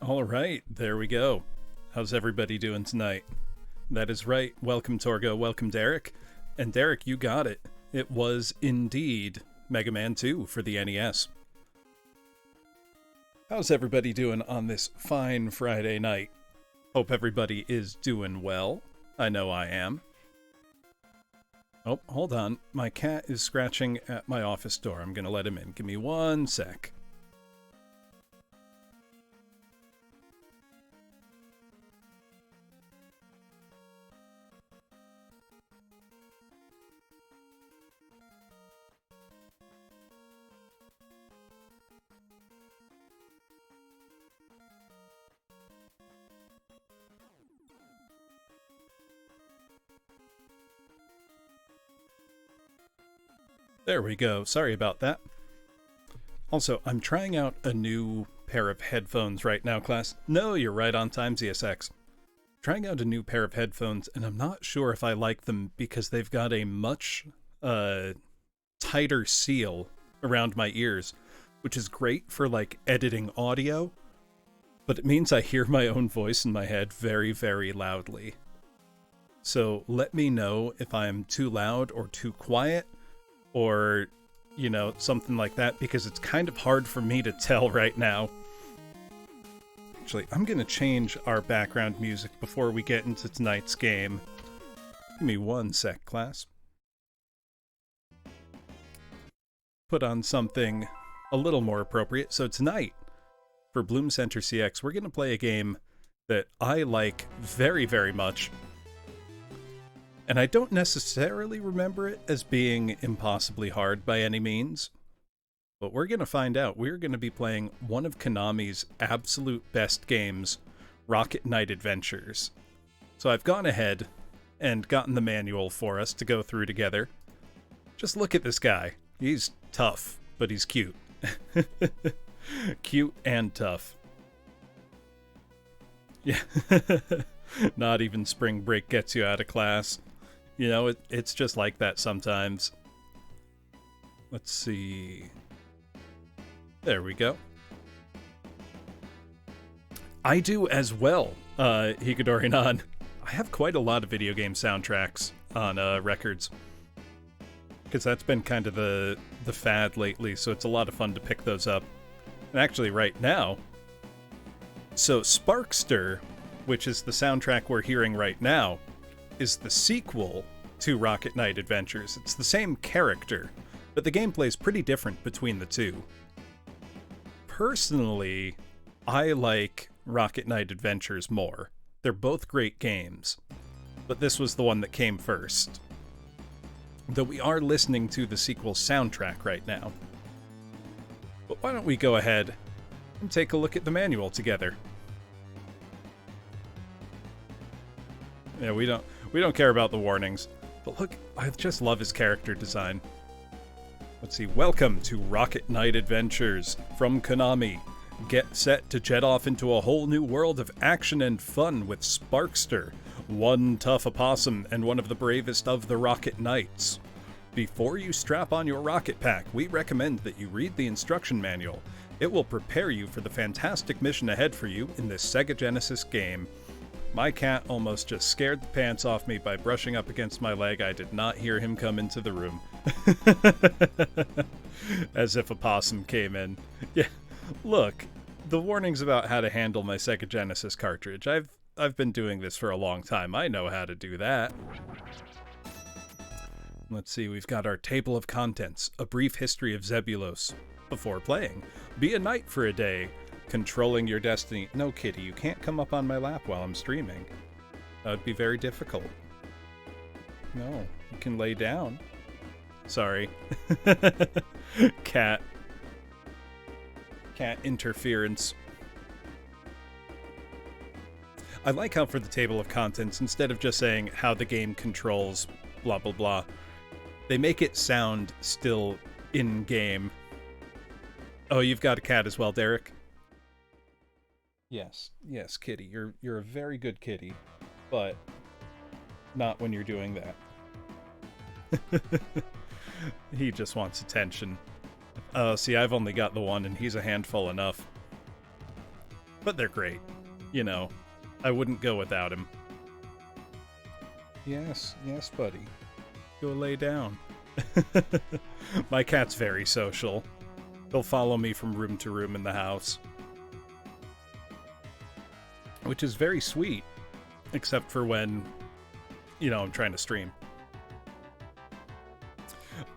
All right, there we go. How's everybody doing tonight? That is right. Welcome, Torgo. Welcome, Derek. And Derek, you got it. It was indeed Mega Man 2 for the NES. How's everybody doing on this fine Friday night? Hope everybody is doing well. I know I am. Oh, hold on. My cat is scratching at my office door. I'm gonna let him in. Give me one sec. There we go. Sorry about that. Also, I'm trying out a new pair of headphones right now, class. No, you're right on time, ZSX. Trying out a new pair of headphones, and I'm not sure if I like them because they've got a much tighter seal around my ears, which is great for, like, editing audio, but it means I hear my own voice in my head very, very loudly. So let me know if I'm too loud or too quiet, or, you know, something like that, because it's kind of hard for me to tell right now. Actually, I'm going to change our background music before we get into tonight's game. Give me one sec, class. Put on something a little more appropriate. So tonight, for Bloom Center CX, we're going to play a game that I like very, very much. And I don't necessarily remember it as being impossibly hard by any means. But we're going to find out. We're going to be playing one of Konami's absolute best games, Rocket Knight Adventures. So I've gone ahead and gotten the manual for us to go through together. Just look at this guy. He's tough, but he's cute. Cute and tough. Yeah. Not even spring break gets you out of class. You know, it's just like that sometimes. Let's see. There we go. I do as well, Hikadori-nan. I have quite a lot of video game soundtracks on records. Because that's been kind of the fad lately, so it's a lot of fun to pick those up. And actually right now, so Sparkster, which is the soundtrack we're hearing right now, is the sequel to Rocket Knight Adventures. It's the same character, but the gameplay is pretty different between the two. Personally, I like Rocket Knight Adventures more. They're both great games, but this was the one that came first. Though we are listening to the sequel soundtrack right now. But why don't we go ahead and take a look at the manual together? Yeah, we don't care about the warnings. But look, I just love his character design. Let's see. Welcome to Rocket Knight Adventures from Konami. Get set to jet off into a whole new world of action and fun with Sparkster, one tough opossum and one of the bravest of the Rocket Knights. Before you strap on your rocket pack, we recommend that you read the instruction manual. It will prepare you for the fantastic mission ahead for you in this Sega Genesis game. My cat almost just scared the pants off me by brushing up against my leg. I did not hear him come into the room. As if a possum came in. Yeah, look, the warnings about how to handle my Sega Genesis cartridge. I've been doing this for a long time. I know how to do that. Let's see, we've got our table of contents. A brief history of Zebulos. Before playing, be a knight for a day. Controlling your destiny. No, kitty, you can't come up on my lap while I'm streaming. That would be very difficult. No, you can lay down. Sorry. Cat interference. I like how for the table of contents, instead of just saying how the game controls blah blah blah, they make it sound still in-game. Oh, you've got a cat as well, Derek? Yes, kitty. You're a very good kitty, but not when you're doing that. He just wants attention. See, I've only got the one, and he's a handful enough. But they're great. You know, I wouldn't go without him. Yes, buddy. Go lay down. My cat's very social. He'll follow me from room to room in the house. which is very sweet, except for when, I'm trying to stream.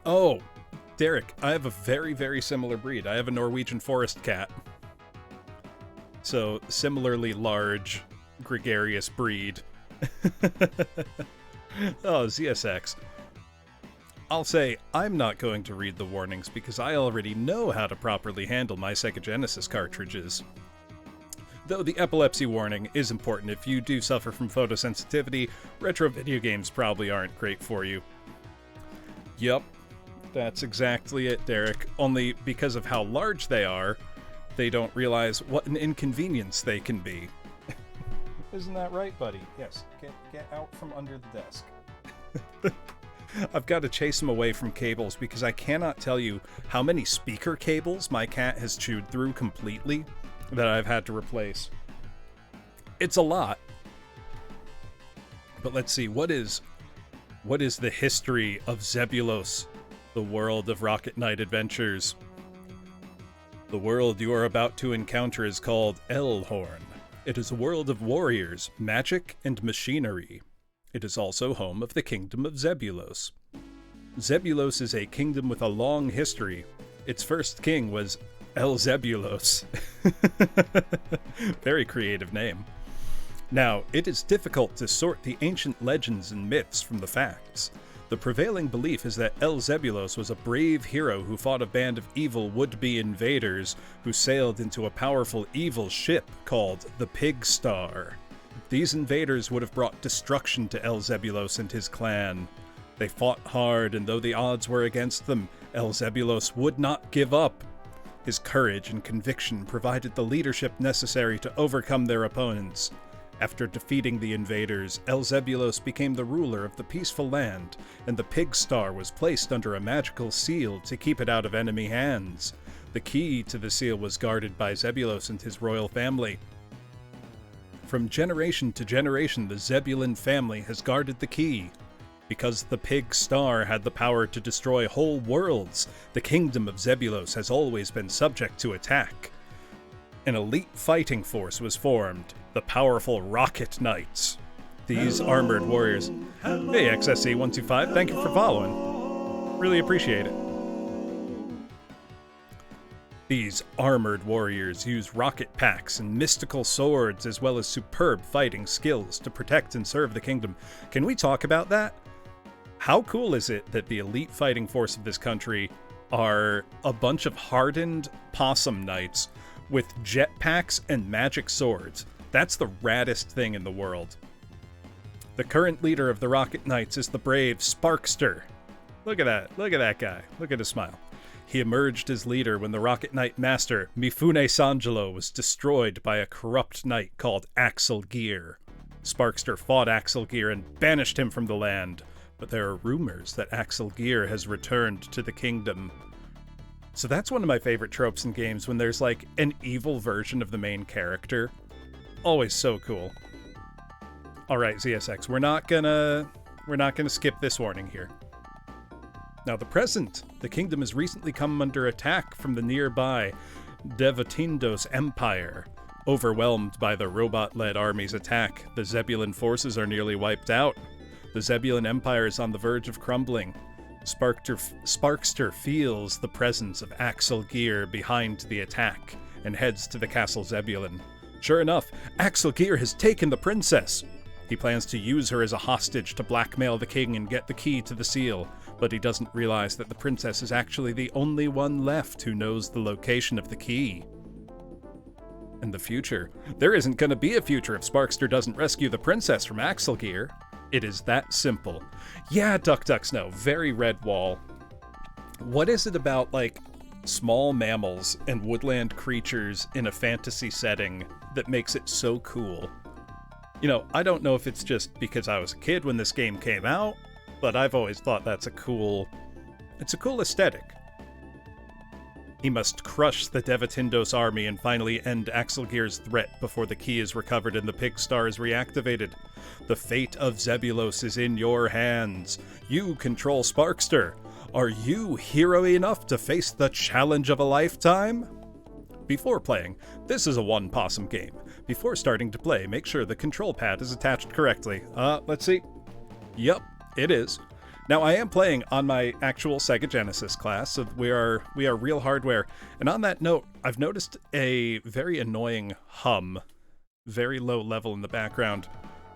Oh, Derek, I have a very, very similar breed. I have a Norwegian forest cat. So, similarly large, gregarious breed. Oh, ZSX. I'll say, I'm not going to read the warnings because I already know how to properly handle my Sega Genesis cartridges. Though the epilepsy warning is important if you do suffer from photosensitivity, retro video games probably aren't great for you. Yup, that's exactly it, Derek. Only because of how large they are, they don't realize what an inconvenience they can be. Isn't that right, buddy? Yes, get out from under the desk. I've got to chase him away from cables because I cannot tell you how many speaker cables my cat has chewed through completely that I've had to replace. It's a lot. But let's see, what is the history of Zebulos, the world of Rocket Knight Adventures? The world you are about to encounter is called Elhorn. It is a world of warriors, magic, and machinery. It is also home of the Kingdom of Zebulos. Zebulos is a kingdom with a long history. Its first king was Elzebulos. Very creative name. Now, it is difficult to sort the ancient legends and myths from the facts. The prevailing belief is that Elzebulos was a brave hero who fought a band of evil would-be invaders who sailed into a powerful evil ship called the Pig Star. These invaders would have brought destruction to Elzebulos and his clan. They fought hard, and though the odds were against them, Elzebulos would not give up. His courage and conviction provided the leadership necessary to overcome their opponents. After defeating the invaders, Elzebulos became the ruler of the peaceful land, and the Pig Star was placed under a magical seal to keep it out of enemy hands. The key to the seal was guarded by Zebulos and his royal family. From generation to generation, the Zebulon family has guarded the key. Because the Pig Star had the power to destroy whole worlds, the kingdom of Zebulos has always been subject to attack. An elite fighting force was formed, the powerful Rocket Knights. These armored warriors... Hey, XSC125, thank you for following. Really appreciate it. These armored warriors use rocket packs and mystical swords as well as superb fighting skills to protect and serve the kingdom. Can we talk about that? How cool is it that the elite fighting force of this country are a bunch of hardened possum knights with jetpacks and magic swords? That's the raddest thing in the world. The current leader of the Rocket Knights is the brave Sparkster. Look at that guy. Look at his smile. He emerged as leader when the Rocket Knight master, Mifune Sanjalo, was destroyed by a corrupt knight called Axel Gear. Sparkster fought Axel Gear and banished him from the land, but there are rumors that Axel Gear has returned to the kingdom. So that's one of my favorite tropes in games, when there's like an evil version of the main character. Always so cool. Alright, ZSX, we're not gonna skip this warning here. Now, the present. The kingdom has recently come under attack from the nearby Devatindos Empire. Overwhelmed by the robot-led army's attack, the Zebulon forces are nearly wiped out. The Zebulon Empire is on the verge of crumbling. Sparkster feels the presence of Axel Gear behind the attack and heads to the Castle Zebulon. Sure enough, Axel Gear has taken the princess. He plans to use her as a hostage to blackmail the king and get the key to the seal, but he doesn't realize that the princess is actually the only one left who knows the location of the key. In the future, there isn't going to be a future if Sparkster doesn't rescue the princess from Axel Gear. It is that simple. Yeah, Duck Duck Snow, very red wall. What is it about, like, small mammals and woodland creatures in a fantasy setting that makes it so cool? You know, I don't know if it's just because I was a kid when this game came out, but I've always thought it's a cool aesthetic. He must crush the Devatindos army and finally end Axel Gear's threat before the key is recovered and the Pig Star is reactivated. The fate of Zebulos is in your hands. You control Sparkster. Are you hero enough to face the challenge of a lifetime? Before playing, this is a one possum game. Before starting to play, make sure the control pad is attached correctly. Let's see. Yup, it is. Now, I am playing on my actual Sega Genesis class, so we are real hardware. And on that note, I've noticed a very annoying hum, very low level in the background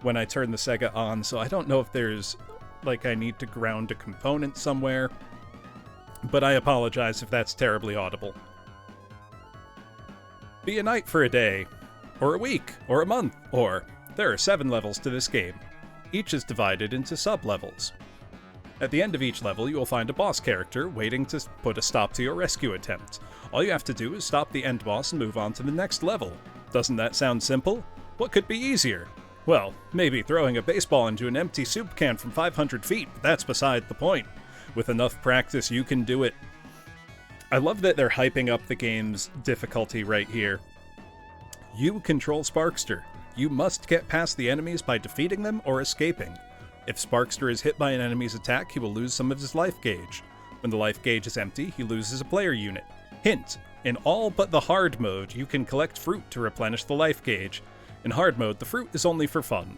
when I turn the Sega on, so I don't know if there's, like, I need to ground a component somewhere, but I apologize if that's terribly audible. Be a knight for a day, or a week, or a month, or there are 7 levels to this game. Each is divided into sub-levels. At the end of each level, you will find a boss character waiting to put a stop to your rescue attempt. All you have to do is stop the end boss and move on to the next level. Doesn't that sound simple? What could be easier? Well, maybe throwing a baseball into an empty soup can from 500 feet, but that's beside the point. With enough practice, you can do it. I love that they're hyping up the game's difficulty right here. You control Sparkster. You must get past the enemies by defeating them or escaping. If Sparkster is hit by an enemy's attack, he will lose some of his life gauge. When the life gauge is empty, he loses a player unit. Hint: in all but the hard mode, you can collect fruit to replenish the life gauge. In hard mode, the fruit is only for fun.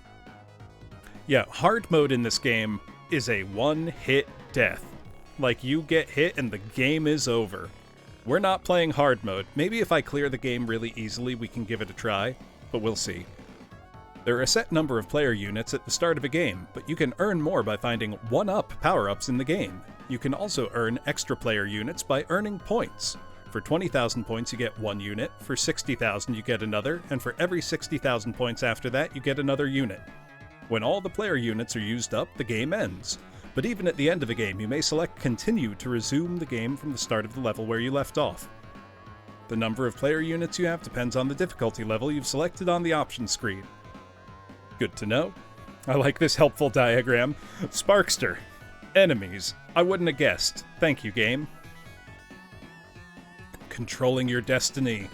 Yeah, hard mode in this game is a one-hit death. Like, you get hit and the game is over. We're not playing hard mode. Maybe if I clear the game really easily, we can give it a try, but we'll see. There are a set number of player units at the start of a game, but you can earn more by finding 1-up power-ups in the game. You can also earn extra player units by earning points. For 20,000 points you get 1 unit, for 60,000 you get another, and for every 60,000 points after that you get another unit. When all the player units are used up, the game ends. But even at the end of a game, you may select Continue to resume the game from the start of the level where you left off. The number of player units you have depends on the difficulty level you've selected on the options screen. Good to know. I like this helpful diagram. Sparkster. Enemies. I wouldn't have guessed. Thank you, game. Controlling your destiny.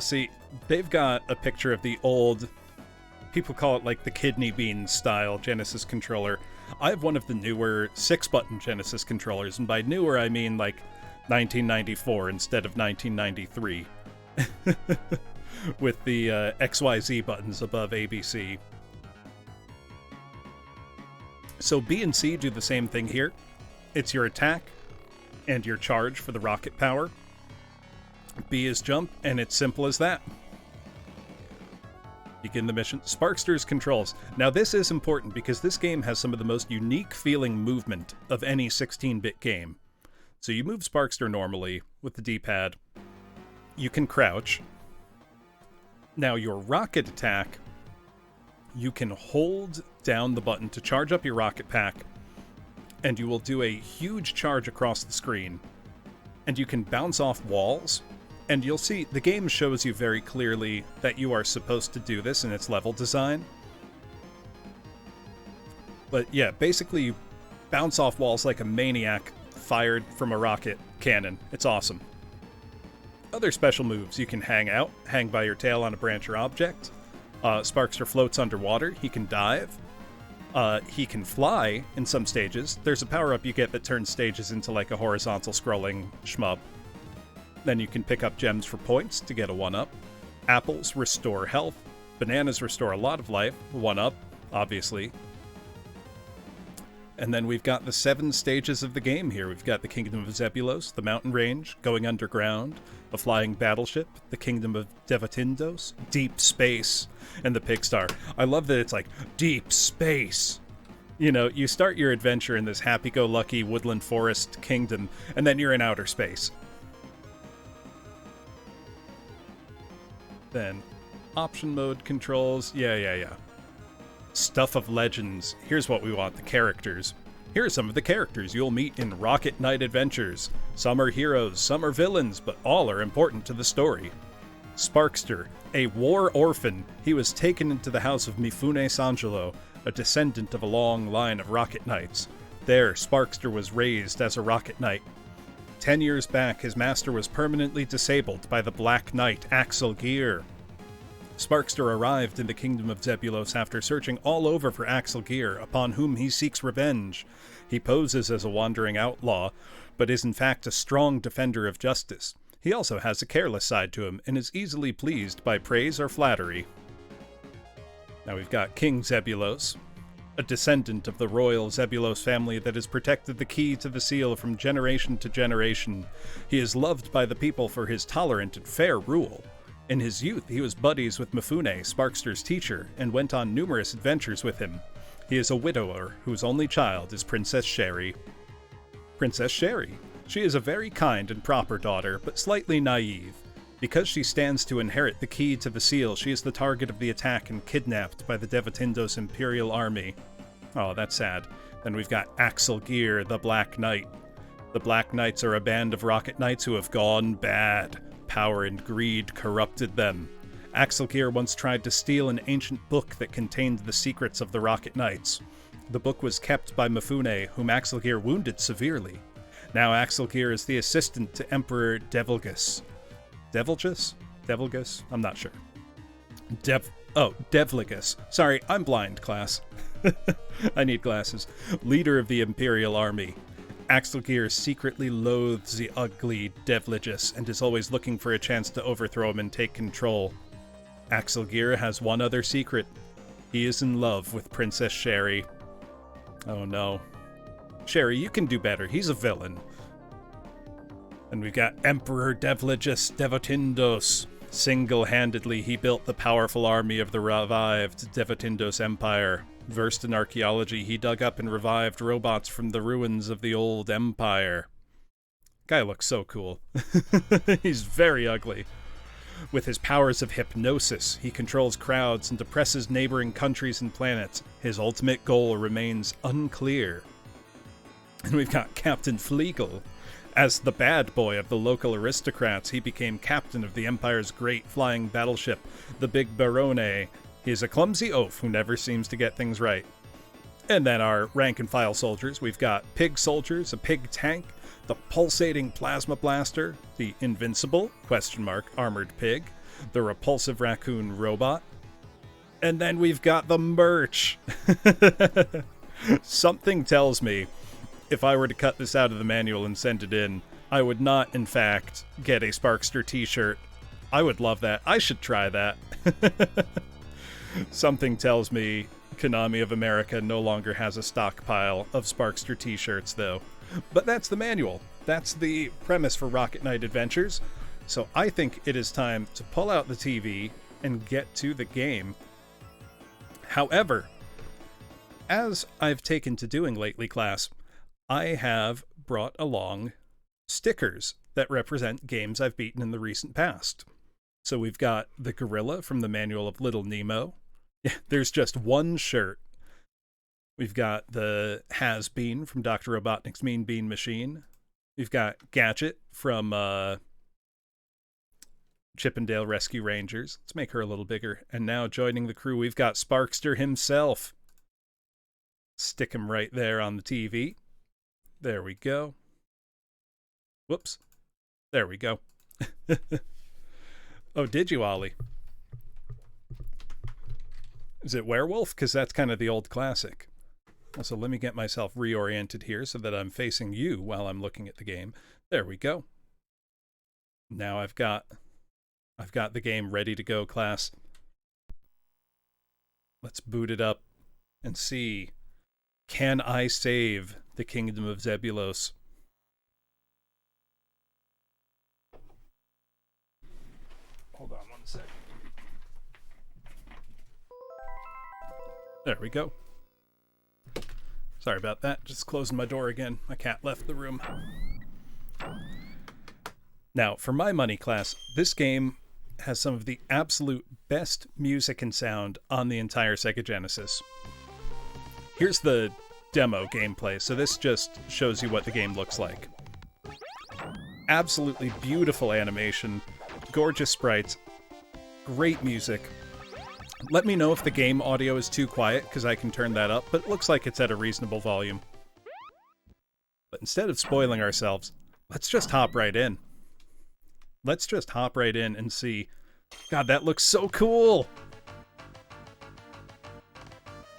See, they've got a picture of the old, people call it like the kidney bean style Genesis controller. I have one of the newer 6-button Genesis controllers, and by newer I mean like 1994 instead of 1993. With the XYZ buttons above ABC. So B and C do the same thing here. It's your attack and your charge for the rocket power. B is jump, and it's simple as that. Begin the mission. Sparkster's controls. Now this is important because this game has some of the most unique feeling movement of any 16-bit game. So you move Sparkster normally with the D-pad. You can crouch. Now your rocket attack, you can hold down the button to charge up your rocket pack, and you will do a huge charge across the screen. And you can bounce off walls, and you'll see the game shows you very clearly that you are supposed to do this in its level design. But yeah, basically you bounce off walls like a maniac fired from a rocket cannon. It's awesome. Other special moves: you can hang by your tail on a branch or object. Sparkster floats underwater. He can dive. He can fly in some stages. There's a power-up you get that turns stages into like a horizontal scrolling shmup. Then you can pick up gems for points to get a 1-up. Apples restore health. Bananas restore a lot of life. 1-up, obviously. And then we've got the 7 stages of the game here. We've got the Kingdom of Zebulos, the mountain range, going underground, a flying battleship, the Kingdom of Devatindos, deep space, and the Pigstar. I love that it's like, deep space. You know, you start your adventure in this happy-go-lucky woodland forest kingdom, and then you're in outer space. Then, option mode controls, yeah. Stuff of legends. Here's what we want, the characters. Here are some of the characters you'll meet in Rocket Knight Adventures. Some are heroes, some are villains, but all are important to the story. Sparkster, a war orphan. He was taken into the house of Mifune Sanjuro, a descendant of a long line of Rocket Knights. There, Sparkster was raised as a Rocket Knight. 10 years back, his master was permanently disabled by the Black Knight, Axel Gear. Sparkster arrived in the Kingdom of Zebulos after searching all over for Axel Gear, upon whom he seeks revenge. He poses as a wandering outlaw, but is in fact a strong defender of justice. He He also has a careless side to him and is easily pleased by praise or flattery. Now we've got King Zebulos, a descendant of the royal Zebulos family that has protected the key to the seal from generation to generation. He is loved by the people for his tolerant and fair rule. In his youth, he was buddies with Mifune, Sparkster's teacher, and went on numerous adventures with him. He is a widower whose only child is Princess Sherry. Princess Sherry. She is a very kind and proper daughter, but slightly naive. Because she stands to inherit the key to the seal, she is the target of the attack and kidnapped by the Devotindos Imperial Army. Oh, that's sad. Then we've got Axel Gear, the Black Knight. The Black Knights are a band of rocket knights who have gone bad. Power and greed corrupted them. Axel Gear once tried to steal an ancient book that contained the secrets of the Rocket Knights. The book was kept by Mifune, whom Axel Gear wounded severely. Now Axel Gear is the assistant to Emperor Devilgus. Devilgus? I'm not sure. Devligus. Sorry, I'm blind, class. I need glasses. Leader of the Imperial Army. Axel Gear secretly loathes the ugly Devligus and is always looking for a chance to overthrow him and take control. Axel Gear has one other secret. He is in love with Princess Sherry. Oh no. Sherry, you can do better. He's a villain. And we've got Emperor Devligus Devotindos. Single-handedly, he built the powerful army of the revived Devotindos Empire. Versed in archaeology, he dug up and revived robots from the ruins of the old empire. Guy looks so cool. He's very ugly. With his powers of hypnosis, he controls crowds and oppresses neighboring countries and planets. His ultimate goal remains unclear. And we've got Captain Flegel. As the bad boy of the local aristocrats, he became captain of the Empire's great flying battleship, the Big Barone. He is a clumsy oaf who never seems to get things right. And then our rank-and-file soldiers, we've got pig soldiers, a pig tank, the pulsating plasma blaster, the invincible, armored pig, the repulsive raccoon robot, and then we've got the merch. Something tells me, if I were to cut this out of the manual and send it in, I would not, in fact, get a Sparkster t-shirt. I would love that. I should try that. Something tells me Konami of America no longer has a stockpile of Sparkster t-shirts, though. But that's the manual. That's the premise for Rocket Knight Adventures. So I think it is time to pull out the TV and get to the game. However, as I've taken to doing lately, class, I have brought along stickers that represent games I've beaten in the recent past. So we've got the gorilla from the Manual of Little Nemo. Yeah, there's just one shirt. We've got the Has-Been from Dr. Robotnik's Mean Bean Machine. We've got Gadget from Chippendale Rescue Rangers. Let's make her a little bigger. And now joining the crew, we've got Sparkster himself. Stick him right there on the TV. There we go. Whoops. There we go. Oh, did you, Ollie? Is it Werewolf? Because that's kind of the old classic. So let me get myself reoriented here so that I'm facing you while I'm looking at the game. There we go. Now I've got the game ready to go, class. Let's boot it up and see. Can I save the Kingdom of Zebulos? Hold on one sec. There we go. Sorry about that. Just closing my door again. My cat left the room. Now, for my money, class, this game has some of the absolute best music and sound on the entire Sega Genesis. Here's the demo gameplay, so this just shows you what the game looks like. Absolutely beautiful animation, gorgeous sprites, great music. Let me know if the game audio is too quiet, because I can turn that up, but it looks like it's at a reasonable volume. But instead of spoiling ourselves, let's just hop right in. Let's just hop right in and see. God, that looks so cool!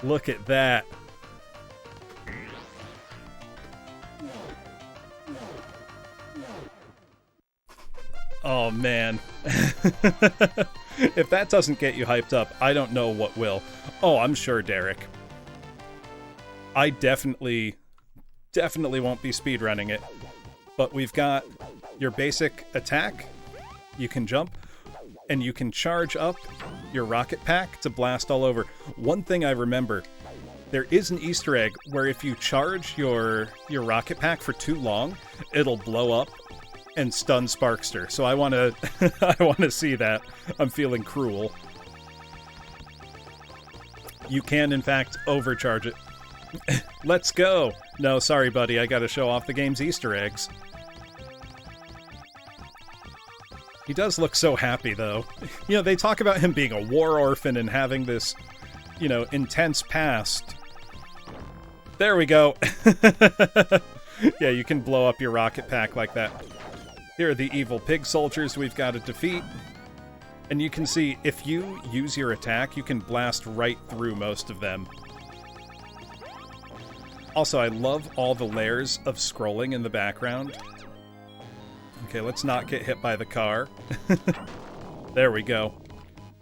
Look at that. Oh, man. If that doesn't get you hyped up, I don't know what will. Oh, I'm sure, Derek. I definitely won't be speedrunning it. But we've got your basic attack. You can jump. And you can charge up your rocket pack to blast all over. One thing I remember, there is an Easter egg where if you charge your rocket pack for too long, it'll blow up and stun Sparkster. So I want to I want to see that. I'm feeling cruel. You can in fact overcharge it. Let's go. No, sorry buddy, I got to show off the game's Easter eggs. He does look so happy, though. You know, they talk about him being a war orphan and having this, you know, intense past. There we go. Yeah, you can blow up your rocket pack like that. Here are the evil pig soldiers we've got to defeat. And you can see, if you use your attack, you can blast right through most of them. Also, I love all the layers of scrolling in the background. Okay, let's not get hit by the car. There we go.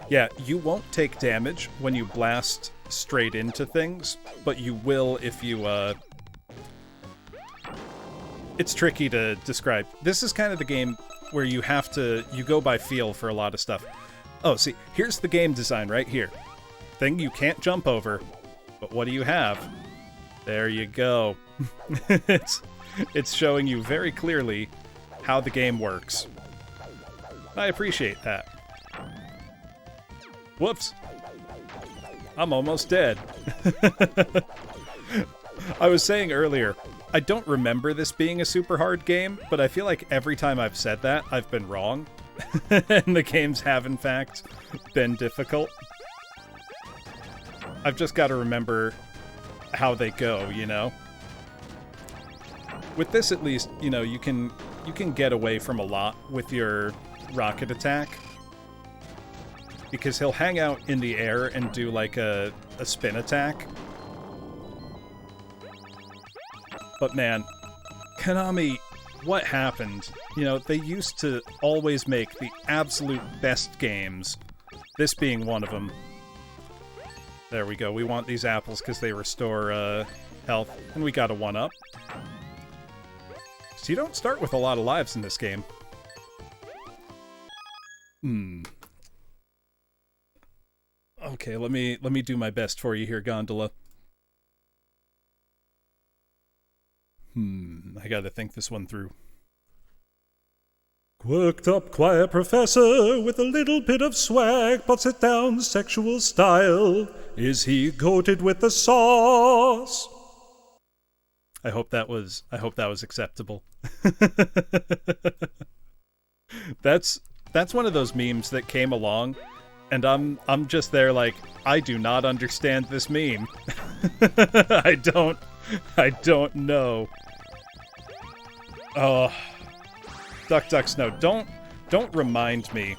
Yeah, you won't take damage when you blast straight into things, but you will if you, It's tricky to describe. This is kind of the game where you go by feel for a lot of stuff. Oh, see, here's the game design right here. Thing you can't jump over, but what do you have? There you go. It's showing you very clearly how the game works. I appreciate that. Whoops. I'm almost dead. I was saying earlier, I don't remember this being a super hard game, but I feel like every time I've said that, I've been wrong. And the games have, in fact, been difficult. I've just got to remember how they go, you know? With this, at least, you know, you can get away from a lot with your rocket attack. Because he'll hang out in the air and do, like, a spin attack. But man, Konami, what happened? You know, they used to always make the absolute best games. This being one of them. There we go. We want these apples because they restore health. And we got a 1-up. So you don't start with a lot of lives in this game. Okay, let me do my best for you here, Gondola. I gotta think this one through. Quirked up choir professor with a little bit of swag, puts it down sexual style. Is he coated with the sauce? I hope that was acceptable. That's one of those memes that came along, and I'm just there like, I do not understand this meme. I don't know. Oh, Duck Duck Snow, don't remind me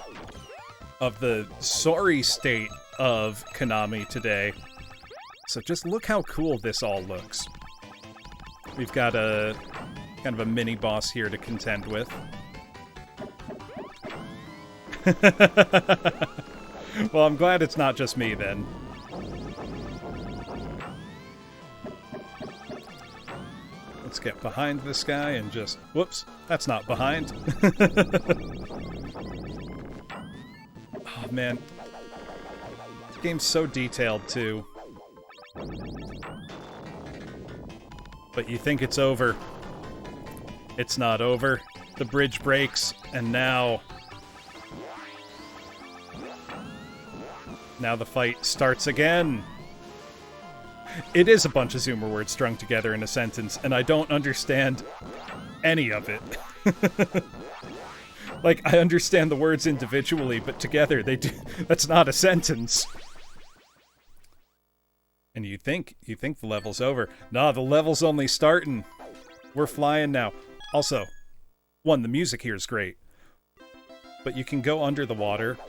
of the sorry state of Konami today. So just look how cool this all looks. We've got a kind of a mini boss here to contend with. Well, I'm glad it's not just me then. Let's get behind this guy and just... Whoops, that's not behind. Oh, man. This game's so detailed, too. But you think it's over. It's not over. The bridge breaks, and now the fight starts again. It is a bunch of Zoomer words strung together in a sentence, and I don't understand any of it. Like, I understand the words individually, but together they do. That's not a sentence. And you think the level's over. Nah, the level's only starting. We're flying now. Also, one, the music here is great. But you can go under the water,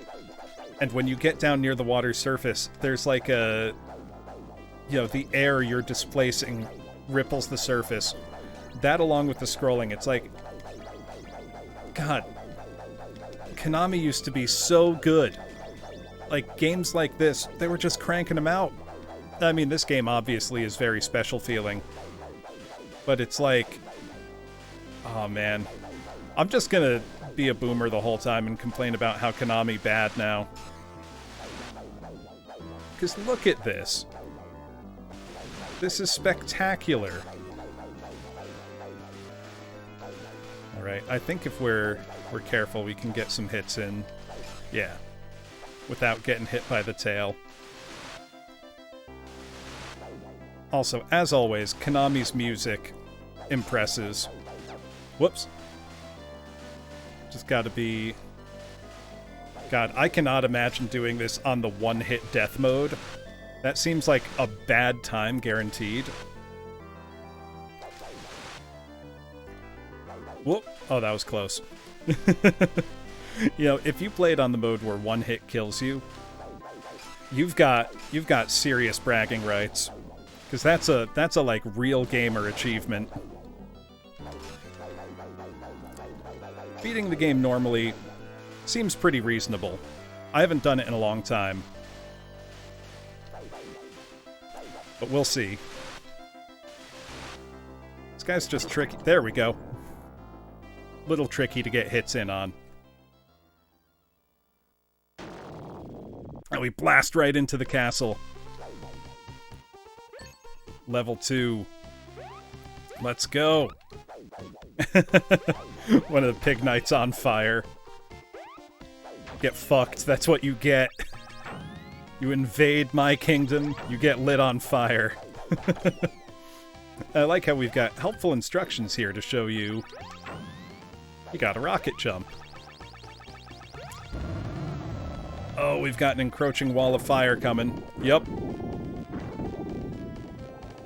and when you get down near the water's surface, there's like a... You know, the air you're displacing ripples the surface. That along with the scrolling, it's like... God. Konami used to be so good. Like, games like this, they were just cranking them out. I mean, this game obviously is very special feeling. But it's like... Oh, man. I'm just gonna be a boomer the whole time and complain about how Konami bad now. Because look at this. This is spectacular. Alright, I think if we're careful, we can get some hits in. Yeah. Without getting hit by the tail. Also, as always, Konami's music impresses. Whoops. Just gotta be... God, I cannot imagine doing this on the one-hit death mode. That seems like a bad time guaranteed. Whoop. Oh, that was close. You know, if you played on the mode where one hit kills you, you've got serious bragging rights. Because that's a like real gamer achievement. Beating the game normally seems pretty reasonable. I haven't done it in a long time. But we'll see. This guy's just tricky. There we go. Little tricky to get hits in on. And we blast right into the castle. Level 2. Let's go. One of the pig knights on fire. Get fucked. That's what you get. You invade my kingdom, you get lit on fire. I like how we've got helpful instructions here to show you. You got a rocket jump. Oh, we've got an encroaching wall of fire coming. Yup.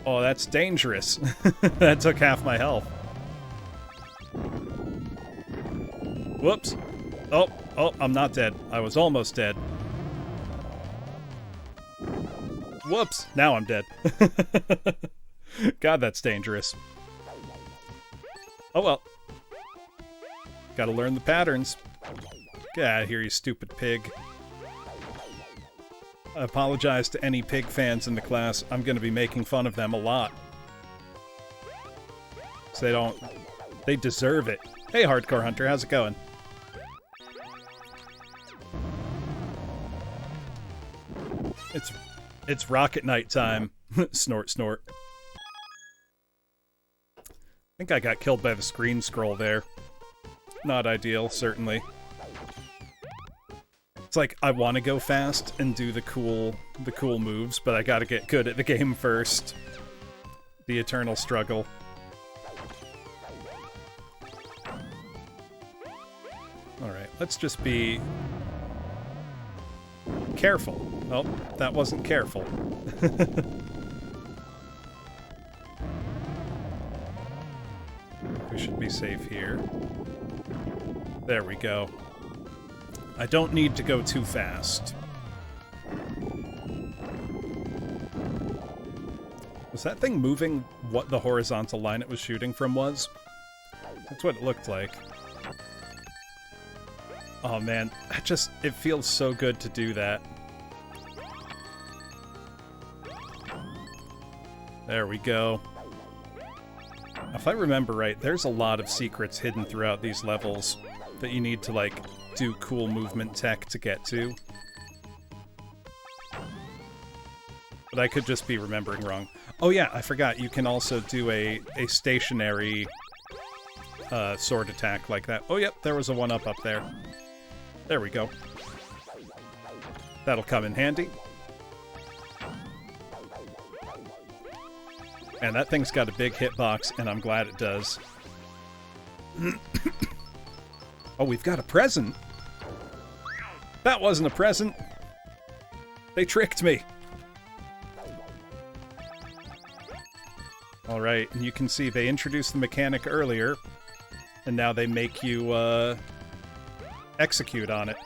Oh, that's dangerous. That took half my health. Whoops. Oh, I'm not dead. I was almost dead. Whoops, now I'm dead. God, that's dangerous. Oh well. Gotta learn the patterns. Get out of here, you stupid pig. I apologize to any pig fans in the class. I'm gonna be making fun of them a lot. So they deserve it. Hey, Hardcore Hunter, how's it going? It's Rocket Knight time. Snort, snort. I think I got killed by the screen scroll there. Not ideal, certainly. It's like, I want to go fast and do the cool moves, but I gotta get good at the game first. The eternal struggle. Alright, let's just be... careful. Oh, that wasn't careful. We should be safe here. There we go. I don't need to go too fast. Was that thing moving what the horizontal line it was shooting from was? That's what it looked like. Oh man, it feels so good to do that. There we go. If I remember right, there's a lot of secrets hidden throughout these levels that you need to, like, do cool movement tech to get to. But I could just be remembering wrong. Oh yeah, I forgot, you can also do a stationary sword attack like that. Oh yep, there was a one-up up there. There we go. That'll come in handy. And that thing's got a big hitbox, and I'm glad it does. Oh, we've got a present! That wasn't a present! They tricked me! Alright, and you can see they introduced the mechanic earlier, and now they make you, execute on it.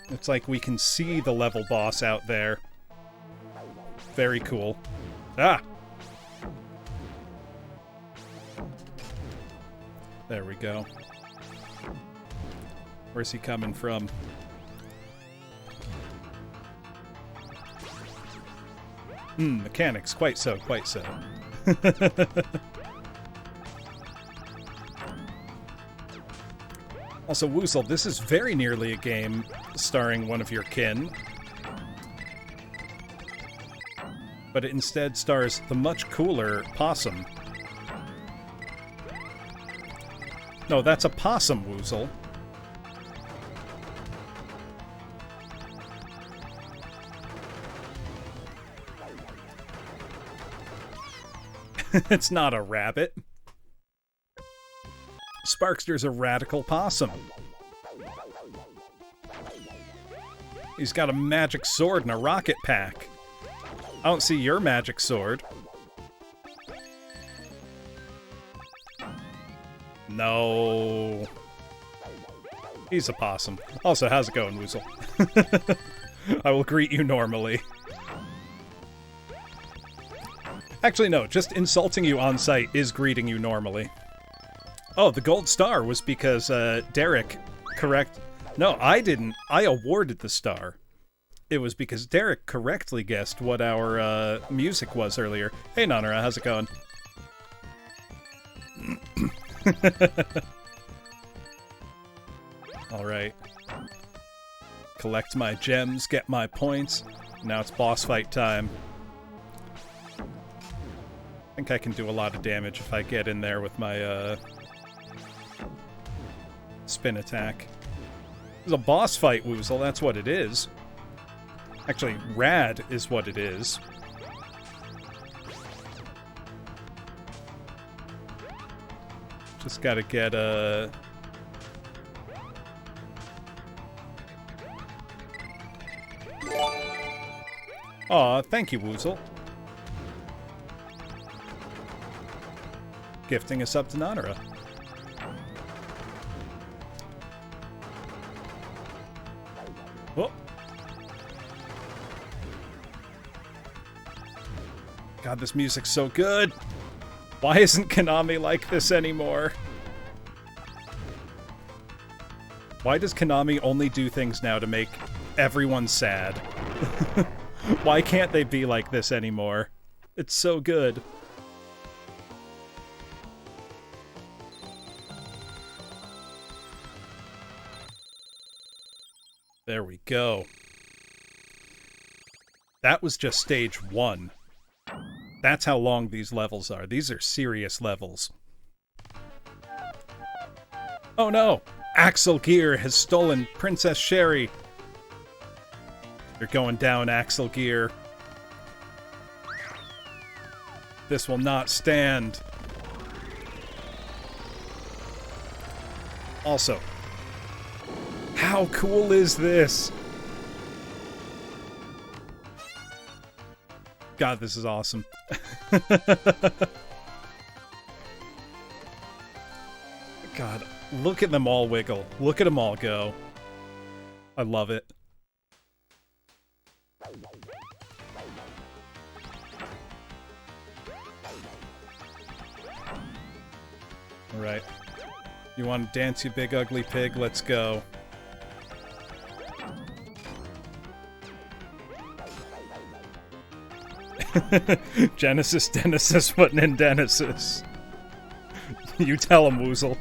It's like we can see the level boss out there. Very cool. Ah! There we go. Where's he coming from? Mechanics. Quite so, quite so. Also, Woozle, this is very nearly a game starring one of your kin. But it instead stars the much cooler Possum. No, that's a possum, Woozle. It's not a rabbit. Sparkster's a radical possum. He's got a magic sword and a rocket pack. I don't see your magic sword. No. He's a possum. Also, how's it going, Woozle? I will greet you normally. Actually, no, just insulting you on sight is greeting you normally. Oh, the gold star was because Derek correct... No, I didn't. I awarded the star. It was because Derek correctly guessed what our music was earlier. Hey, Nanara, how's it going? Alright. Collect my gems, get my points. Now it's boss fight time. I think I can do a lot of damage if I get in there with my spin attack. It's a boss fight, Woozle, that's what it is. Actually, rad is what it is. Just gotta get a... Aw, thank you, Woozle. Gifting us up to Nanara. Oh. God, this music's so good. Why isn't Konami like this anymore? Why does Konami only do things now to make everyone sad? Why can't they be like this anymore? It's so good. There we go. That was just stage 1. That's how long these levels are. These are serious levels. Oh no! Axel Gear has stolen Princess Sherry! You're going down, Axel Gear. This will not stand. Also, how cool is this? God, this is awesome. God, look at them all wiggle. Look at them all go. I love it. Alright. You want to dance, you big ugly pig? Let's go. Genesis, Genesis, what Nindenesis? You tell him, Woozle.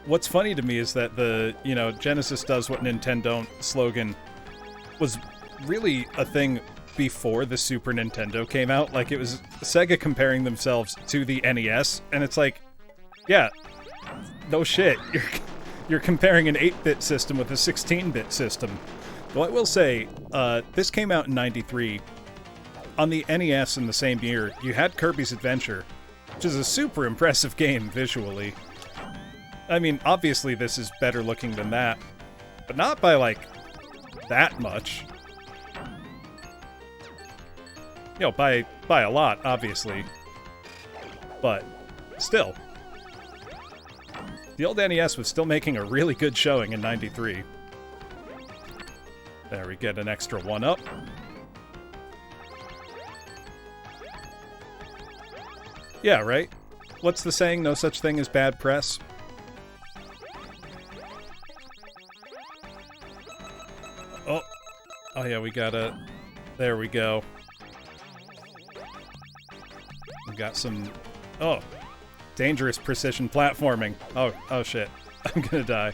What's funny to me is that the, Genesis does what Nintendo slogan was really a thing before the Super Nintendo came out. Like, it was Sega comparing themselves to the NES, and it's like, yeah, no shit. You're comparing an 8-bit system with a 16-bit system. Though I will say, this came out in '93. On the NES in the same year, you had Kirby's Adventure, which is a super impressive game visually. I mean, obviously this is better looking than that, but not by, like, that much. By a lot, obviously. But, still. The old NES was still making a really good showing in '93. There, we get an extra 1-up. Yeah, right? What's the saying? No such thing as bad press? Oh. Oh yeah, we gotta... There we go. We got some... Oh. Dangerous precision platforming. Oh shit. I'm gonna die.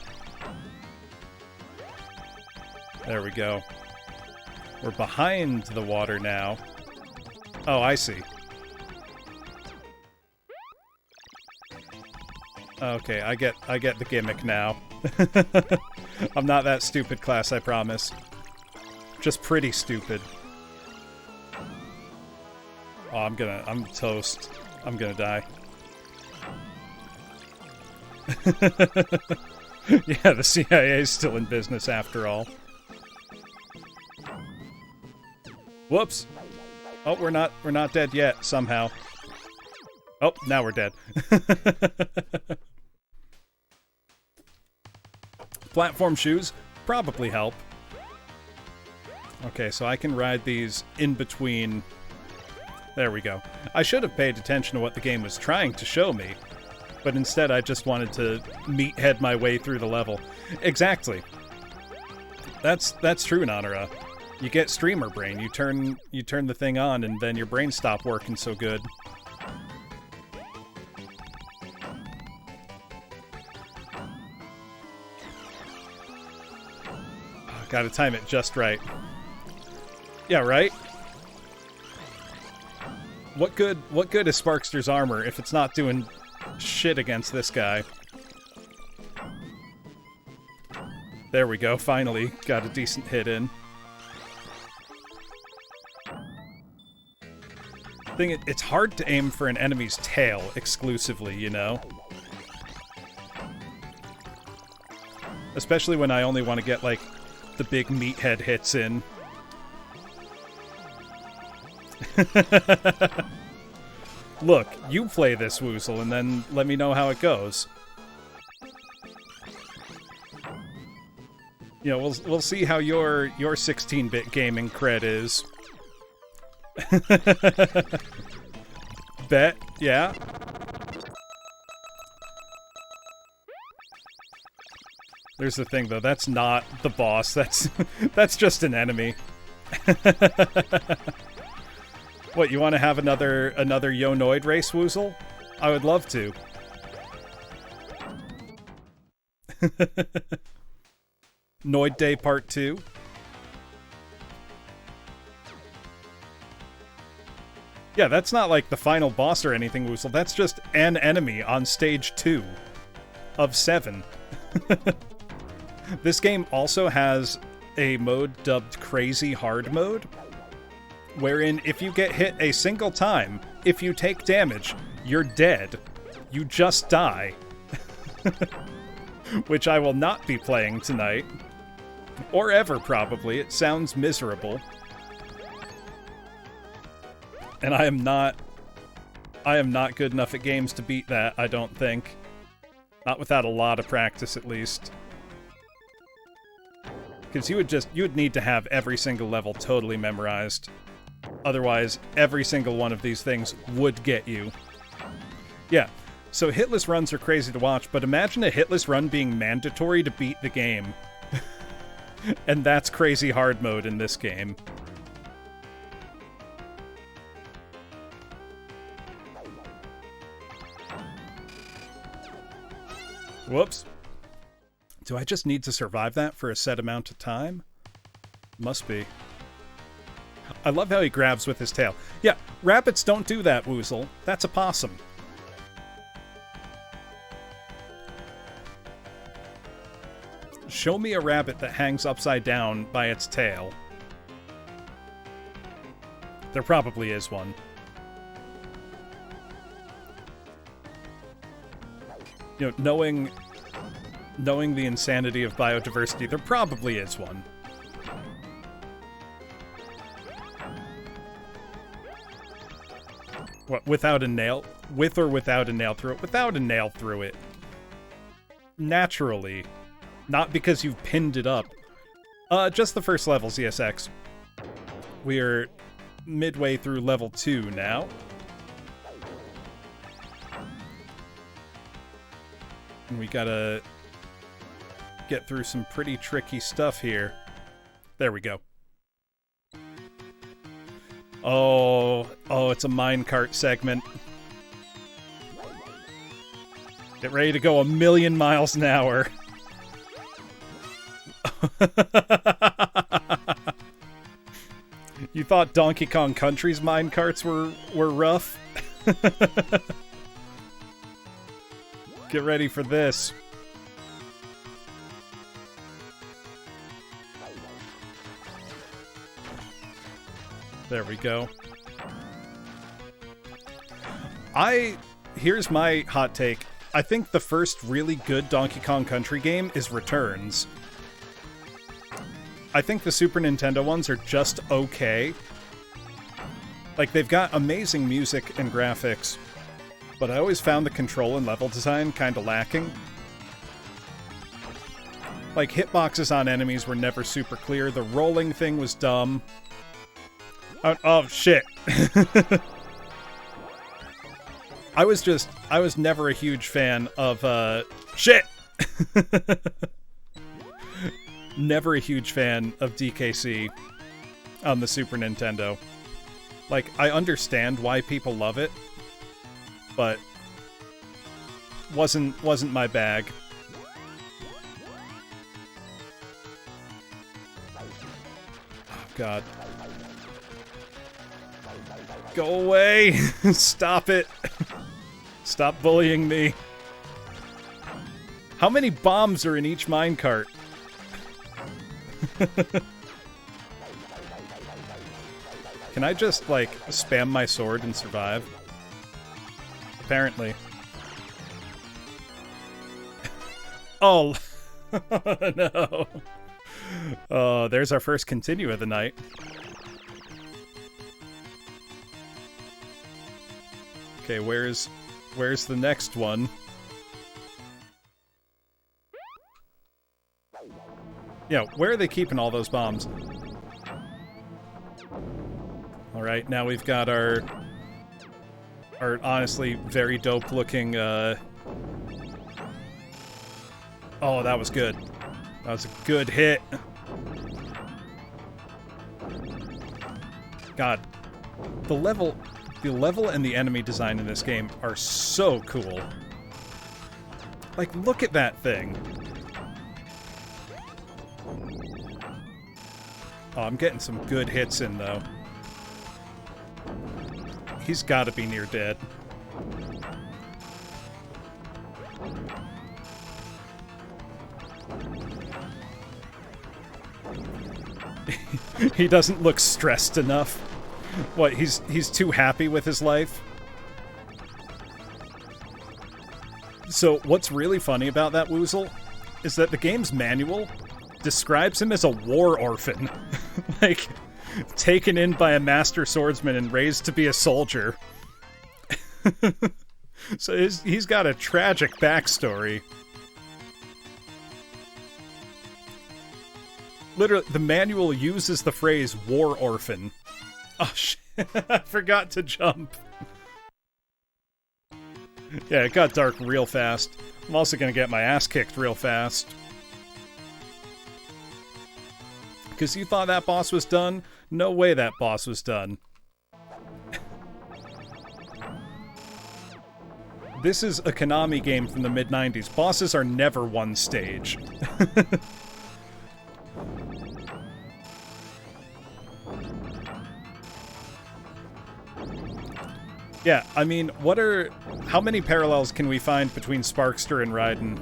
There we go. We're behind the water now. Oh, I see. Okay, I get the gimmick now. I'm not that stupid, class, I promise. Just pretty stupid. Oh, I'm toast. I'm gonna die. Yeah, the CIA is still in business after all. Whoops. Oh, we're not dead yet, somehow. Oh, now we're dead. Platform shoes probably help. Okay, so I can ride these in between. There we go. I should have paid attention to what the game was trying to show me, but instead I just wanted to meathead my way through the level. Exactly. That's true, Nanara. You get streamer brain. You turn the thing on, and then your brain stopped working so good. Gotta time it just right. Yeah, right? What good is Sparkster's armor if it's not doing shit against this guy? There we go, finally got a decent hit in. It's hard to aim for an enemy's tail exclusively, you know? Especially when I only want to get, like, the big meathead hits in. Look, you play this, Woozle, and then let me know how it goes. You know, we'll see how your 16-bit gaming cred is. Bet, yeah. There's the thing, though. That's not the boss. That's just an enemy. What, you want to have another Yonoid race, Woozle? I would love to. Noid Day Part 2. Yeah, that's not like the final boss or anything, Woozle. That's just an enemy on stage 2 of 7. This game also has a mode dubbed Crazy Hard Mode, wherein if you get hit a single time, if you take damage, you're dead. You just die. Which I will not be playing tonight. Or ever, probably. It sounds miserable. And I am not good enough at games to beat that, I don't think. Not without a lot of practice, at least. Because you would need to have every single level totally memorized. Otherwise, every single one of these things would get you. Yeah, so hitless runs are crazy to watch, but imagine a hitless run being mandatory to beat the game. And that's crazy hard mode in this game. Whoops. Do I just need to survive that for a set amount of time? Must be. I love how he grabs with his tail. Yeah, rabbits don't do that, Woozle. That's a possum. Show me a rabbit that hangs upside down by its tail. There probably is one. You know, knowing the insanity of biodiversity, there probably is one. What, without a nail? With or without a nail through it? Without a nail through it. Naturally. Not because you've pinned it up. Just the first level, ZSX. We're midway through level 2 now. And we gotta get through some pretty tricky stuff here. There we go. Oh, it's a minecart segment. Get ready to go 1,000,000 miles an hour. You thought Donkey Kong Country's minecarts were rough? Get ready for this. There we go. Here's my hot take. I think the first really good Donkey Kong Country game is Returns. I think the Super Nintendo ones are just okay. Like, they've got amazing music and graphics, but I always found the control and level design kinda lacking. Like, hitboxes on enemies were never super clear, the rolling thing was dumb. Oh shit. I was never a huge fan of, shit! Never a huge fan of DKC on the Super Nintendo. Like, I understand why people love it, but wasn't my bag. Oh, God. Go away! Stop it! Stop bullying me. How many bombs are in each minecart? Can I just, like, spam my sword and survive? Apparently. Oh! No! Oh, there's our first continue of the night. Okay, where's the next one? Yeah, where are they keeping all those bombs? Alright, now we've got our honestly very dope looking, Oh, that was good. That was a good hit. God. The level and the enemy design in this game are so cool. Like, look at that thing. Oh, I'm getting some good hits in, though. He's gotta be near dead. He doesn't look stressed enough. What, he's too happy with his life? So, what's really funny about that Woozle is that the game's manual describes him as a war orphan. Like, taken in by a master swordsman and raised to be a soldier. So he's got a tragic backstory. Literally, the manual uses the phrase war orphan. Oh shit, I forgot to jump. Yeah, it got dark real fast. I'm also gonna get my ass kicked real fast. Because you thought that boss was done? No way that boss was done. This is a Konami game from the mid-90s. Bosses are never one stage. Yeah, I mean, how many parallels can we find between Sparkster and Raiden?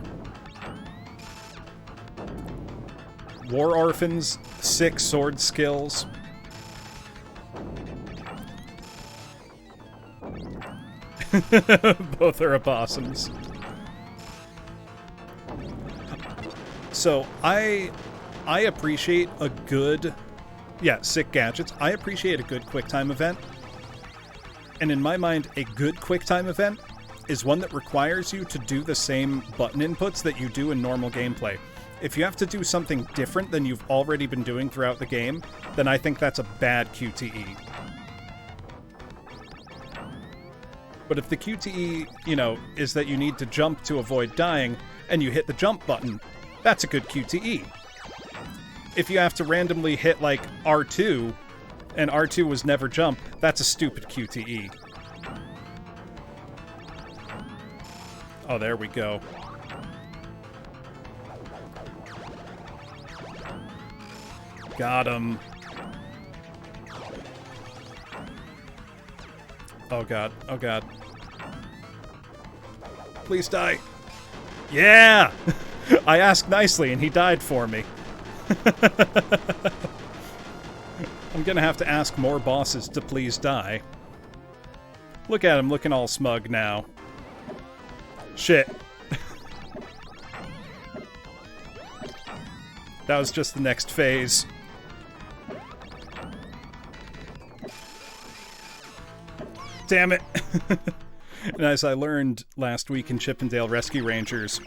War Orphans, 6 sword skills. Both are opossums. So, I appreciate a good... Yeah, sick gadgets. I appreciate a good QuickTime event. And in my mind, a good QuickTime event is one that requires you to do the same button inputs that you do in normal gameplay. If you have to do something different than you've already been doing throughout the game, then I think that's a bad QTE. But if the QTE, you know, is that you need to jump to avoid dying, and you hit the jump button. That's a good QTE. If you have to randomly hit, like, R2, and R2 was never jump, that's a stupid QTE. Oh, there we go. Got him. Oh god, oh god. Please die. Yeah! I asked nicely and he died for me. I'm gonna have to ask more bosses to please die. Look at him looking all smug now. Shit. That was just the next phase. Damn it. And as I learned last week in Chippendale Rescue Rangers,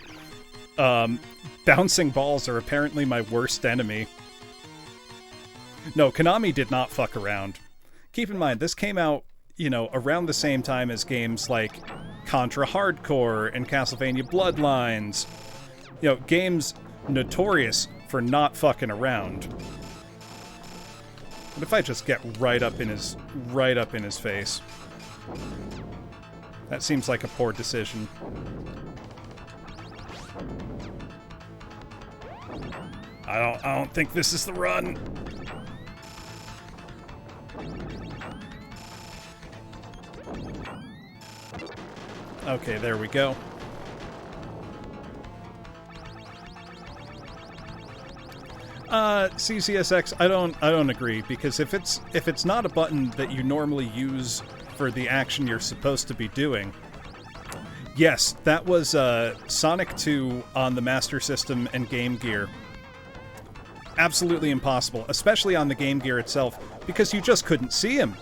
bouncing balls are apparently my worst enemy. No, Konami did not fuck around. Keep in mind, this came out, you know, around the same time as games like Contra Hardcore and Castlevania Bloodlines. You know, games notorious for not fucking around. What if I just get right up in his face? That seems like a poor decision. I don't think this is the run. Okay, there we go. CCSX, I don't agree, because if it's not a button that you normally use for the action you're supposed to be doing. Yes, that was Sonic 2 on the Master System and Game Gear. Absolutely impossible, especially on the Game Gear itself, because you just couldn't see him.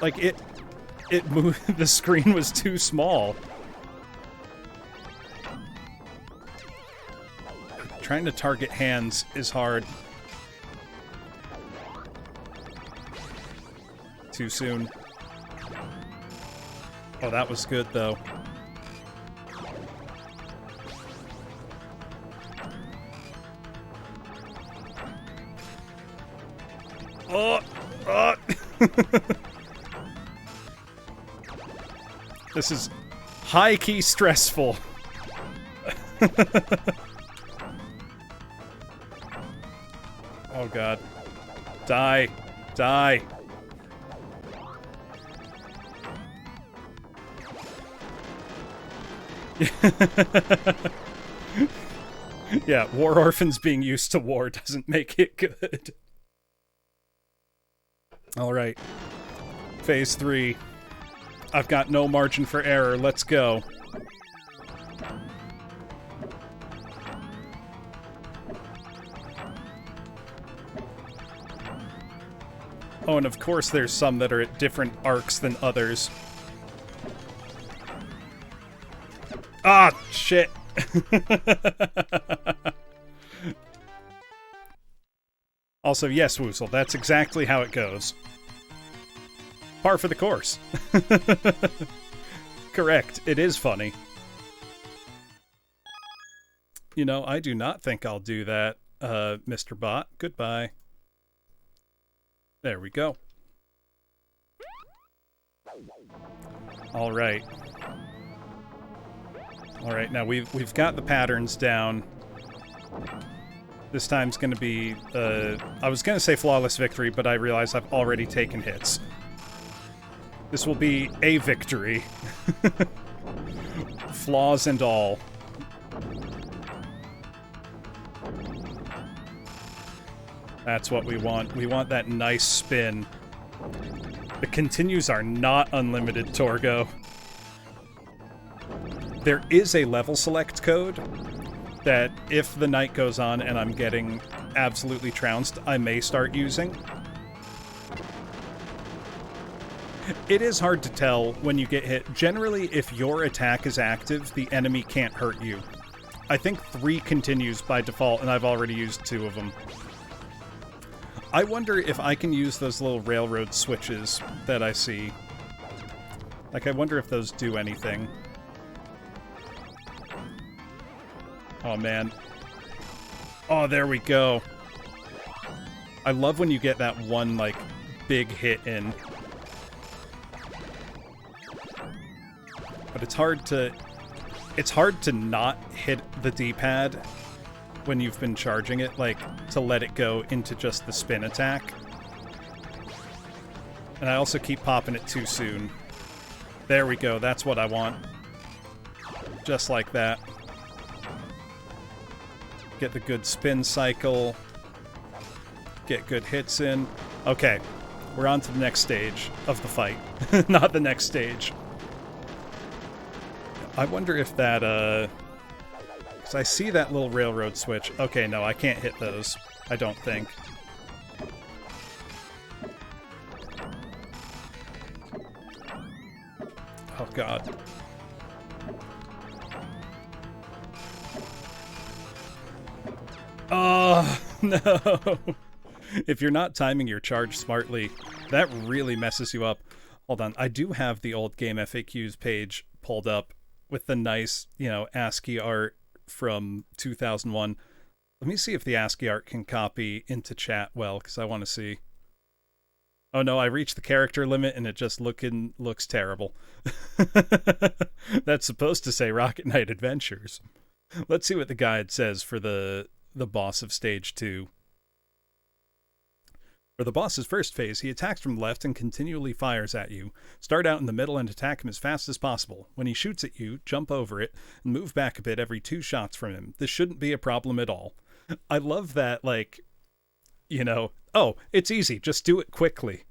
Like, it moved, the screen was too small. Trying to target hands is hard. Too soon. Oh, that was good, though. Oh! Oh! This is high-key stressful. Oh, God. Die. Die. Yeah, War Orphans being used to war doesn't make it good. Alright. Phase 3. I've got no margin for error. Let's go. Oh, and of course there's some that are at different arcs than others. Ah, shit. Also, yes, Woozle, that's exactly how it goes. Par for the course. Correct, it is funny. You know, I do not think I'll do that, Mr. Bot. Goodbye. There we go. Alright. Alright, now we've got the patterns down. This time's gonna be, I was gonna say flawless victory, but I realize I've already taken hits. This will be a victory. Flaws and all. That's what we want. We want that nice spin. The continues are not unlimited, Torgo. There is a level select code that if the night goes on and I'm getting absolutely trounced, I may start using. It is hard to tell when you get hit. Generally, if your attack is active, the enemy can't hurt you. I think 3 continues by default, and I've already used 2 of them. I wonder if I can use those little railroad switches that I see. Like, I wonder if those do anything. Oh, man. Oh, there we go. I love when you get that one, like, big hit in. But it's hard to not hit the D-pad when you've been charging it, like, to let it go into just the spin attack. And I also keep popping it too soon. There we go, that's what I want. Just like that. Get the good spin cycle. Get good hits in. Okay, we're on to the next stage of the fight. Not the next stage. I wonder if that, because I see that little railroad switch. Okay, no, I can't hit those. I don't think. Oh, God. Oh, no. If you're not timing your charge smartly, that really messes you up. Hold on. I do have the old game FAQs page pulled up with the nice, you know, ASCII art from 2001. Let me see if the ASCII art can copy into chat well, because I want to see. Oh no, I reached the character limit and it just looks terrible. That's supposed to say Rocket Knight Adventures. Let's see what the guide says for the boss of stage 2. For the boss's first phase, he attacks from the left and continually fires at you. Start out in the middle and attack him as fast as possible. When he shoots at you, jump over it and move back a bit every 2 shots from him. This shouldn't be a problem at all. I love that, like, you know, oh, it's easy, just do it quickly.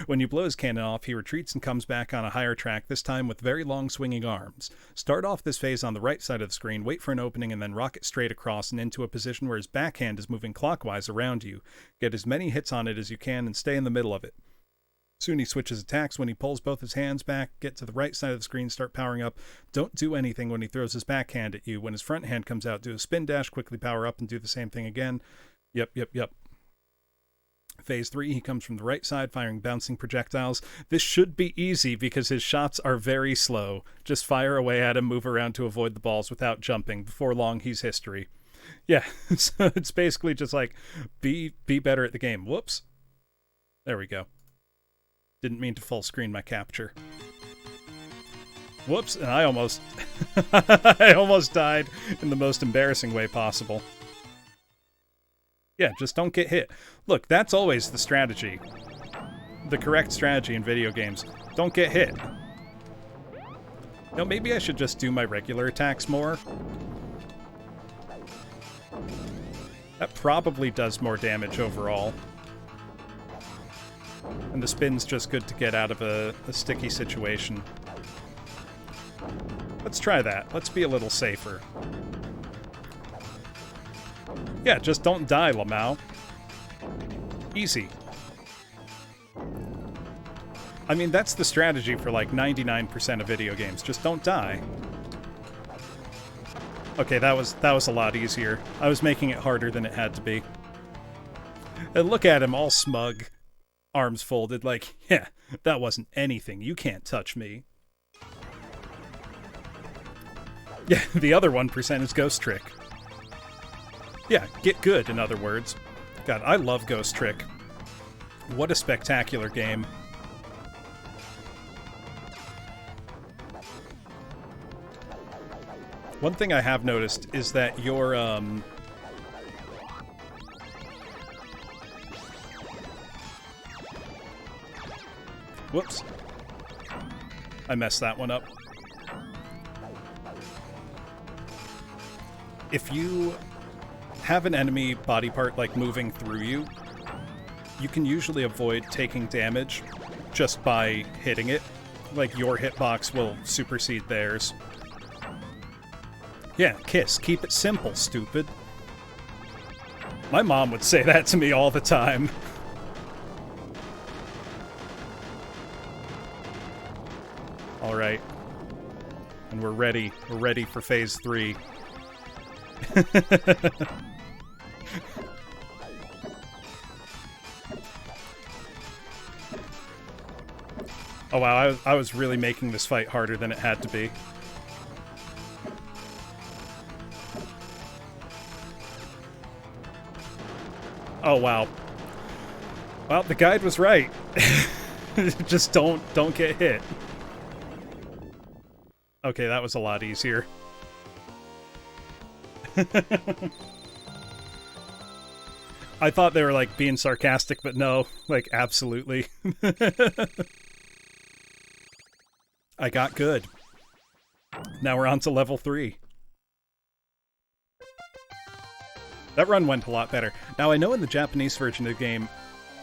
When you blow his cannon off, he retreats and comes back on a higher track, this time with very long swinging arms. Start off this phase on the right side of the screen, wait for an opening, and then rocket straight across and into a position where his backhand is moving clockwise around you. Get as many hits on it as you can and stay in the middle of it. Soon he switches attacks. When he pulls both his hands back, get to the right side of the screen, start powering up. Don't do anything when he throws his backhand at you. When his front hand comes out, do a spin dash, quickly power up, and do the same thing again. Yep. Phase 3, he comes from the right side, firing bouncing projectiles. This should be easy because his shots are very slow. Just fire away at him, move around to avoid the balls without jumping. Before long, he's history. Yeah, so it's basically just like, be better at the game. Whoops. There we go. Didn't mean to full screen my capture. Whoops, and I almost died in the most embarrassing way possible. Yeah, just don't get hit. Look, that's always the strategy. The correct strategy in video games. Don't get hit. No, maybe I should just do my regular attacks more. That probably does more damage overall. And the spin's just good to get out of a sticky situation. Let's try that. Let's be a little safer. Yeah, just don't die, Lamau. Easy. I mean, that's the strategy for like 99% of video games. Just don't die. Okay, that was a lot easier. I was making it harder than it had to be. And look at him, all smug. Arms folded, like, yeah, that wasn't anything. You can't touch me. Yeah, the other 1% is Ghost Trick. Yeah, get good, in other words. God, I love Ghost Trick. What a spectacular game. One thing I have noticed is that your, whoops. I messed that one up. If you have an enemy body part, like, moving through you, you can usually avoid taking damage just by hitting it. Like, your hitbox will supersede theirs. Yeah, KISS. Keep it simple, stupid. My mom would say that to me all the time. Alright. And we're ready. We're ready for phase 3. Oh wow, I was really making this fight harder than it had to be. Oh, wow. Well, the guide was right. Just don't get hit. Okay, that was a lot easier. I thought they were, like, being sarcastic, but no. Like, absolutely. I got good. Now we're on to level 3. That run went a lot better. Now, I know in the Japanese version of the game,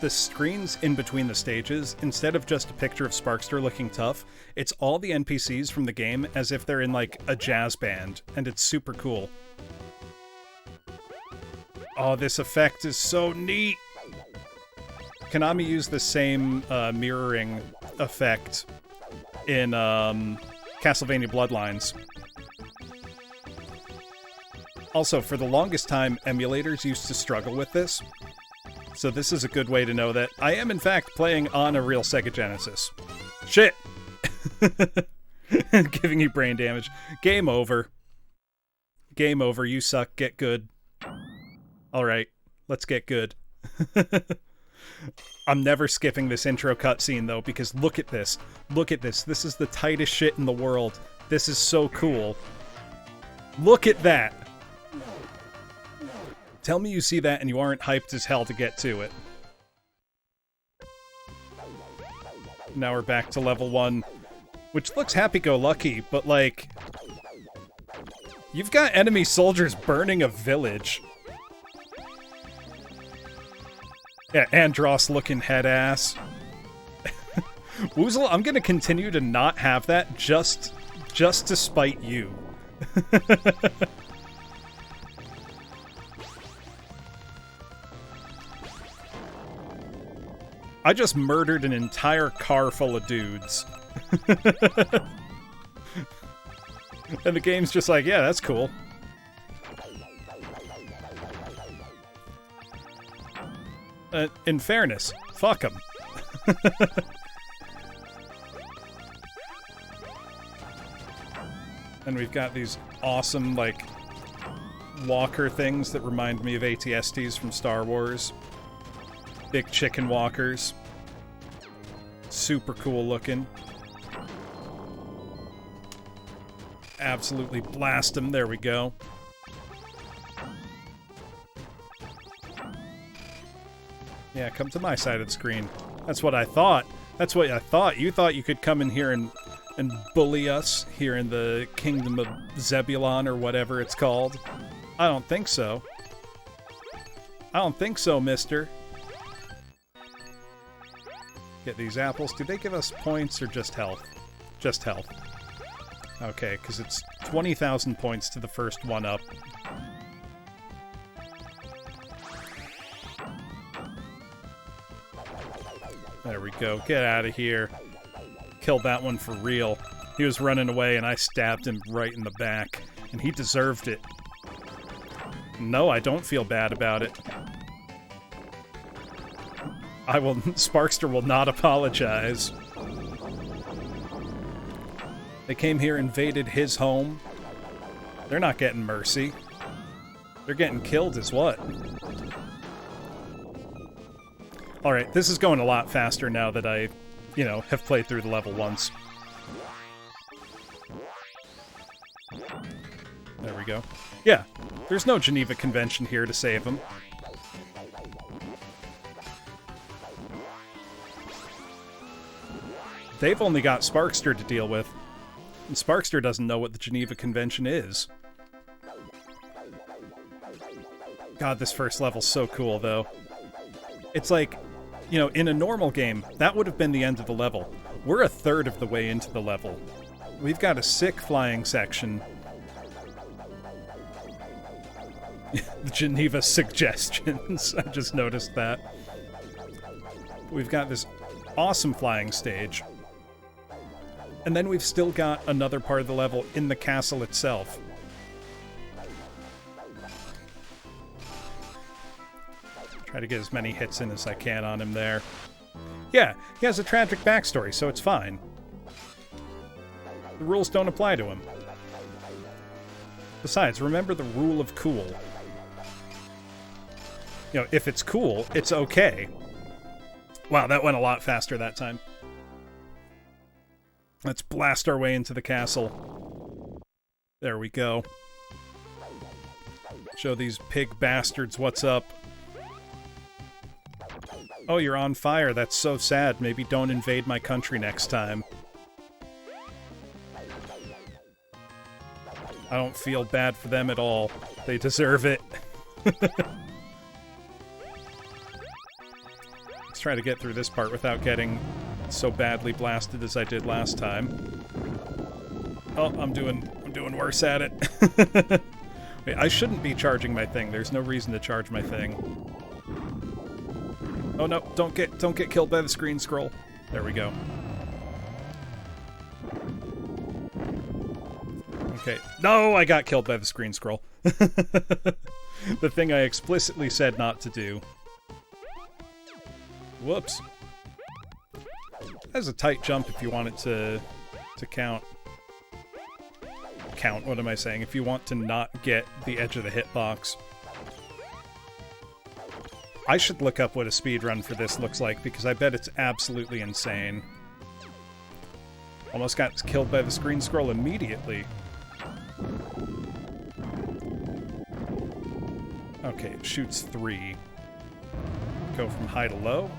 the screens in between the stages, instead of just a picture of Sparkster looking tough, it's all the NPCs from the game as if they're in, like, a jazz band, and it's super cool. Oh, this effect is so neat! Konami used the same mirroring effect in Castlevania Bloodlines. Also, for the longest time, emulators used to struggle with this. So this is a good way to know that I am, in fact, playing on a real Sega Genesis. Shit! Giving you brain damage. Game over. Game over. You suck. Get good. Alright, let's get good. I'm never skipping this intro cutscene, though, because look at this. Look at this. This is the tightest shit in the world. This is so cool. Look at that! Tell me you see that and you aren't hyped as hell to get to it. Now we're back to level 1, which looks happy-go-lucky, but, like... You've got enemy soldiers burning a village. Yeah, Andross-looking head-ass. Woozle, I'm gonna continue to not have that just to spite you. I just murdered an entire car full of dudes. And the game's just like, yeah, that's cool. In fairness, fuck them. And we've got these awesome, like, walker things that remind me of AT-STs from Star Wars. Big chicken walkers. Super cool looking. Absolutely blast them. There we go. Yeah, come to my side of the screen. That's what I thought. That's what I thought. You thought you could come in here and bully us here in the Kingdom of Zebulon or whatever it's called. I don't think so. I don't think so, mister. Get these apples. Do they give us points or just health? Just health. Okay, because it's 20,000 points to the first one up. There we go. Get out of here. Killed that one for real. He was running away and I stabbed him right in the back. And he deserved it. No, I don't feel bad about it. Sparkster will not apologize. They came here, invaded his home. They're not getting mercy. They're getting killed is what? Alright, this is going a lot faster now that I, have played through the level once. There we go. Yeah, there's no Geneva Convention here to save him. They've only got Sparkster to deal with. And Sparkster doesn't know what the Geneva Convention is. God, this first level's so cool, though. It's like, in a normal game, that would have been the end of the level. We're a third of the way into the level. We've got a sick flying section. The Geneva suggestions. I just noticed that. We've got this awesome flying stage. And then we've still got another part of the level in the castle itself. Try to get as many hits in as I can on him there. Yeah, he has a tragic backstory, so it's fine. The rules don't apply to him. Besides, remember the rule of cool. You know, if it's cool, it's okay. Wow, that went a lot faster that time. Let's blast our way into the castle. There we go. Show these pig bastards what's up. Oh, you're on fire. That's so sad. Maybe don't invade my country next time. I don't feel bad for them at all. They deserve it. Let's try to get through this part without getting so badly blasted as I did last time. Oh, I'm doing worse at it. Wait, I shouldn't be charging my thing. There's no reason to charge my thing. Oh no, don't get killed by the screen scroll. There we go. Okay. No, I got killed by the screen scroll. The thing I explicitly said not to do. Whoops. That's a tight jump if you want it to count. Count, what am I saying? If you want to not get the edge of the hitbox. I should look up what a speedrun for this looks like, because I bet it's absolutely insane. Almost got killed by the screen scroll immediately. Okay, it shoots 3. Go from high to low.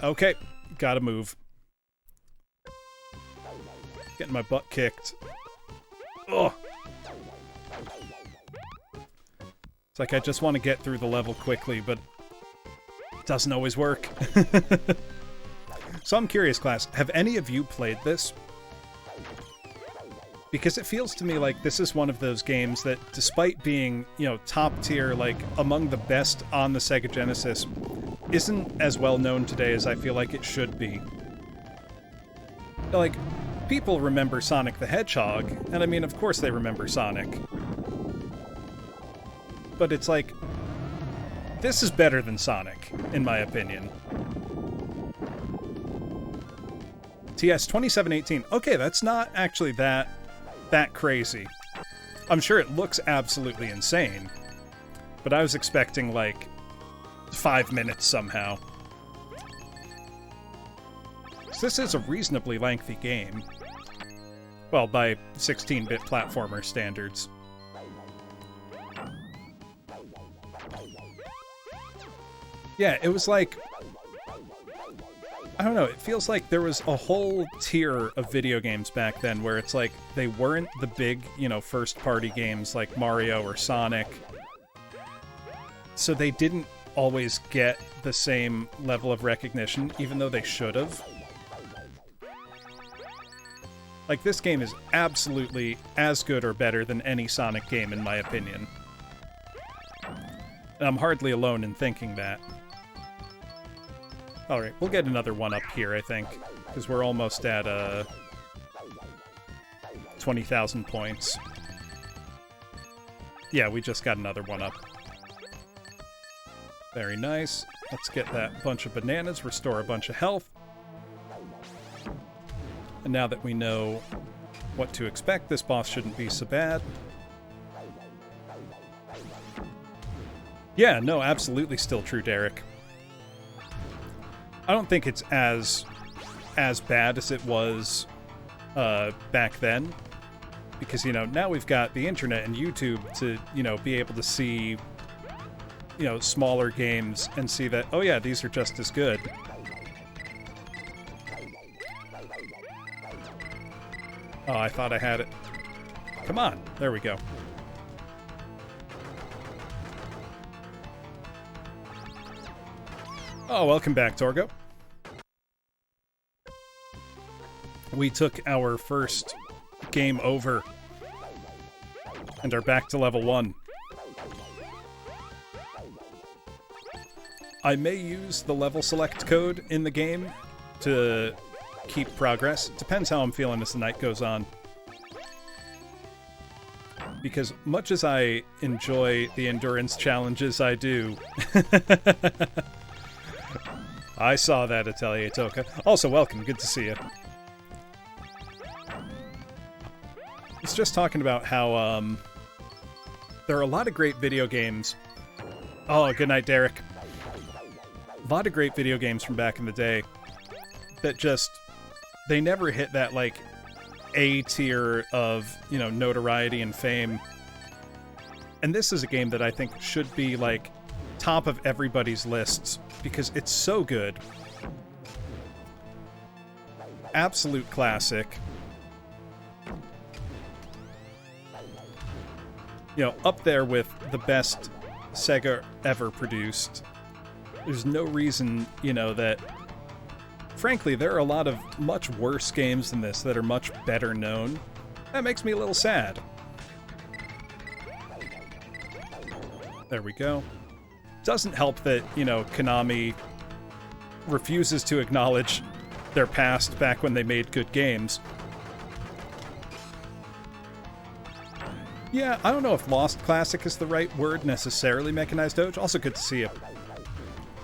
Okay, gotta move. Getting my butt kicked. Ugh! It's like I just want to get through the level quickly, but it doesn't always work. So I'm curious, class, have any of you played this? Because it feels to me like this is one of those games that, despite being, you know, top tier, like, among the best on the Sega Genesis, isn't as well known today as I feel like it should be. Like, people remember Sonic the Hedgehog, and I mean, of course they remember Sonic. But it's like, this is better than Sonic, in my opinion. TS 2718. Okay, that's not actually that crazy. I'm sure it looks absolutely insane, but I was expecting, like, 5 minutes somehow. So this is a reasonably lengthy game. Well, by 16-bit platformer standards. Yeah, it was like, I don't know, it feels like there was a whole tier of video games back then where it's like, they weren't the big, you know, first-party games like Mario or Sonic. So they didn't always get the same level of recognition, even though they should have. Like, this game is absolutely as good or better than any Sonic game, in my opinion. And I'm hardly alone in thinking that. Alright, we'll get another one up here, I think, because we're almost at 20,000 points. Yeah, we just got another one up. Very nice. Let's get that bunch of bananas, restore a bunch of health. And now that we know what to expect, this boss shouldn't be so bad. Yeah, no, absolutely still true, Derek. I don't think it's as bad as it was back then. Because, you know, now we've got the internet and YouTube to, you know, be able to see, you know, smaller games and see that, oh yeah, these are just as good. Oh, I thought I had it. Come on. There we go. Oh, welcome back, Torgo. We took our first game over and are back to level 1. I may use the level select code in the game to keep progress. Depends how I'm feeling as the night goes on. Because much as I enjoy the endurance challenges I do... I saw that, Atelier Toka. Also, welcome. Good to see you. It's just talking about how, There are a lot of great video games. Oh, good night, Derek. A lot of great video games from back in the day that just, they never hit that, like, A tier of, you know, notoriety and fame. And this is a game that I think should be, like, top of everybody's lists because it's so good. Absolute classic. You know, up there with the best Sega ever produced. There's no reason, you know, that... Frankly, there are a lot of much worse games than this that are much better known. That makes me a little sad. There we go. Doesn't help that, you know, Konami refuses to acknowledge their past back when they made good games. Yeah, I don't know if Lost Classic is the right word necessarily, Mechanized Doge. Also good to see you.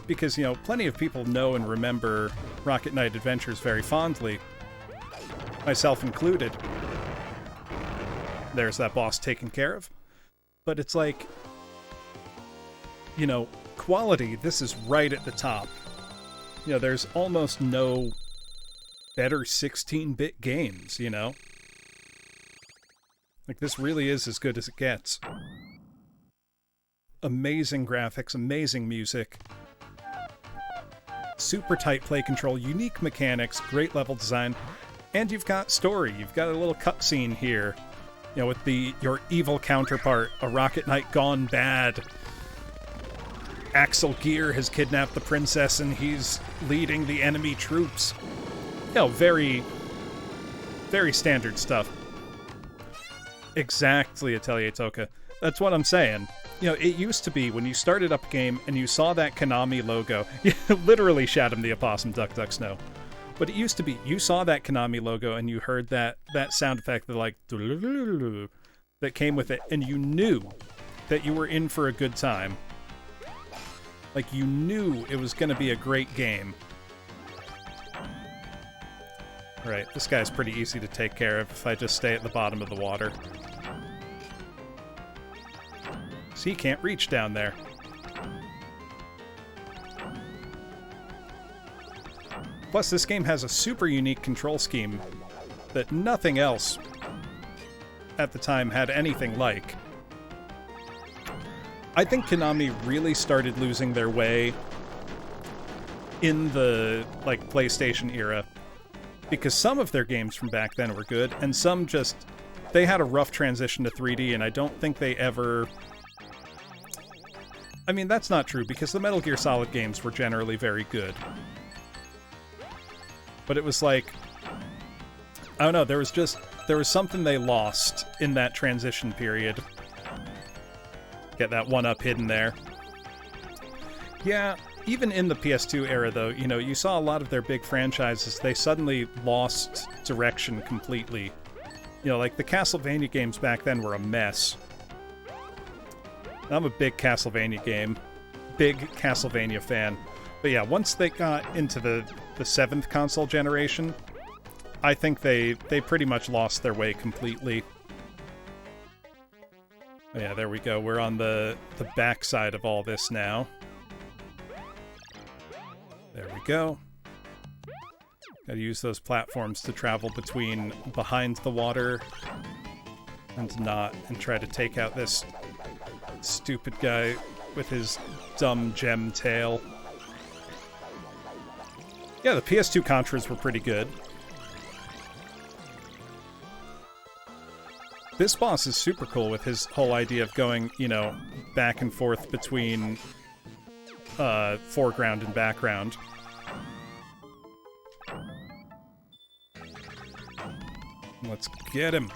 Because, you know, plenty of people know and remember Rocket Knight Adventures very fondly. Myself included. There's that boss taken care of. But it's like, you know, quality, this is right at the top. You know, there's almost no better 16-bit games, you know? Like, this really is as good as it gets. Amazing graphics, amazing music. Super tight play control, unique mechanics, great level design, and you've got story. You've got a little cutscene here, you know, with your evil counterpart, a Rocket Knight gone bad. Axel Gear has kidnapped the princess and he's leading the enemy troops. You know, very, very standard stuff. Exactly, Atelier Toka. That's what I'm saying. You know, it used to be when you started up a game and you saw that Konami logo, you literally Shadow the Opossum, Duck Duck Snow. But it used to be, you saw that Konami logo and you heard that sound effect that like, that came with it, and you knew that you were in for a good time. Like, you knew it was going to be a great game. Right, this guy's pretty easy to take care of if I just stay at the bottom of the water. So he can't reach down there. Plus, this game has a super unique control scheme that nothing else at the time had anything like. I think Konami really started losing their way in the, like, PlayStation era. Because some of their games from back then were good, and some just... They had a rough transition to 3D, and I don't think they ever... I mean, that's not true, because the Metal Gear Solid games were generally very good. But it was like... I don't know, there was something they lost in that transition period. Get that one-up hidden there. Yeah, even in the PS2 era, though, you know, you saw a lot of their big franchises, they suddenly lost direction completely. You know, like the Castlevania games back then were a mess. I'm a big Castlevania fan. But yeah, once they got into the 7th console generation, I think they pretty much lost their way completely. Oh yeah, there we go. We're on the backside of all this now. There we go. Gotta use those platforms to travel behind the water and try to take out this stupid guy with his dumb gem tail. Yeah, the PS2 Contras were pretty good. This boss is super cool with his whole idea of going, you know, back and forth between foreground and background. Let's get him.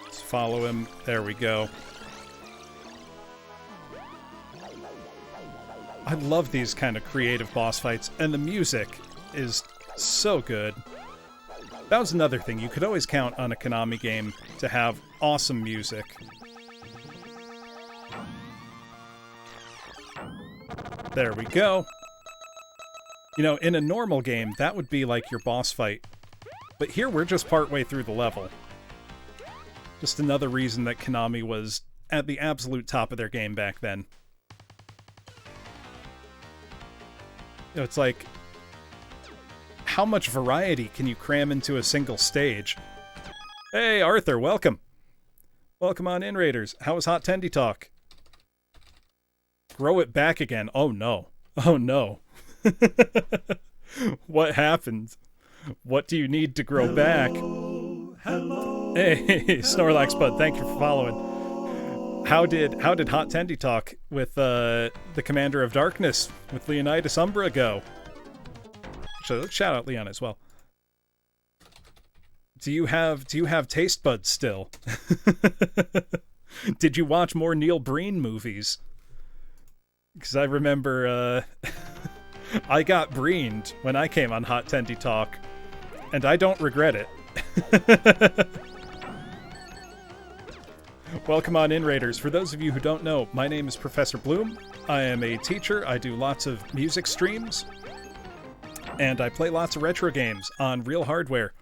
Let's follow him. There we go. I love these kind of creative boss fights, and the music is so good. That was another thing. You could always count on a Konami game to have awesome music. There we go. You know, in a normal game, that would be like your boss fight. But here we're just partway through the level. Just another reason that Konami was at the absolute top of their game back then. You know, it's like, how much variety can you cram into a single stage? Hey, Arthur, welcome. Welcome on in, Raiders. How was Hot Tendy Talk? Grow it back again. Oh, no. Oh, no. What happened? What do you need to grow back? Hello. Hey, Snorlax Bud, thank you for following. How did Hot Tendy Talk with the Commander of Darkness with Leonidas Umbra go? So let's shout out Leon as well. Do you have taste buds still? Did you watch more Neil Breen movies? Because I remember I got breened when I came on Hot Tendy Talk, and I don't regret it. Welcome on in, Raiders. For those of you who don't know, my name is Professor Bloom. I am a teacher. I do lots of music streams, and I play lots of retro games on real hardware.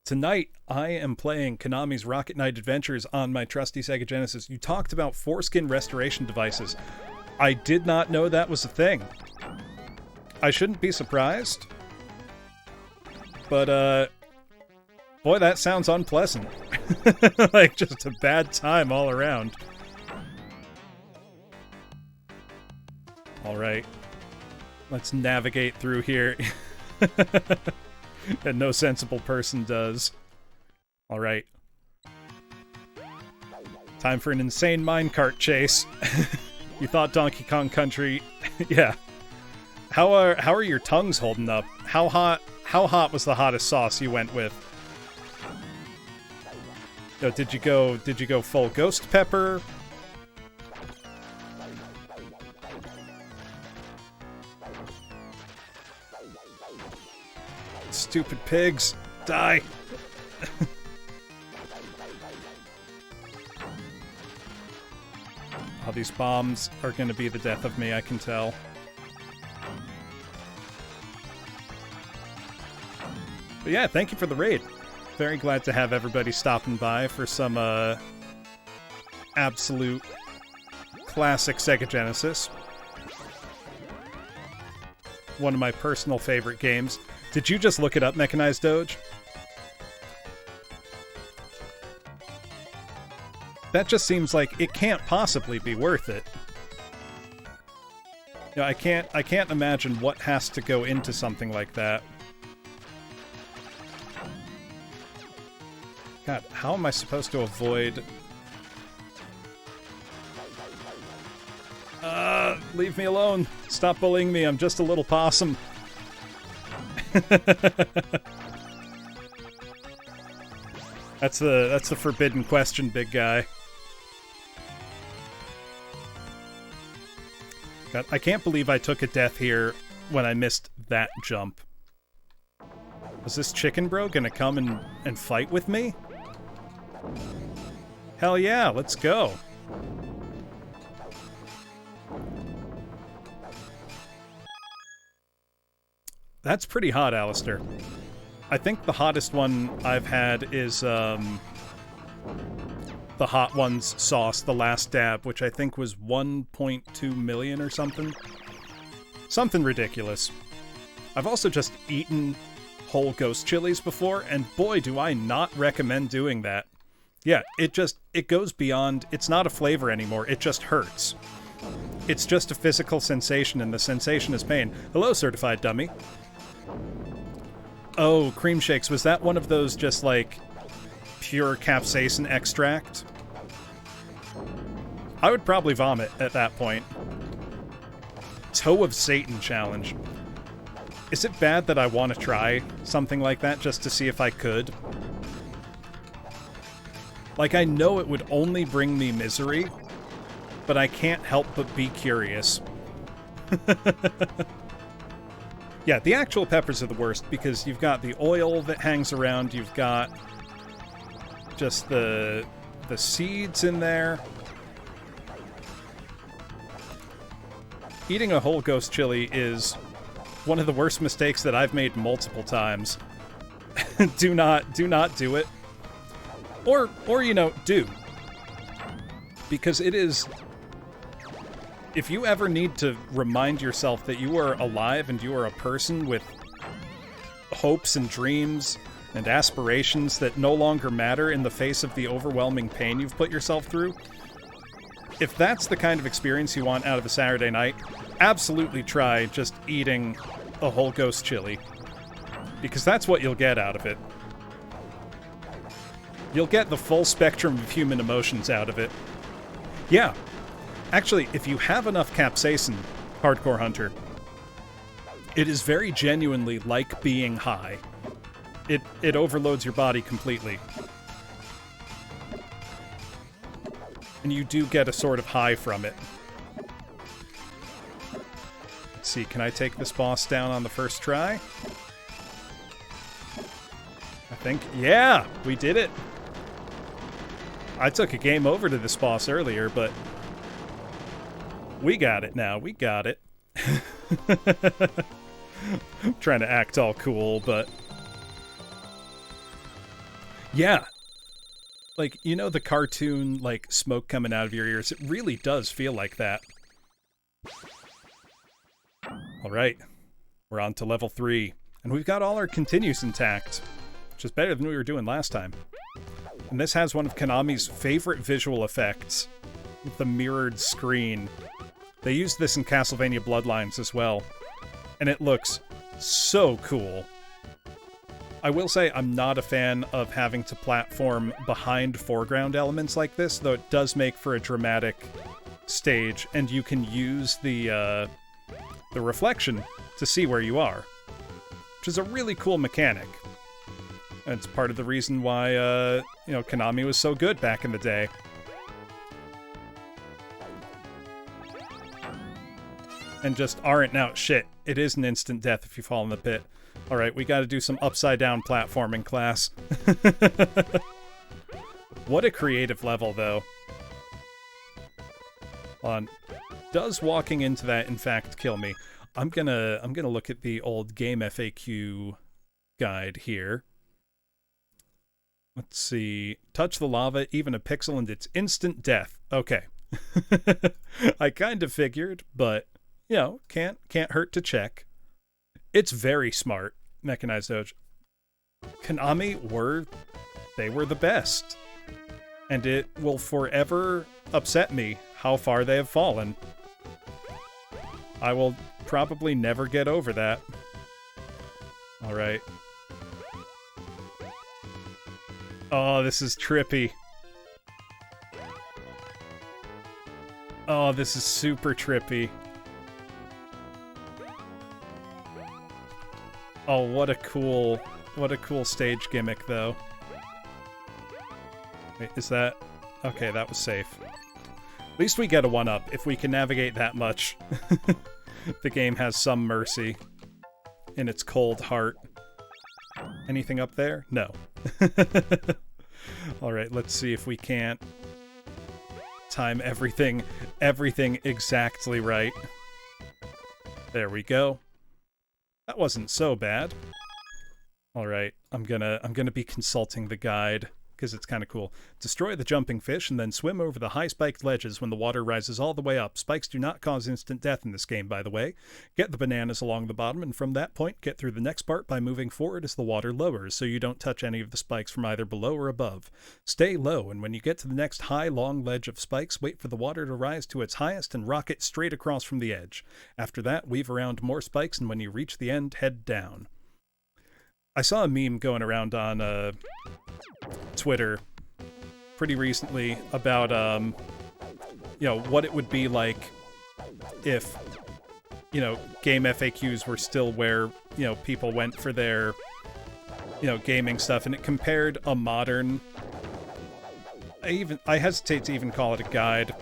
Tonight, I am playing Konami's Rocket Knight Adventures on my trusty Sega Genesis. You talked about foreskin restoration devices. I did not know that was a thing. I shouldn't be surprised. But, boy, that sounds unpleasant. Like, just a bad time all around. Alright. Let's navigate through here. And no sensible person does. Alright. Time for an insane minecart chase. You thought Donkey Kong Country... Yeah. How are your tongues holding up? How hot was the hottest sauce you went with? Yo, did you go full ghost pepper? Stupid pigs, die! Oh, these bombs are gonna be the death of me, I can tell. But yeah, thank you for the raid. Very glad to have everybody stopping by for some, absolute classic Sega Genesis. One of my personal favorite games. Did you just look it up, Mechanized Doge? That just seems like it can't possibly be worth it. You know, I can't imagine what has to go into something like that. God, how am I supposed to avoid... Leave me alone. Stop bullying me, I'm just a little possum. That's the forbidden question, big guy. God, I can't believe I took a death here when I missed that jump. Was this chicken bro gonna come and fight with me? Hell yeah, let's go. That's pretty hot, Alistair. I think the hottest one I've had is, the Hot Ones sauce, the last dab, which I think was 1.2 million or something. Something ridiculous. I've also just eaten whole ghost chilies before, and boy, do I not recommend doing that. Yeah, it goes beyond, it's not a flavor anymore, it just hurts. It's just a physical sensation, and the sensation is pain. Hello, Certified Dummy. Oh, cream shakes. Was that one of those just, like, pure capsaicin extract? I would probably vomit at that point. Toe of Satan challenge. Is it bad that I want to try something like that just to see if I could? Like, I know it would only bring me misery, but I can't help but be curious. Yeah, the actual peppers are the worst because you've got the oil that hangs around, you've got just the seeds in there. Eating a whole ghost chili is one of the worst mistakes that I've made multiple times. do not do it. Or you know, do. Because it is... If you ever need to remind yourself that you are alive and you are a person with hopes and dreams and aspirations that no longer matter in the face of the overwhelming pain you've put yourself through, if that's the kind of experience you want out of a Saturday night, absolutely try just eating a whole ghost chili. Because that's what you'll get out of it. You'll get the full spectrum of human emotions out of it. Yeah. Actually, if you have enough capsaicin, Hardcore Hunter, it is very genuinely like being high. It overloads your body completely. And you do get a sort of high from it. Let's see, can I take this boss down on the first try? I think, yeah, we did it. I took a game over to this boss earlier, but we got it now. We got it. I'm trying to act all cool, but... Yeah. Like, you know the cartoon, like, smoke coming out of your ears? It really does feel like that. Alright. We're on to level 3. And we've got all our continues intact, which is better than we were doing last time. And this has one of Konami's favorite visual effects, with the mirrored screen. They used this in Castlevania Bloodlines as well, and it looks so cool. I will say I'm not a fan of having to platform behind foreground elements like this, though it does make for a dramatic stage, and you can use the reflection to see where you are, which is a really cool mechanic. And it's part of the reason why, you know, Konami was so good back in the day. And just aren't now. Shit, it is an instant death if you fall in the pit. Alright, we gotta do some upside-down platforming, class. What a creative level, though. Hold on. Does walking into that, in fact, kill me? I'm gonna look at the old game FAQ guide here. Let's see. Touch the lava, even a pixel, and it's instant death. Okay. I kind of figured, but, you know, can't hurt to check. It's very smart, Mechanized Doge. Konami were the best. And it will forever upset me how far they have fallen. I will probably never get over that. Alright. Oh, this is trippy. Oh, this is super trippy. Oh, what a cool stage gimmick, though. Wait, is that... Okay, that was safe. At least we get a 1-up. If we can navigate that much, the game has some mercy in its cold heart. Anything up there? No. Alright, let's see if we can't time everything exactly right. There we go. That wasn't so bad. Alright, I'm gonna be consulting the guide, because it's kind of cool. Destroy the jumping fish and then swim over the high spiked ledges when the water rises all the way up. Spikes do not cause instant death in this game, by the way. Get the bananas along the bottom, and from that point, get through the next part by moving forward as the water lowers, so you don't touch any of the spikes from either below or above. Stay low, and when you get to the next high, long ledge of spikes, wait for the water to rise to its highest and rock it straight across from the edge. After that, weave around more spikes, and when you reach the end, head down. I saw a meme going around on Twitter pretty recently about, you know, what it would be like if, you know, game FAQs were still where, you know, people went for their, you know, gaming stuff, and it compared a modern, I hesitate to even call it a guide,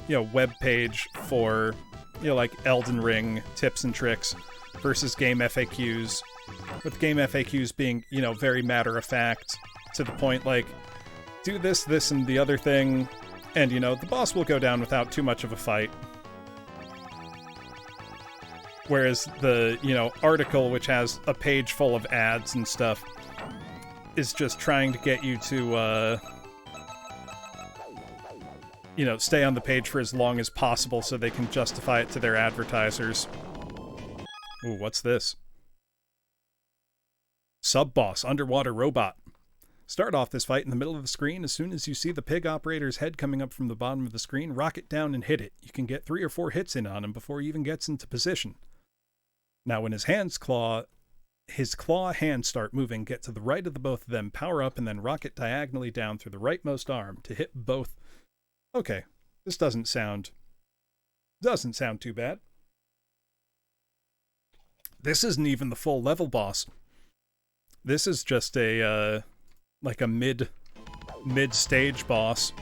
you know, web page for, you know, like Elden Ring tips and tricks versus game FAQs. With game FAQs being, you know, very matter-of-fact, to the point, like, do this, this, and the other thing, and, you know, the boss will go down without too much of a fight. Whereas the, you know, article, which has a page full of ads and stuff, is just trying to get you to, stay on the page for as long as possible so they can justify it to their advertisers. Ooh, what's this? Sub-boss, underwater robot. Start off this fight in the middle of the screen. As soon as you see the pig operator's head coming up from the bottom of the screen, rocket down and hit it. You can get 3 or 4 hits in on him before he even gets into position. Now when his claw hands start moving, get to the right of the both of them, power up, and then rocket diagonally down through the rightmost arm to hit both. Okay, this doesn't sound too bad. This isn't even the full level boss. This is just a like a mid-stage boss.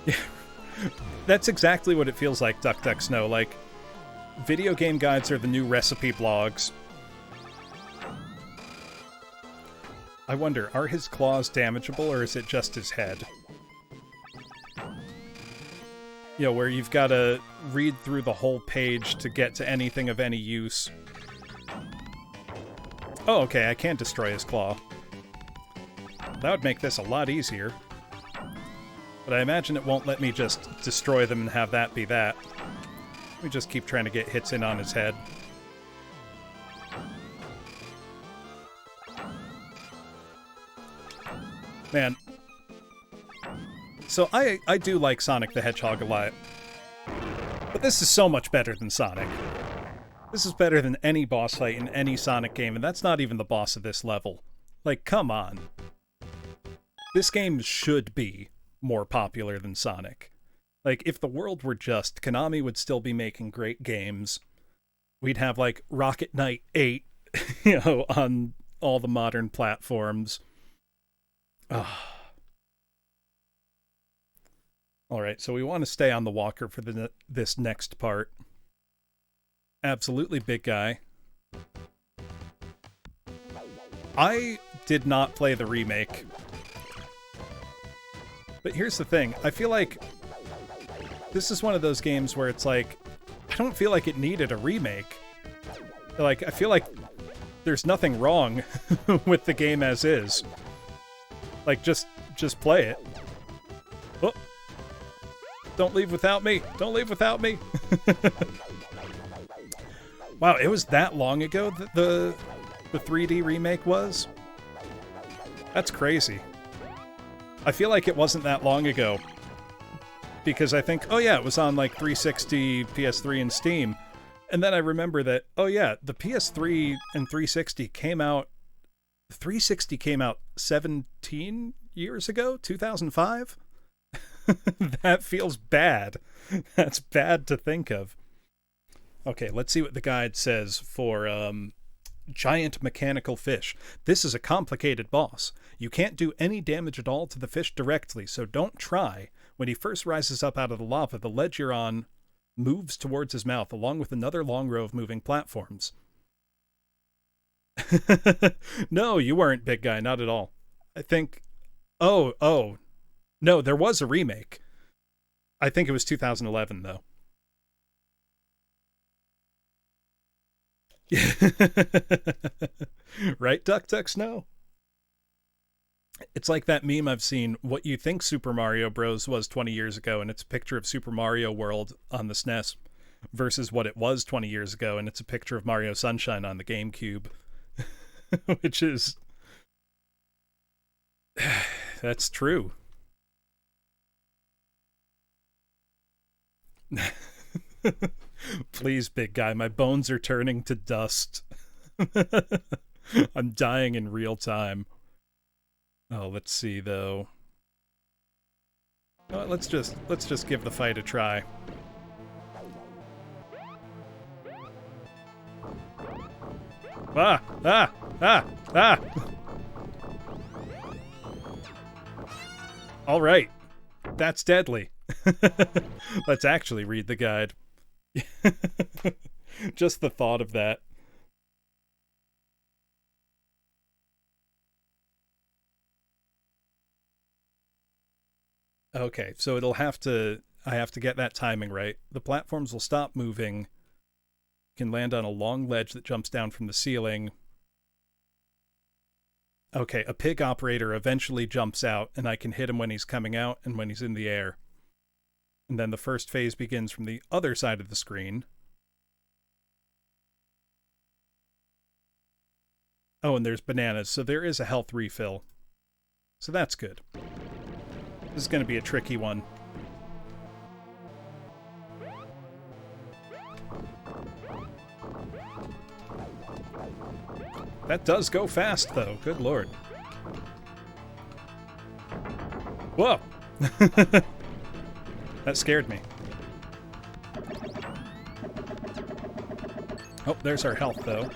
Yeah. That's exactly what it feels like, Duck Duck Snow. Like, video game guides are the new recipe blogs. I wonder, are his claws damageable, or is it just his head? Where you've got to read through the whole page to get to anything of any use. Oh, okay, I can't destroy his claw. That would make this a lot easier. But I imagine it won't let me just destroy them and have that be that. Let me just keep trying to get hits in on his head. Man. So I do like Sonic the Hedgehog a lot. But this is so much better than Sonic. This is better than any boss fight in any Sonic game, and that's not even the boss of this level. Like, come on. This game should be more popular than Sonic. Like, if the world were just, Konami would still be making great games. We'd have, like, Rocket Knight 8, on all the modern platforms. Alright, so we want to stay on the walker for this next part. Absolutely, big guy. I did not play the remake. But here's the thing. I feel like this is one of those games where it's like, I don't feel like it needed a remake. Like, I feel like there's nothing wrong with the game as is. Like, just play it. Oh. Don't leave without me. Don't leave without me. Wow, it was that long ago that the 3D remake was? That's crazy. I feel like it wasn't that long ago. Because I think, oh yeah, it was on like 360, PS3, and Steam. And then I remember that, oh yeah, the PS3 and 360 came out... 360 came out 17 years ago? 2005? That feels bad. That's bad to think of. Okay, let's see what the guide says for giant mechanical fish. This is a complicated boss. You can't do any damage at all to the fish directly, so don't try. When he first rises up out of the lava, the ledge you're on moves towards his mouth, along with another long row of moving platforms. No, you weren't, big guy, not at all. I think... Oh. No, there was a remake. I think it was 2011, though. Right, Duck Duck Snow? It's like that meme I've seen, what you think Super Mario Bros. Was 20 years ago, and it's a picture of Super Mario World on the SNES, versus what it was 20 years ago, and it's a picture of Mario Sunshine on the GameCube. Which is... That's true. Please, big guy, my bones are turning to dust. I'm dying in real time. Oh, let's see though. Let's just give the fight a try. Ah! All right. That's deadly. Let's actually read the guide. Just the thought of that. Okay, so I have to get that timing right. The platforms will stop moving can land on a long ledge that jumps down from the ceiling. Okay, a pig operator eventually jumps out, and I can hit him when he's coming out and when he's in the air. And then the first phase begins from the other side of the screen. Oh, and there's bananas, so there is a health refill. So that's good. This is going to be a tricky one. That does go fast, though. Good lord. Whoa! That scared me. Oh, there's our health, though.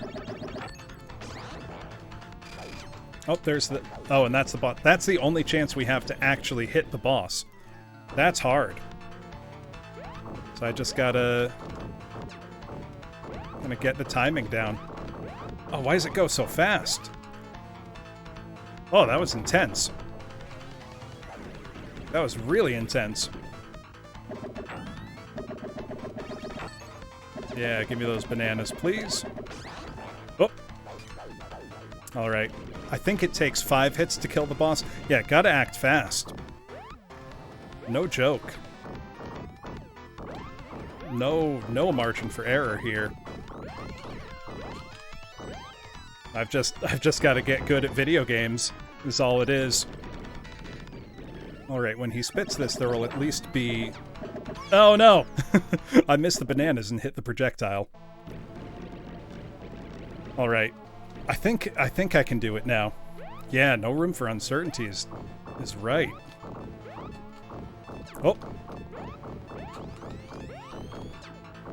Oh, there's the... Oh, and that's the boss. That's the only chance we have to actually hit the boss. That's hard. So I just gotta... Gonna get the timing down. Oh, why does it go so fast? Oh, that was intense. That was really intense. Yeah, give me those bananas, please. Oh. Alright. I think it takes 5 hits to kill the boss. Yeah, gotta act fast. No joke. No margin for error here. I've just got to get good at video games, is all it is. Alright, when he spits this, there will at least be... Oh no! I missed the bananas and hit the projectile. Alright. I think I can do it now. Yeah, no room for uncertainty is right. Oh!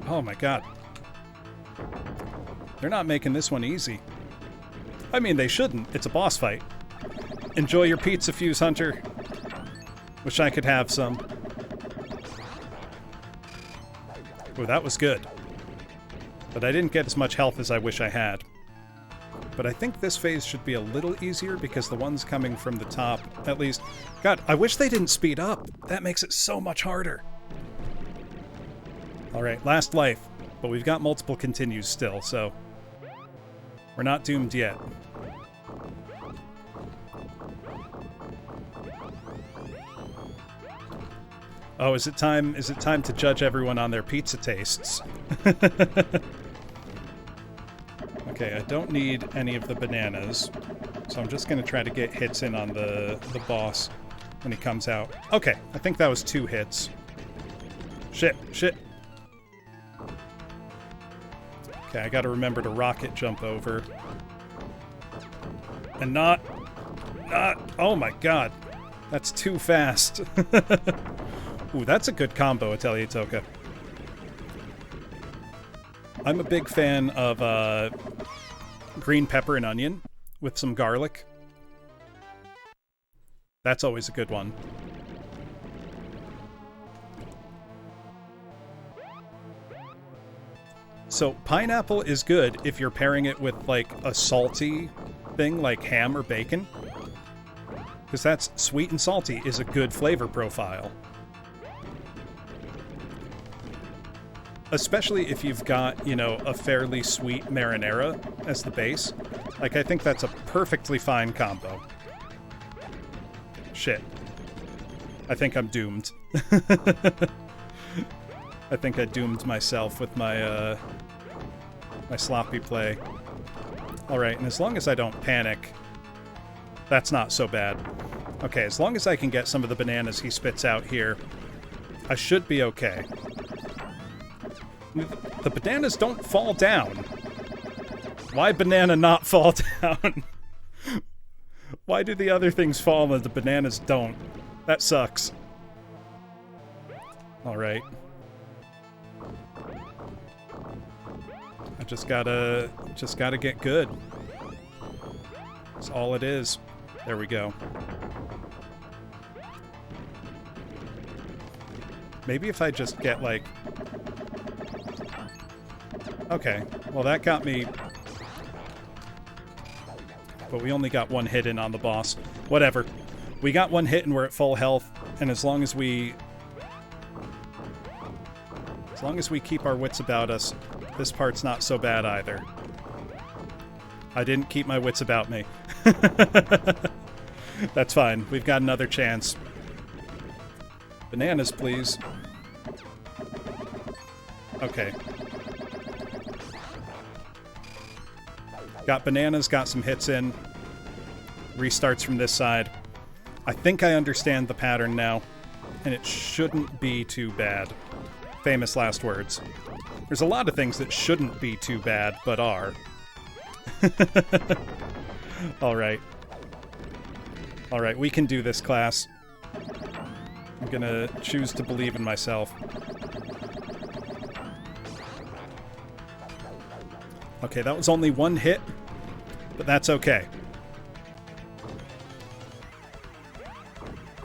Oh my god. They're not making this one easy. I mean, they shouldn't. It's a boss fight. Enjoy your pizza fuse, Hunter. Wish I could have some. Oh, that was good. But I didn't get as much health as I wish I had. But I think this phase should be a little easier because the ones coming from the top, at least... God, I wish they didn't speed up. That makes it so much harder. Alright, last life. But we've got multiple continues still, so... We're not doomed yet. Oh, is it time to judge everyone on their pizza tastes? Okay, I don't need any of the bananas. So I'm just going to try to get hits in on the boss when he comes out. Okay, I think that was 2 hits. Shit. Okay, I gotta remember to rocket jump over. And not... Oh my god. That's too fast. Ooh, that's a good combo, Atelier Toka. I'm a big fan of green pepper and onion with some garlic. That's always a good one. So, pineapple is good if you're pairing it with, like, a salty thing like ham or bacon. Because that's sweet and salty is a good flavor profile. Especially if you've got, you know, a fairly sweet marinara as the base. Like, I think that's a perfectly fine combo. Shit. I think I'm doomed. I think I doomed myself with my, my sloppy play. Alright, and as long as I don't panic, that's not so bad. Okay, as long as I can get some of the bananas he spits out here, I should be okay. The bananas don't fall down. Why banana not fall down? Why do the other things fall and the bananas don't? That sucks. Alright. I just gotta get good. That's all it is. There we go. Maybe if I just get, like... Okay, well that got me... But we only got 1 hit in on the boss. Whatever. We got 1 hit and we're at full health, and as long as we... keep our wits about us, This part's not so bad either. I didn't keep my wits about me. That's fine. We've got another chance. Bananas, please. Okay. Got bananas, got some hits in. Restarts from this side. I think I understand the pattern now, and it shouldn't be too bad. Famous last words. There's a lot of things that shouldn't be too bad, but are. Alright. Alright, we can do this, class. I'm gonna choose to believe in myself. Okay, that was only one hit, but that's okay.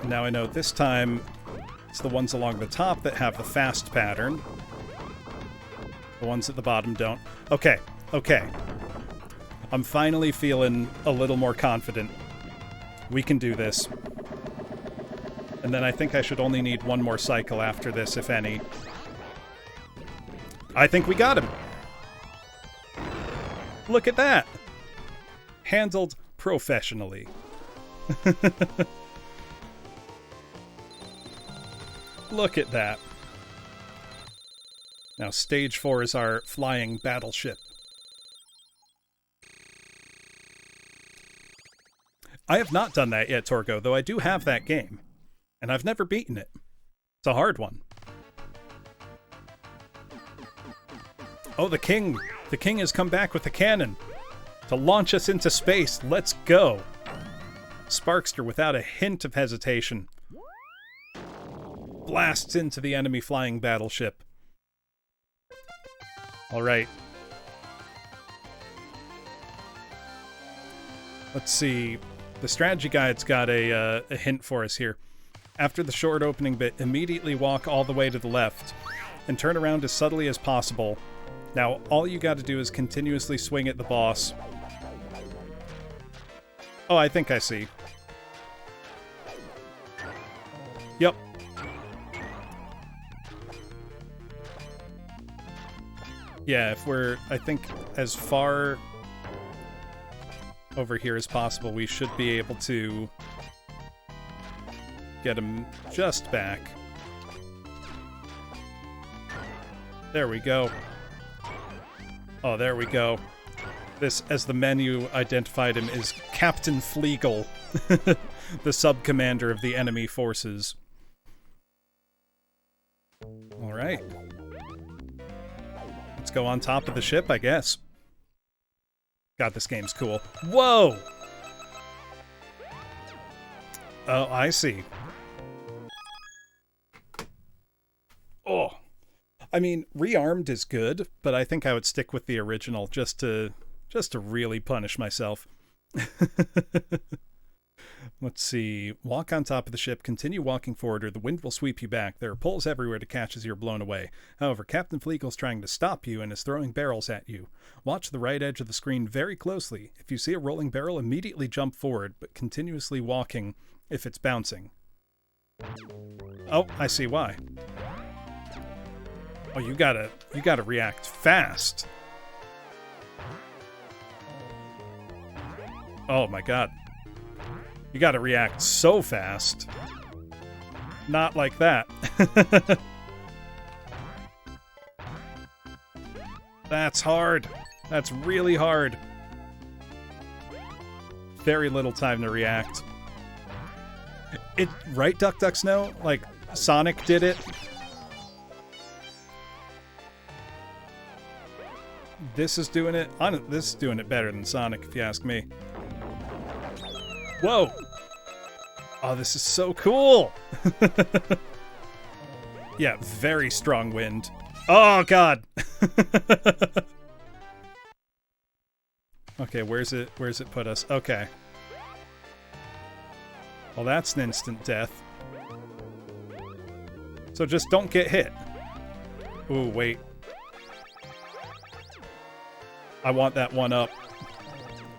Now I know this time it's the ones along the top that have the fast pattern. The ones at the bottom don't. Okay, okay. I'm finally feeling a little more confident. We can do this. And then I think I should only need one more cycle after this, if any. I think we got him! Look at that! Handled professionally. Look at that. Now, stage 4 is our flying battleship. I have not done that yet, Torgo, though I do have that game. And I've never beaten it. It's a hard one. Oh, the king! The king has come back with a cannon to launch us into space. Let's go! Sparkster, without a hint of hesitation, blasts into the enemy flying battleship. Alright. Let's see. The strategy guide's got a hint for us here. After the short opening bit, immediately walk all the way to the left and turn around as subtly as possible. Now, all you got to do is continuously swing at the boss. Oh, I think I see. Yep. Yeah, if we're, I think, as far over here as possible, we should be able to get him just back. There we go. Oh, there we go. This, as the menu identified him, is Captain Fleagle, the sub-commander of the enemy forces. Alright. Let's go on top of the ship, I guess. God, this game's cool. Whoa! Oh, I see. Oh. I mean, Rearmed is good, but I think I would stick with the original just to really punish myself. Let's see. Walk on top of the ship, continue walking forward, or the wind will sweep you back. There are poles everywhere to catch as you're blown away. However, Captain Fleagle's trying to stop you and is throwing barrels at you. Watch the right edge of the screen very closely. If you see a rolling barrel, immediately jump forward, but continuously walking if it's bouncing. Oh, I see why. Oh, you gotta react fast. Oh my god. You gotta react so fast. Not like that. That's hard. That's really hard. Very little time to react. Right, Duck Duck Snow? Like, Sonic did it. This is doing it. This is doing it better than Sonic, if you ask me. Whoa! Oh, this is so cool! Yeah, very strong wind. Oh, God! Okay, where's it put us? Okay. Well, that's an instant death. So just don't get hit. Ooh, wait. I want that one up.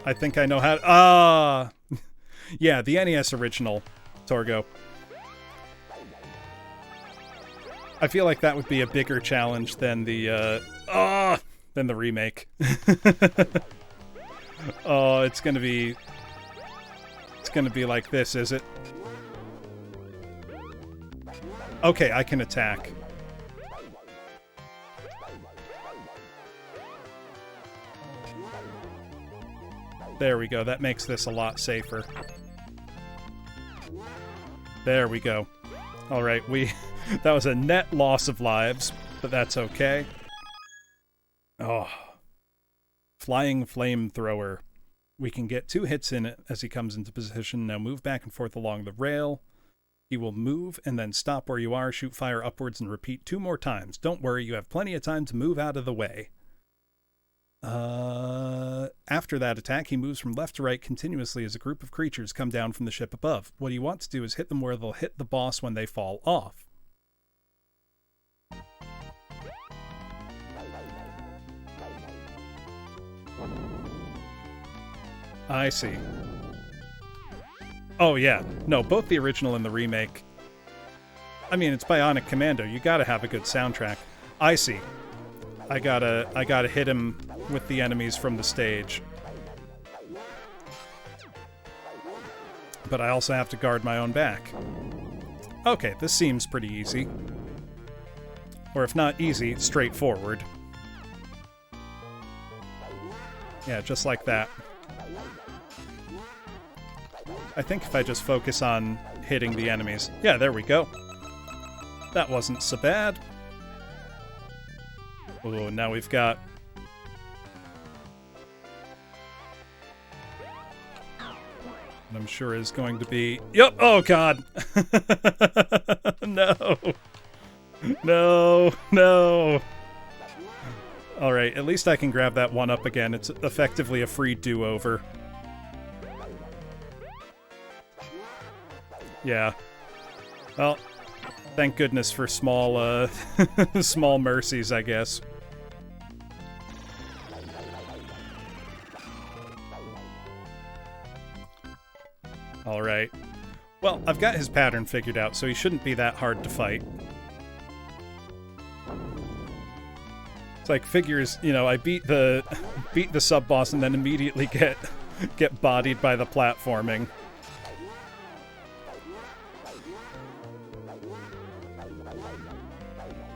I think I know how to... Yeah, the NES original, Torgo. I feel like that would be a bigger challenge than the, than the remake. Oh, it's gonna be like this, is it? Okay, I can attack. There we go. That makes this a lot safer. There we go. All right, that was a net loss of lives, but that's okay. Oh. Flying Flamethrower. We can get 2 hits in it as he comes into position. Now move back and forth along the rail. He will move and then stop where you are, shoot fire upwards, and repeat 2 more times. Don't worry, you have plenty of time to move out of the way. After that attack, he moves from left to right continuously as a group of creatures come down from the ship above. What you want to do is hit them where they'll hit the boss when they fall off. I see. Oh yeah, no, both the original and the remake. I mean, it's Bionic Commando. You gotta have a good soundtrack. I see. I gotta hit him with the enemies from the stage. But I also have to guard my own back. Okay, this seems pretty easy. Or if not easy, straightforward. Yeah, just like that. I think if I just focus on hitting the enemies. Yeah, there we go. That wasn't so bad. Oh, now we've got... what I'm sure is going to be... Yep! Oh, God! No! No! No! Alright, at least I can grab that one up again. It's effectively a free do-over. Yeah. Well, thank goodness for small, small mercies, I guess. Alright. Well, I've got his pattern figured out, so he shouldn't be that hard to fight. It's like, figures, you know, I beat the sub-boss and then immediately get bodied by the platforming.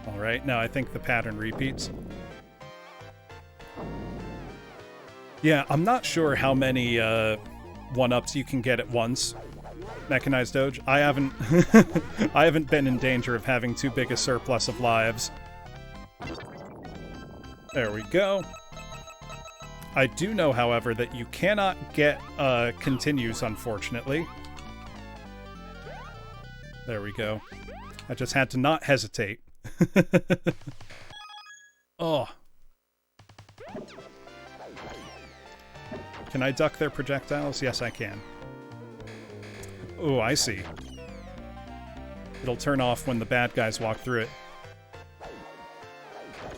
Alright, now I think the pattern repeats. Yeah, I'm not sure how many one-ups you can get at once. Mechanized Doge. I haven't I haven't been in danger of having too big a surplus of lives. There we go. I do know, however, that you cannot get continues, unfortunately. There we go. I just had to not hesitate. Oh. Can I duck their projectiles? Yes, I can. Oh, I see. It'll turn off when the bad guys walk through it.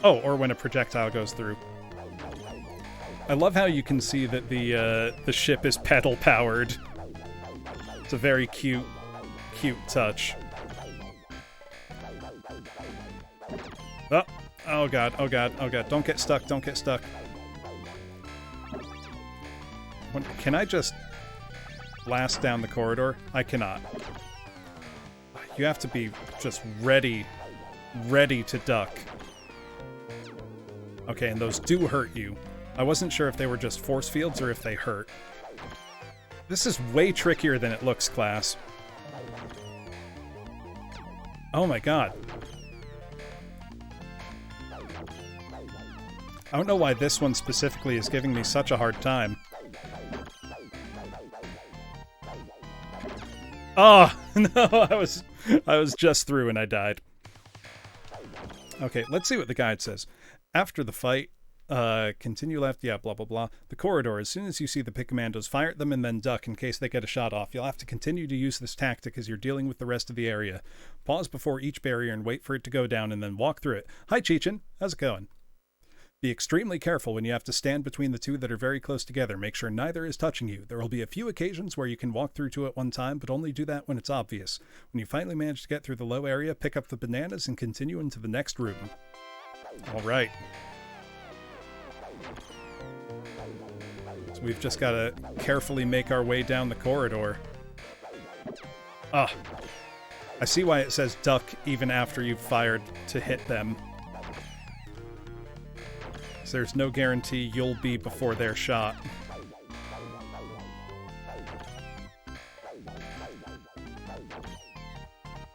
Oh, or when a projectile goes through. I love how you can see that the ship is pedal powered. It's a very cute touch. Oh, oh god, oh god, oh god. Don't get stuck, don't get stuck. Can I just blast down the corridor? I cannot. You have to be just ready to duck. Okay, and those do hurt you. I wasn't sure if they were just force fields or if they hurt. This is way trickier than it looks, class. Oh my god. I don't know why this one specifically is giving me such a hard time. Oh, no, I was just through and I died. Okay, let's see what the guide says. After the fight, continue left, yeah, blah, blah, blah. The corridor, as soon as you see the pit commandos, fire at them and then duck in case they get a shot off. You'll have to continue to use this tactic as you're dealing with the rest of the area. Pause before each barrier and wait for it to go down and then walk through it. Hi, Cheechin. How's it going? Be extremely careful when you have to stand between the two that are very close together. Make sure neither is touching you. There will be a few occasions where you can walk through two at one time, but only do that when it's obvious. When you finally manage to get through the low area, pick up the bananas and continue into the next room. All right. So we've just got to carefully make our way down the corridor. Ah. I see why it says duck even after you've fired to hit them. So there's no guarantee you'll be before their shot.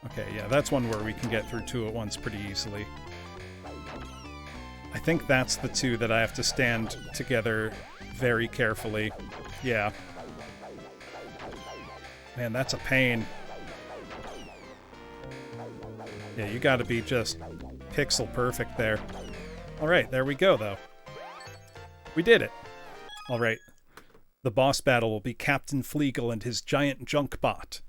Okay, yeah, that's one where we can get through two at once pretty easily. I think that's the two that I have to stand together very carefully. Yeah. Man, that's a pain. Yeah, you gotta be just pixel perfect there. Alright, there we go, though. We did it. Alright. The boss battle will be Captain Fleegle and his giant junk bot.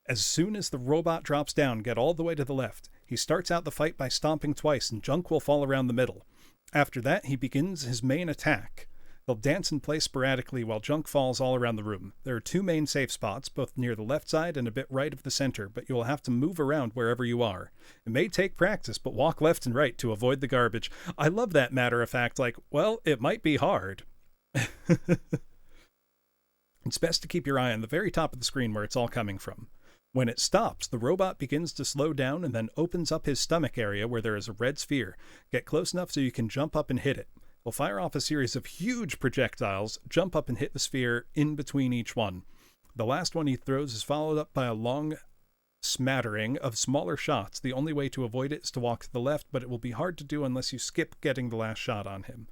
As soon as the robot drops down, get all the way to the left. He starts out the fight by stomping twice, and Junk will fall around the middle. After that, he begins his main attack. They'll dance and play sporadically while Junk falls all around the room. There are two main safe spots, both near the left side and a bit right of the center, but you will have to move around wherever you are. It may take practice, but walk left and right to avoid the garbage. I love that matter of fact, like, well, it might be hard. It's best to keep your eye on the very top of the screen where it's all coming from. When it stops, the robot begins to slow down and then opens up his stomach area where there is a red sphere. Get close enough so you can jump up and hit it. We'll fire off a series of huge projectiles, jump up and hit the sphere in between each one. The last one he throws is followed up by a long smattering of smaller shots. The only way to avoid it is to walk to the left, but it will be hard to do unless you skip getting the last shot on him.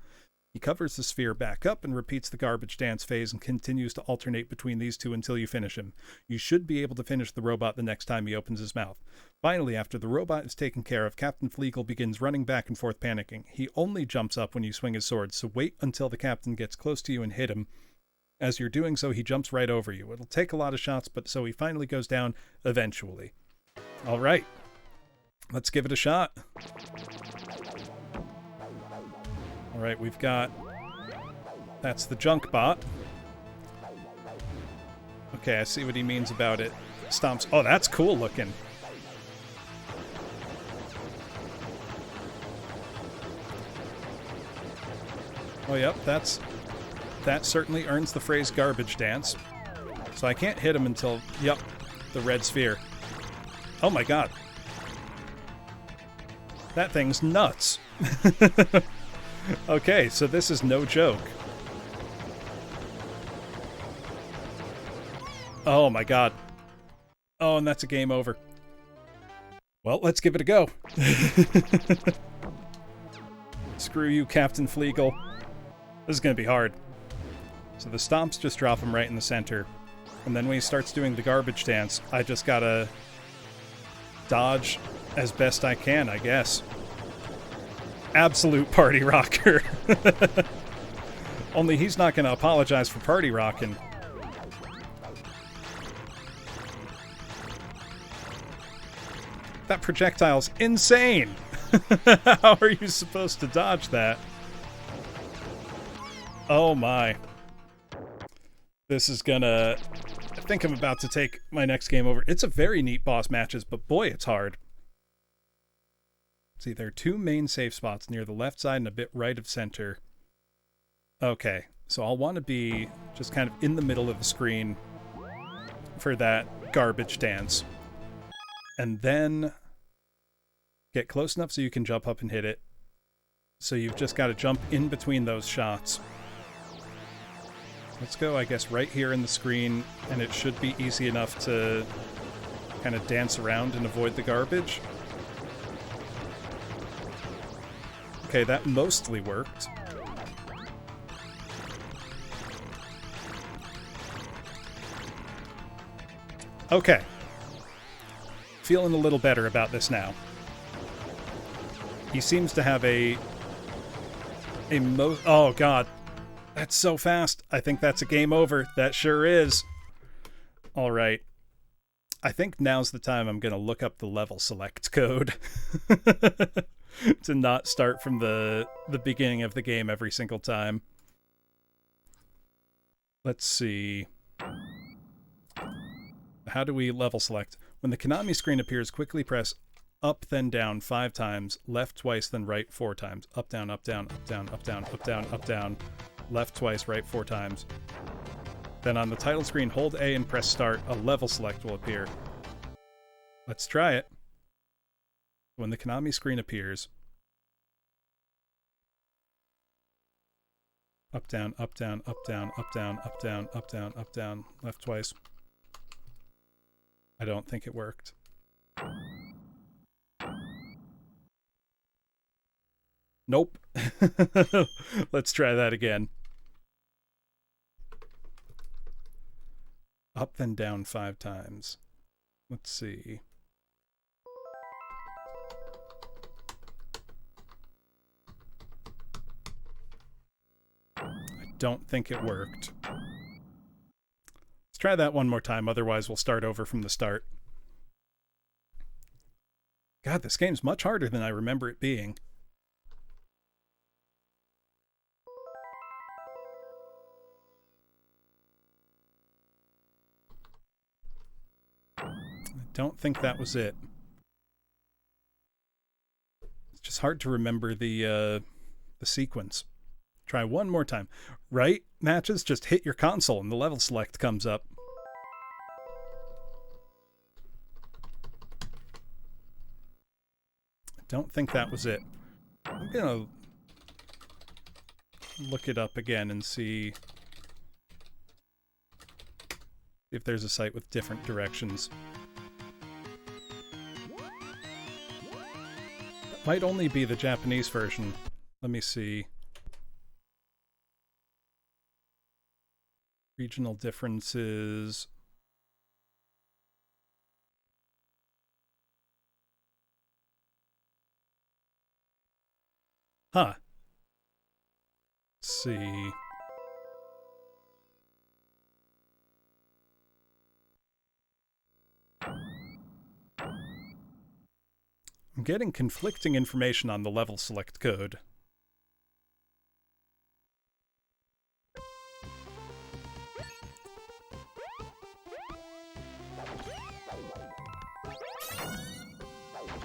He covers the sphere back up and repeats the garbage dance phase and continues to alternate between these two until you finish him. You should be able to finish the robot the next time he opens his mouth. Finally, after the robot is taken care of, Captain Fleegle begins running back and forth panicking. He only jumps up when you swing his sword, so wait until the captain gets close to you and hit him. As you're doing so, he jumps right over you. It'll take a lot of shots, but so he finally goes down eventually. All right. Let's give it a shot. All right, we've got... That's the junk bot. Okay, I see what he means about it. Stomps. Oh, that's cool looking. Oh, yep, that certainly earns the phrase garbage dance. So I can't hit him until, yep, the red sphere. Oh my god. That thing's nuts. Okay, so this is no joke. Oh my god. Oh, and that's a game over. Well, let's give it a go. Screw you, Captain Fleegle. This is gonna be hard. So the stomps just drop him right in the center. And then when he starts doing the garbage dance, I just gotta dodge as best I can, I guess. Absolute party rocker. Only he's not gonna apologize for party rocking. That projectile's insane! How are you supposed to dodge that? Oh my. This is gonna... I think I'm about to take my next game over. It's a very neat boss matches, but boy, it's hard. See, there are two main safe spots near the left side and a bit right of center. Okay, so I'll want to be just kind of in the middle of the screen for that garbage dance. And then get close enough so you can jump up and hit it. So you've just got to jump in between those shots. Let's go, I guess, right here in the screen, and it should be easy enough to kind of dance around and avoid the garbage. Okay, that mostly worked. Okay. Feeling a little better about this now. He seems to have oh god. That's so fast. I think that's a game over. That sure is. All right. I think now's the time I'm going to look up the level select code. To not start from the beginning of the game every single time. Let's see. How do we level select? When the Konami screen appears, quickly press Up, then down 5 times, left twice, then right 4 times. Up, down, up, down, up, down, up, down, up, down, up, down. Left twice, right 4 times. Then on the title screen, hold A and press start. A level select will appear. Let's try it. When the Konami screen appears, up, down, up, down, up, down, up, down, up, down, up, down, up, down, left twice. I don't think it worked. Nope. Let's try that again. Up and down 5 times. Let's see. I don't think it worked. Let's try that one more time, otherwise we'll start over from the start. God, this game's much harder than I remember it being. Don't think that was it. It's just hard to remember the sequence. Try one more time. Right matches, just hit your console and the level select comes up. I don't think that was it. I'm gonna look it up again and see if there's a site with different directions. Might only be the Japanese version. Let me see. Regional differences. Huh. Let's see. I'm getting conflicting information on the level select code.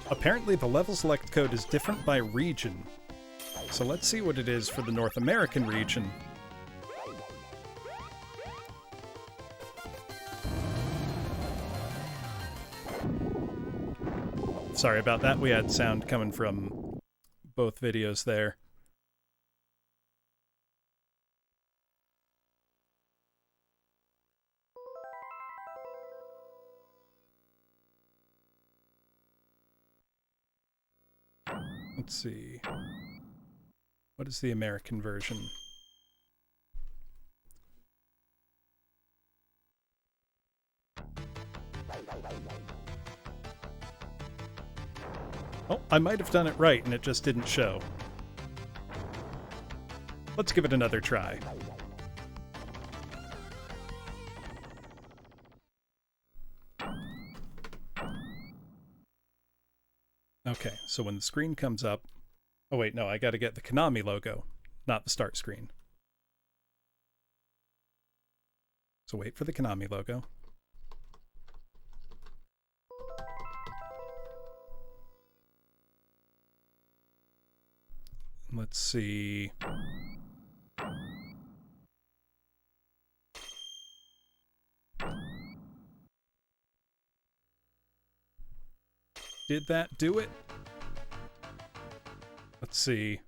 Apparently the level select code is different by region. So let's see what it is for the North American region. Sorry about that, we had sound coming from both videos there. Let's see. What is the American version? Oh, I might have done it right and it just didn't show. Let's give it another try. Okay, so when the screen comes up... Oh wait, no, I gotta get the Konami logo, not the start screen. So wait for the Konami logo. Let's see. Did that do it? Let's see.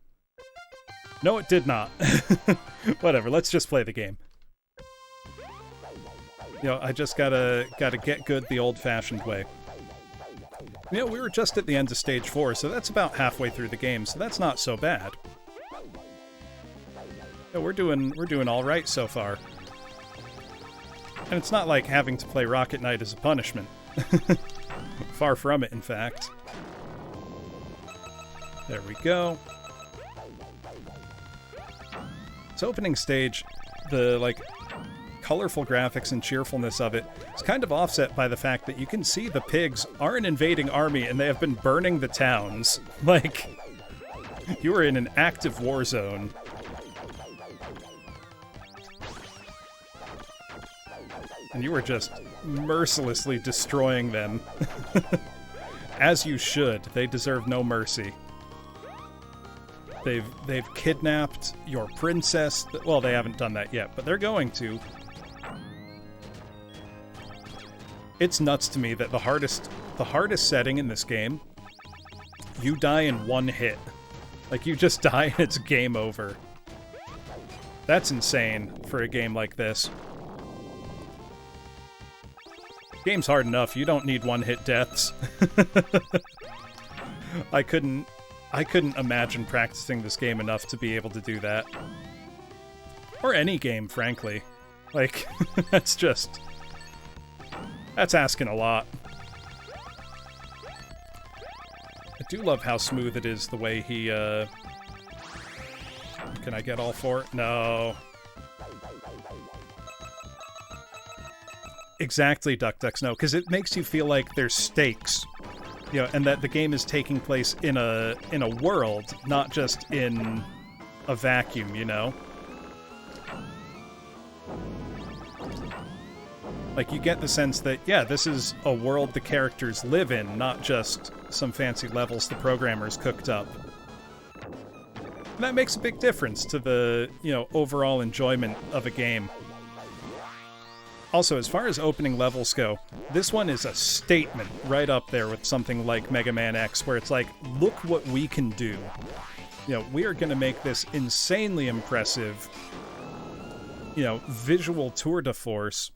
No, it did not. Whatever, let's just play the game. You know, I just gotta get good the old-fashioned way. You know, we were just at the end of stage 4, so that's about halfway through the game, so that's not so bad. Yeah, we're doing all right so far. And it's not like having to play Rocket Knight as a punishment. Far from it, in fact. There we go. This opening stage, the, like, colorful graphics and cheerfulness of it is kind of offset by the fact that you can see the pigs are an invading army and they have been burning the towns. Like, you are in an active war zone. And you are just mercilessly destroying them. As you should. They deserve no mercy. They've kidnapped your princess. Well, they haven't done that yet, but they're going to. It's nuts to me that the hardest setting in this game, you die in one hit. Like, you just die and it's game over. That's insane for a game like this. Game's hard enough. You don't need one-hit deaths. I couldn't imagine practicing this game enough to be able to do that. Or any game, frankly. Like, that's asking a lot. I do love how smooth it is, the way he, Can I get all four? No. Exactly, DuckDucks, no, because it makes you feel like there's stakes, you know, and that the game is taking place in a world, not just in a vacuum, you know? Like, you get the sense that, yeah, this is a world the characters live in, not just some fancy levels the programmers cooked up. And that makes a big difference to the, you know, overall enjoyment of a game. Also, as far as opening levels go, this one is a statement right up there with something like Mega Man X, where it's like, look what we can do. You know, we are going to make this insanely impressive, you know, visual tour de force,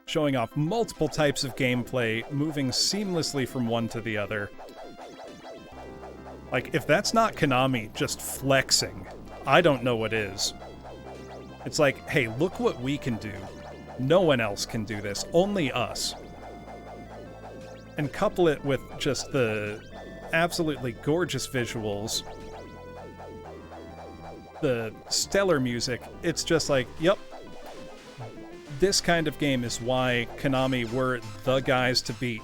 showing off multiple types of gameplay, moving seamlessly from one to the other. Like, if that's not Konami just flexing, I don't know what is. It's like, hey, look what we can do. No one else can do this, only us. And couple it with just the absolutely gorgeous visuals, the stellar music, it's just like, yep, this kind of game is why Konami were the guys to beat.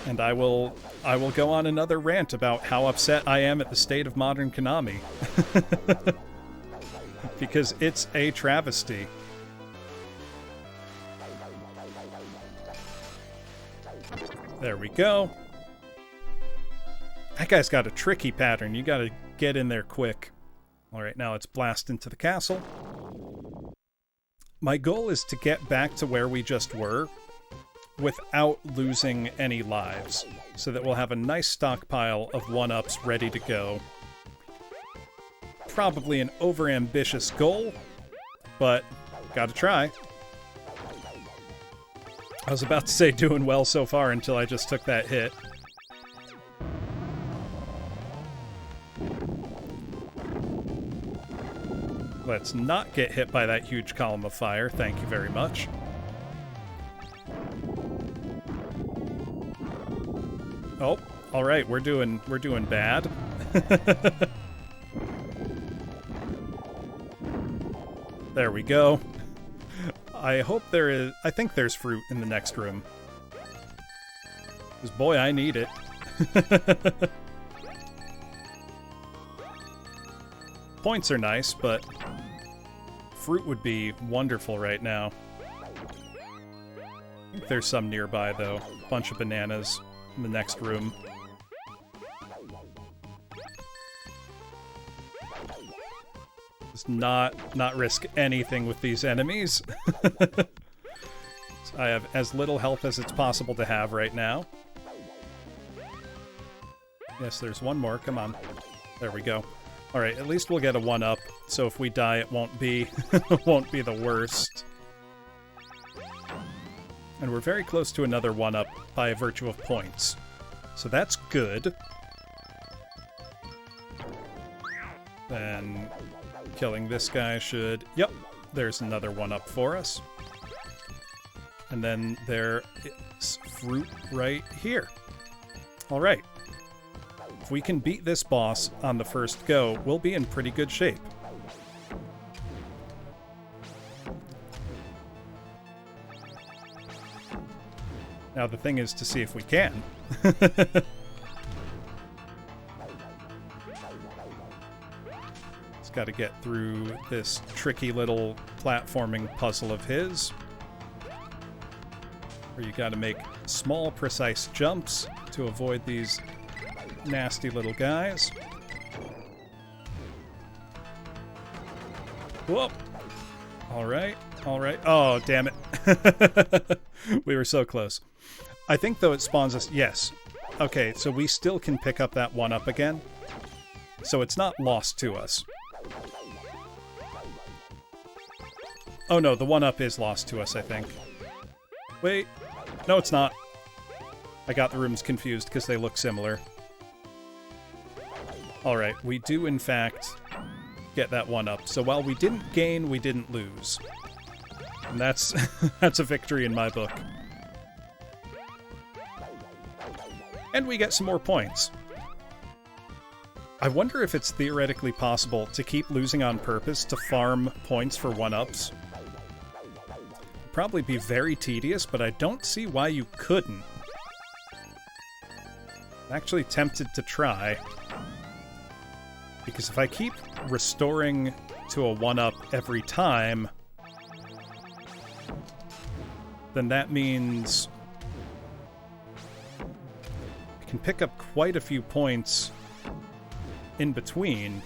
And I will go on another rant about how upset I am at the state of modern Konami. Because it's a travesty. There we go. That guy's got a tricky pattern. You gotta get in there quick. Alright, now let's blast into the castle. My goal is to get back to where we just were without losing any lives, so that we'll have a nice stockpile of 1-ups ready to go. Probably an overambitious goal, but gotta try. I was about to say doing well so far until I just took that hit. Let's not get hit by that huge column of fire, thank you very much. Oh, alright, we're doing bad. There we go. I think there's fruit in the next room. 'Cause boy, I need it. Points are nice, but fruit would be wonderful right now. I think there's some nearby, though. Bunch of bananas in the next room. Just not risk anything with these enemies. So I have as little health as it's possible to have right now. Yes, there's one more. Come on. There we go. Alright, at least we'll get a 1-up, so if we die it won't be won't be the worst. And we're very close to another 1-up by virtue of points. So that's good. Then killing this guy should... Yep, there's another 1-up for us. And then there is fruit right here. Alright. If we can beat this boss on the first go, we'll be in pretty good shape. Now the thing is to see if we can. It's got to get through this tricky little platforming puzzle of his. where you gotta make small, precise jumps to avoid these nasty little guys. Whoop! Alright, alright. Oh, damn it. We were so close. I think, though, it spawns us... Yes. Okay, so we still can pick up that 1-up again. So it's not lost to us. Oh no, the 1-up is lost to us, I think. Wait. No, it's not. I got the rooms confused because they look similar. Alright, we do, in fact, get that 1-up. So while we didn't gain, we didn't lose. And that's, that's a victory in my book. And we get some more points. I wonder if it's theoretically possible to keep losing on purpose to farm points for 1-ups. Probably be very tedious, but I don't see why you couldn't. I'm actually tempted to try. Because if I keep restoring to a 1-up every time, then that means I can pick up quite a few points in between.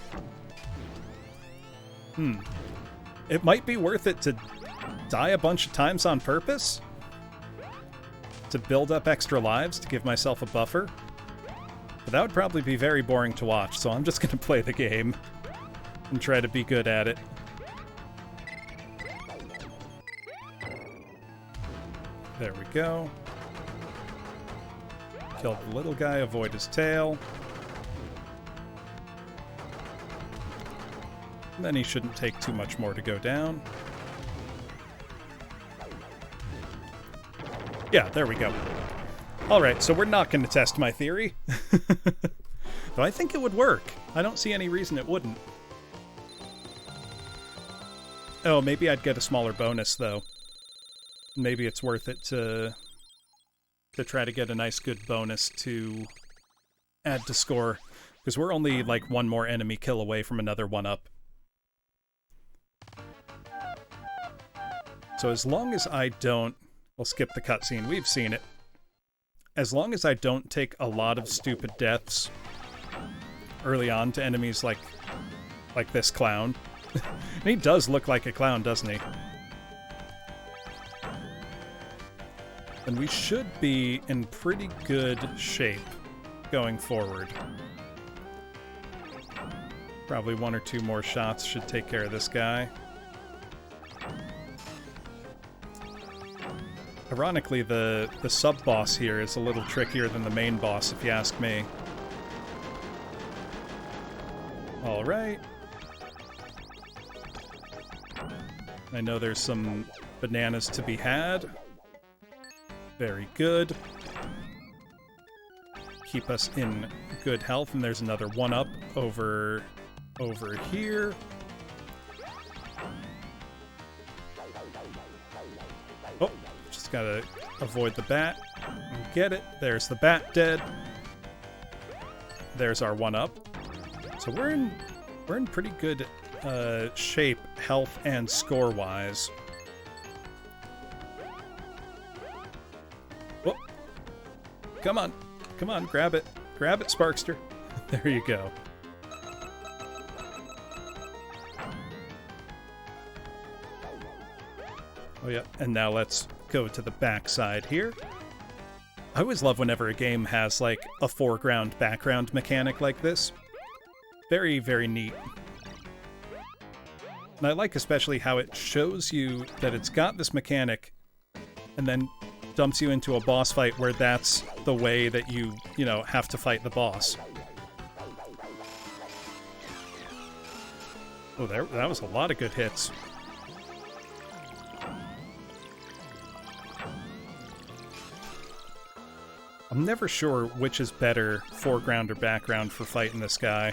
It might be worth it to die a bunch of times on purpose? To build up extra lives to give myself a buffer? But that would probably be very boring to watch, so I'm just going to play the game and try to be good at it. There we go. Kill the little guy, avoid his tail. And then he shouldn't take too much more to go down. Yeah, there we go. Alright, so we're not going to test my theory. Though I think it would work. I don't see any reason it wouldn't. Oh, maybe I'd get a smaller bonus, though. Maybe it's worth it to try to get a nice good bonus to add to score. Because we're only, like, one more enemy kill away from another 1-up. So as long as I don't... We'll skip the cutscene. We've seen it. As long as I don't take a lot of stupid deaths early on to enemies like this clown. And he does look like a clown, doesn't he? Then we should be in pretty good shape going forward. Probably 1 or 2 more shots should take care of this guy. Ironically, the sub-boss here is a little trickier than the main boss, if you ask me. Alright. I know there's some bananas to be had. Very good. Keep us in good health, and there's another 1-up over here. Oh, just gotta avoid the bat and get it. There's the bat dead. There's our 1-up. So we're in pretty good shape, health and score-wise. Whoop. Come on. Come on, grab it. Grab it, Sparkster. There you go. Oh yeah, and now let's go to the backside here. I always love whenever a game has, like, a foreground-background mechanic like this. Very, very neat. And I like especially how it shows you that it's got this mechanic, and then dumps you into a boss fight where that's the way that you know, have to fight the boss. Oh, that was a lot of good hits. I'm never sure which is better, foreground or background, for fighting this guy.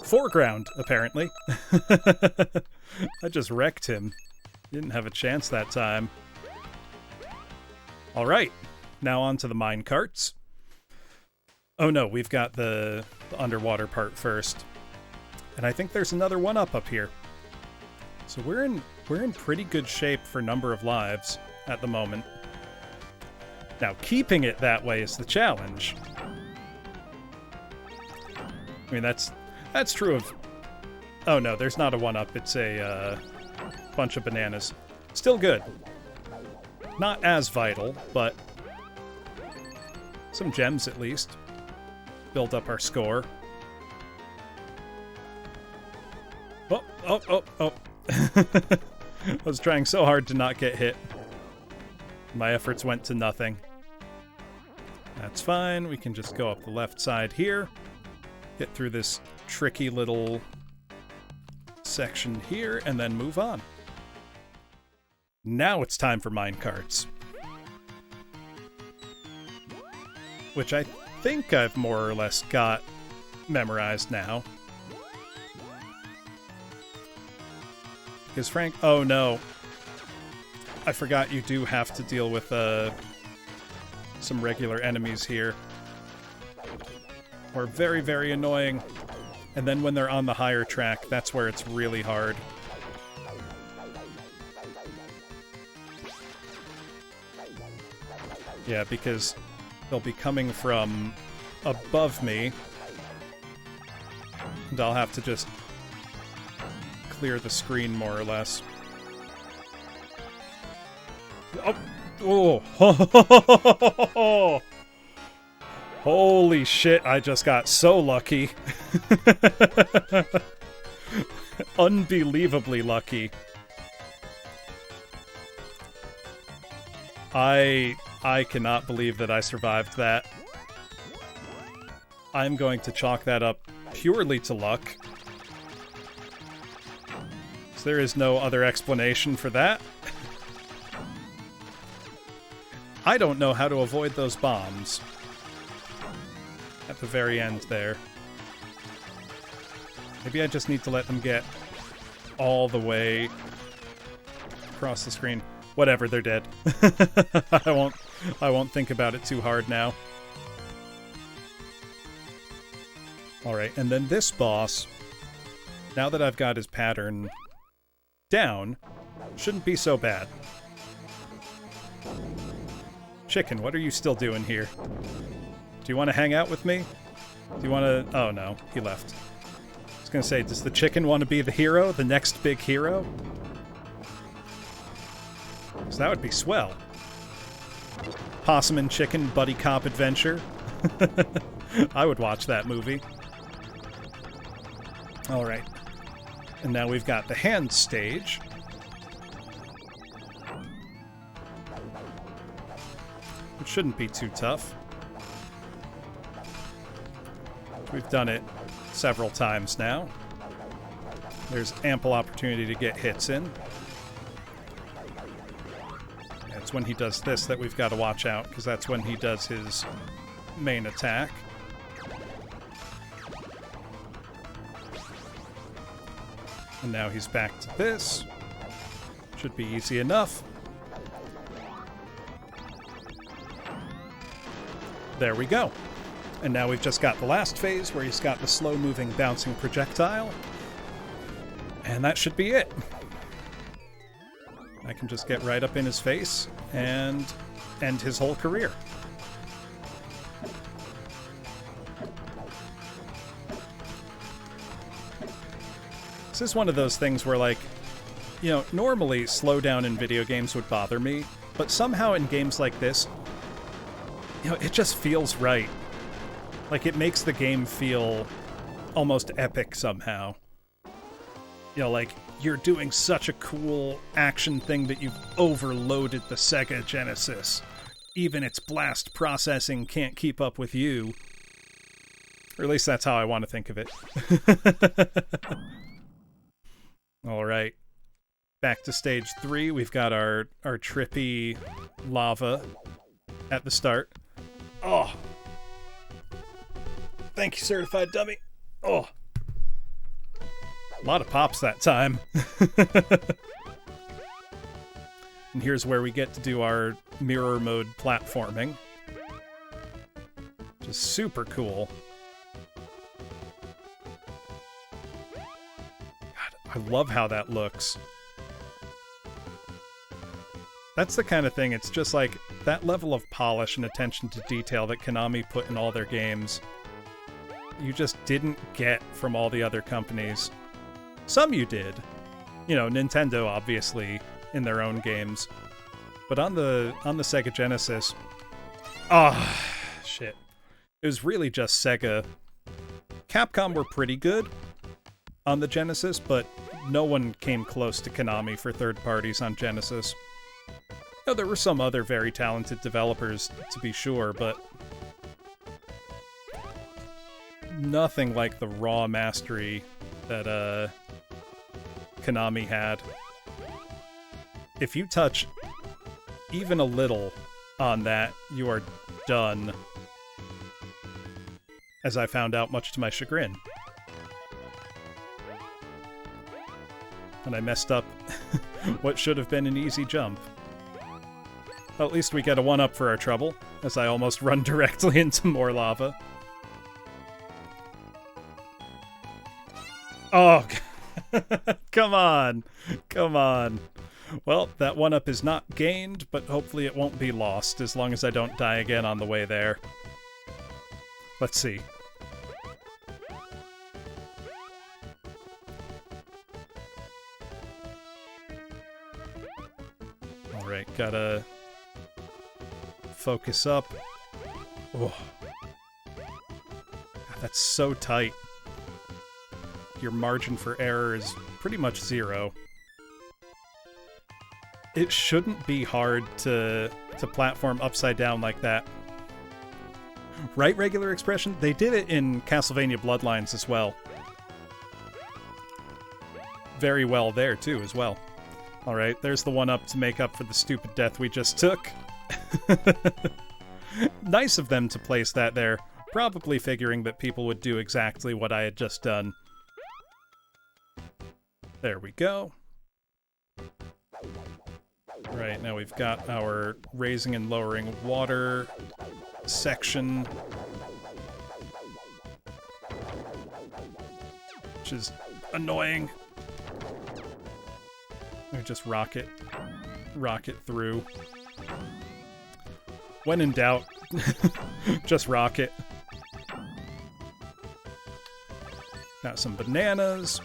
Foreground, apparently. I just wrecked him. Didn't have a chance that time. Alright, now on to the mine carts. Oh no, we've got the underwater part first. And I think there's another 1-up up here. So we're in we're in pretty good shape for number of lives at the moment. Now, keeping it that way is the challenge. I mean, that's true of... Oh, no, there's not a 1-up. It's a bunch of bananas. Still good. Not as vital, but some gems at least. Build up our score. Oh, oh, oh, oh. I was trying so hard to not get hit. My efforts went to nothing. That's fine. We can just go up the left side here. Get through this tricky little section here, and then move on. Now it's time for minecarts. Which I think I've more or less got memorized now. Because Frank... Oh, no. I forgot you do have to deal with some regular enemies here. Or very, very annoying. And then when they're on the higher track, that's where it's really hard. Yeah, because they'll be coming from above me. And I'll have to just clear the screen more or less. Oh! Oh! Holy shit, I just got so lucky. Unbelievably lucky. I cannot believe that I survived that. I'm going to chalk that up purely to luck. So there is no other explanation for that. I don't know how to avoid those bombs. At the very end there. Maybe I just need to let them get all the way across the screen. Whatever, they're dead. I won't think about it too hard now. Alright, and then this boss, now that I've got his pattern down, shouldn't be so bad. Chicken, what are you still doing here? Do you want to hang out with me? Do you want to... Oh, no. He left. I was going to say, does the chicken want to be the hero? The next big hero? So that would be swell. Possum and Chicken Buddy Cop Adventure. I would watch that movie. Alright. And now we've got the hand stage. It shouldn't be too tough. We've done it several times now. There's ample opportunity to get hits in. It's when he does this that we've got to watch out, because that's when he does his main attack. And now he's back to this. Should be easy enough. There we go. And now we've just got the last phase where he's got the slow-moving, bouncing projectile. And that should be it. I can just get right up in his face and end his whole career. This is one of those things where, like, you know, normally slowdown in video games would bother me, but somehow in games like this, you know, it just feels right. Like, it makes the game feel almost epic somehow. You know, like, you're doing such a cool action thing that you've overloaded the Sega Genesis. Even its blast processing can't keep up with you. Or at least that's how I want to think of it. Alright. Back to stage 3. We've got our trippy lava at the start. Oh! Thank you, Certified Dummy. Oh. A lot of pops that time. And here's where we get to do our mirror mode platforming. Which is super cool. God, I love how that looks. That's the kind of thing, it's just like that level of polish and attention to detail that Konami put in all their games, you just didn't get from all the other companies. Some you did. You know, Nintendo, obviously, in their own games. But on the Sega Genesis, shit. It was really just Sega. Capcom were pretty good on the Genesis, but no one came close to Konami for third parties on Genesis. You know, there were some other very talented developers, to be sure, but nothing like the raw mastery that Konami had. If you touch even a little on that, you are done. As I found out, much to my chagrin. And I messed up what should have been an easy jump. Well, at least we get a 1-up for our trouble, as I almost run directly into more lava. Oh, come on. Come on. Well, that 1-up is not gained, but hopefully it won't be lost, as long as I don't die again on the way there. Let's see. Alright, gotta focus up. Oh. That's so tight. Your margin for error is pretty much 0. It shouldn't be hard to platform upside down like that. Right, Regular Expression? They did it in Castlevania Bloodlines as well. Very well there, too, as well. Alright, there's the 1-up to make up for the stupid death we just took. Nice of them to place that there, probably figuring that people would do exactly what I had just done. There we go. Right, now we've got our raising and lowering water section, which is annoying. We just rocket through. When in doubt, just rocket. Got some bananas.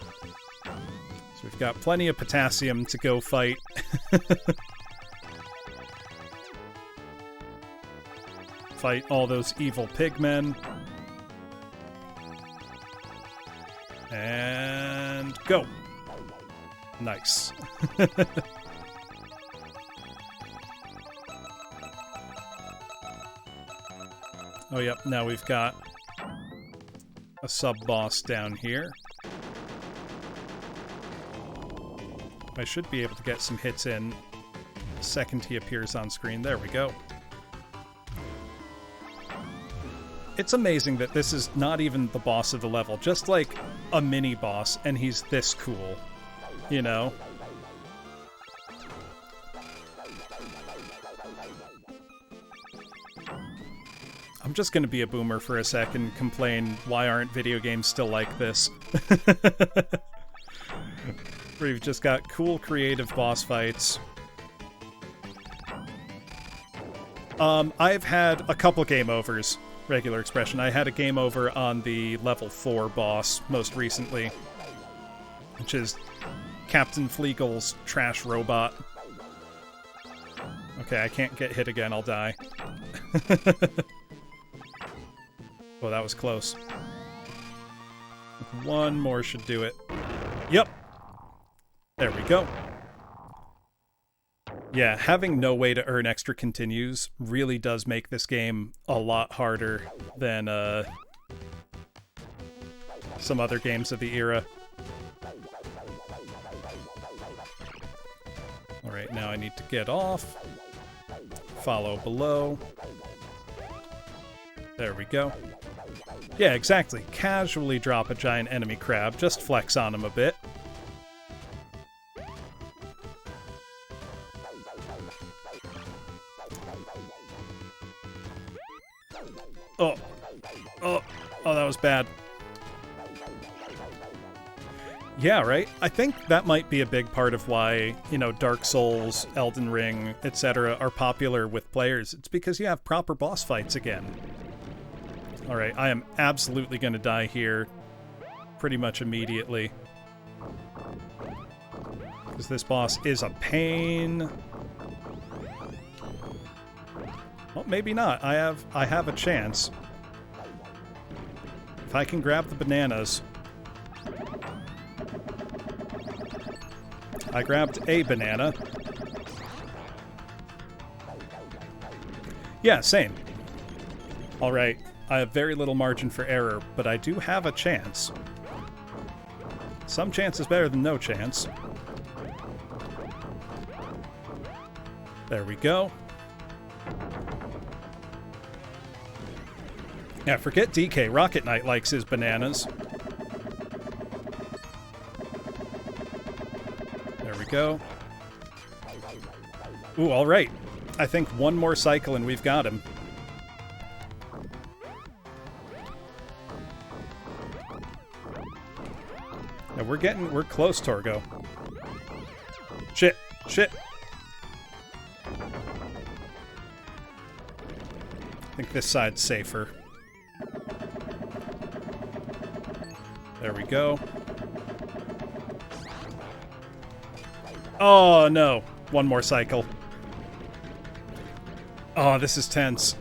So we've got plenty of potassium to go fight. Fight all those evil pigmen. And go. Nice. Oh, yep, now we've got a sub-boss down here. I should be able to get some hits in the second he appears on screen. There we go. It's amazing that this is not even the boss of the level, just like a mini-boss, and he's this cool, you know? I'm just gonna be a boomer for a sec and complain, why aren't video games still like this? Where you've just got cool, creative boss fights. I've had a couple game overs, Regular Expression. I had a game over on the level 4 boss most recently, which is Captain Fleagle's trash robot. Okay, I can't get hit again, I'll die. Oh, that was close. One more should do it. Yep. There we go. Yeah, having no way to earn extra continues really does make this game a lot harder than some other games of the era. Alright, now I need to get off. Follow below. There we go. Yeah, exactly. Casually drop a giant enemy crab, just flex on him a bit. Oh, that was bad. Yeah, right? I think that might be a big part of why, you know, Dark Souls, Elden Ring, etc. are popular with players. It's because you have proper boss fights again. Alright, I am absolutely going to die here pretty much immediately. Because this boss is a pain. Well, maybe not. I have a chance. If I can grab the bananas. I grabbed a banana. Yeah, same. Alright, I have very little margin for error, but I do have a chance. Some chance is better than no chance. There we go. Yeah, forget DK. Rocket Knight likes his bananas. There we go. Ooh, all right. I think one more cycle and we've got him. Yeah, we're close, Torgo. Shit, shit. I think this side's safer. There we go. Oh, no. One more cycle. Oh, this is tense.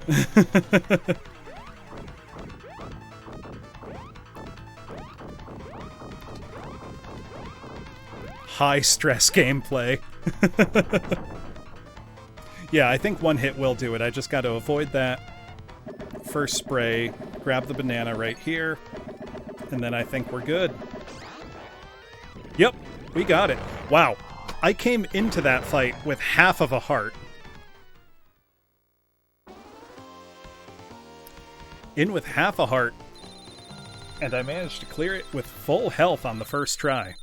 High-stress gameplay. Yeah, I think one hit will do it. I just got to avoid that first spray, grab the banana right here, and then I think we're good. Yep, we got it. Wow. I came into that fight with half of a heart. In with half a heart. And I managed to clear it with full health on the first try.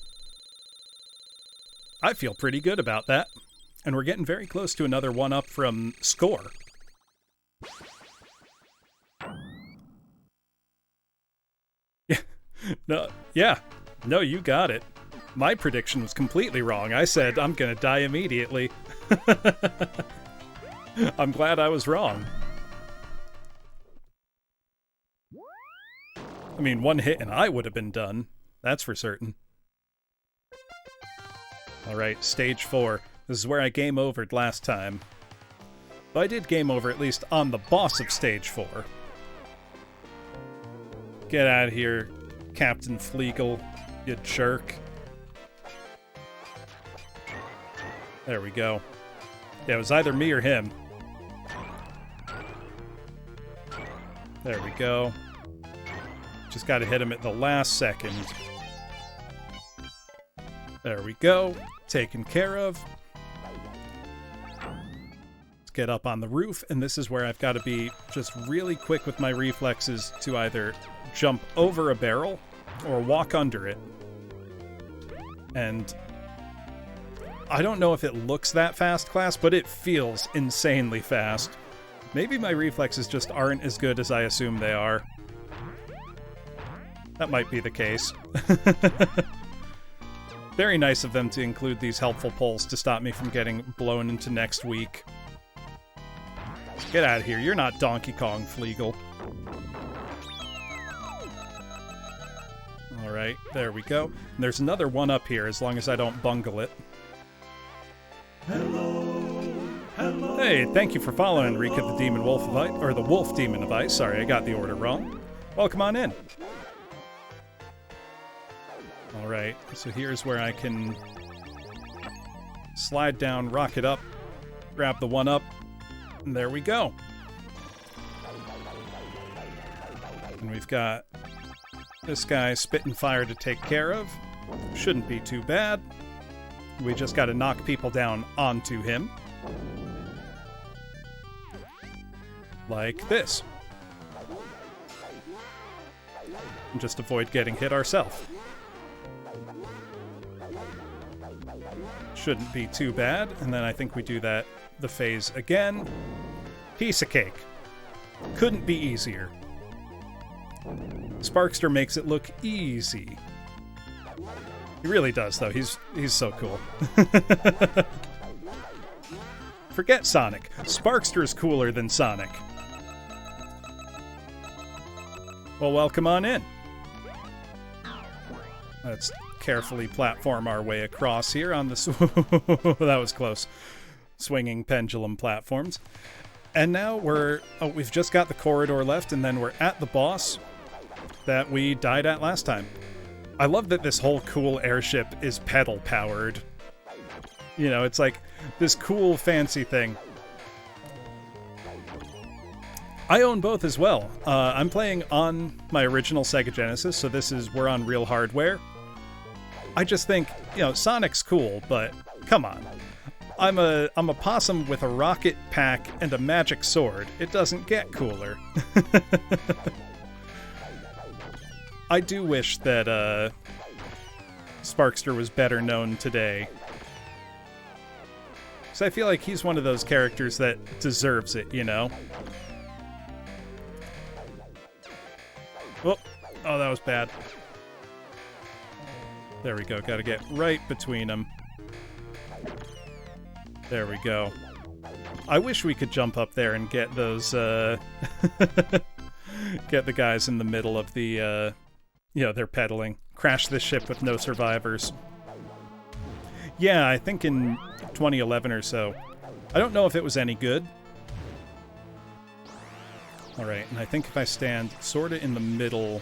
I feel pretty good about that. And we're getting very close to another one-up from Score. No, you got it. My prediction was completely wrong. I said I'm gonna die immediately. I'm glad I was wrong. I mean, one hit and I would have been done. That's for certain. Alright, stage 4. This is where I game overed last time. But I did game over at least on the boss of stage 4. Get out of here, Captain Fleegle, you jerk. There we go. Yeah, it was either me or him. There we go. Just gotta hit him at the last second. There we go. Taken care of. Let's get up on the roof, and this is where I've got to be just really quick with my reflexes to either jump over a barrel or walk under it. And I don't know if it looks that fast, class, but it feels insanely fast. Maybe my reflexes just aren't as good as I assume they are. That might be the case. Very nice of them to include these helpful polls to stop me from getting blown into next week. Get out of here. You're not Donkey Kong, Fleegle. Alright, there we go. And there's another one up here, as long as I don't bungle it. Hello, hello. Hey, thank you for following Rika the Demon Wolf of Ice, or the Wolf Demon of Ice. Sorry, I got the order wrong. Welcome on in. Alright, so here's where I can slide down, rocket up, grab the one up, and there we go. And we've got this guy spitting fire to take care of. Shouldn't be too bad. We just gotta knock people down onto him. Like this. And just avoid getting hit ourselves. Shouldn't be too bad. And then I think we do the phase again. Piece of cake. Couldn't be easier. Sparkster makes it look easy. He really does, though. He's so cool. Forget Sonic. Sparkster is cooler than Sonic. Well, welcome on in. Let's carefully platform our way across here on the... that was close. Swinging pendulum platforms. And now we've just got the corridor left, and then we're at the boss that we died at last time. I love that this whole cool airship is pedal-powered. You know, it's like this cool, fancy thing. I own both as well. I'm playing on my original Sega Genesis, so we're on real hardware. I just think, you know, Sonic's cool, but come on. I'm a possum with a rocket pack and a magic sword. It doesn't get cooler. I do wish that Sparkster was better known today. So I feel like he's one of those characters that deserves it, you know? Oh, that was bad. There we go. Gotta get right between them. There we go. I wish we could jump up there and get those, get the guys in the middle of the, you know, they're pedaling. Crash this ship with no survivors. Yeah, I think in 2011 or so. I don't know if it was any good. Alright, and I think if I stand sorta in the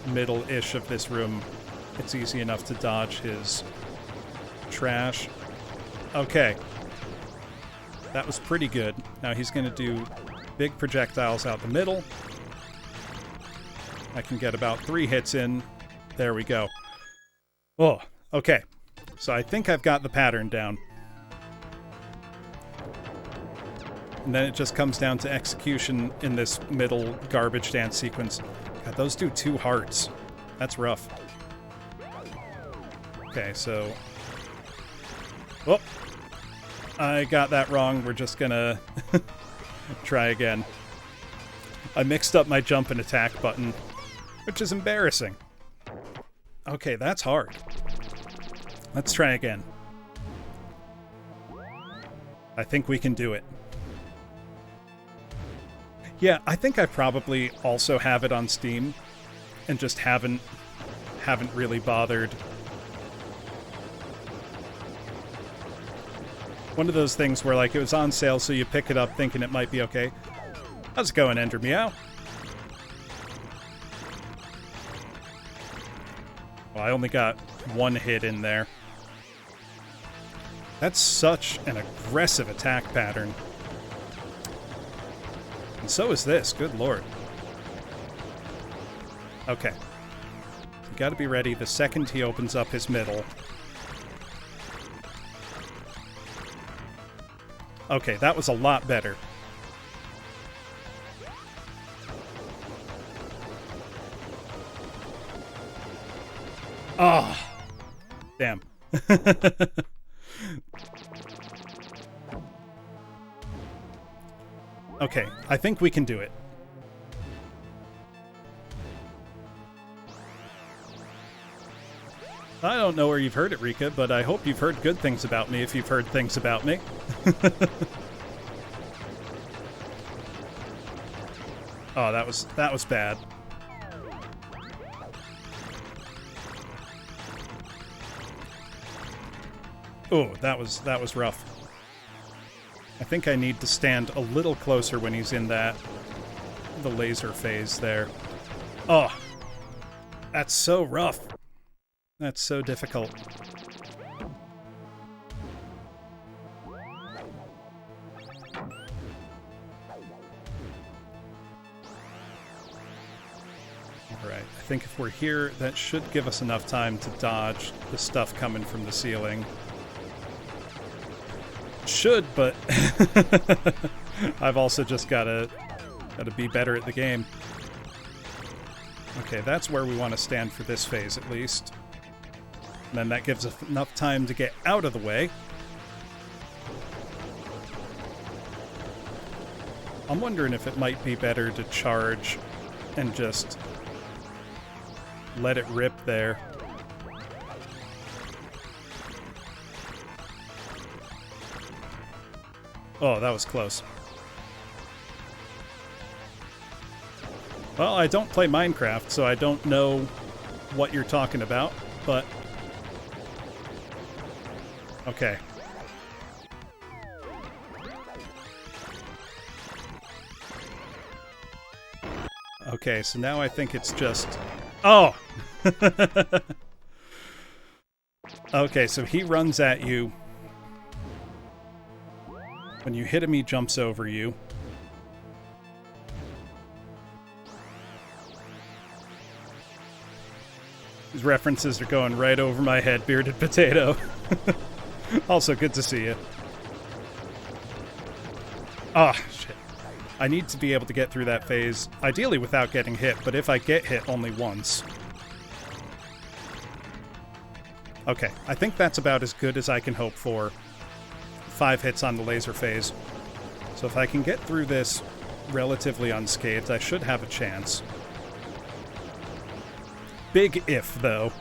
middle-ish of this room, it's easy enough to dodge his trash. Okay. That was pretty good. Now he's gonna do big projectiles out the middle. I can get about 3 hits in. There we go. Oh, okay. So I think I've got the pattern down. And then it just comes down to execution in this middle garbage dance sequence. God, those do 2 hearts. That's rough. Okay, so... Oh! I got that wrong. We're just gonna try again. I mixed up my jump and attack button, which is embarrassing. Okay, that's hard. Let's try again. I think we can do it. Yeah, I think I probably also have it on Steam and just haven't really bothered. One of those things where, like, it was on sale, so you pick it up thinking it might be okay. How's it going, Ender Meow? Well, I only got 1 hit in there. That's such an aggressive attack pattern. And so is this, good lord. Okay. You gotta be ready the second he opens up his middle. Okay, that was a lot better. Oh, damn. Okay, I think we can do it. I don't know where you've heard it, Rika, but I hope you've heard good things about me if you've heard things about me. Oh, that was bad. Oh, that was rough. I think I need to stand a little closer when he's in the laser phase there. Oh, that's so rough. That's so difficult. Alright, I think if we're here, that should give us enough time to dodge the stuff coming from the ceiling. Should, but I've also just gotta be better at the game. Okay, that's where we want to stand for this phase, at least. And then that gives us enough time to get out of the way. I'm wondering if it might be better to charge and just let it rip there. Oh, that was close. Well, I don't play Minecraft, so I don't know what you're talking about, but... Okay. Okay, so now I think it's just... Oh! Okay, so he runs at you. When you hit him, he jumps over you. These references are going right over my head, Bearded Potato. Also, good to see you. Ah, shit. I need to be able to get through that phase, ideally without getting hit, but if I get hit, only once. Okay, I think that's about as good as I can hope for. 5 hits on the laser phase. So if I can get through this relatively unscathed, I should have a chance. Big if, though.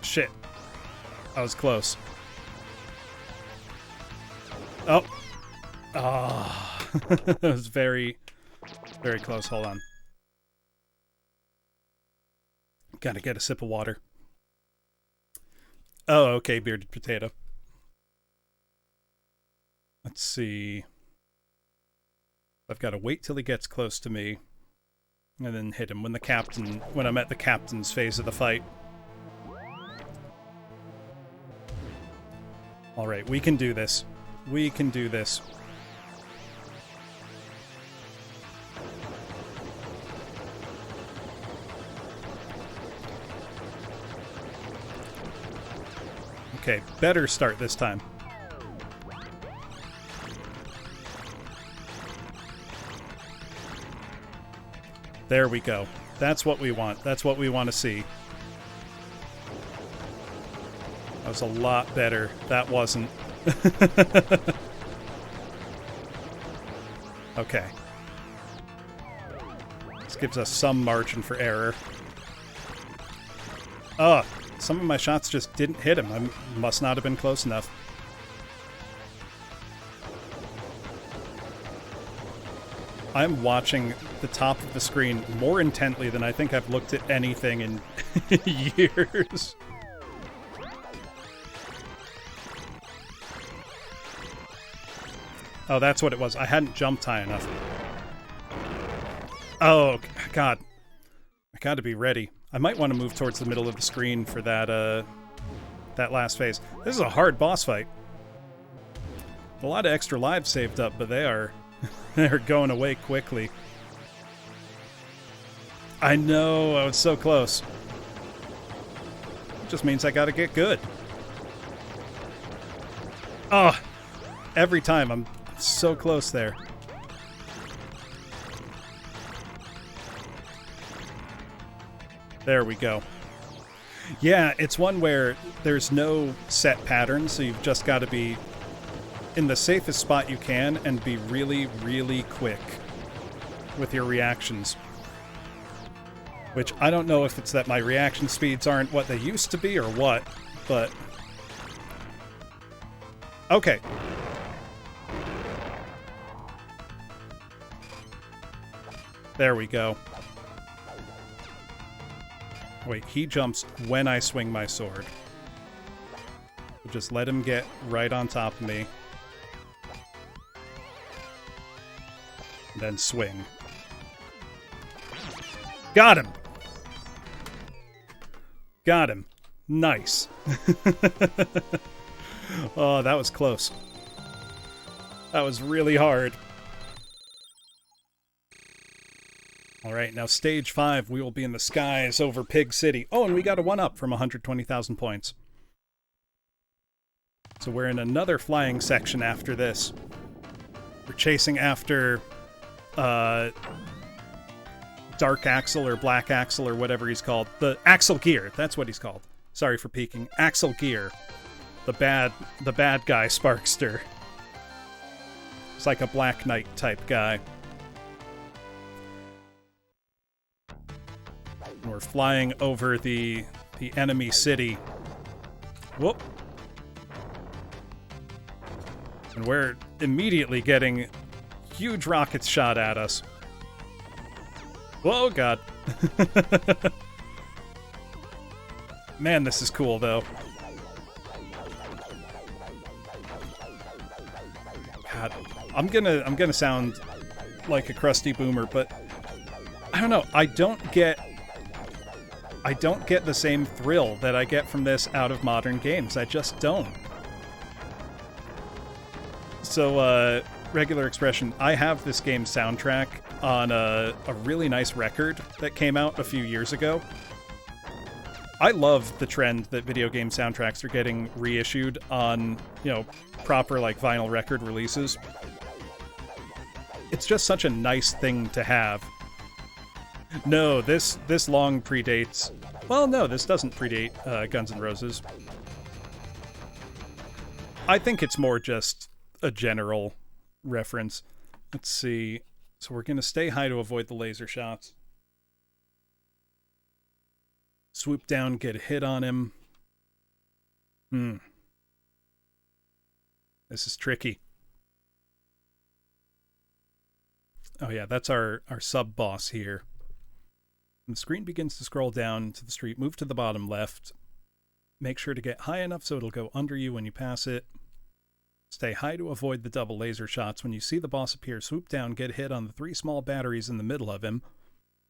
Shit. I was close. Oh. Ah. Oh. It was very, very close. Hold on. Gotta get a sip of water. Oh, okay, Bearded Potato. Let's see. I've got to wait till he gets close to me, and then hit him when I'm at the captain's phase of the fight. Alright, we can do this. We can do this. Okay, better start this time. There we go. That's what we want. That's what we want to see. That was a lot better. That wasn't. Okay. This gives us some margin for error. Oh, some of my shots just didn't hit him. I must not have been close enough. I'm watching the top of the screen more intently than I think I've looked at anything in years. Oh, that's what it was. I hadn't jumped high enough. Oh, God. I gotta be ready. I might want to move towards the middle of the screen for that, that last phase. This is a hard boss fight. A lot of extra lives saved up, but they're going away quickly. I know, I was so close. It just means I gotta get good. Oh, every time I'm so close there. There we go. Yeah, it's one where there's no set pattern, so you've just got to be in the safest spot you can and be really, really quick with your reactions. Which, I don't know if it's that my reaction speeds aren't what they used to be or what, but... Okay. There we go. Wait, he jumps when I swing my sword. Just let him get right on top of me. And then swing. Got him! Got him. Nice. Oh, that was close. That was really hard. Alright, now stage 5, we will be in the skies over Pig City. Oh, and we got a 1-up from 120,000 points. So we're in another flying section after this. We're chasing after Dark Axel or Black Axel or whatever he's called. The Axel Gear, that's what he's called. Sorry for peeking. Axel Gear. The bad guy Sparkster. It's like a Black Knight type guy. We're flying over the the enemy city. Whoop. And we're immediately getting huge rockets shot at us. Whoa, God. Man, this is cool, though. God, I'm gonna sound like a crusty boomer, but I don't know. I don't get the same thrill that I get from this out of modern games. I just don't. So, regular expression, I have this game's soundtrack on a really nice record that came out a few years ago. I love the trend that video game soundtracks are getting reissued on, proper, vinyl record releases. It's just such a nice thing to have. No, this long predates... Well, no, this doesn't predate Guns N' Roses. I think it's more just a general reference. Let's see. So we're going to stay high to avoid the laser shots. Swoop down, get a hit on him. This is tricky. Oh yeah, that's our sub-boss here. When the screen begins to scroll down to the street, move to the bottom left. Make sure to get high enough so it'll go under you when you pass it. Stay high to avoid the double laser shots. When you see the boss appear, swoop down, get a hit on the 3 small batteries in the middle of him,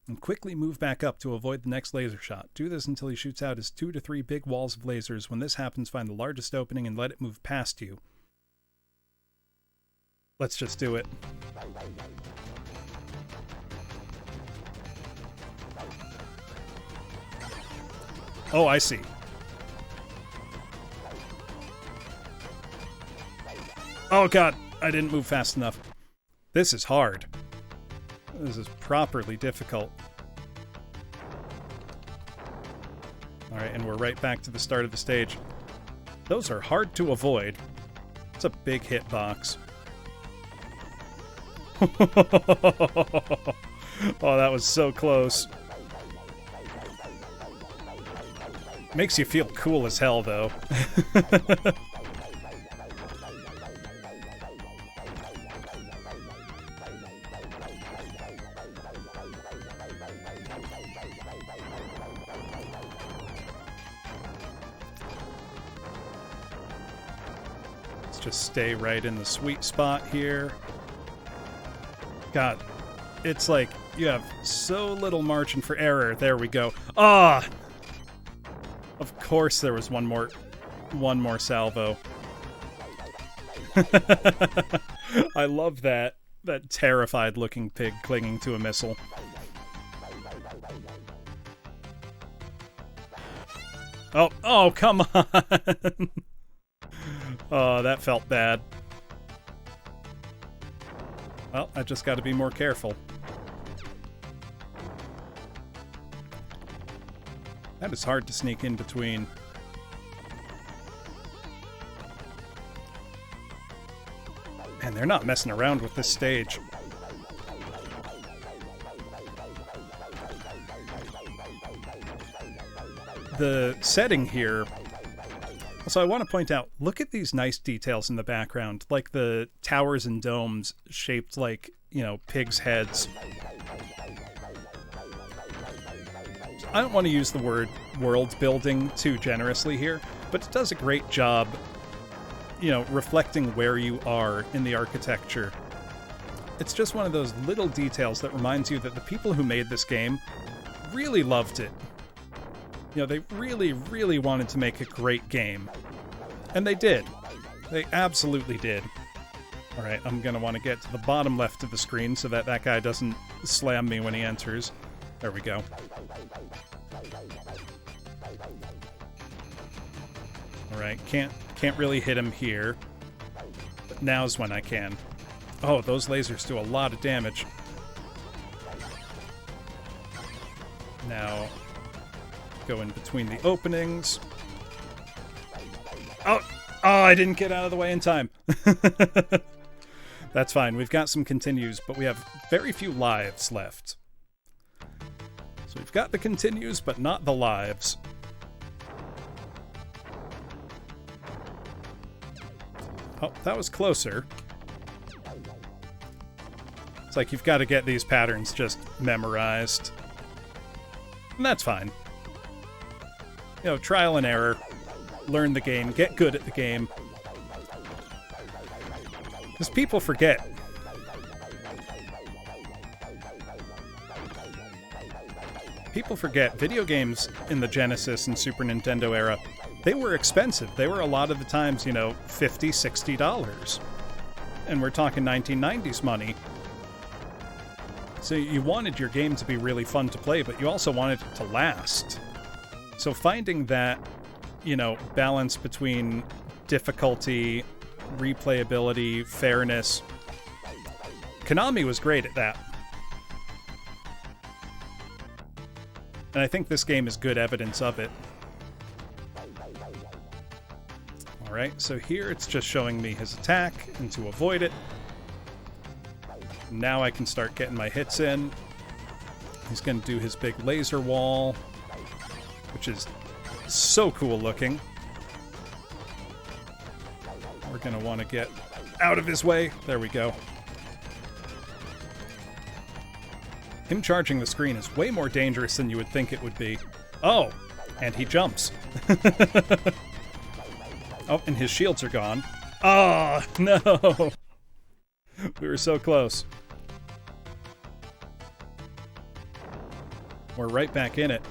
and quickly move back up to avoid the next laser shot. Do this until he shoots out his 2 to 3 big walls of lasers. When this happens, find the largest opening and let it move past you. Let's just do it. Oh, I see. Oh god, I didn't move fast enough. This is hard. This is properly difficult. Alright, and we're right back to the start of the stage. Those are hard to avoid. It's a big hitbox. Oh, that was so close. Makes you feel cool as hell, though. Let's just stay right in the sweet spot here. God, it's like you have so little margin for error. There we go. Ah! Of course there was one more salvo. I love that terrified looking pig clinging to a missile. Oh, come on. Oh, that felt bad. Well, I just got to be more careful. That is hard to sneak in between. Man, they're not messing around with this stage. The setting here... So I want to point out, look at these nice details in the background, like the towers and domes shaped like, pigs' heads. I don't want to use the word world building too generously here, but it does a great job, reflecting where you are in the architecture. It's just one of those little details that reminds you that the people who made this game really loved it. They really, really wanted to make a great game. And they did. They absolutely did. Alright, I'm going to want to get to the bottom left of the screen so that guy doesn't slam me when he enters. There we go. Alright, can't really hit him here. But now's when I can. Oh, those lasers do a lot of damage. Now... go in between the openings. Oh, I didn't get out of the way in time. That's fine. We've got some continues, but we have very few lives left. So we've got the continues, but not the lives. Oh, that was closer. It's like you've got to get these patterns just memorized. And that's fine. You know, trial and error. Learn the game. Get good at the game. Because people forget. People forget video games in the Genesis and Super Nintendo era, they were expensive. They were a lot of the times, you know, $50, $60. And we're talking 1990s money. So you wanted your game to be really fun to play, but you also wanted it to last. So finding that, you know, balance between difficulty, replayability, fairness, Konami was great at that. And I think this game is good evidence of it. Alright, so here it's just showing me his attack and to avoid it. Now I can start getting my hits in. He's going to do his big laser wall, which is so cool looking. We're going to want to get out of his way. There we go. Him charging the screen is way more dangerous than you would think it would be. Oh, and he jumps. Oh, and his shields are gone. Oh, no. We were so close. We're right back in it.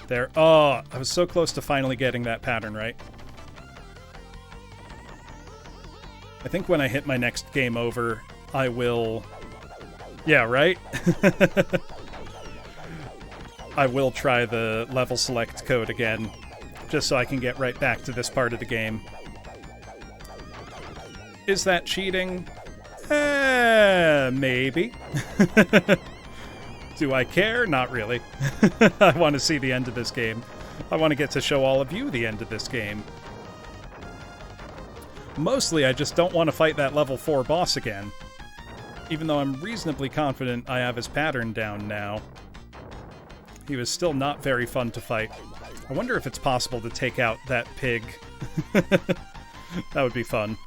There. Oh, I was so close to finally getting that pattern right. I think when I hit my next game over, I will... Yeah, right? I will try the level select code again, just so I can get right back to this part of the game. Is that cheating? Maybe. Do I care? Not really. I want to see the end of this game. I want to get to show all of you the end of this game. Mostly, I just don't want to fight that level 4 boss again. Even though I'm reasonably confident I have his pattern down now. He was still not very fun to fight. I wonder if it's possible to take out that pig. That would be fun.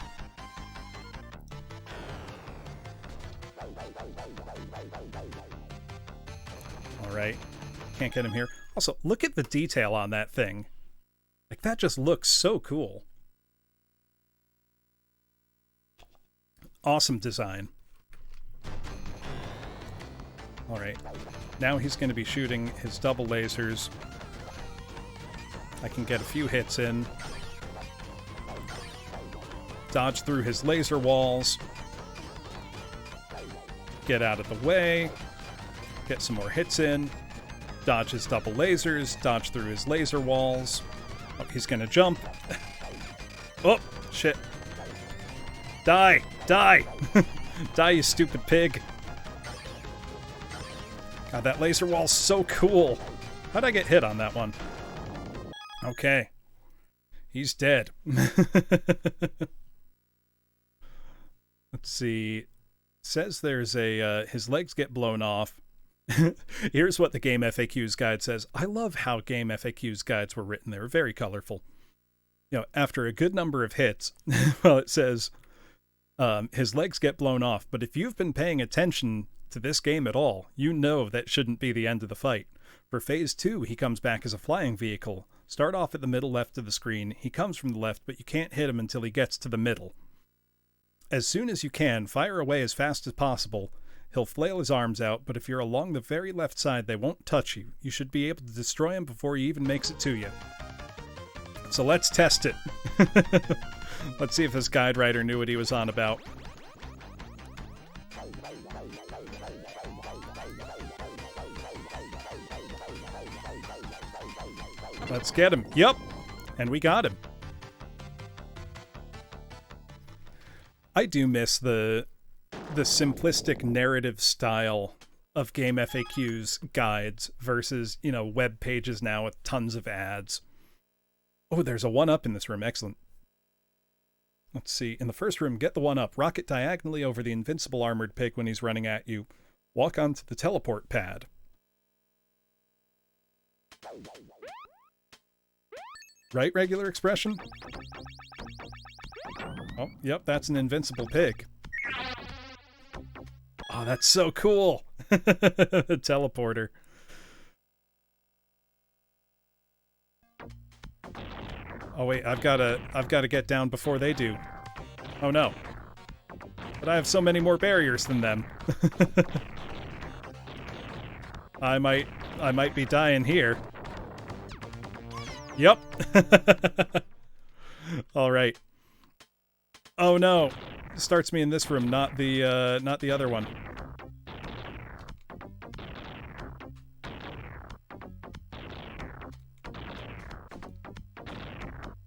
Alright. Can't get him here. Also, look at the detail on that thing. Like, that just looks so cool. Awesome design. Alright. Now he's going to be shooting his double lasers. I can get a few hits in. Dodge through his laser walls. Get out of the way. Get some more hits in. Dodge his double lasers. Dodge through his laser walls. Oh, he's going to jump. Oh, shit. Die! Die! Die, you stupid pig. God, that laser wall's so cool. How'd I get hit on that one? Okay. He's dead. Let's see. It says there's a, his legs get blown off. Here's what the Game FAQs guide says. I love how Game FAQs guides were written. They were very colorful. You know, after a good number of hits, well, it says, his legs get blown off, but if you've been paying attention to this game at all, you know that shouldn't be the end of the fight. For Phase 2, he comes back as a flying vehicle. Start off at the middle left of the screen. He comes from the left, but you can't hit him until he gets to the middle. As soon as you can, fire away as fast as possible. He'll flail his arms out, but if you're along the very left side, they won't touch you. You should be able to destroy him before he even makes it to you. So let's test it. Let's see if this guide writer knew what he was on about. Let's get him. Yup. And we got him. I do miss the simplistic narrative style of Game FAQs guides versus, you know, web pages now with tons of ads. Oh, there's a 1-up in this room. Excellent. Let's see. In the first room, get the 1-up. Rocket diagonally over the invincible armored pig when he's running at you. Walk onto the teleport pad. Right, regular expression? Oh, yep, that's an invincible pig. Oh, that's so cool. The teleporter. Oh wait, I've gotta get down before they do. Oh no. But I have so many more barriers than them. I might be dying here. Yup. All right. Oh no. Starts me in this room, not the other one.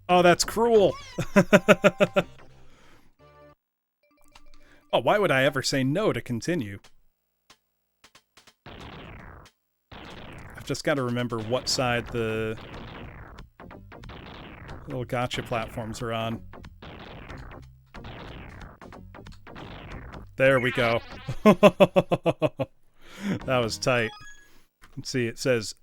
Oh, that's cruel. Oh, why would I ever say no to continue? I've just got to remember what side the little gotcha platforms are on. There we go. That was tight. Let's see, it says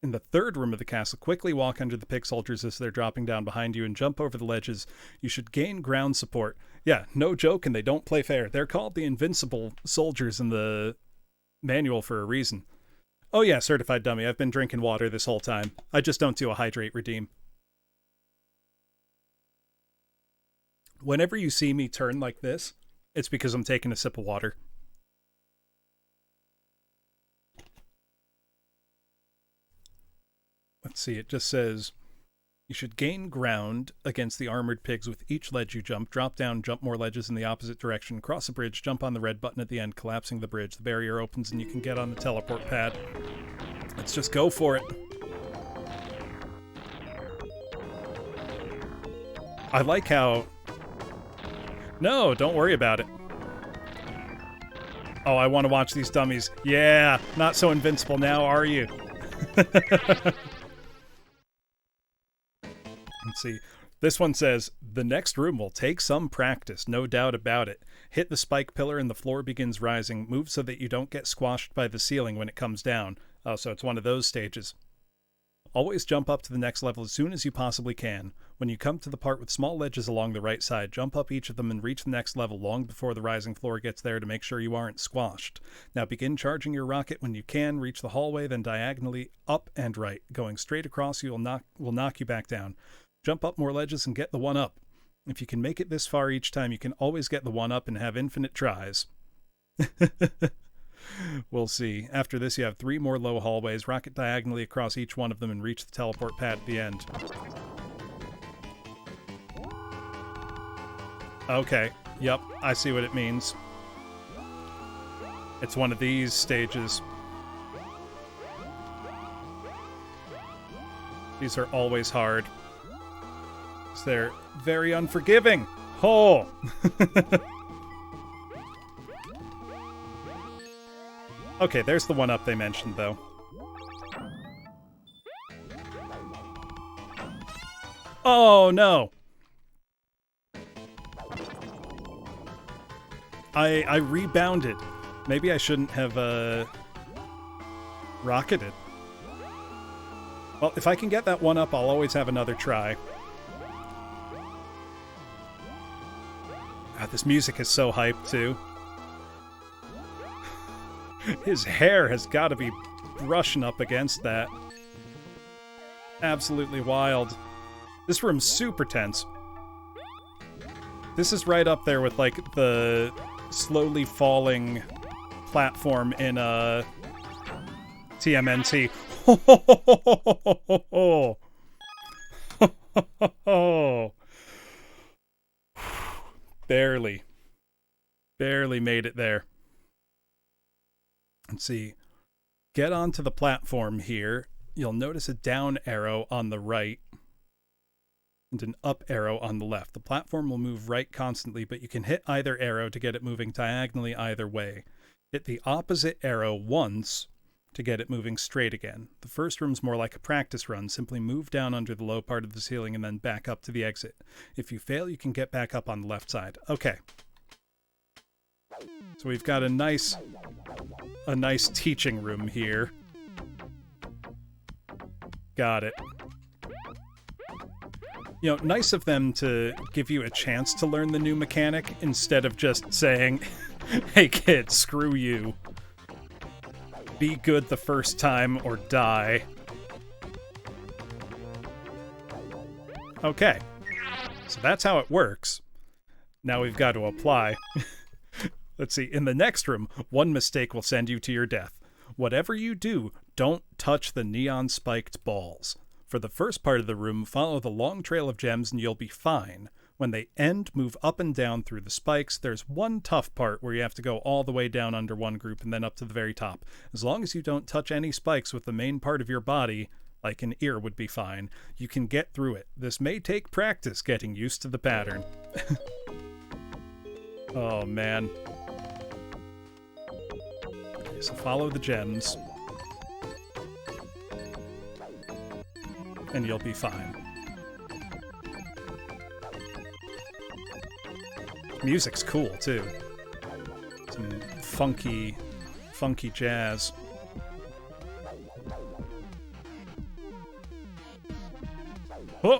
in the third room of the castle, quickly walk under the pig soldiers as they're dropping down behind you and jump over the ledges. You should gain ground support. Yeah, no joke, and they don't play fair. They're called the invincible soldiers in the manual for a reason. Oh yeah, certified dummy. I've been drinking water this whole time. I just don't do a hydrate redeem. Whenever you see me turn like this, it's because I'm taking a sip of water. Let's see, it just says, you should gain ground against the armored pigs with each ledge you jump. Drop down, jump more ledges in the opposite direction. Cross a bridge, jump on the red button at the end, collapsing the bridge. The barrier opens and you can get on the teleport pad. Let's just go for it. I like how... No, don't worry about it. Oh, I want to watch these dummies. Yeah, not so invincible now, are you? Let's see. This one says, the next room will take some practice, no doubt about it. Hit the spike pillar and the floor begins rising. Move so that you don't get squashed by the ceiling when it comes down. Oh, so it's one of those stages. Always jump up to the next level as soon as you possibly can. When you come to the part with small ledges along the right side, jump up each of them and reach the next level long before the rising floor gets there to make sure you aren't squashed. Now begin charging your rocket when you can. Reach the hallway, then diagonally up and right. Going straight across will knock you back down. Jump up more ledges and get the one up. If you can make it this far each time, you can always get the one up and have infinite tries. We'll see. After this, you have 3 more low hallways. Rocket diagonally across each one of them and reach the teleport pad at the end. Okay. Yep, I see what it means. It's one of these stages. These are always hard. They're very unforgiving. Oh! Okay, there's the one-up they mentioned, though. Oh, no! I rebounded. Maybe I shouldn't have, rocketed. Well, if I can get that one up, I'll always have another try. God, this music is so hyped, too. His hair has got to be brushing up against that. Absolutely wild. This room's super tense. This is right up there with, like, the slowly falling platform in, TMNT. Barely. Barely made it there. Let's see. Get onto the platform here. You'll notice a down arrow on the right and an up arrow on the left. The platform will move right constantly, but you can hit either arrow to get it moving diagonally either way. Hit the opposite arrow once to get it moving straight again. The first room's more like a practice run. Simply move down under the low part of the ceiling and then back up to the exit. If you fail, you can get back up on the left side. Okay. So we've got a nice teaching room here. Got it. You know, nice of them to give you a chance to learn the new mechanic instead of just saying, hey kid, screw you. Be good the first time or die. Okay. So that's how it works. Now we've got to apply. Let's see. In the next room, one mistake will send you to your death. Whatever you do, don't touch the neon-spiked balls. For the first part of the room, follow the long trail of gems and you'll be fine. When they end, move up and down through the spikes. There's one tough part where you have to go all the way down under one group and then up to the very top. As long as you don't touch any spikes with the main part of your body, like an ear would be fine, you can get through it. This may take practice getting used to the pattern. Oh, man. Okay, so follow the gems. And you'll be fine. Music's cool, too. Some funky jazz. Oh!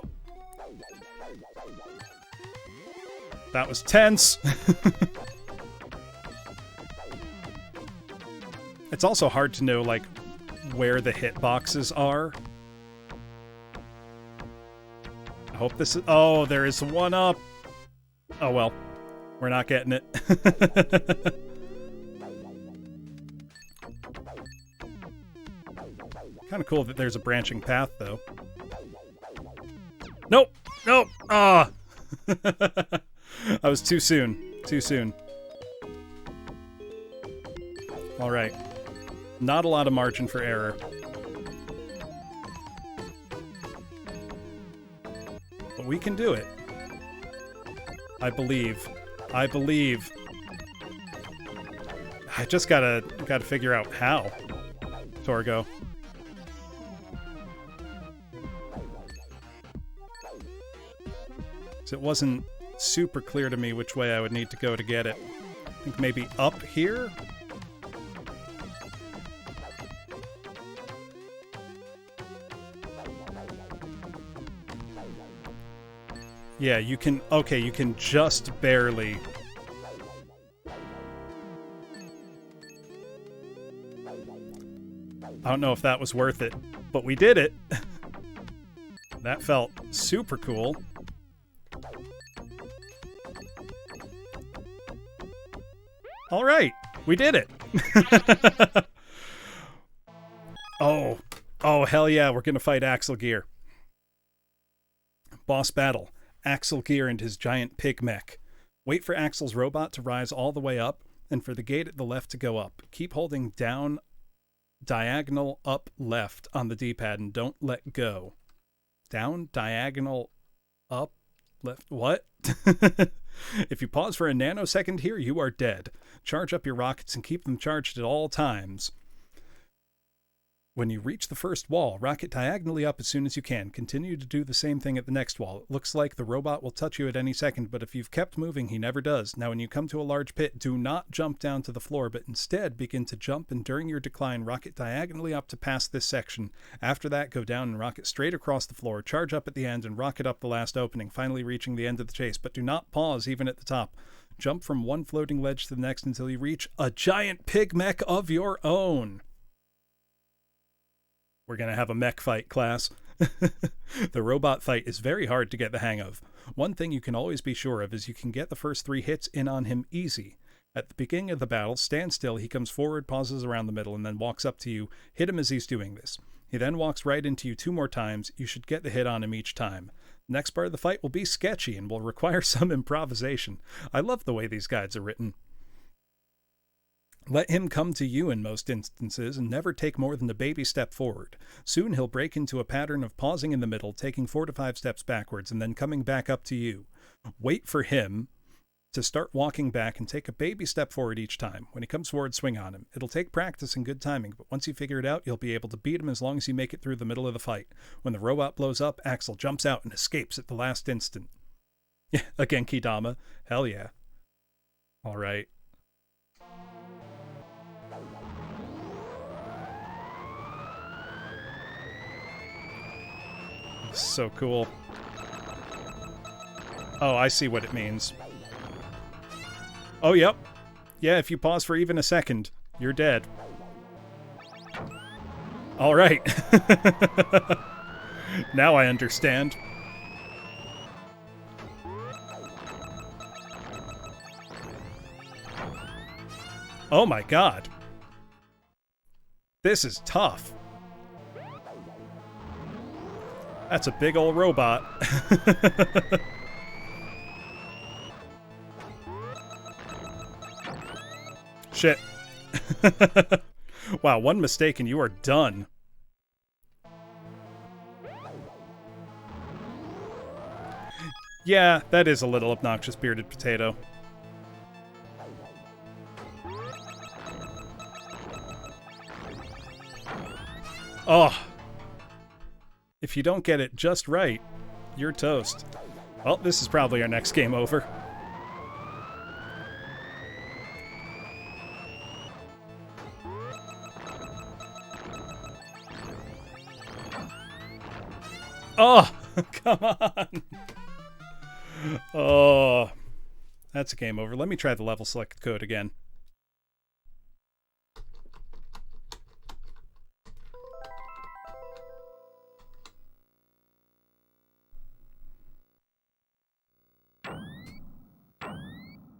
That was tense! It's also hard to know, like, where the hitboxes are. I hope this is... Oh, there is one up! Oh well. We're not getting it. Kind of cool that there's a branching path, though. Nope! Nope! Ah! I was too soon. Too soon. Alright. Not a lot of margin for error. But we can do it. I believe. I believe. I just gotta figure out how. Torgo. So it wasn't super clear to me which way I would need to go to get it. I think maybe up here? Yeah, you can... Okay, you can just barely... I don't know if that was worth it, but we did it! That felt super cool. Alright, we did it! Oh. Oh, hell yeah, we're gonna fight Axel Gear. Boss battle. Axel Gear and his giant pig mech. Wait for Axel's robot to rise all the way up, and for the gate at the left to go up. Keep holding down, diagonal, up, left on the D-pad, and don't let go. Down, diagonal, up, left, what? If you pause for a nanosecond here, you are dead. Charge up your rockets and keep them charged at all times. When you reach the first wall, rocket diagonally up as soon as you can. Continue to do the same thing at the next wall. It looks like the robot will touch you at any second, but if you've kept moving, he never does. Now when you come to a large pit, do not jump down to the floor, but instead begin to jump, and during your decline, rocket diagonally up to pass this section. After that, go down and rocket straight across the floor, charge up at the end, and rocket up the last opening, finally reaching the end of the chase. But do not pause even at the top. Jump from one floating ledge to the next until you reach a giant pig mech of your own. We're going to have a mech fight, class. The robot fight is very hard to get the hang of. One thing you can always be sure of is you can get the first 3 hits in on him easy. At the beginning of the battle, stand still, he comes forward, pauses around the middle, and then walks up to you. Hit him as he's doing this. He then walks right into you 2 more times. You should get the hit on him each time. The next part of the fight will be sketchy and will require some improvisation. I love the way these guides are written. Let him come to you in most instances and never take more than a baby step forward. Soon he'll break into a pattern of pausing in the middle, taking 4 to 5 steps backwards, and then coming back up to you. Wait for him to start walking back and take a baby step forward each time. When he comes forward, swing on him. It'll take practice and good timing, but once you figure it out, you'll be able to beat him as long as you make it through the middle of the fight. When the robot blows up, Axel jumps out and escapes at the last instant. Yeah, a Genki Dama. Hell yeah. All right. So cool. Oh, I see what it means. Oh, yep. Yeah, if you pause for even a second, you're dead. All right. Now I understand. Oh my god. This is tough. That's a big old robot. Shit. Wow, one mistake and you are done. Yeah, that is a little obnoxious, bearded potato. Oh. If you don't get it just right, you're toast. Well, this is probably our next game over. Oh, come on. Oh, that's a game over. Let me try the level select code again.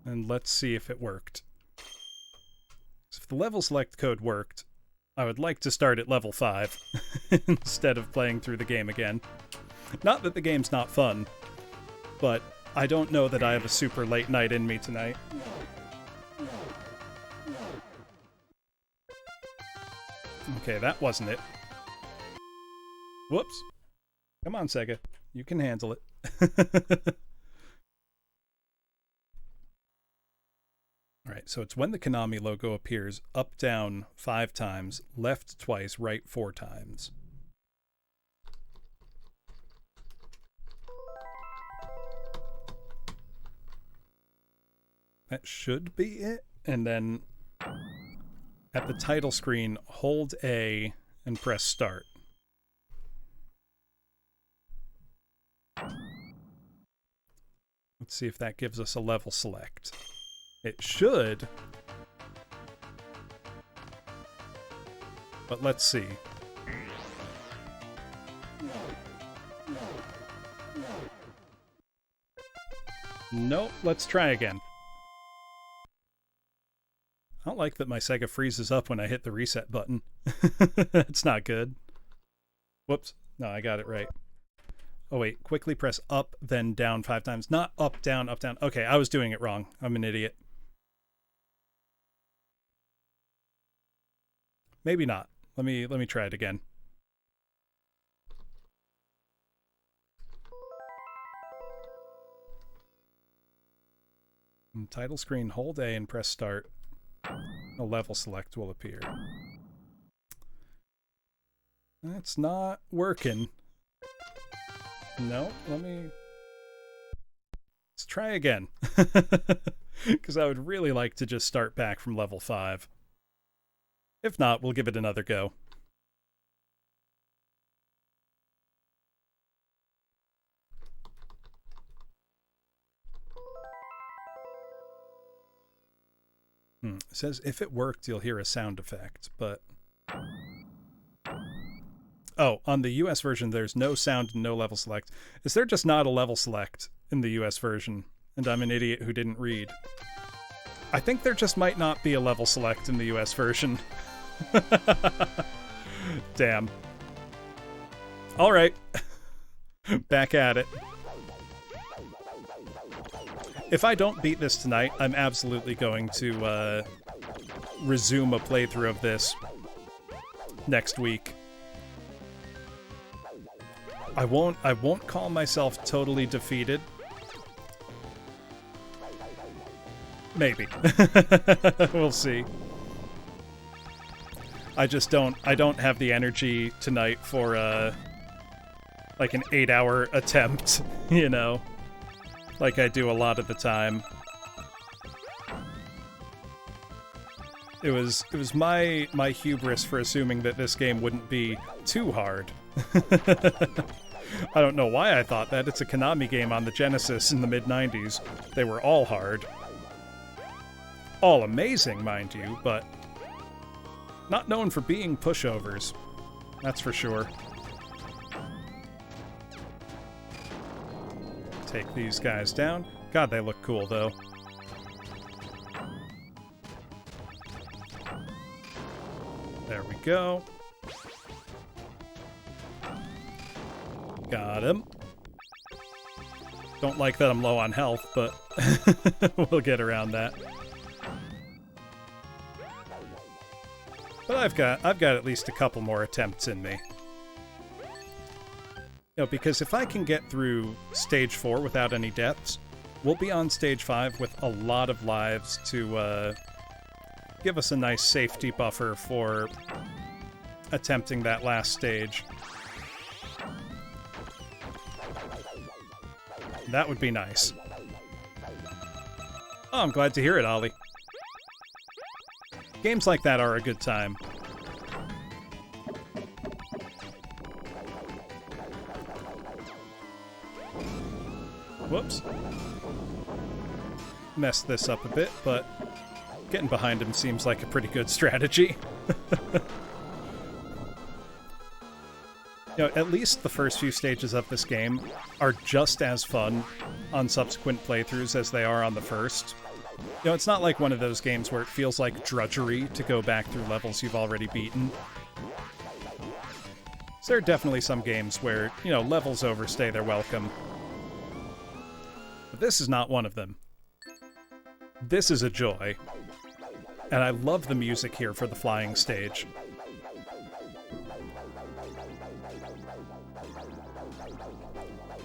And let's see if it worked. So if the level select code worked, I would like to start at level 5 instead of playing through the game again. Not that the game's not fun, but I don't know that I have a super late night in me tonight. Okay, that wasn't it. Whoops. Come on, Sega. You can handle it. Alright, so it's when the Konami logo appears up, down 5 times, left twice, right 4 times. That should be it. And then at the title screen, hold A and press start. Let's see if that gives us a level select. It should. But let's see. Nope, let's try again. I don't like that my Sega freezes up when I hit the reset button. It's not good. Whoops. No, I got it right. Oh wait, quickly press up, then down 5 times. Not up, down, up, down. Okay, I was doing it wrong. I'm an idiot. Maybe not. Let me try it again. In title screen, hold A and press start. A level select will appear. That's not working. No, let's try again. Because I would really like to just start back from level 5. If not, we'll give it another go. It says if it worked, you'll hear a sound effect, but... Oh, on the US version, there's no sound and no level select. Is there just not a level select in the US version? And I'm an idiot who didn't read. I think there just might not be a level select in the US version. Damn. Alright. Back at it. If I don't beat this tonight, I'm absolutely going to resume a playthrough of this next week. I won't call myself totally defeated. Maybe. We'll see. I don't have the energy tonight for like an 8-hour attempt, you know, like I do a lot of the time. It was my hubris for assuming that this game wouldn't be too hard. I don't know why I thought that. It's a Konami game on the Genesis in the mid-90s. They were all hard. All amazing, mind you, but not known for being pushovers. That's for sure. Take these guys down. God, they look cool, though. There we go. Got him. Don't like that I'm low on health, but we'll get around that. But I've got at least a couple more attempts in me. You know, because if I can get through stage 4 without any deaths, we'll be on stage 5 with a lot of lives to give us a nice safety buffer for attempting that last stage. That would be nice. Oh, I'm glad to hear it, Ollie. Games like that are a good time. Whoops. Messed this up a bit, but getting behind him seems like a pretty good strategy. You know, at least the first few stages of this game are just as fun on subsequent playthroughs as they are on the first. You know, it's not like one of those games where it feels like drudgery to go back through levels you've already beaten. So there are definitely some games where, you know, levels overstay their welcome. But this is not one of them. This is a joy. And I love the music here for the flying stage.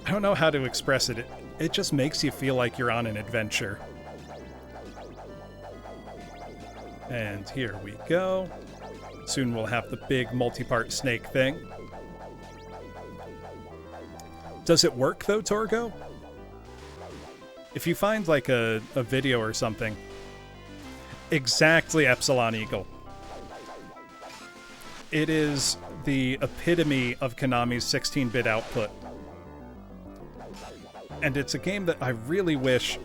I don't know how to express it. It just makes you feel like you're on an adventure. And here we go. Soon we'll have the big multi-part snake thing. Does it work, though, Torgo? If you find, like, a video or something... Exactly, Epsilon Eagle. It is the epitome of Konami's 16-bit output. And it's a game that I really wish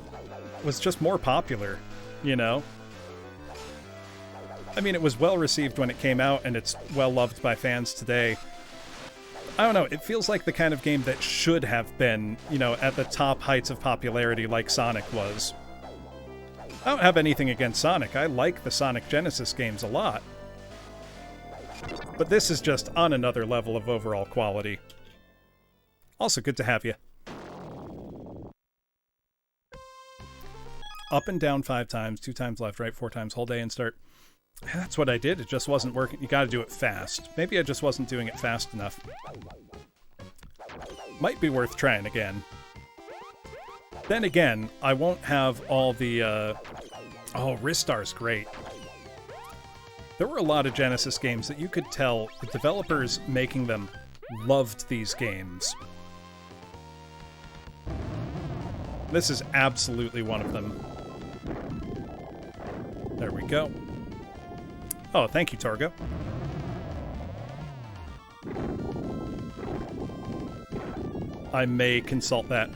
was just more popular, you know? I mean, it was well received when it came out, and it's well loved by fans today. I don't know, it feels like the kind of game that should have been, you know, at the top heights of popularity like Sonic was. I don't have anything against Sonic. I like the Sonic Genesis games a lot. But this is just on another level of overall quality. Also, good to have you. Up and down 5 times, 2 times left, right, 4 times, hold A and start. That's what I did. It just wasn't working. You gotta do it fast. Maybe I just wasn't doing it fast enough. Might be worth trying again. Then again, I won't have all the, Oh, Ristar's great. There were a lot of Genesis games that you could tell the developers making them loved these games. This is absolutely one of them. There we go. Oh, thank you, Torgo. I may consult that.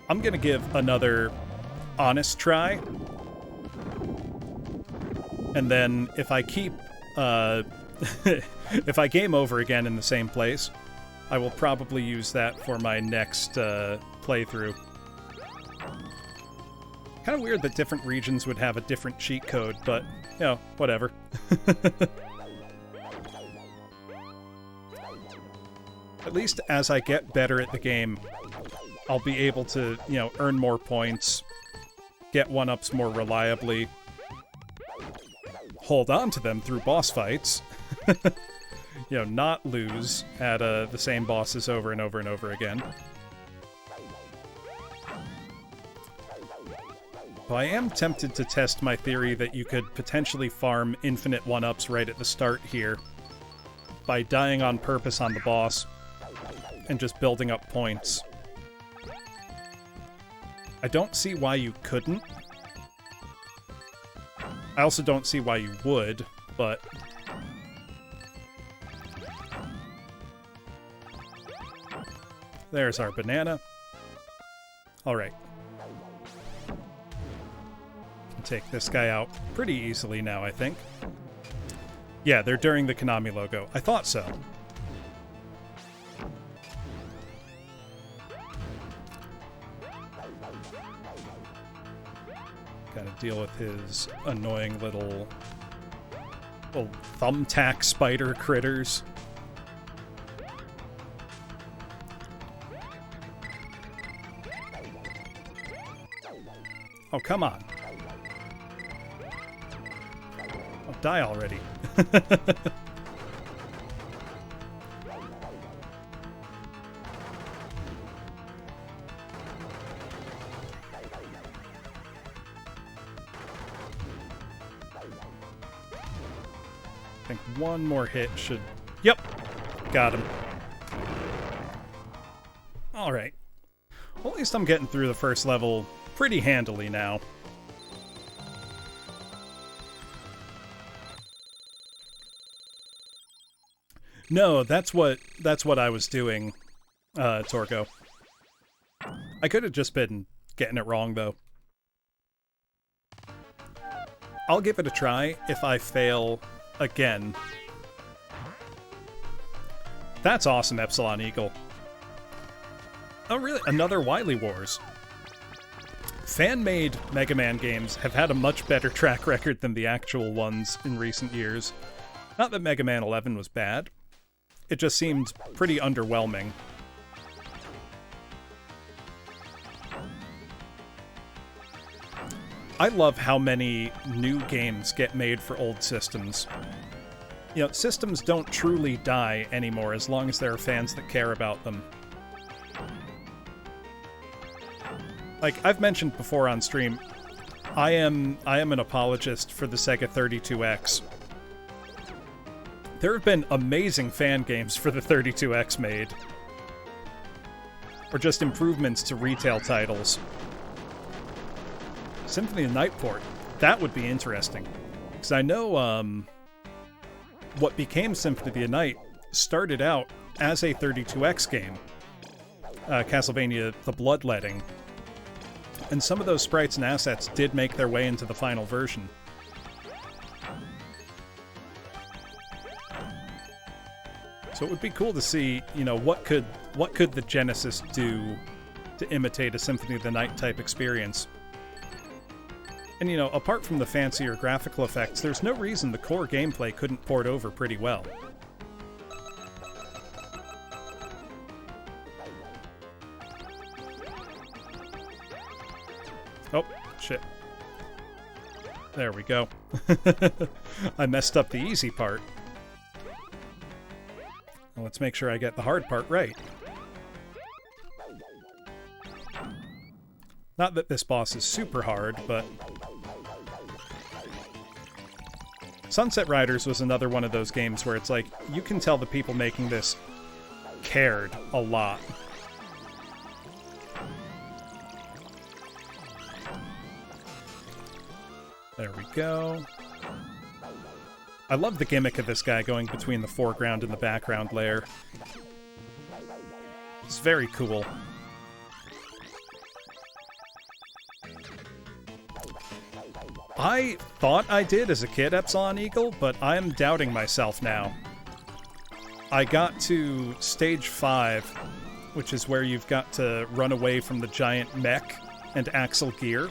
I'm gonna give another honest try. And then if I keep, if I game over again in the same place, I will probably use that for my next playthrough. Kind of weird that different regions would have a different cheat code, but, you know, whatever. At least as I get better at the game, I'll be able to, you know, earn more points, get 1-ups more reliably, hold on to them through boss fights, you know, not lose at the same bosses over and over and over again. But I am tempted to test my theory that you could potentially farm infinite 1-ups right at the start here by dying on purpose on the boss and just building up points. I don't see why you couldn't. I also don't see why you would, but... There's our banana. All right. Can take this guy out pretty easily now, I think. Yeah, they're during the Konami logo. I thought so. Gotta deal with his annoying little thumbtack spider critters. Oh, come on. Oh, die already. I think one more hit should... Yep! Got him. Alright. Well, at least I'm getting through the first level pretty handily now. No, that's what I was doing, Torko. I could have just been getting it wrong, though. I'll give it a try if I fail again. That's awesome, Epsilon Eagle. Oh, really? Another Wily Wars. Fan-made Mega Man games have had a much better track record than the actual ones in recent years. Not that Mega Man 11 was bad. It just seemed pretty underwhelming. I love how many new games get made for old systems. You know, systems don't truly die anymore as long as there are fans that care about them. Like I've mentioned before on stream, I am an apologist for the Sega 32X. There have been amazing fan games for the 32X made. Or just improvements to retail titles. Symphony of the Night port. That would be interesting. Because I know what became Symphony of the Night started out as a 32X game. Castlevania The Bloodletting. And some of those sprites and assets did make their way into the final version. So it would be cool to see, you know, what could the Genesis do to imitate a Symphony of the Night type experience. And, you know, apart from the fancier graphical effects, there's no reason the core gameplay couldn't port over pretty well. Oh, shit. There we go. I messed up the easy part. Well, let's make sure I get the hard part right. Not that this boss is super hard, but... Sunset Riders was another one of those games where it's like, you can tell the people making this cared a lot. There we go. I love the gimmick of this guy going between the foreground and the background layer. It's very cool. I thought I did as a kid, Epsilon Eagle, but I'm doubting myself now. I got to stage 5, which is where you've got to run away from the giant mech and Axel Gear,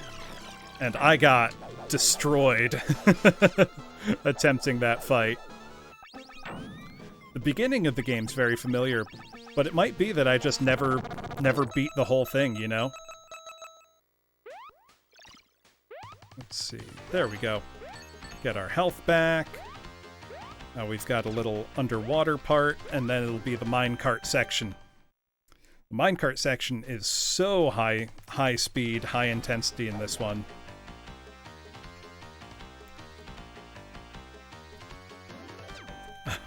and I got destroyed attempting that fight. The beginning of the game's very familiar, but it might be that I just never beat the whole thing, you know? Let's see. There we go. Get our health back. Now we've got a little underwater part, and then it'll be the minecart section. The minecart section is so high speed, high intensity in this one.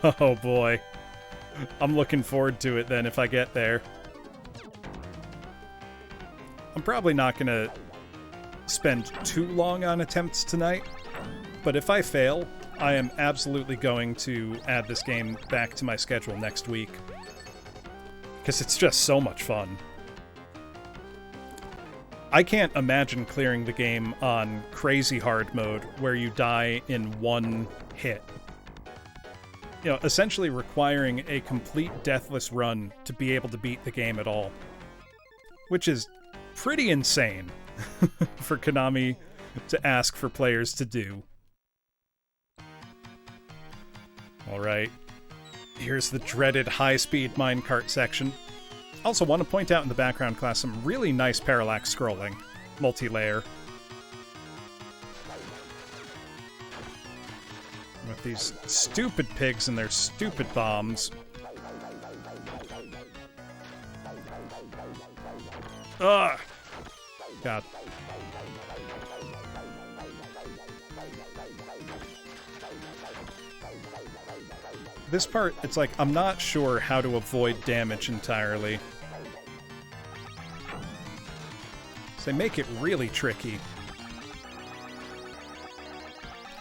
Oh boy. I'm looking forward to it then if I get there. I'm probably not gonna spend too long on attempts tonight, but if I fail, I am absolutely going to add this game back to my schedule next week. because it's just so much fun. I can't imagine clearing the game on crazy hard mode where you die in one hit. You know, essentially requiring a complete deathless run to be able to beat the game at all. Which is pretty insane for Konami to ask for players to do. Alright, here's the dreaded high-speed minecart section. Also want to point out in the background class some really nice parallax scrolling, multi-layer. With these stupid pigs and their stupid bombs. Ugh! God. This part, it's like, I'm not sure how to avoid damage entirely. So they make it really tricky.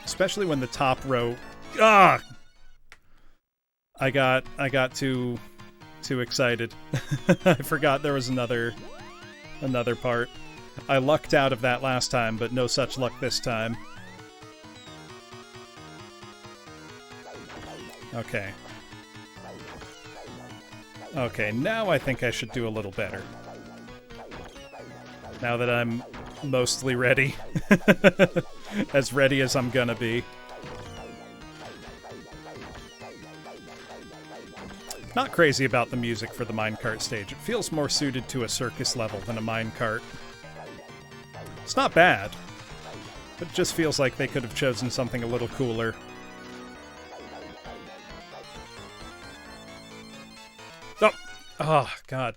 Especially when the top row... Ah! I got too excited. I forgot there was another part. I lucked out of that last time, but no such luck this time. Okay. Okay, now I think I should do a little better. Now that I'm mostly ready. As ready as I'm gonna be. Not crazy about the music for the minecart stage. It feels more suited to a circus level than a minecart. It's not bad, but it just feels like they could have chosen something a little cooler. Oh! Oh, God.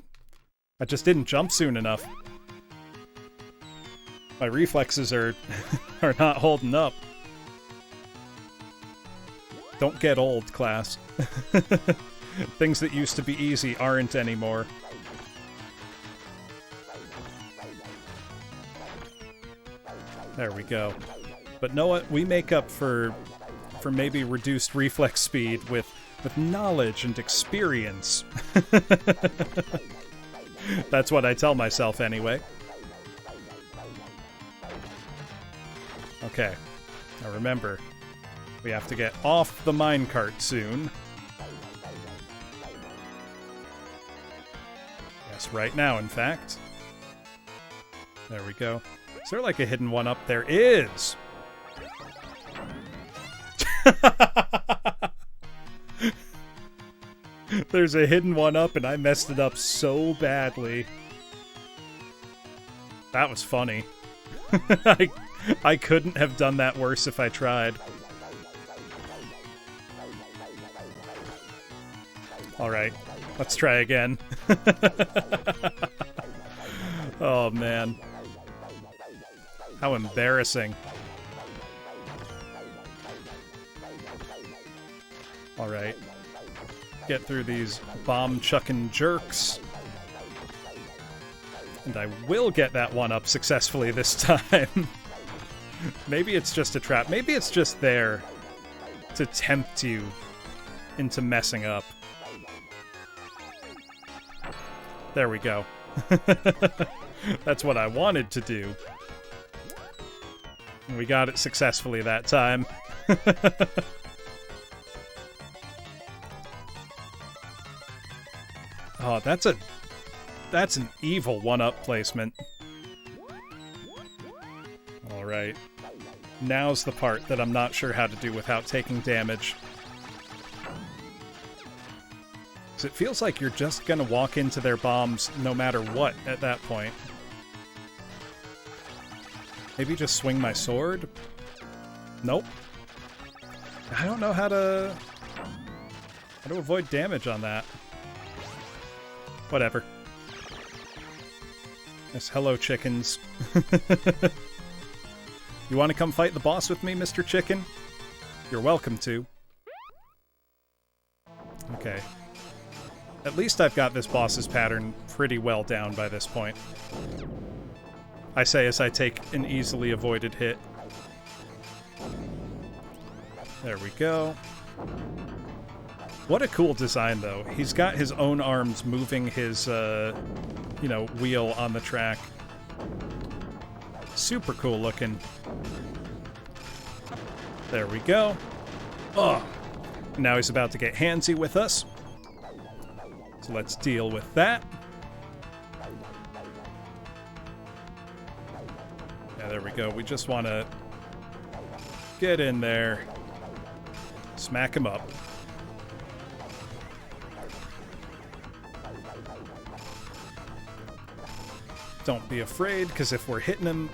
I just didn't jump soon enough. My reflexes are not holding up. Don't get old, class. Things that used to be easy aren't anymore. There we go. But know what? We make up for maybe reduced reflex speed with knowledge and experience. That's what I tell myself anyway. Okay. Now remember, we have to get off the minecart soon. Yes, right now, in fact. There we go. Is there like a hidden one up? There is! There's a hidden one up and I messed it up so badly. That was funny. I couldn't have done that worse if I tried. Alright, let's try again. Oh man. How embarrassing. Alright. Get through these bomb-chucking jerks. And I will get that one up successfully this time. Maybe it's just a trap. Maybe it's just there to tempt you into messing up. There we go. That's what I wanted to do. And we got it successfully that time. Oh, that's an evil one-up placement. Alright. Now's the part that I'm not sure how to do without taking damage. 'Cause it feels like you're just gonna walk into their bombs no matter what at that point. Maybe just swing my sword? Nope. I don't know how to avoid damage on that. Whatever. Yes, hello, chickens. You want to come fight the boss with me, Mr. Chicken? You're welcome to. Okay. At least I've got this boss's pattern pretty well down by this point. I say as I take an easily avoided hit. There we go. What a cool design, though. He's got his own arms moving his, wheel on the track. Super cool looking. There we go. Oh, now he's about to get handsy with us. So let's deal with that. Yeah, there we go. We just want to get in there, smack him up. Don't be afraid, because if we're hitting him,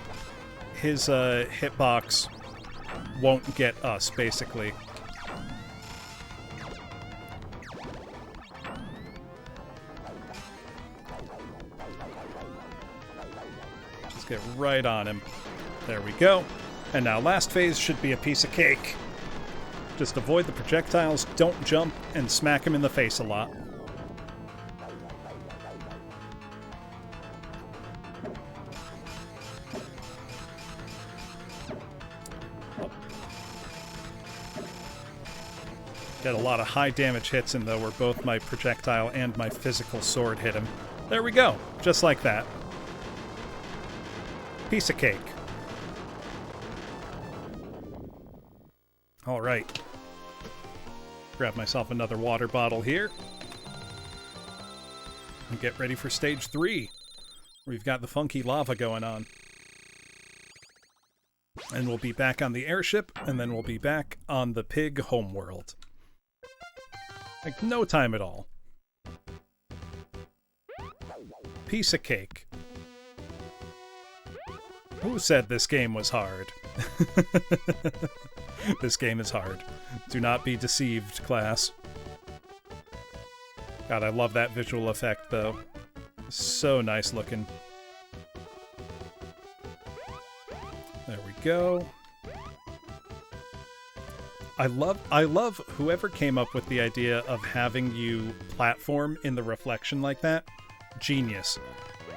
his hitbox won't get us, basically. Just get right on him. There we go. And now last phase should be a piece of cake. Just avoid the projectiles, don't jump, and smack him in the face a lot. Get a lot of high damage hits in, though, where both my projectile and my physical sword hit him. There we go. Just like that. Piece of cake. All right. Grab myself another water bottle here. And get ready for stage 3. We've got the funky lava going on. And we'll be back on the airship, and then we'll be back on the pig homeworld. Like, no time at all. Piece of cake. Who said this game was hard? This game is hard. Do not be deceived, class. God, I love that visual effect, though. So nice looking. There we go. I love whoever came up with the idea of having you platform in the reflection like that. Genius.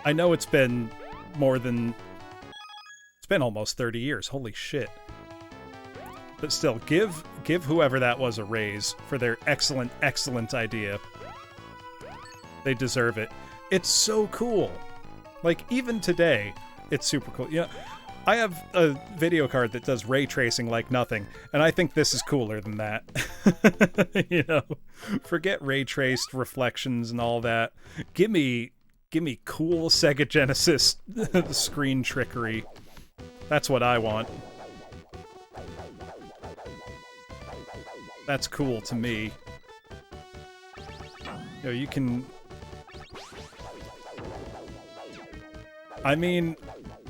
I know it's been almost 30 years. Holy shit. But still, give whoever that was a raise for their excellent, excellent idea. They deserve it. It's so cool. Like, even today, it's super cool. You know, I have a video card that does ray tracing like nothing, and I think this is cooler than that. You know, forget ray traced reflections and all that. Give me cool Sega Genesis screen trickery. That's what I want. That's cool to me. You know, you can... I mean,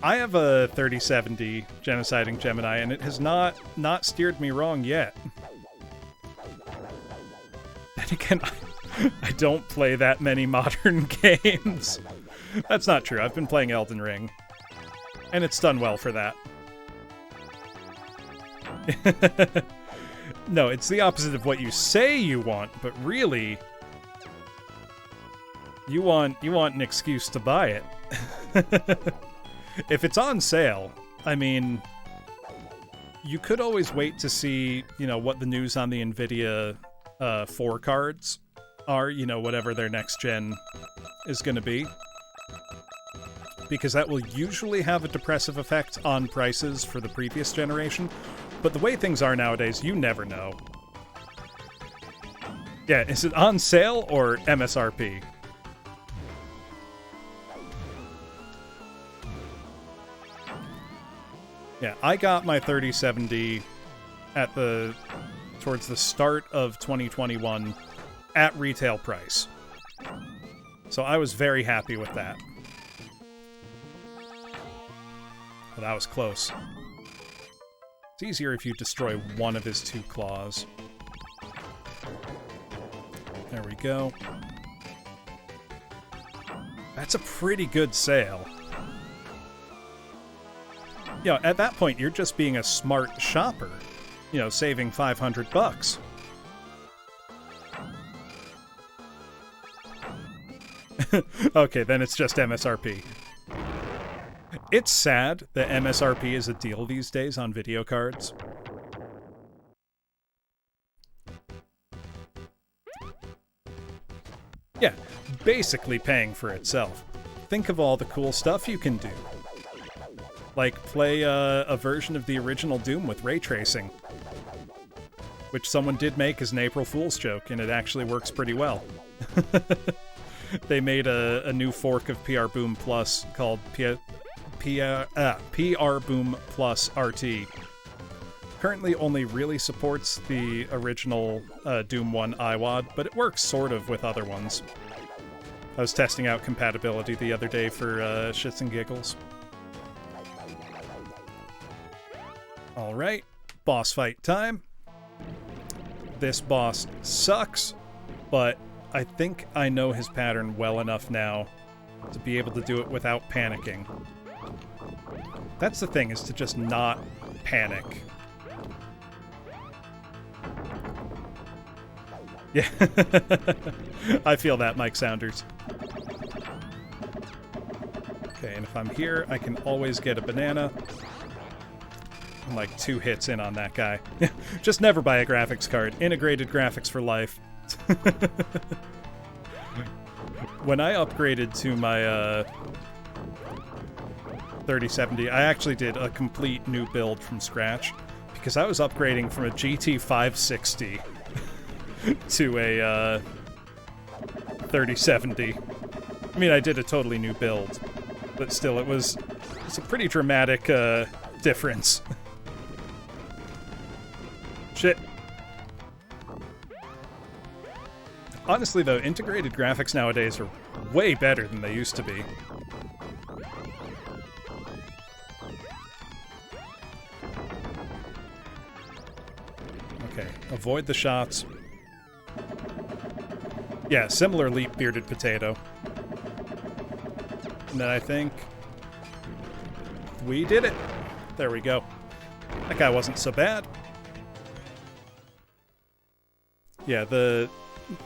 I have a 3070 Genociding Gemini, and it has not steered me wrong yet. And again, I don't play that many modern games. That's not true. I've been playing Elden Ring, and it's done well for that. No, it's the opposite of what you say you want, but really, you want an excuse to buy it. If it's on sale, I mean, you could always wait to see, you know, what the news on the NVIDIA 4 cards are, you know, whatever their next gen is going to be. Because that will usually have a depressive effect on prices for the previous generation. But the way things are nowadays, you never know. Yeah, is it on sale or MSRP? Yeah, I got my 3070 towards the start of 2021 at retail price. So I was very happy with that. But that was close. It's easier if you destroy one of his 2 claws. There we go. That's a pretty good sale. You know, at that point, you're just being a smart shopper. You know, saving $500. Okay, then it's just MSRP. It's sad that MSRP is a deal these days on video cards. Yeah, basically paying for itself. Think of all the cool stuff you can do. Like play a version of the original Doom with ray tracing, which someone did make as an April Fool's joke, and it actually works pretty well. They made a new fork of PR Boom Plus called PR Boom Plus RT. Currently only really supports the original Doom 1 iWAD, but it works sort of with other ones. I was testing out compatibility the other day for shits and giggles. Alright, boss fight time. This boss sucks, but I think I know his pattern well enough now to be able to do it without panicking. That's the thing, is to just not panic. Yeah, I feel that, Mike Saunders. Okay, and if I'm here, I can always get a banana. I'm like 2 hits in on that guy. Just never buy a graphics card. Integrated graphics for life. When I upgraded to my 3070, I actually did a complete new build from scratch because I was upgrading from a GT 560 to a 3070. I mean, I did a totally new build, but still, it's a pretty dramatic difference. Shit. Honestly, though, integrated graphics nowadays are way better than they used to be. Okay, avoid the shots. Yeah, similar leap bearded potato. And then I think we did it. There we go. That guy wasn't so bad. Yeah, the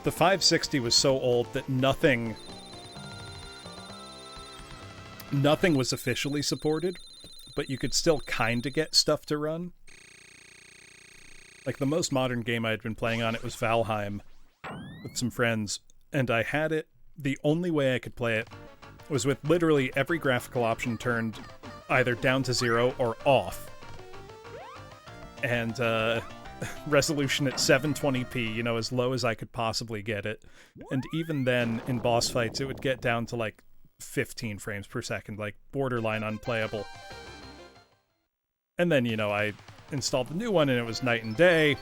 560 was so old that nothing was officially supported, but you could still kinda get stuff to run. Like, the most modern game I had been playing on it was Valheim with some friends, and I had it, the only way I could play it was with literally every graphical option turned either down to 0 or off. And, resolution at 720p, you know, as low as I could possibly get it. And even then, in boss fights, it would get down to, like, 15 frames per second, like, borderline unplayable. And then, you know, I installed the new one, and it was night and day.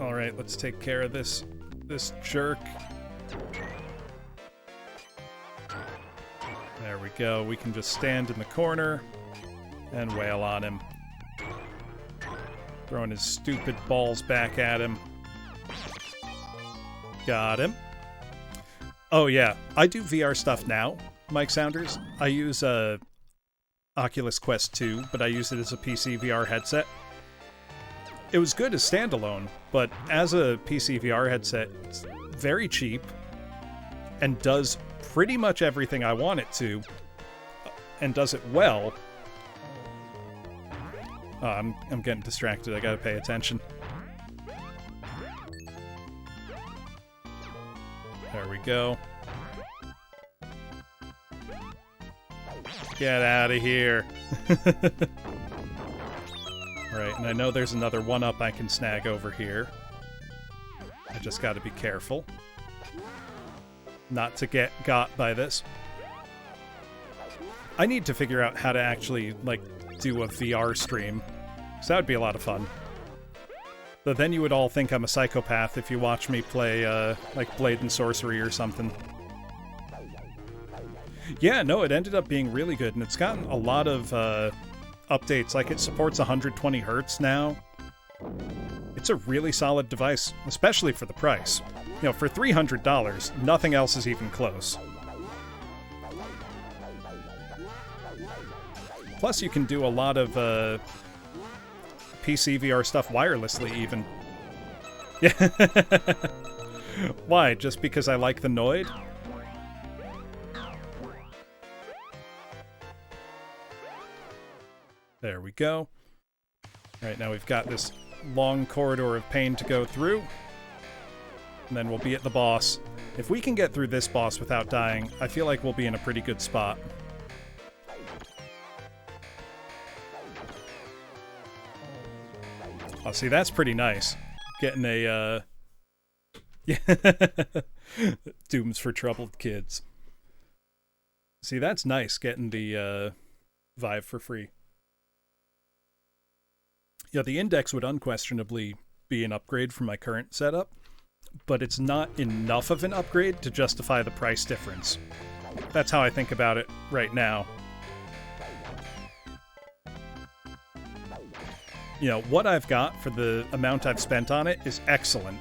Alright, let's take care of this jerk. There we go. We can just stand in the corner and wail on him. Throwing his stupid balls back at him. Got him. Oh yeah, I do VR stuff now, Mike Saunders. I use Oculus Quest 2, but I use it as a PC VR headset. It was good as standalone, but as a PC VR headset, it's very cheap and does pretty much everything I want it to, and does it well. Oh, I'm getting distracted. I gotta pay attention. There we go. Get out of here. Right, and I know there's another 1-up I can snag over here. I just gotta be careful not to get got by this. I need to figure out how to actually, like, do a VR stream, so that would be a lot of fun. But then you would all think I'm a psychopath if you watch me play, like, Blade and Sorcery or something. Yeah, no, it ended up being really good, and it's gotten a lot of, updates. Like, it supports 120 Hz now. It's a really solid device, especially for the price. You know, for $300, nothing else is even close. Plus, you can do a lot of PC VR stuff wirelessly, even. Yeah. Why? Just because I like the Noid? There we go. Alright, now we've got this long corridor of pain to go through. And then we'll be at the boss. If we can get through this boss without dying, I feel like we'll be in a pretty good spot. Oh, see, that's pretty nice. Getting a, Dooms for Troubled Kids. See, that's nice, getting the, Vive for free. Yeah, the Index would unquestionably be an upgrade from my current setup, but it's not enough of an upgrade to justify the price difference. That's how I think about it right now. You know, what I've got for the amount I've spent on it is excellent.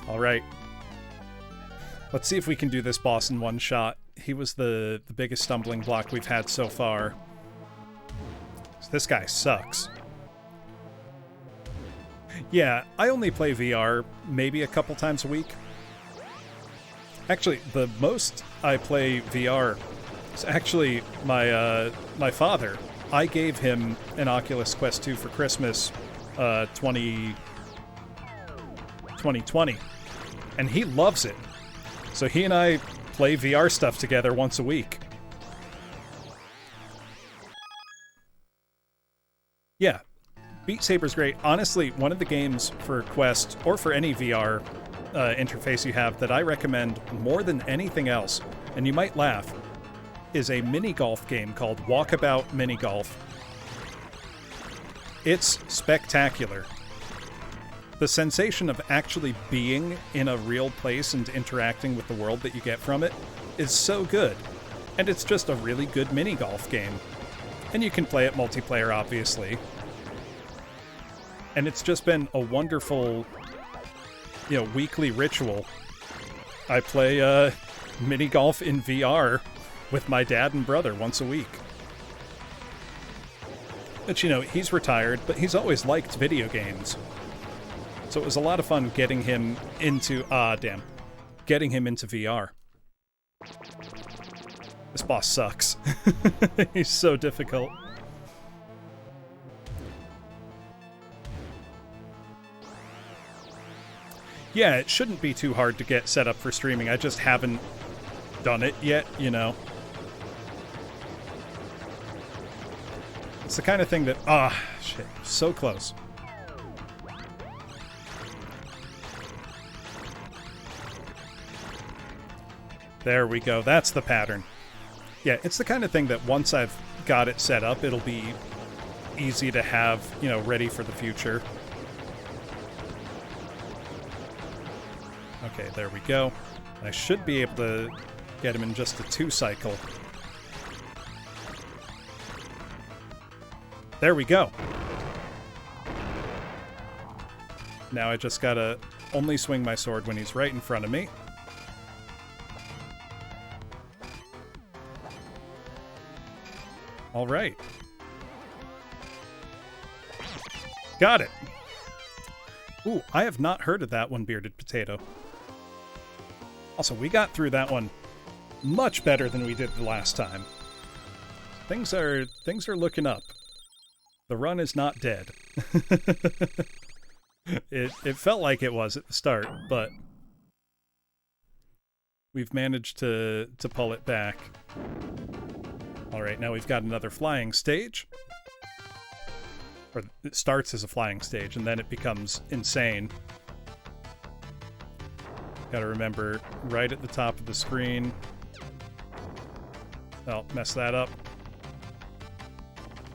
Alright. Let's see if we can do this boss in one shot. He was the biggest stumbling block we've had so far. This guy sucks. Yeah, I only play VR maybe a couple times a week. Actually, the most I play VR is actually my father. I gave him an Oculus Quest 2 for Christmas 2020, and he loves it. So he and I play VR stuff together once a week. Yeah, Beat Saber's great. Honestly, one of the games for Quest, or for any VR interface you have, that I recommend more than anything else, and you might laugh, is a mini-golf game called Walkabout Mini Golf. It's spectacular. The sensation of actually being in a real place and interacting with the world that you get from it is so good. And it's just a really good mini-golf game. And you can play it multiplayer, obviously. And it's just been a wonderful, weekly ritual. I play mini-golf in VR with my dad and brother once a week. But, he's retired, but he's always liked video games. So it was a lot of fun getting him into... getting him into VR. This boss sucks. He's so difficult. Yeah, it shouldn't be too hard to get set up for streaming. I just haven't done it yet, It's the kind of thing that... shit. So close. There we go. That's the pattern. Yeah, it's the kind of thing that once I've got it set up, it'll be easy to have, ready for the future. Okay, there we go. I should be able to get him in just a 2-cycle. There we go. Now I just gotta only swing my sword when he's right in front of me. All right. Got it. Ooh, I have not heard of that one, Bearded Potato. Also, we got through that one much better than we did the last time. Things are looking up. The run is not dead. It felt like it was at the start, but we've managed to pull it back. All right, now we've got another flying stage. Or it starts as a flying stage, and then it becomes insane. Gotta remember, right at the top of the screen. Oh, mess that up.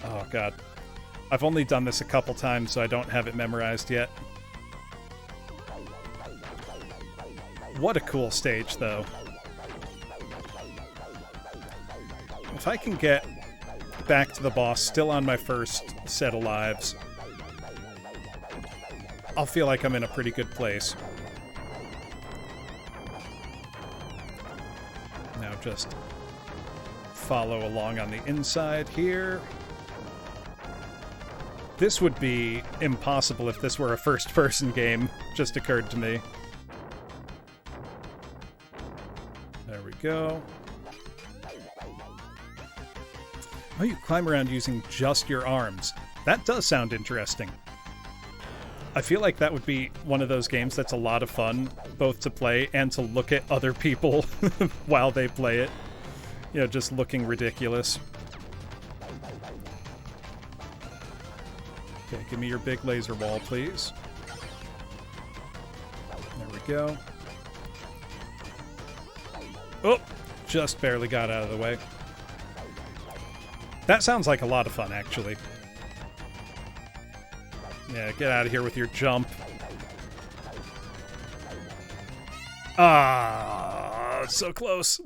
Oh, God. I've only done this a couple times, so I don't have it memorized yet. What a cool stage, though. If I can get back to the boss still on my first set of lives, I'll feel like I'm in a pretty good place. Now just follow along on the inside here. This would be impossible if this were a first-person game, just occurred to me. There we go. Oh, you climb around using just your arms. That does sound interesting. I feel like that would be one of those games that's a lot of fun, both to play and to look at other people while they play it. You know, just looking ridiculous. Okay, give me your big laser wall, please. There we go. Oh, just barely got out of the way. That sounds like a lot of fun, actually. Yeah, get out of here with your jump. Ah, so close.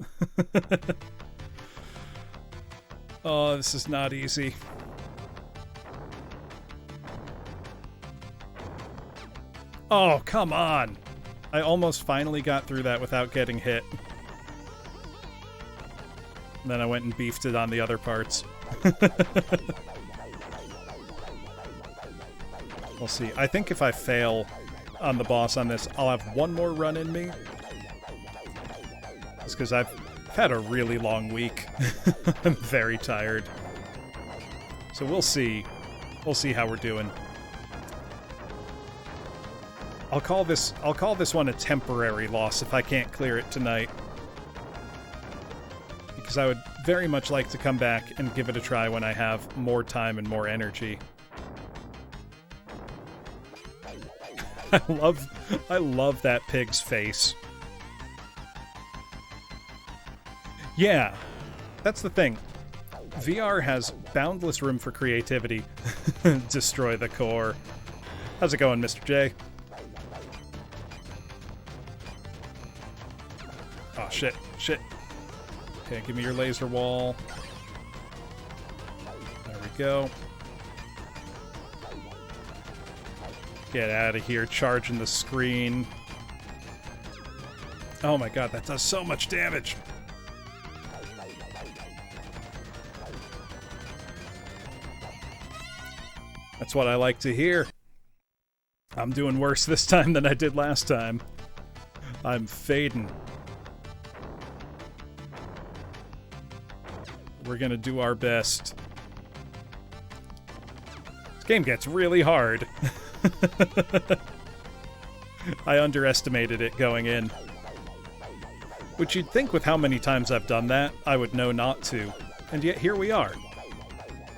Oh, this is not easy. Oh, come on. I almost finally got through that without getting hit. And then I went and beefed it on the other parts. We'll see. I think if I fail on the boss on this, I'll have one more run in me. It's because I've had a really long week. I'm very tired. So we'll see. We'll see how we're doing. I'll call this one a temporary loss if I can't clear it tonight. Because I would very much like to come back and give it a try when I have more time and more energy. I love that pig's face. Yeah, that's the thing. VR has boundless room for creativity. Destroy the core. How's it going, Mr. J? Oh, shit. Okay, give me your laser wall. There we go. Get out of here, charging the screen. Oh my god, that does so much damage. That's what I like to hear. I'm doing worse this time than I did last time. I'm fading. We're gonna do our best. This game gets really hard. I underestimated it going in. Which you'd think with how many times I've done that, I would know not to. And yet here we are.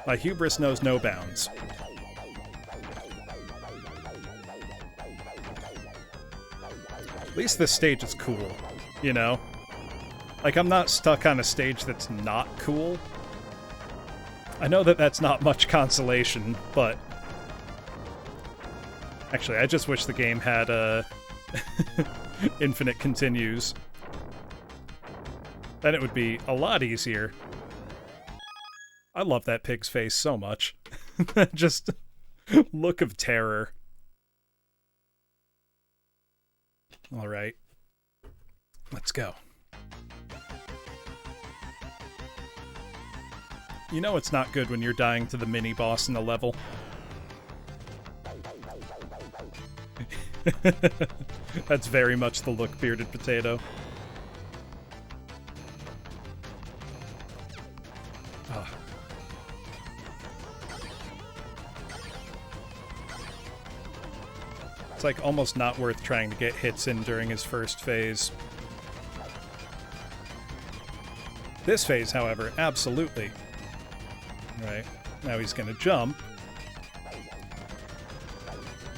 My hubris knows no bounds. At least this stage is cool, you know? Like, I'm not stuck on a stage that's not cool. I know that that's not much consolation, but... Actually, I just wish the game had, infinite continues. Then it would be a lot easier. I love that pig's face so much. Just look of terror. Alright. Let's go. You know it's not good when you're dying to the mini-boss in the level. That's very much the look, Bearded Potato. Ah. It's like almost not worth trying to get hits in during his first phase. This phase, however, absolutely. Right, now he's gonna jump.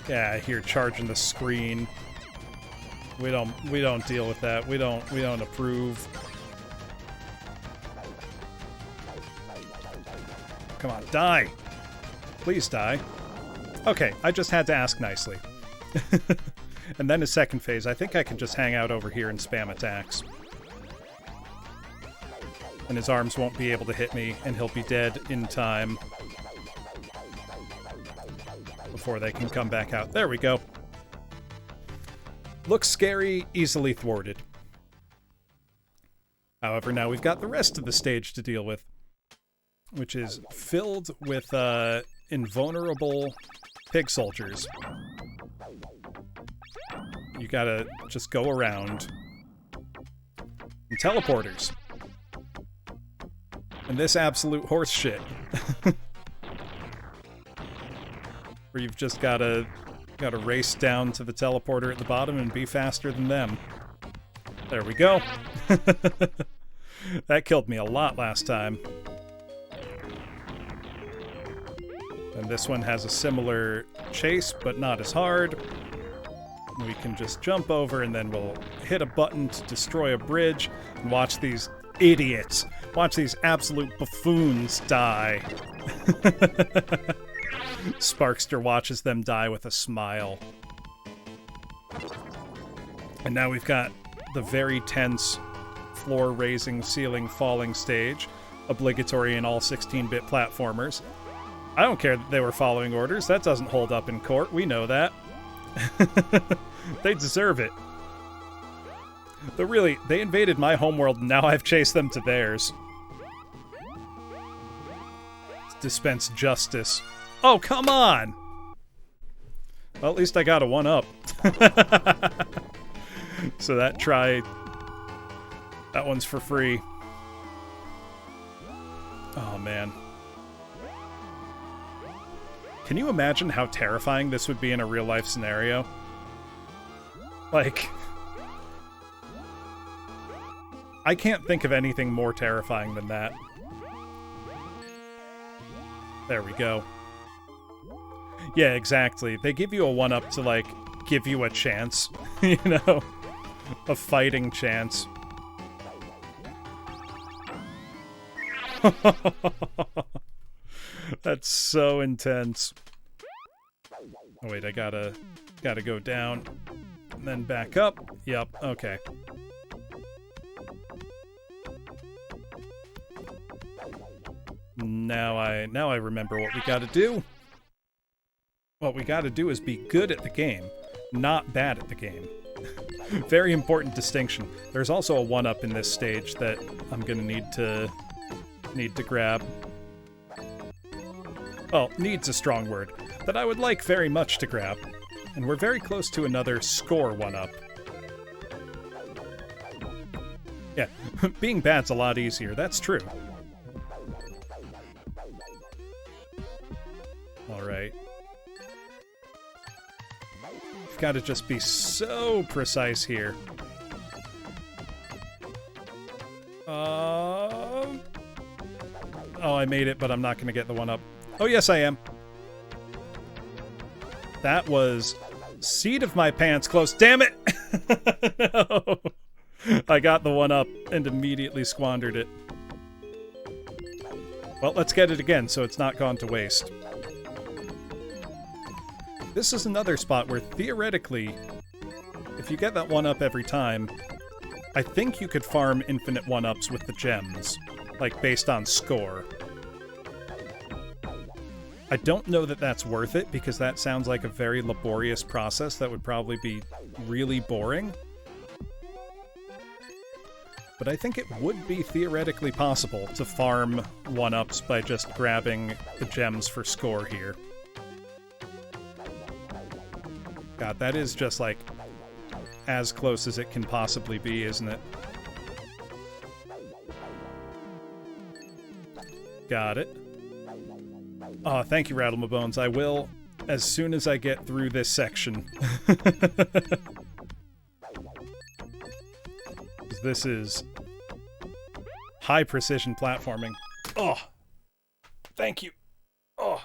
Yeah, here charging the screen. We don't deal with that. We don't approve. Come on, die. Please die. Okay, I just had to ask nicely. And then his second phase, I think I can just hang out over here and spam attacks. And his arms won't be able to hit me, and he'll be dead in time. Before they can come back out. There we go. Looks scary, easily thwarted. However, now we've got the rest of the stage to deal with, which is filled with invulnerable pig soldiers. You gotta just go around. And teleporters. And this absolute horse shit. Where you've just gotta Gotta race down to the teleporter at the bottom and be faster than them. There we go. That killed me a lot last time. And this one has a similar chase, but not as hard. We can just jump over and then we'll hit a button to destroy a bridge and watch these idiots, watch these absolute buffoons die. Sparkster watches them die with a smile. And now we've got the very tense floor-raising, ceiling-falling stage, obligatory in all 16-bit platformers. I don't care that they were following orders. That doesn't hold up in court. We know that. They deserve it. But really, they invaded my homeworld, and now I've chased them to theirs. Dispense justice. Oh, come on! Well, at least I got a 1-up. So that one's for free. Oh, man. Can you imagine how terrifying this would be in a real-life scenario? Like, I can't think of anything more terrifying than that. There we go. Yeah, exactly. They give you a 1-up to, like, give you a chance. You know? A fighting chance. That's so intense. Oh wait, I gotta go down and then back up. Yep, okay. Now I remember what we gotta do. What we gotta do is be good at the game, not bad at the game. Very important distinction. There's also a 1-up in this stage that I'm gonna need to grab. Well, needs a strong word. That I would like very much to grab. And we're very close to another score 1-up. Yeah, being bad's a lot easier, that's true. Alright. You've got to just be so precise here. Oh, I made it, but I'm not going to get the 1-up. Oh, yes, I am. That was seat of my pants close. Damn it! No. I got the 1-up and immediately squandered it. Well, let's get it again so it's not gone to waste. This is another spot where, theoretically, if you get that 1-up every time, I think you could farm infinite 1-ups with the gems, like, based on score. I don't know that that's worth it, because that sounds like a very laborious process that would probably be really boring. But I think it would be theoretically possible to farm 1-ups by just grabbing the gems for score here. God, that is just, like, as close as it can possibly be, isn't it? Got it. Oh, thank you, Rattlemobones. I will, as soon as I get through this section. This is high-precision platforming. Oh! Thank you! Oh!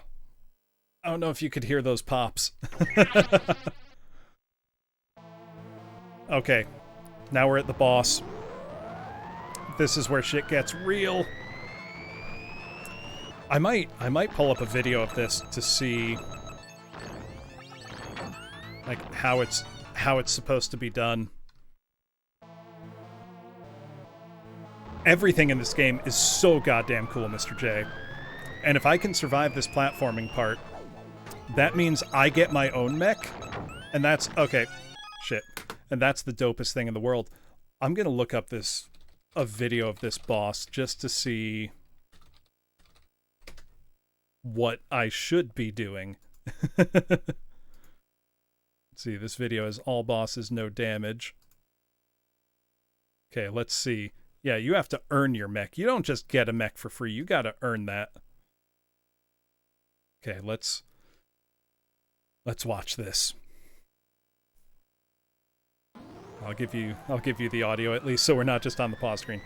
I don't know if you could hear those pops. Okay. Now we're at the boss. This is where shit gets real. I might pull up a video of this to see, like, how it's supposed to be done. Everything in this game is so goddamn cool, Mr. J. And if I can survive this platforming part, that means I get my own mech, and that's, okay, shit. And that's the dopest thing in the world. I'm gonna look up a video of this boss just to see what I should be doing. Let's see, this video is all bosses, no damage. Okay, let's see. Yeah, you have to earn your mech. You don't just get a mech for free. You gotta earn that. Okay, let's watch this. I'll give you the audio at least so we're not just on the pause screen.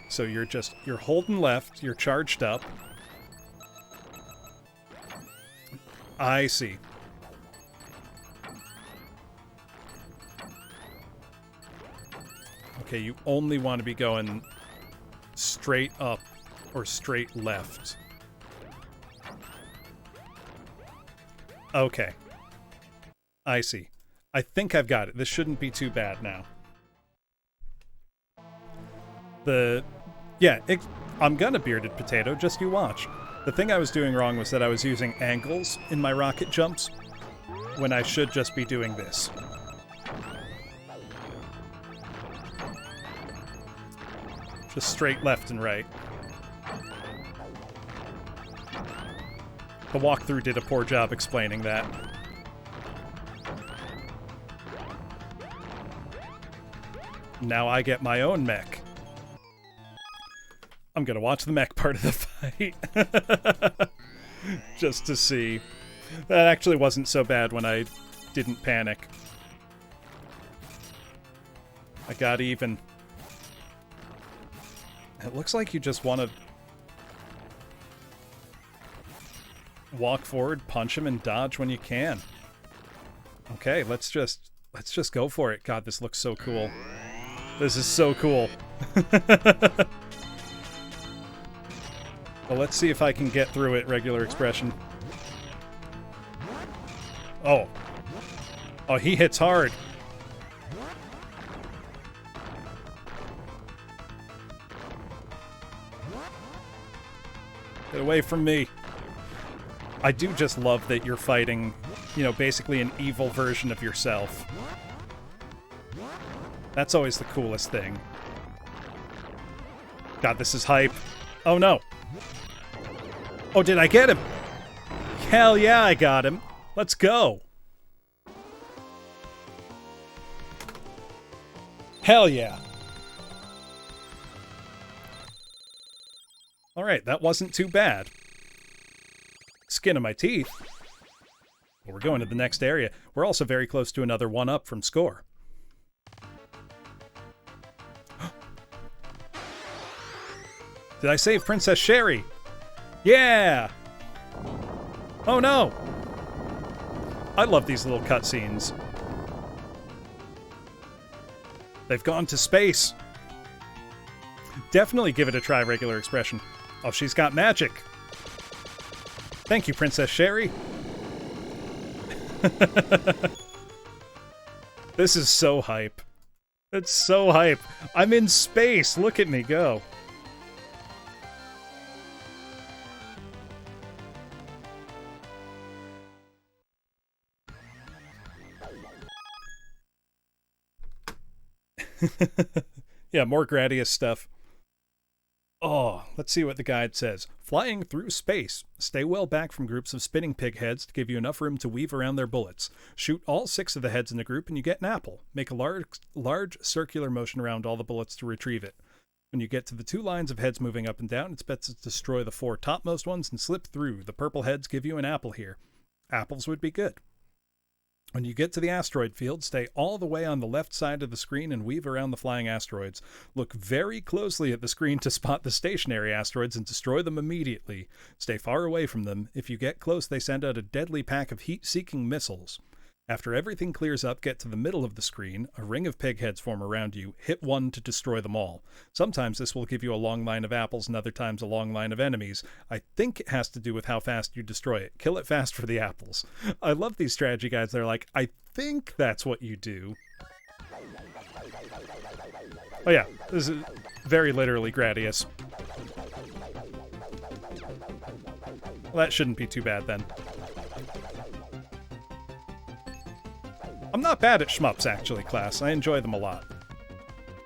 So you're holding left, you're charged up. I see. Okay, you only want to be going straight up or straight left. Okay. I see. I think I've got it. This shouldn't be too bad now. I'm gonna bearded potato, just you watch. The thing I was doing wrong was that I was using angles in my rocket jumps when I should just be doing this. Just straight left and right. The walkthrough did a poor job explaining that. Now I get my own mech. I'm gonna watch the mech part of the fight. Just to see. That actually wasn't so bad when I didn't panic. I got even. It looks like you just want to walk forward, punch him, and dodge when you can. Okay, let's just go for it. God, this looks so cool. This is so cool. Well, let's see if I can get through it, regular expression. Oh. Oh, he hits hard. Get away from me. I do just love that you're fighting, basically an evil version of yourself. That's always the coolest thing. God, this is hype. Oh, no. Oh, did I get him? Hell yeah, I got him. Let's go. Hell yeah. All right, that wasn't too bad. Skin of my teeth. Well, we're going to the next area. We're also very close to another 1-up from Score. Did I save Princess Sherry? Yeah! Oh no! I love these little cutscenes. They've gone to space. Definitely give it a try, regular expression. Oh, she's got magic. Thank you, Princess Sherry. This is so hype. It's so hype. I'm in space. Look at me go. Yeah, more Gradius stuff. Oh, let's see what the guide says. Flying through space. Stay well back from groups of spinning pig heads to give you enough room to weave around their bullets. Shoot all 6 of the heads in the group and you get an apple. Make a large circular motion around all the bullets to retrieve it. When you get to the 2 lines of heads moving up and down, it's best to destroy the 4 topmost ones and slip through. The purple heads give you an apple here. Apples would be good. When you get to the asteroid field, stay all the way on the left side of the screen and weave around the flying asteroids. Look very closely at the screen to spot the stationary asteroids and destroy them immediately. Stay far away from them. If you get close, they send out a deadly pack of heat-seeking missiles. After everything clears up, get to the middle of the screen. A ring of pig heads form around you. Hit one to destroy them all. Sometimes this will give you a long line of apples and other times a long line of enemies. I think it has to do with how fast you destroy it. Kill it fast for the apples. I love these strategy guides. They're like, I think that's what you do. Oh yeah, this is very literally Gradius. Well, that shouldn't be too bad then. I'm not bad at shmups, actually, class. I enjoy them a lot.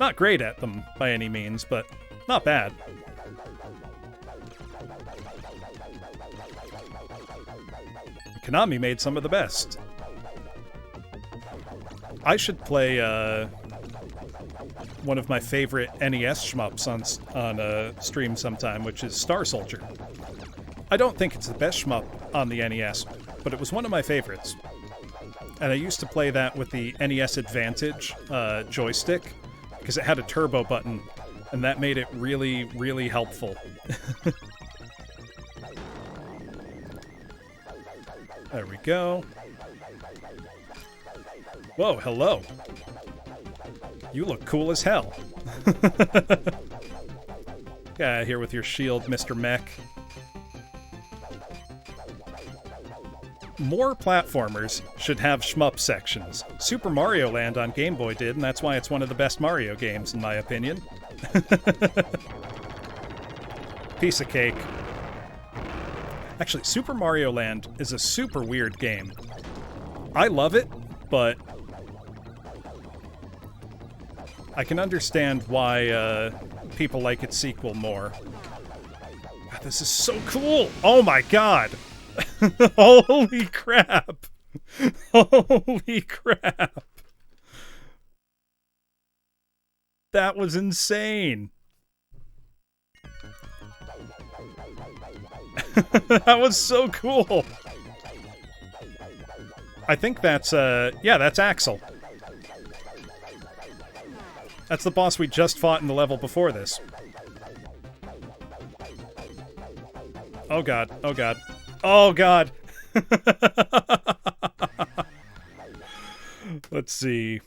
Not great at them, by any means, but not bad. Konami made some of the best. I should play, one of my favorite NES shmups on stream sometime, which is Star Soldier. I don't think it's the best shmup on the NES, but it was one of my favorites. And I used to play that with the NES Advantage joystick, because it had a turbo button, and that made it really, really helpful. There we go. Whoa, hello. You look cool as hell. Get out of here with your shield, Mr. Mech. More platformers should have shmup sections. Super Mario Land on Game Boy did, and that's why it's one of the best Mario games, in my opinion. Piece of cake. Actually, Super Mario Land is a super weird game. I love it, but I can understand why people like its sequel more. God, this is so cool! Oh my god! Holy crap! Holy crap! That was insane! That was so cool! I think that's, yeah, that's Axel. That's the boss we just fought in the level before this. Oh god, oh god. Oh god! Let's see.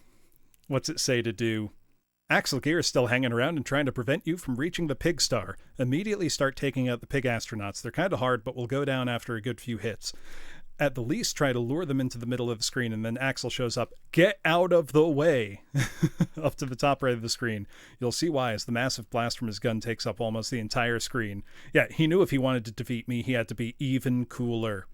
What's it say to do? Axel Gear is still hanging around and trying to prevent you from reaching the Pig Star. Immediately start taking out the pig astronauts. They're kind of hard, but will go down after a good few hits. At the least, try to lure them into the middle of the screen, and then Axel shows up. Get out of the way! Up to the top right of the screen. You'll see why, as the massive blast from his gun takes up almost the entire screen. Yeah, he knew if he wanted to defeat me, he had to be even cooler.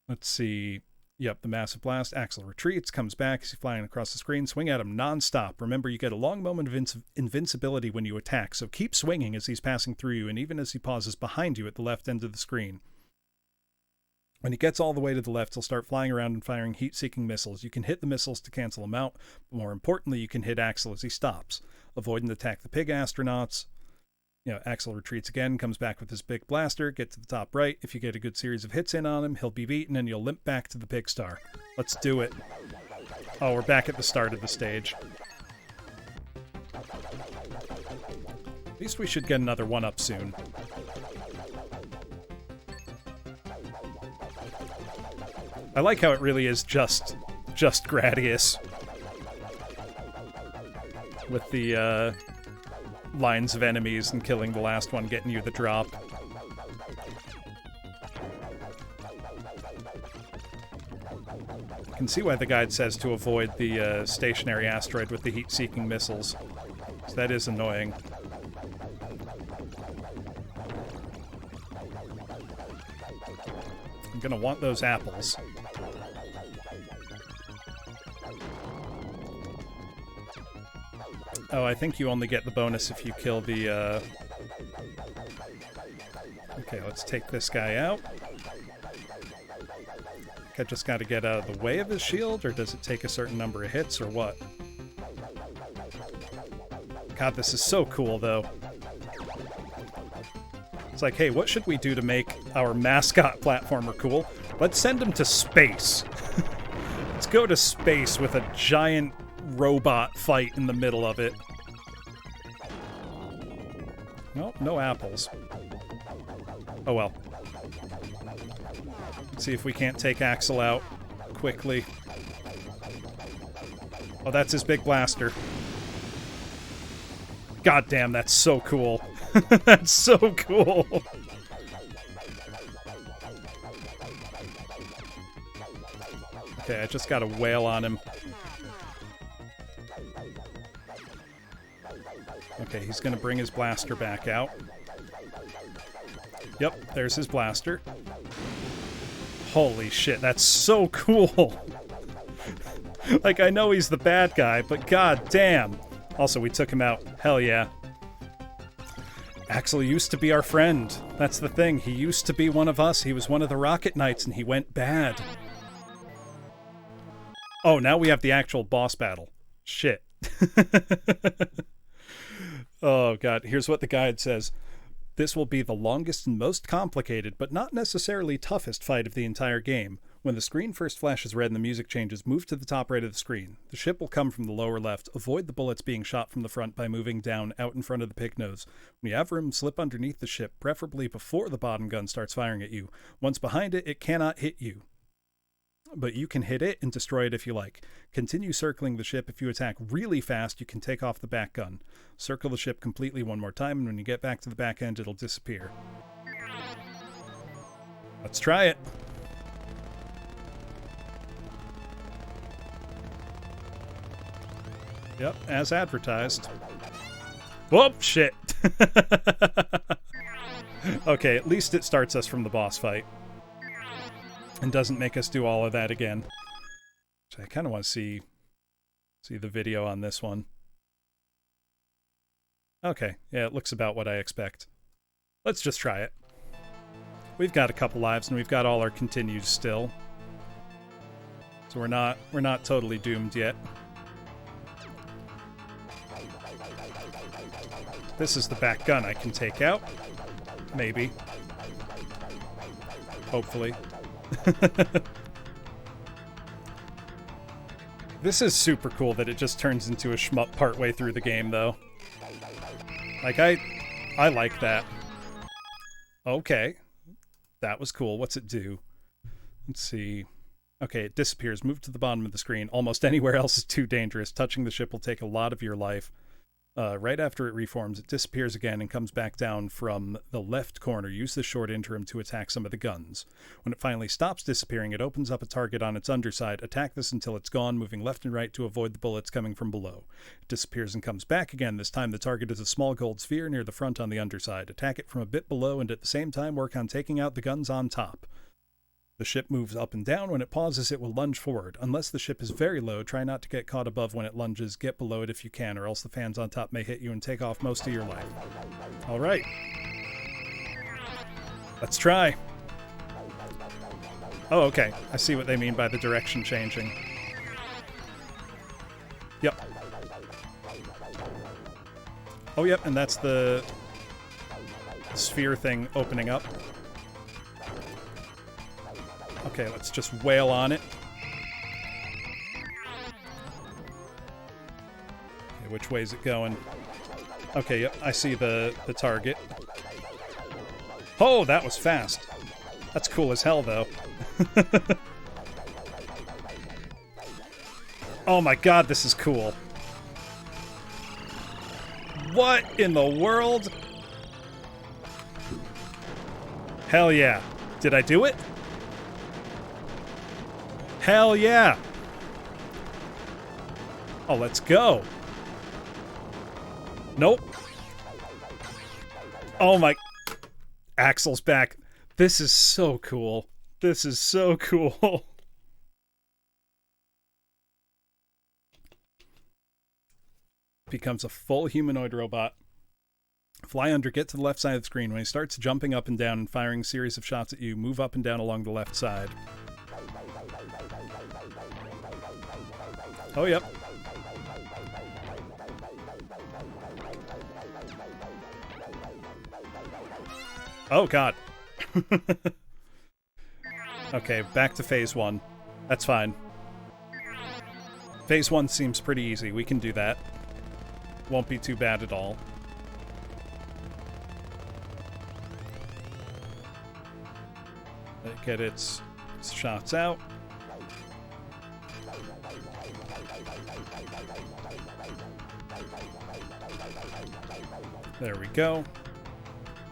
Let's see. Yep, the massive blast. Axel retreats, comes back, he's flying across the screen. Swing at him non-stop. Remember, you get a long moment of invincibility when you attack, so keep swinging as he's passing through you, and even as he pauses behind you at the left end of the screen. When he gets all the way to the left, he'll start flying around and firing heat-seeking missiles. You can hit the missiles to cancel them out, but more importantly, you can hit Axel as he stops. Avoid and attack the pig astronauts. You know, Axel retreats again, comes back with his big blaster, get to the top right. If you get a good series of hits in on him, he'll be beaten and you'll limp back to the Pig Star. Let's do it. Oh, we're back at the start of the stage. At least we should get another one-up soon. I like how it really is just Gradius. With the, lines of enemies and killing the last one, getting you the drop. You can see why the guide says to avoid the stationary asteroid with the heat-seeking missiles. So that is annoying. I'm gonna want those apples. Oh, I think you only get the bonus if you kill the, Okay, let's take this guy out. I just gotta get out of the way of his shield, or does it take a certain number of hits, or what? God, this is so cool, though. It's like, hey, what should we do to make our mascot platformer cool? Let's send him to space. Let's go to space with a giant robot fight in the middle of it. Nope, no apples. Oh well. Let's see if we can't take Axel out quickly. Oh, that's his big blaster. God damn, that's so cool. That's so cool. Okay, I just gotta wail on him. Okay, he's gonna bring his blaster back out. Yep, there's his blaster. Holy shit, that's so cool! Like, I know he's the bad guy, but god damn! Also, we took him out. Hell yeah. Axel used to be our friend. That's the thing. He used to be one of us. He was one of the Rocket Knights, and he went bad. Oh, now we have the actual boss battle. Shit. Oh, God. Here's what the guide says. This will be the longest and most complicated, but not necessarily toughest fight of the entire game. When the screen first flashes red and the music changes, move to the top right of the screen. The ship will come from the lower left. Avoid the bullets being shot from the front by moving down out in front of the pig nose. When you have room, slip underneath the ship, preferably before the bottom gun starts firing at you. Once behind it, it cannot hit you, but you can hit it and destroy it if you like. Continue circling the ship. If you attack really fast, you can take off the back gun. Circle the ship completely one more time, and when you get back to the back end, it'll disappear. Let's try it. Yep, as advertised. Whoop, shit. Okay, at least it starts us from the boss fight. And doesn't make us do all of that again. So I kind of want to see the video on this one. Okay, yeah, it looks about what I expect. Let's just try it. We've got a couple lives and we've got all our continues still. So we're not totally doomed yet. This is the back gun I can take out. Maybe. Hopefully. This is super cool that it just turns into a shmup partway through the game, though. Like, I like that. Okay. That was cool. What's it do? Let's see. Okay, it disappears. Move to the bottom of the screen. Almost anywhere else is too dangerous. Touching the ship will take a lot of your life. Right after it reforms, it disappears again and comes back down from the left corner. Use this short interim to attack some of the guns. When it finally stops disappearing, it opens up a target on its underside. Attack this until it's gone, moving left and right to avoid the bullets coming from below. It disappears and comes back again. This time the target is a small gold sphere near the front on the underside. Attack it from a bit below and at the same time work on taking out the guns on top. The ship moves up and down. When it pauses, it will lunge forward. Unless the ship is very low, try not to get caught above when it lunges. Get below it if you can, or else the fans on top may hit you and take off most of your life. All right. Let's try. Oh, okay. I see what they mean by the direction changing. Yep. Oh, yep, and that's the sphere thing opening up. Okay, let's just wail on it. Okay, which way is it going? Okay, yep, I see the target. Oh, that was fast. That's cool as hell, though. Oh my god, this is cool. What in the world? Hell yeah. Did I do it? Hell yeah! Oh, let's go. Nope. Oh my... Axel's back. This is so cool. This is so cool. Becomes a full humanoid robot. Fly under, get to the left side of the screen. When he starts jumping up and down and firing a series of shots at you, move up and down along the left side. Oh, yep. Oh, God. Okay, back to phase 1. That's fine. Phase 1 seems pretty easy. We can do that. Won't be too bad at all. Get its shots out. There we go.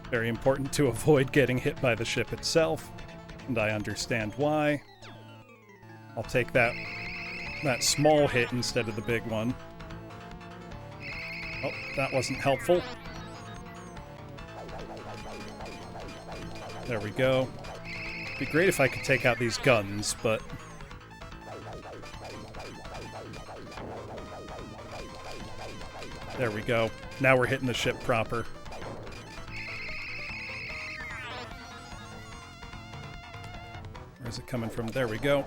Very important to avoid getting hit by the ship itself, and I understand why. I'll take that small hit instead of the big one. Oh, that wasn't helpful. There we go. It'd be great if I could take out these guns, but... There we go. Now we're hitting the ship proper. Where's it coming from? There we go.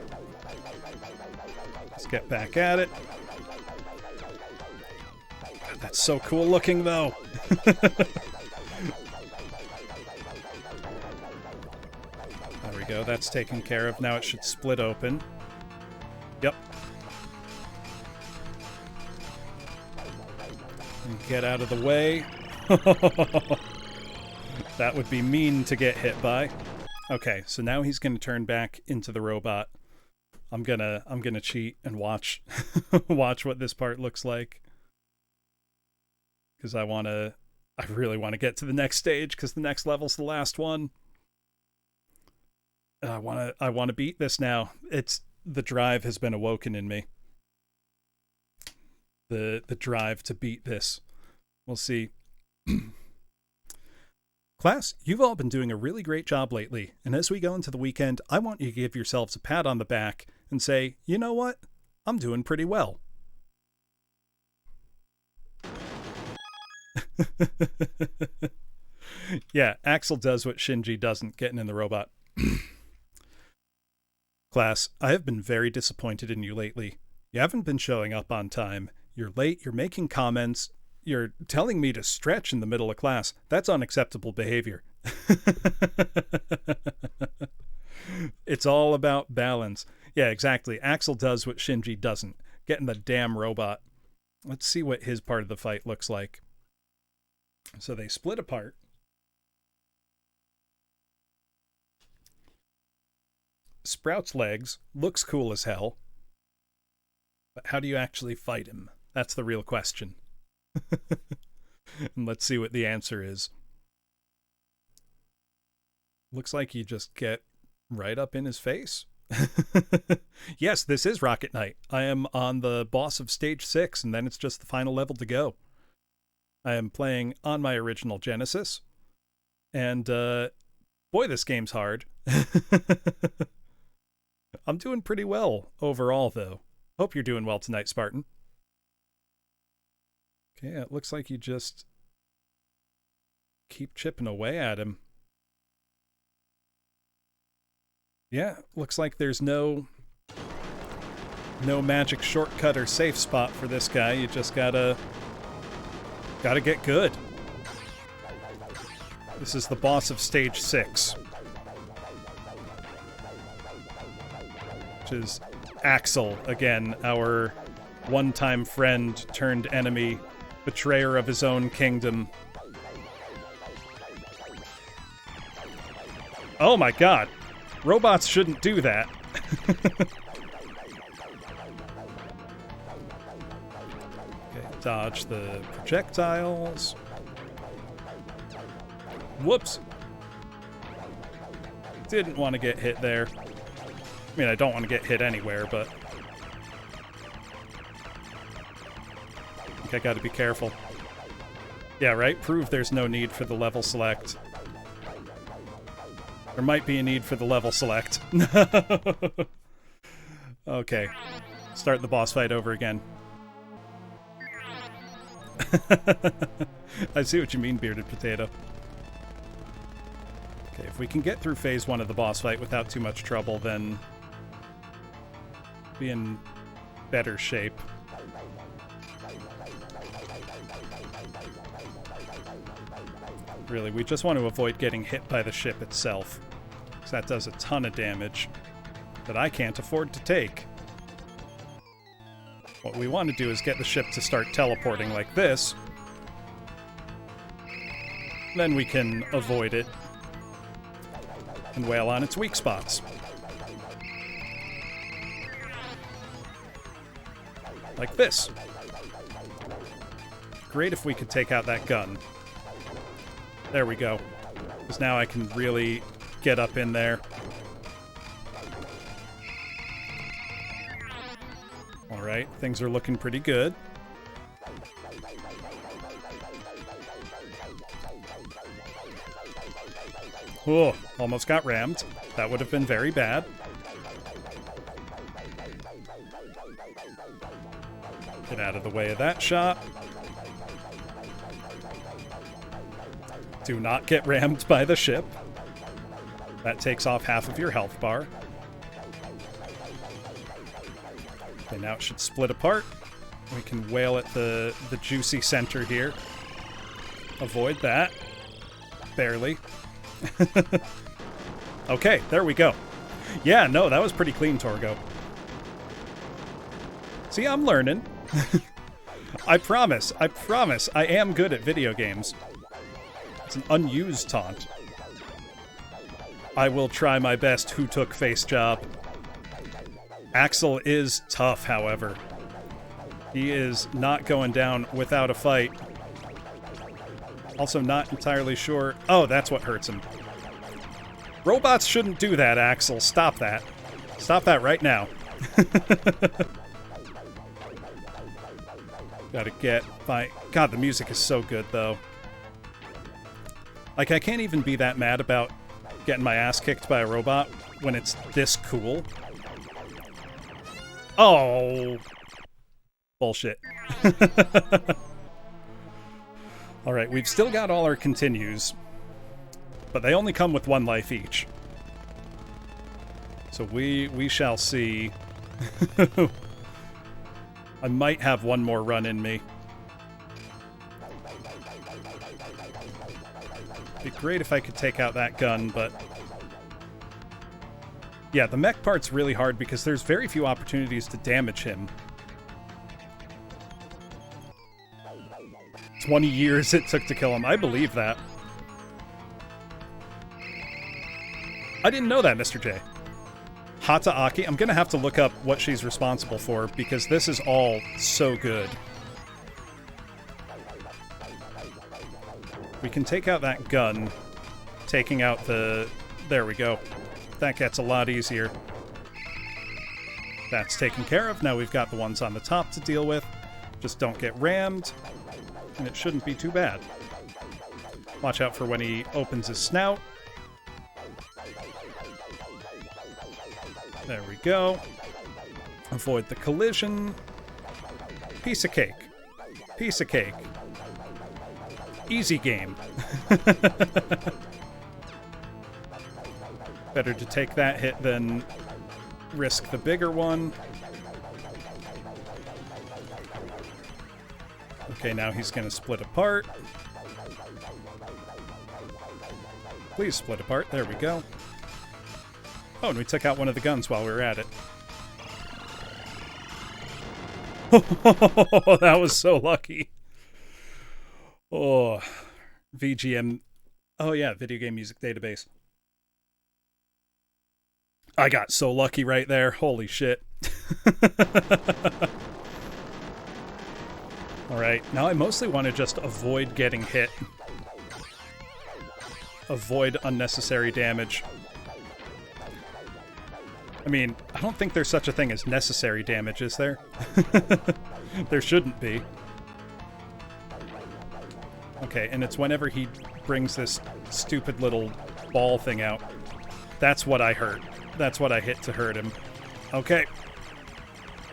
Let's get back at it. God, that's so cool looking, though. There we go. That's that's taken care of. Now it should split open. Yep. And get out of the way. That would be mean to get hit by. Okay, so now he's going to turn back into the robot. I'm gonna cheat and watch watch what this part looks like. Because I really want to get to the next stage, because the next level's the last one. And I want to beat this now. The drive has been awoken in me. The drive to beat this. We'll see. Class, you've all been doing a really great job lately, and as we go into the weekend, I want you to give yourselves a pat on the back and say, you know what? I'm doing pretty well. Yeah, Axel does what Shinji doesn't, getting in the robot. Class, I have been very disappointed in you lately. You haven't been showing up on time. You're late, you're making comments, you're telling me to stretch in the middle of class. That's unacceptable behavior. It's all about balance. Yeah, exactly. Axel does what Shinji doesn't. Get in the damn robot. Let's see what his part of the fight looks like. So they split apart. Sprout's legs looks cool as hell. But how do you actually fight him? That's the real question. And let's see what the answer is. Looks like you just get right up in his face. Yes, this is Rocket Knight. I am on the boss of stage 6, and then it's just the final level to go. I am playing on my original Genesis. And, boy, this game's hard. I'm doing pretty well overall, though. Hope you're doing well tonight, Spartan. Okay, it looks like you just keep chipping away at him. Yeah, looks like there's no magic shortcut or safe spot for this guy. You just gotta get good. This is the boss of stage 6. Which is Axel, again, our one-time friend turned enemy, betrayer of his own kingdom. Oh my god! Robots shouldn't do that. Okay, dodge the projectiles. Whoops! Didn't want to get hit there. I mean, I don't want to get hit anywhere, but I think I gotta be careful. Yeah, right? Prove there's no need for the level select. There might be a need for the level select. Okay. Start the boss fight over again. I see what you mean, Bearded Potato. Okay, if we can get through phase 1 of the boss fight without too much trouble, then be in better shape. Really, we just want to avoid getting hit by the ship itself, because that does a ton of damage that I can't afford to take. What we want to do is get the ship to start teleporting like this. Then we can avoid it and wail on its weak spots. Like this. Great if we could take out that gun. There we go. Because now I can really get up in there. Alright, things are looking pretty good. Oh, almost got rammed. That would have been very bad. Get out of the way of that shot. Do not get rammed by the ship. That takes off half of your health bar. Okay, now it should split apart. We can wail at the juicy center here. Avoid that. Barely. Okay, there we go. Yeah, no, that was pretty clean, Torgo. See, I'm learning. I promise, I am good at video games. It's an unused taunt. I will try my best. Who took face job? Axel is tough, however. He is not going down without a fight. Also not entirely sure. Oh, that's what hurts him. Robots shouldn't do that, Axel. Stop that. Stop that right now. Gotta get by... God, the music is so good, though. Like, I can't even be that mad about getting my ass kicked by a robot when it's this cool. Oh... Bullshit. Alright, we've still got all our continues, but they only come with 1 life each. So we shall see. I might have one more run in me. It'd be great if I could take out that gun, but... Yeah, the mech part's really hard because there's very few opportunities to damage him. 20 years it took to kill him. I believe that. I didn't know that, Mr. J. Hata Aki, I'm gonna have to look up what she's responsible for, because this is all so good. We can take out that gun, taking out the... There we go. That gets a lot easier. That's taken care of. Now we've got the ones on the top to deal with. Just don't get rammed, and it shouldn't be too bad. Watch out for when he opens his snout. There we go. Avoid the collision. Piece of cake. Piece of cake. Easy game. Better to take that hit than risk the bigger one. Okay, now he's going to split apart. Please split apart. There we go. Oh, and we took out one of the guns while we were at it. Oh, that was so lucky. Oh, VGM. Oh, yeah, Video Game Music Database. I got so lucky right there. Holy shit. Alright, now I mostly want to just avoid getting hit. Avoid unnecessary damage. I mean, I don't think there's such a thing as necessary damage, is there? There shouldn't be. Okay, and it's whenever he brings this stupid little ball thing out. That's what I hurt. That's what I hit to hurt him. Okay.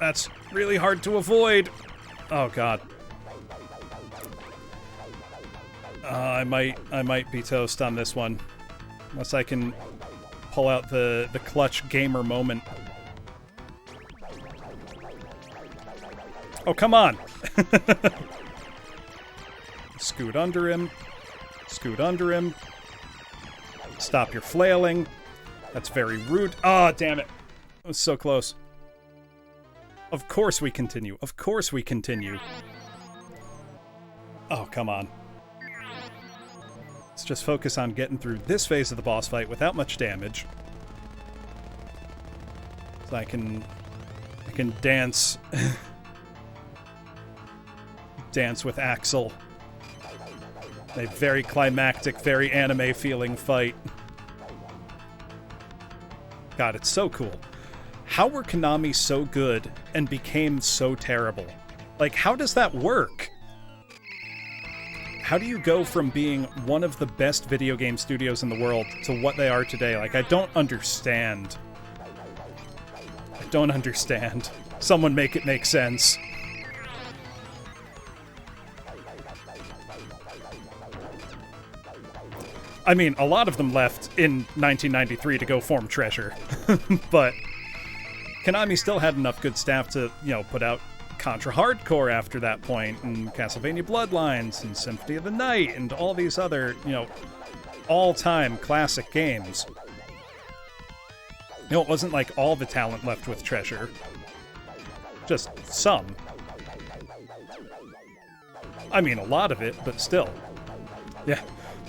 That's really hard to avoid. Oh, God. I might be toast on this one. Unless I can pull out the clutch gamer moment. Oh, come on! Scoot under him. Scoot under him. Stop your flailing. That's very rude. Ah, damn it. It was so close. Of course we continue. Of course we continue. Oh, come on. Let's just focus on getting through this phase of the boss fight without much damage. So I can dance. Dance with Axel. A very climactic, very anime-feeling fight. God, it's so cool. How were Konami so good and became so terrible? Like, how does that work? How do you go from being one of the best video game studios in the world to what they are today? Like, I don't understand. I don't understand. Someone make it make sense. I mean, a lot of them left in 1993 to go form Treasure. But Konami still had enough good staff to, you know, put out Contra Hardcore after that point, and Castlevania Bloodlines, and Symphony of the Night, and all these other, you know, all-time classic games. No, it wasn't like all the talent left with treasure. Just some. I mean, a lot of it, but still. Yeah.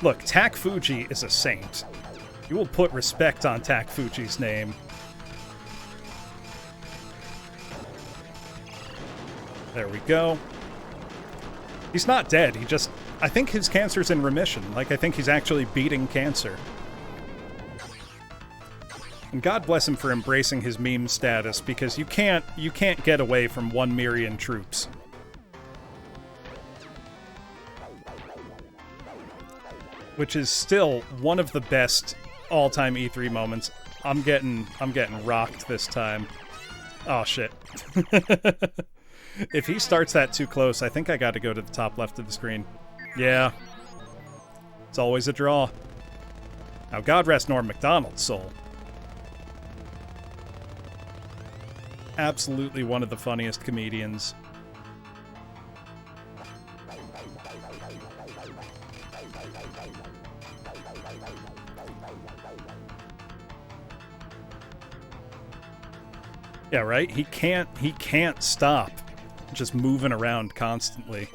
Look, Tak Fuji is a saint. You will put respect on Tak Fuji's name. There we go. He's not dead. He just... I think his cancer's in remission. Like, I think he's actually beating cancer. And God bless him for embracing his meme status, because you can't get away from 1 million troops. Which is still one of the best all-time E3 moments. I'm getting rocked this time. Oh shit. If he starts that too close, I think I got to go to the top left of the screen. Yeah. It's always a draw. Now God rest Norm Macdonald's soul. Absolutely one of the funniest comedians. Yeah, right? He can't stop just moving around constantly.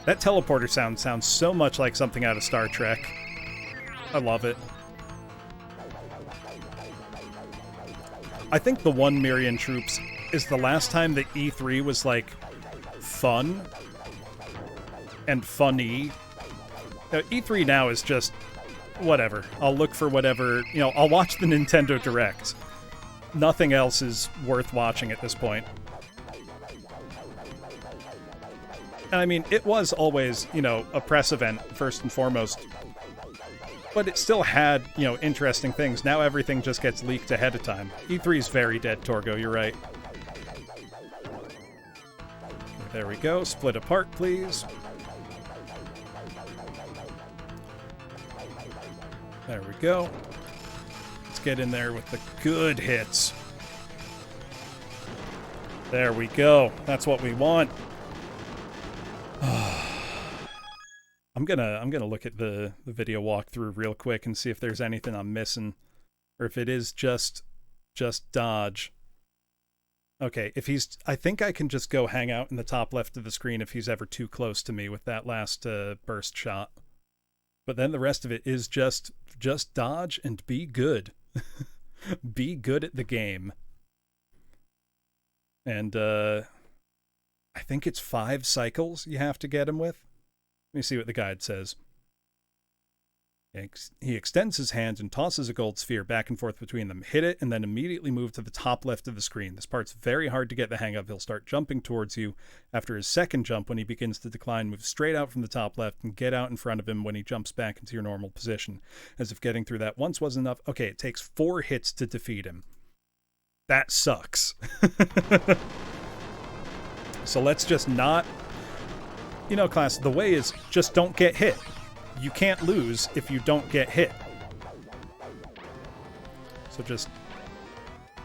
That teleporter sound sounds so much like something out of Star Trek. I love it. I think the 1 million troops is the last time that E3 was, like, fun and funny. E3 now is just whatever. I'll look for whatever, I'll watch the Nintendo Direct. Nothing else is worth watching at this point. And I mean, it was always, a press event, first and foremost. But it still had, interesting things. Now everything just gets leaked ahead of time. E3's very dead, Torgo, you're right. There we go. Split apart, please. There we go. Let's get in there with the good hits. There we go. That's what we want. I'm gonna look at the video walkthrough real quick and see if there's anything I'm missing, or if it is just dodge. Okay, I think I can just go hang out in the top left of the screen if he's ever too close to me with that last burst shot. But then the rest of it is just dodge and be good. Be good at the game. And I think it's 5 cycles you have to get him with. Let me see what the guide says. He extends his hand and tosses a gold sphere back and forth between them. Hit it and then immediately move to the top left of the screen. This part's very hard to get the hang of. He'll start jumping towards you. After his second jump, when he begins to decline, move straight out from the top left and get out in front of him when he jumps back into your normal position. As if getting through that once wasn't enough. Okay, it takes 4 hits to defeat him. That sucks. So let's just not... class, the way is just don't get hit. You can't lose if you don't get hit. So just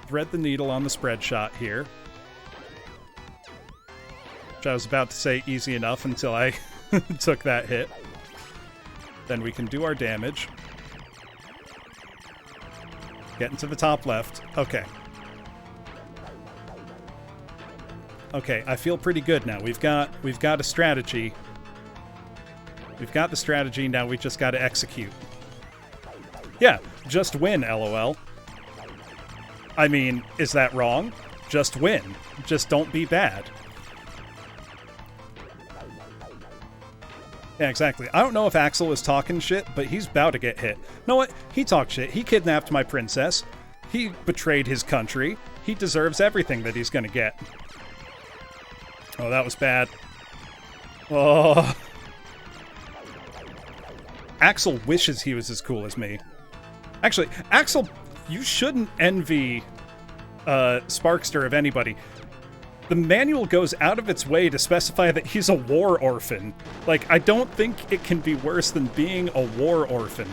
thread the needle on the spread shot here. Which I was about to say easy enough until I took that hit. Then we can do our damage. Get into the top left. Okay. Okay, I feel pretty good now. We've got a strategy. We've got the strategy, now we just gotta execute. Yeah, just win, LOL. I mean, is that wrong? Just win. Just don't be bad. Yeah, exactly. I don't know if Axel was talking shit, but he's about to get hit. Know what? He talked shit. He kidnapped my princess. He betrayed his country. He deserves everything that he's gonna get. Oh, that was bad. Oh... Axel wishes he was as cool as me. Actually, Axel, you shouldn't envy Sparkster of anybody. The manual goes out of its way to specify that he's a war orphan. Like, I don't think it can be worse than being a war orphan.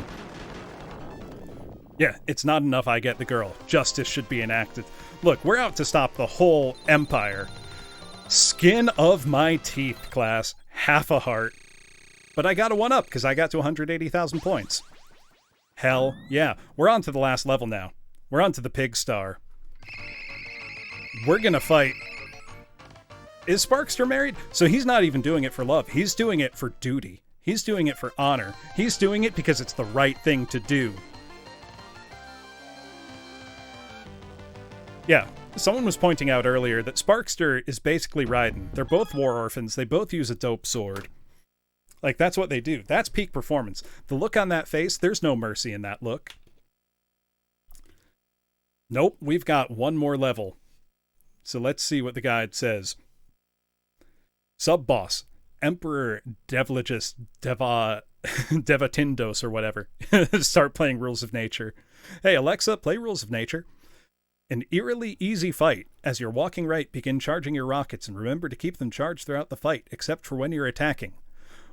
Yeah, it's not enough I get the girl. Justice should be enacted. Look, we're out to stop the whole empire. Skin of my teeth, class. Half a heart. But I got a 1-up because I got to 180,000 points. Hell yeah. We're on to the last level now. We're on to the Pig Star. We're gonna fight. Is Sparkster married? So he's not even doing it for love. He's doing it for duty. He's doing it for honor. He's doing it because it's the right thing to do. Yeah, someone was pointing out earlier that Sparkster is basically Raiden. They're both war orphans. They both use a dope sword. Like, that's what they do. That's peak performance. The look on that face, there's no mercy in that look. Nope, we've got one more level. So let's see what the guide says. Sub-boss, Emperor Devlagus Devatindos or whatever. Start playing Rules of Nature. Hey, Alexa, play Rules of Nature. An eerily easy fight. As you're walking right, begin charging your rockets and remember to keep them charged throughout the fight, except for when you're attacking.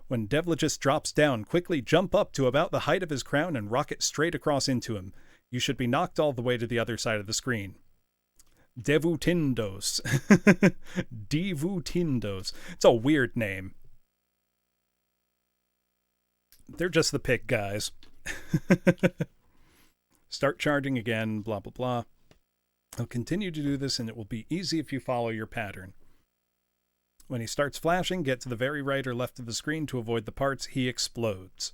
When Devlagus drops down, quickly jump up to about the height of his crown and rocket straight across into him. You should be knocked all the way to the other side of the screen. Devutindos. Devutindos. It's a weird name. They're just the pig guys. Start charging again, blah, blah, blah. He'll continue to do this, and it will be easy if you follow your pattern. When he starts flashing, get to the very right or left of the screen to avoid the parts he explodes.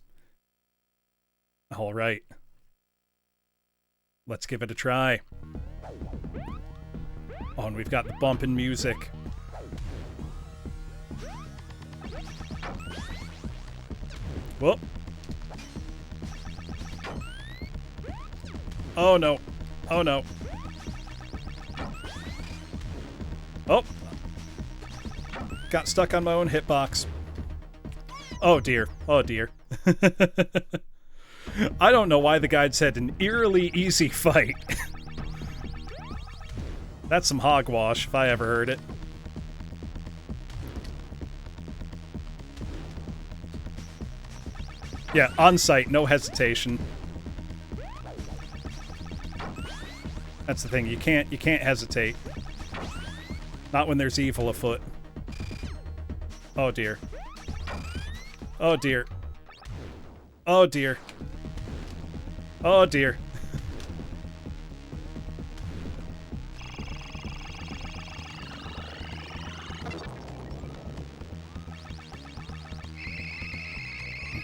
All right. Let's give it a try. Oh, and we've got the bumpin' music. Whoop. Oh, no. Oh, no. Oh. Got stuck on my own hitbox. Oh, dear. Oh, dear. I don't know why the guide said an eerily easy fight. That's some hogwash, if I ever heard it. Yeah, on sight, no hesitation. That's the thing, you can't hesitate. Not when there's evil afoot. Oh dear. Oh dear. Oh dear. Oh dear.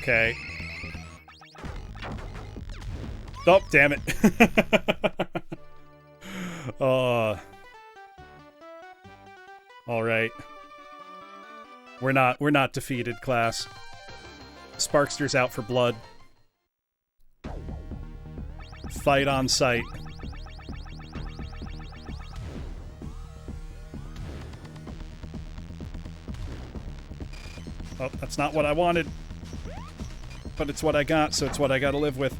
Okay. Oh, damn it. All right. We're not defeated, class. Sparkster's out for blood. Fight on sight. Oh, that's not what I wanted. But it's what I got, so it's what I gotta live with.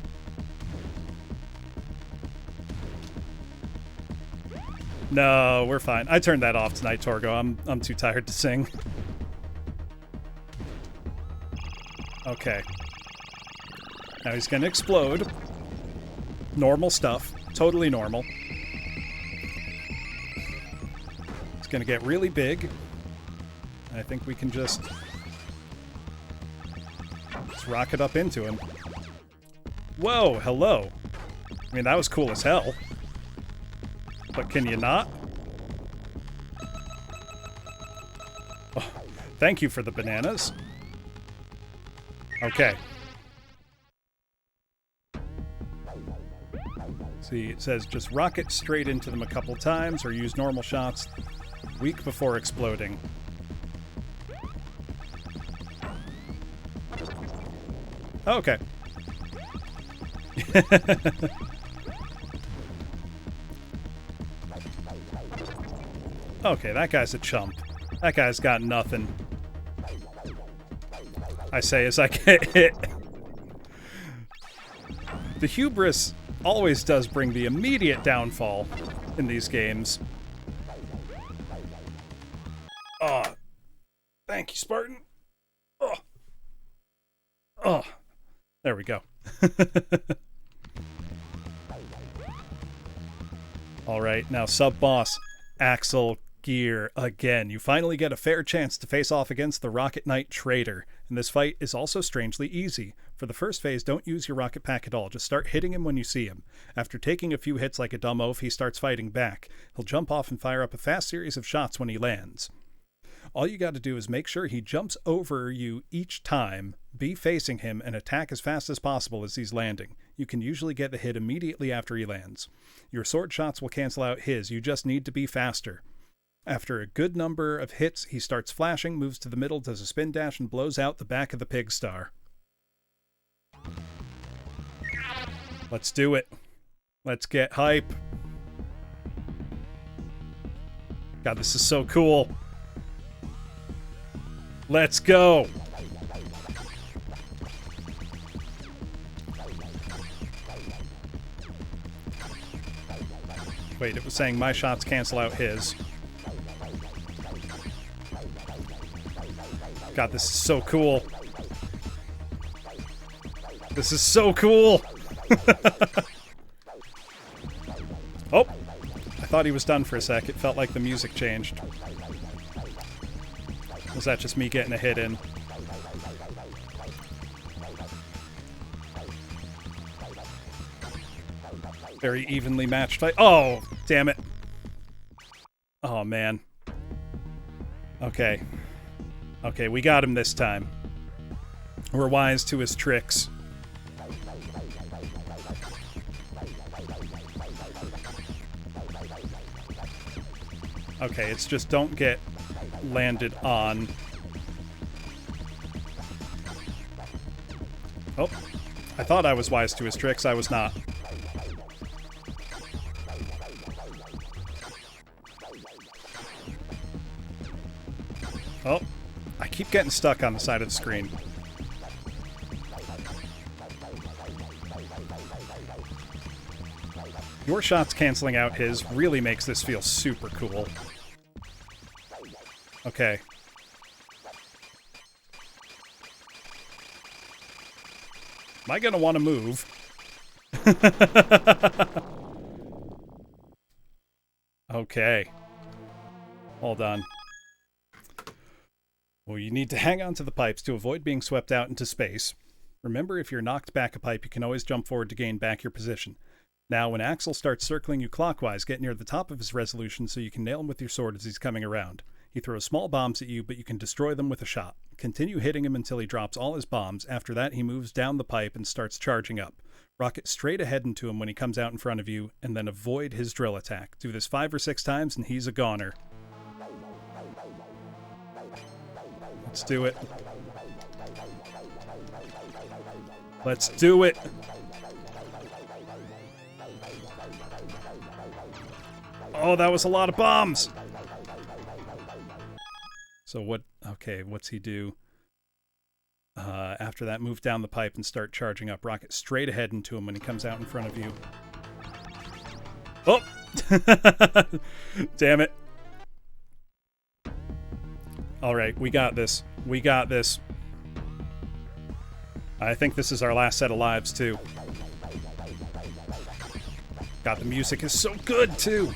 No, we're fine. I turned that off tonight, Torgo. I'm too tired to sing. Okay. Now he's gonna explode. Normal stuff. Totally normal. It's gonna get really big. I think we can just rocket up into him. Whoa, hello. I mean, that was cool as hell. But can you not? Oh, thank you for the bananas. Okay. See, it says just rocket straight into them a couple times or use normal shots weak before exploding. Okay. Okay, that guy's a chump. That guy's got nothing. I say as I get hit. The hubris always does bring the immediate downfall in these games. Oh. Thank you, Spartan. Oh. Oh. There we go. Alright, now sub-boss, Axel Gear again. You finally get a fair chance to face off against the Rocket Knight traitor. And this fight is also strangely easy. For the first phase, don't use your rocket pack at all. Just start hitting him when you see him. After taking a few hits like a dumb oaf, he starts fighting back. He'll jump off and fire up a fast series of shots when he lands. All you got to do is make sure he jumps over you each time, be facing him, and attack as fast as possible as he's landing. You can usually get the hit immediately after he lands. Your sword shots will cancel out his. You just need to be faster. After a good number of hits, he starts flashing, moves to the middle, does a spin dash, and blows out the back of the pig star. Let's do it. Let's get hype. God, this is so cool. Let's go. Wait, it was saying my shots cancel out his. God, this is so cool. This is so cool. Oh, I thought he was done for a sec. It felt like the music changed. Was that just me getting a hit in? Very evenly matched fight. Oh, damn it. Oh, man. Okay. Okay, we got him this time. We're wise to his tricks. Okay, it's just don't get landed on. Oh, I thought I was wise to his tricks. I was not. Oh, I keep getting stuck on the side of the screen. Your shots canceling out his really makes this feel super cool. Okay. Am I gonna want to move? Okay. Hold on. Well, you need to hang on to the pipes to avoid being swept out into space. Remember, if you're knocked back a pipe, you can always jump forward to gain back your position. Now, when Axel starts circling you clockwise, get near the top of his resolution so you can nail him with your sword as he's coming around. He throws small bombs at you, but you can destroy them with a shot. Continue hitting him until he drops all his bombs. After that, he moves down the pipe and starts charging up. Rocket straight ahead into him when he comes out in front of you, and then avoid his drill attack. Do this 5 or 6 times, and he's a goner. Let's do it. Let's do it! Oh, that was a lot of bombs! So what... Okay, what's he do? After that, move down the pipe and start charging up. Rocket straight ahead into him when he comes out in front of you. Oh! Damn it. Alright, we got this. We got this. I think this is our last set of lives, too. God, the music is so good, too!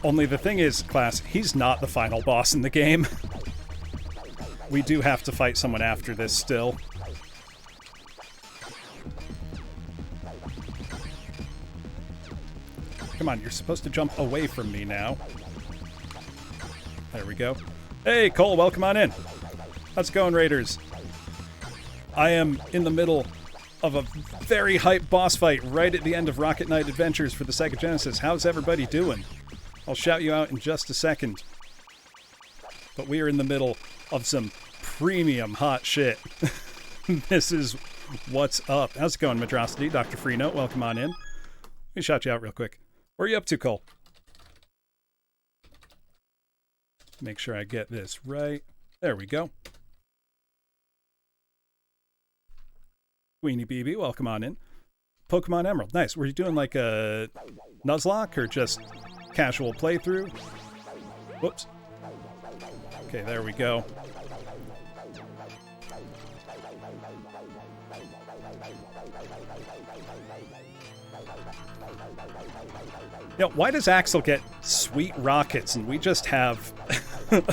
Only the thing is, class, he's not the final boss in the game. We do have to fight someone after this still. Come on, you're supposed to jump away from me now. There we go. Hey, Cole, welcome on in. How's it going, Raiders? I am in the middle of a very hype boss fight right at the end of Rocket Knight Adventures for the Sega Genesis. How's everybody doing? I'll shout you out in just a second. But we are in the middle of some premium hot shit. This is what's up. How's it going, Madrosity? Dr. Freenote, welcome on in. Let me shout you out real quick. Where are you up to, Cole? Make sure I get this right. There we go. Queenie BB, welcome on in. Pokemon Emerald, nice. Were you doing like a Nuzlocke or just casual playthrough? Whoops. Okay, there we go. Yeah, why does Axel get sweet rockets and we just have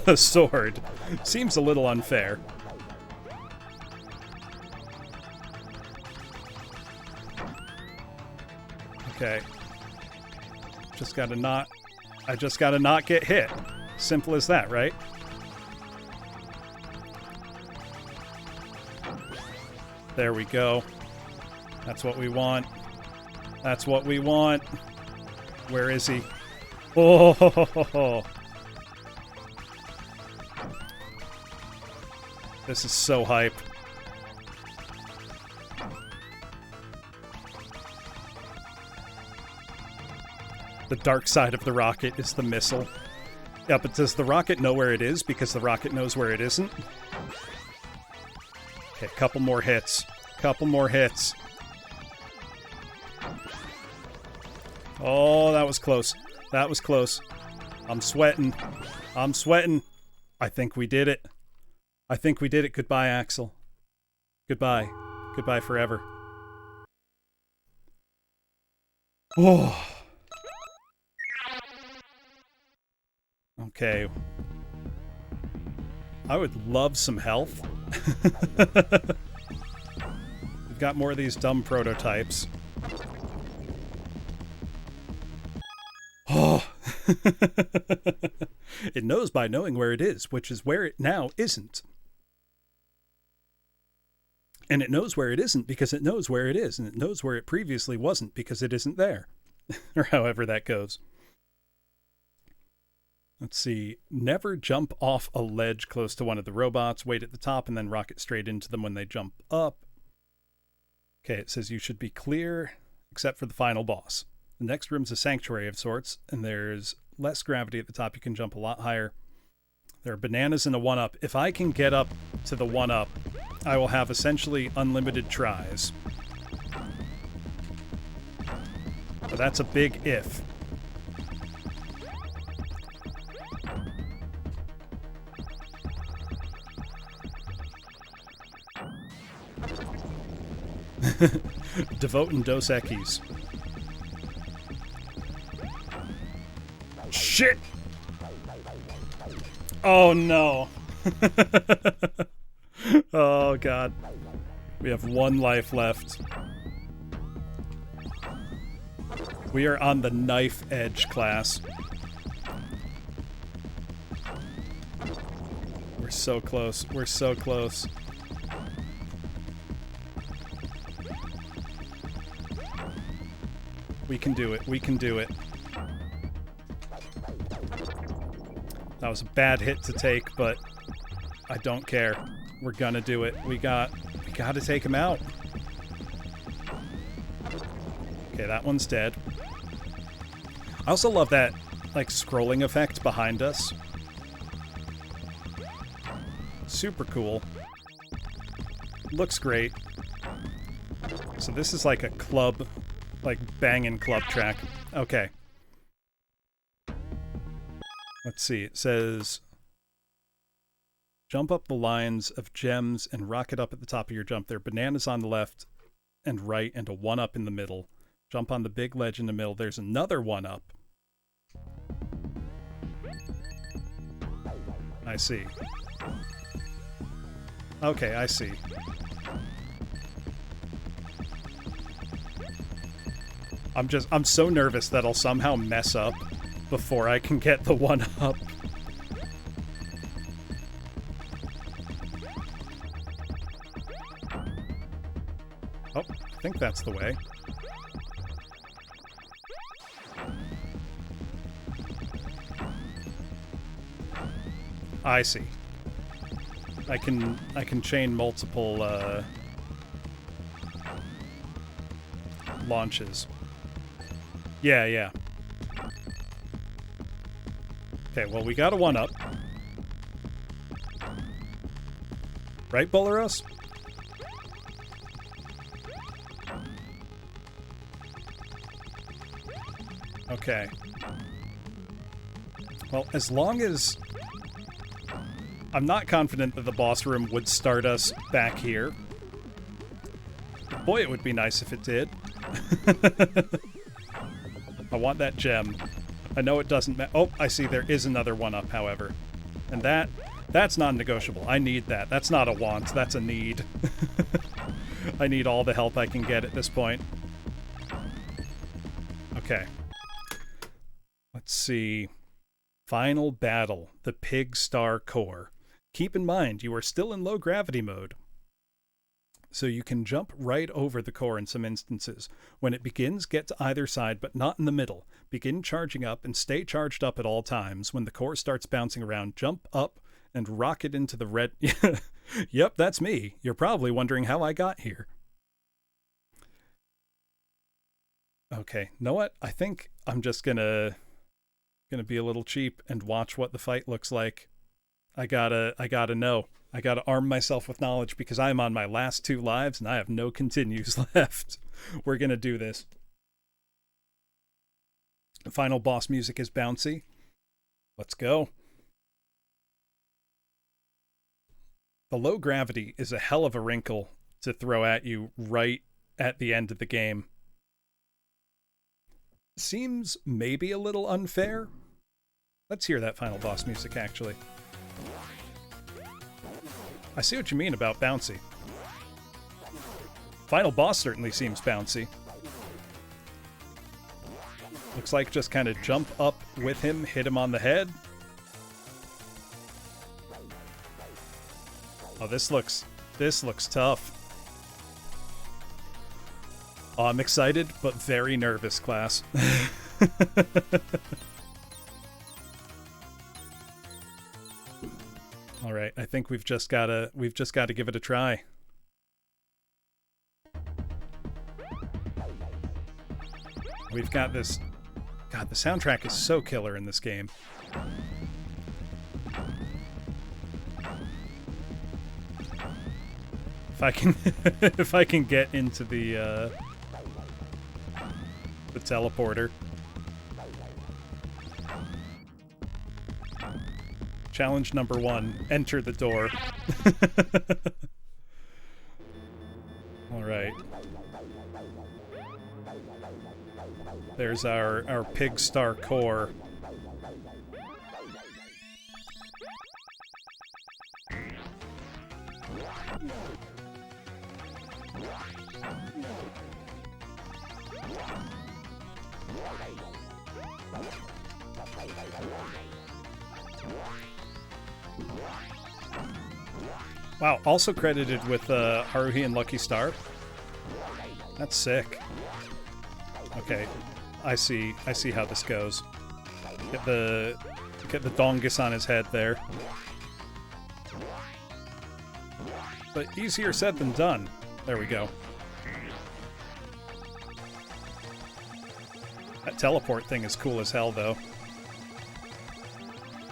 a sword? Seems a little unfair. Okay. Just gotta not... I just gotta not get hit. Simple as that, right? There we go. That's what we want. That's what we want. Where is he? Oh! This is so hype. The dark side of the rocket is the missile. Yeah, but does the rocket know where it is because the rocket knows where it isn't? Okay, couple more hits. Couple more hits. Oh, that was close. That was close. I'm sweating. I'm sweating. I think we did it. I think we did it. Goodbye, Axel. Goodbye. Goodbye forever. Oh. Okay. I would love some health. We've got more of these dumb prototypes. Oh. It knows by knowing where it is, which is where it now isn't. And it knows where it isn't because it knows where it is, and it knows where it previously wasn't because it isn't there. Or however that goes. Let's see. Never jump off a ledge close to one of the robots. Wait at the top and then rocket straight into them when they jump up. Okay, it says you should be clear except for the final boss. The next room's a sanctuary of sorts, and there's less gravity at the top. You can jump a lot higher. There are bananas and a 1-up. If I can get up to the 1-up, I will have essentially unlimited tries. But that's a big if. Devote and Dos Equis. Shit! Oh no. Oh god. We have 1 life left. We are on the knife edge class. We're so close. We're so close. We can do it. We can do it. That was a bad hit to take, but I don't care. We're gonna do it. We gotta take him out. Okay, that one's dead. I also love that, like, scrolling effect behind us. Super cool. Looks great. So this is like a club, like banging club track. Okay. Let's see. It says, jump up the lines of gems and rocket up at the top of your jump. There are bananas on the left and right and a 1-up in the middle. Jump on the big ledge in the middle. There's another 1-up. I see. Okay, I see. I'm so nervous that I'll somehow mess up before I can get the 1-up. Oh, I think that's the way. I see. I can chain multiple launches. Yeah. Okay, well, we got a 1-up. Right, Bolaros? Okay. Well, as long as... I'm not confident that the boss room would start us back here. Boy, it would be nice if it did. I want that gem. I know it doesn't oh, I see there is another one-up, however. And that's non-negotiable. I need that. That's not a want, that's a need. I need all the help I can get at this point. Okay. Let's see. Final battle, the Pig Star Core. Keep in mind, you are still in low gravity mode. So you can jump right over the core in some instances. When it begins, get to either side, but not in the middle. Begin charging up and stay charged up at all times. When the core starts bouncing around, jump up and rocket into the red... Yep, that's me. You're probably wondering how I got here. Okay, know what? I think I'm just gonna be a little cheap and watch what the fight looks like. I gotta know. I gotta arm myself with knowledge because I'm on my last 2 lives and I have no continues left. We're gonna do this. The final boss music is bouncy. Let's go. The low gravity is a hell of a wrinkle to throw at you right at the end of the game. Seems maybe a little unfair. Let's hear that final boss music, actually. I see what you mean about bouncy. Final boss certainly seems bouncy. Looks like just kind of jump up with him, hit him on the head. Oh, this looks tough. Oh, I'm excited, but very nervous, class. All right, I think we've just gotta give it a try. We've got this. God, the soundtrack is so killer in this game. If I can get into the teleporter. Challenge number 1, enter the door. All right. There's our Pig Star Core. Wow, also credited with Haruhi and Lucky Star. That's sick. Okay, I see how this goes. Get the dongus on his head there. But easier said than done. There we go. That teleport thing is cool as hell, though.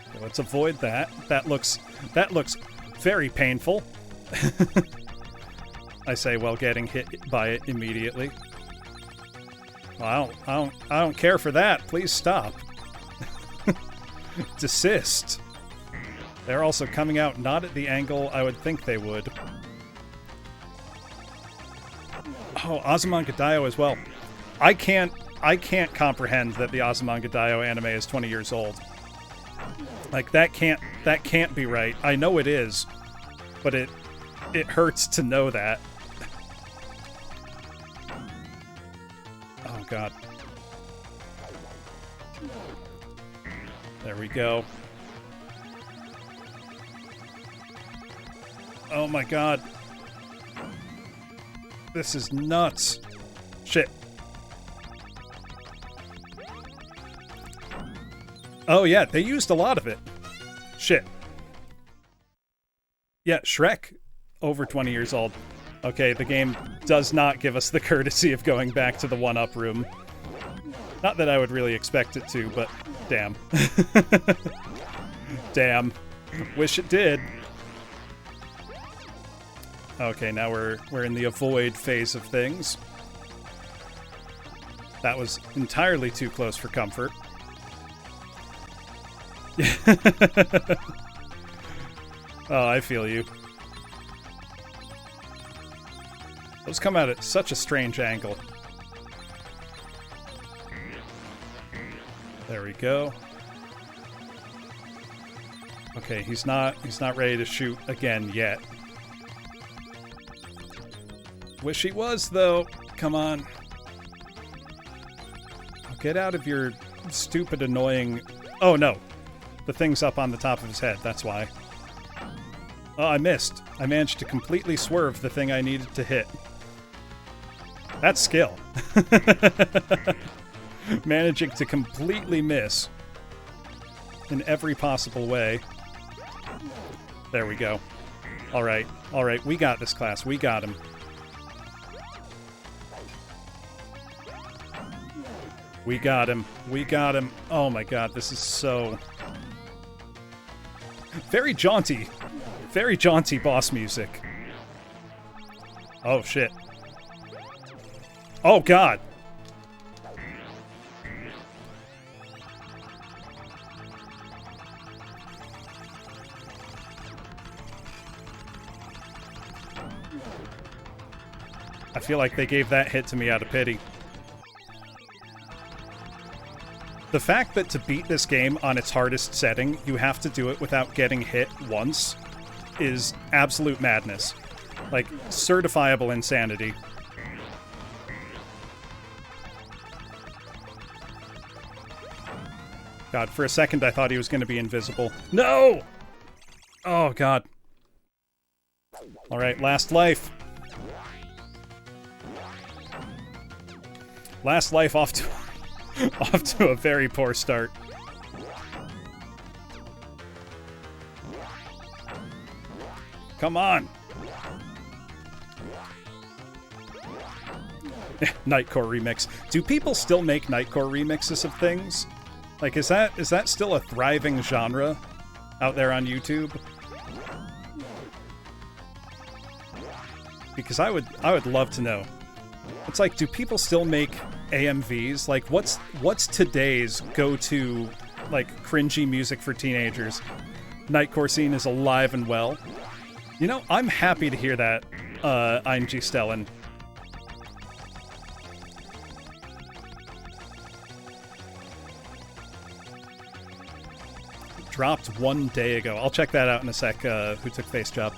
Okay, let's avoid that. That looks very painful. I say while getting hit by it immediately. Well, I don't care for that. Please stop. Desist. They're also coming out not at the angle I would think they would. Oh, Azumanga as well. I can't comprehend that the Azumanga Daioh anime is 20 years old. Like that can't be right. I know it is, but it hurts to know that. Oh god. There we go. Oh my god. This is nuts. Shit. Oh yeah, they used a lot of it. Shit. Yeah, Shrek, over 20 years old. Okay, the game does not give us the courtesy of going back to the 1-up room. Not that I would really expect it to, but damn. Damn. Wish it did. Okay, now we're in the avoid phase of things. That was entirely too close for comfort. Oh, I feel you. Those come out at such a strange angle. There we go. Okay, he's not ready to shoot again yet. Wish he was, though. Come on. Get out of your stupid, annoying... Oh, no. The thing's up on the top of his head, that's why. Oh, I missed. I managed to completely swerve the thing I needed to hit. That's skill. Managing to completely miss in every possible way. There we go. All right. We got this, class. We got him. We got him. We got him. Oh my god, this is so... Very jaunty boss music. Oh shit. Oh god. I feel like they gave that hit to me out of pity. The fact that to beat this game on its hardest setting, you have to do it without getting hit once is absolute madness. Like, certifiable insanity. God, for a second I thought he was going to be invisible. No! Oh, God. Alright, last life. Last life off to a very poor start. Come on. Nightcore remix. Do people still make Nightcore remixes of things? Like, is that still a thriving genre out there on YouTube? Because I would love to know. It's like, do people still make AMVs? Like, what's today's go-to, like, cringy music for teenagers? Nightcore scene is alive and well. You know, I'm happy to hear that, IMG Stellan. Dropped 1 day ago. I'll check that out in a sec, Who Took Face Job.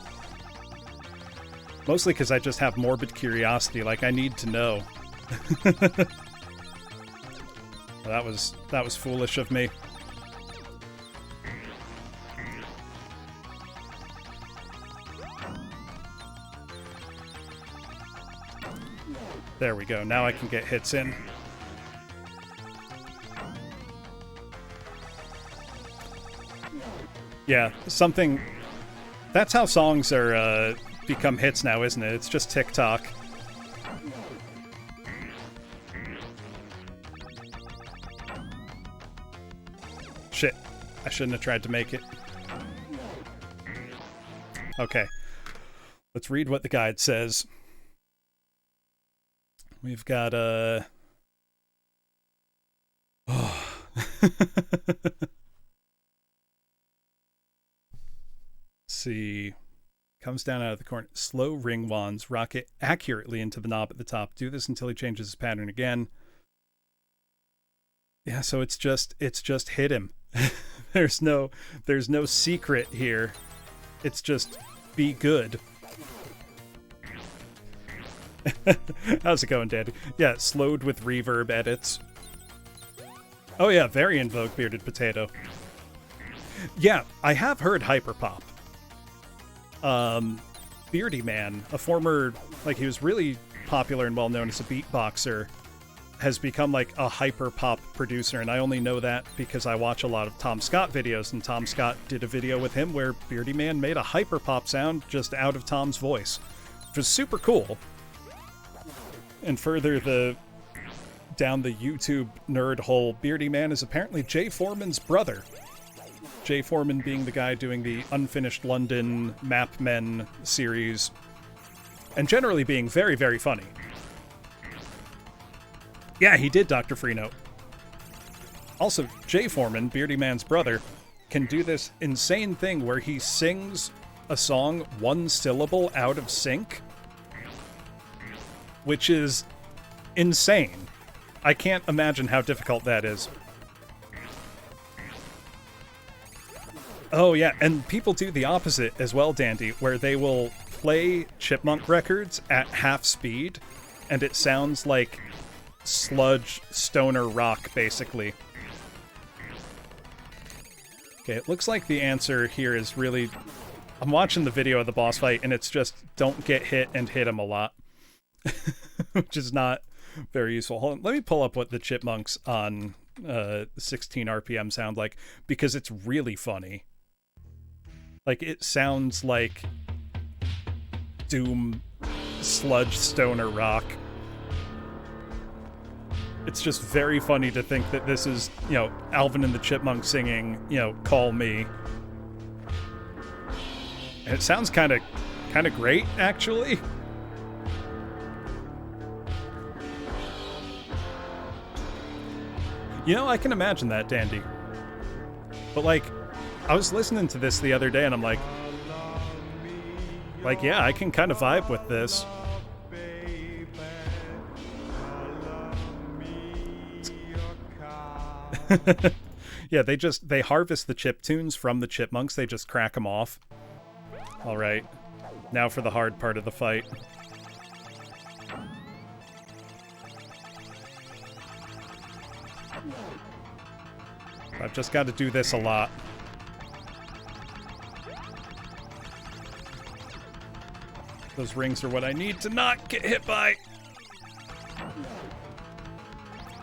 Mostly because I just have morbid curiosity, like I need to know. That was foolish of me. There we go. Now I can get hits in. Yeah, something... That's how songs are, become hits now, isn't it? It's just TikTok. Shit. I shouldn't have tried to make it. Okay. Let's read what the guide says. We've got, see. Comes down out of the corner. Slow ring wands. Rock it accurately into the knob at the top. Do this until he changes his pattern again. Yeah, so it's just hit him. There's no secret here. It's just be good. How's it going, Daddy? Yeah, slowed with reverb edits. Oh yeah, very in vogue, Bearded Potato. Yeah, I have heard hyperpop. Beardy Man, a former, like, he was really popular and well known as a beatboxer, has become like a hyperpop producer, and I only know that because I watch a lot of Tom Scott videos, and Tom Scott did a video with him where Beardy Man made a hyperpop sound just out of Tom's voice, which was super cool. And further down the YouTube nerd hole, Beardy Man is apparently Jay Foreman's brother. Jay Foreman being the guy doing the Unfinished London Map Men series, and generally being very, very funny. Yeah, he did Dr. Freenote. Also, Jay Foreman, Beardy Man's brother, can do this insane thing where he sings a song one syllable out of sync, which is insane. I can't imagine how difficult that is. Oh yeah, and people do the opposite as well, Dandy, where they will play Chipmunk records at half speed, and it sounds like sludge stoner rock, basically. Okay, it looks like the answer here is really... I'm watching the video of the boss fight, and it's just don't get hit and hit him a lot. Which is not very useful. Hold on, let me pull up what the chipmunks on 16 RPM sound like, because it's really funny. Like, it sounds like Doom sludge stoner rock. It's just very funny to think that this is, you know, Alvin and the Chipmunks singing, you know, Call Me. And it sounds kind of great, actually. You know, I can imagine that, Dandy. But, like, I was listening to this the other day, and I'm like, yeah, I can kind of vibe with this. Yeah, they harvest the chip tunes from the chipmunks. They just crack them off. All right, now for the hard part of the fight. I've just got to do this a lot. Those rings are what I need to not get hit by.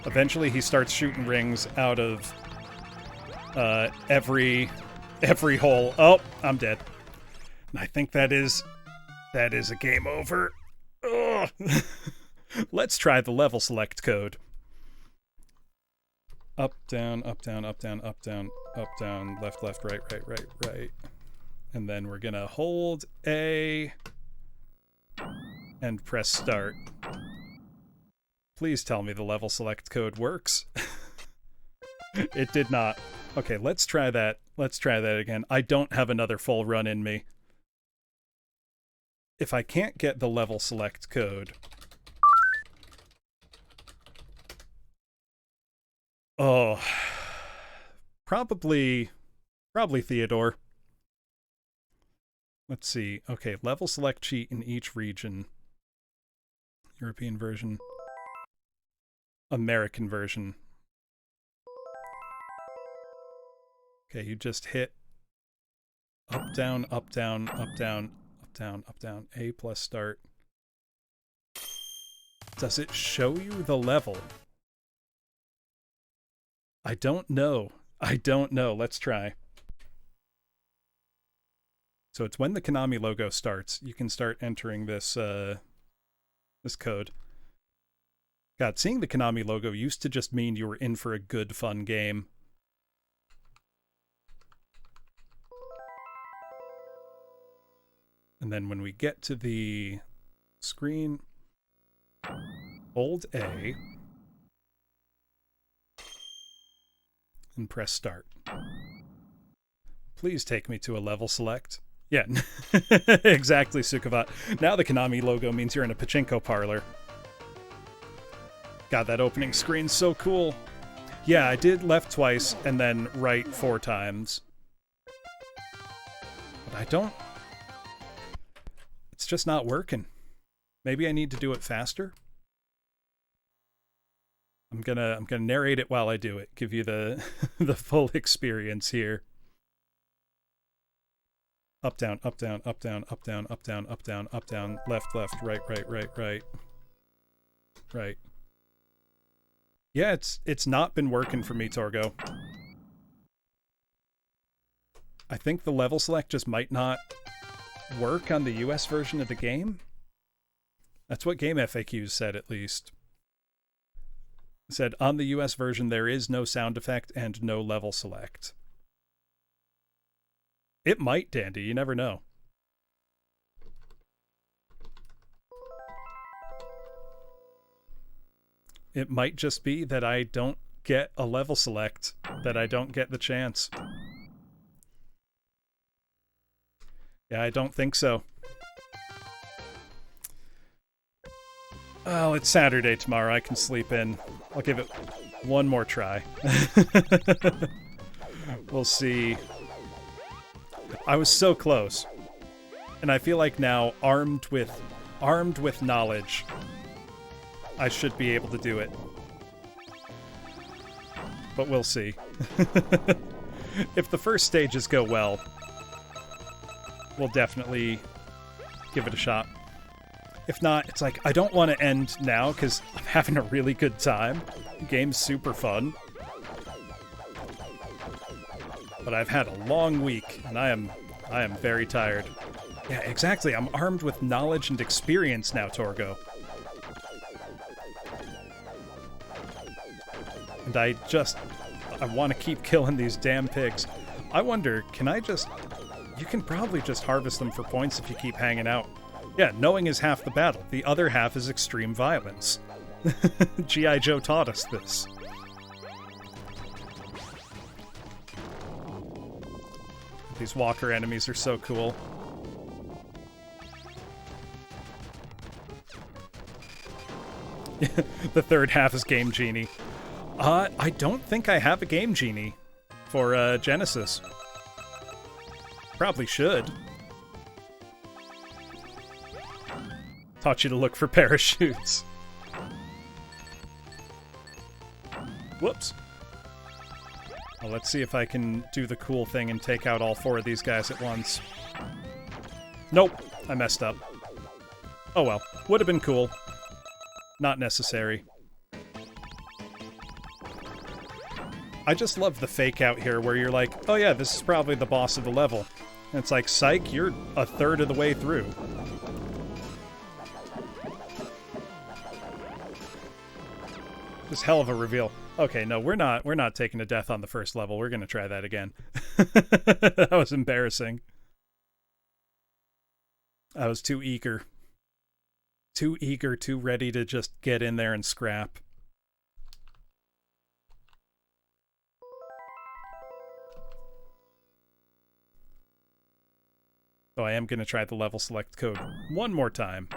Eventually he starts shooting rings out of every hole. Oh, I'm dead. And I think that is a game over. Ugh. Let's try the level select code. Up, down, up, down, up, down, up, down, up, down, left, left, right, right, right, right. And then we're gonna hold A and press start. Please tell me the level select code works. It did not. Okay, let's try that. Let's try that again. I don't have another full run in me. If I can't get the level select code... Oh, probably Theodore. Let's see. Okay, level select cheat in each region. European version. American version. Okay, you just hit up, down, up, down, up, down, up, down, up, down. A plus start. Does it show you the level? I don't know. I don't know. Let's try. So it's when the Konami logo starts. You can start entering this this code. God, seeing the Konami logo used to just mean you were in for a good, fun game. And then when we get to the screen, hold A and press start. Please take me to a level select. Yeah, exactly, Sukavat. Now the Konami logo means you're in a pachinko parlor. God, that opening screen's so cool. Yeah, I did left twice and then right 4 times. But I don't... It's just not working. Maybe I need to do it faster? I'm gonna narrate it while I do it, give you the the full experience here. Up, down, up, down, up, down, up, down, up, down, up, down, up, down, left, left, right, right, right, right. Right. Yeah, it's not been working for me, Torgo. I think the level select just might not work on the US version of the game. That's what Game FAQs said, at least. It said, on the US version, there is no sound effect and no level select. It might, Dandy. You never know. It might just be that I don't get a level select, that I don't get the chance. Yeah, I don't think so. Oh, it's Saturday tomorrow. I can sleep in. I'll give it one more try. We'll see. I was so close. And I feel like now, armed with knowledge, I should be able to do it. But we'll see. If the first stages go well, we'll definitely give it a shot. If not, it's like, I don't want to end now because I'm having a really good time. The game's super fun. But I've had a long week, and I am very tired. Yeah, exactly. I'm armed with knowledge and experience now, Torgo. And I want to keep killing these damn pigs. I wonder, you can probably just harvest them for points if you keep hanging out. Yeah, knowing is half the battle. The other half is extreme violence. G.I. Joe taught us this. These walker enemies are so cool. The third half is Game Genie. I don't think I have a Game Genie for Genesis. Probably should. Taught you to look for parachutes. Whoops. Well, let's see if I can do the cool thing and take out all 4 of these guys at once. Nope, I messed up. Oh well, would have been cool. Not necessary. I just love the fake out here where you're like, oh yeah, this is probably the boss of the level. And it's like, psych, you're a third of the way through. This hell of a reveal. Okay, no, we're not taking a death on the first level. We're gonna try that again. That was embarrassing. I was too eager. Too eager, too ready to just get in there and scrap. So I am going to try the level select code one more time.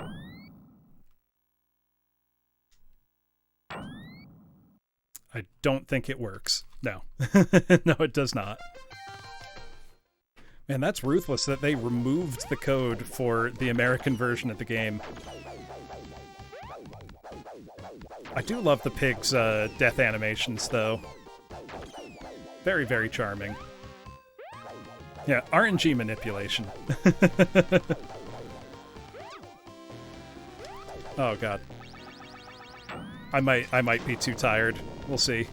I don't think it works. No. No, it does not. Man, that's ruthless that they removed the code for the American version of the game. I do love the pig's death animations, though. Very, very charming. Yeah, RNG manipulation. Oh god. I might be too tired. We'll see.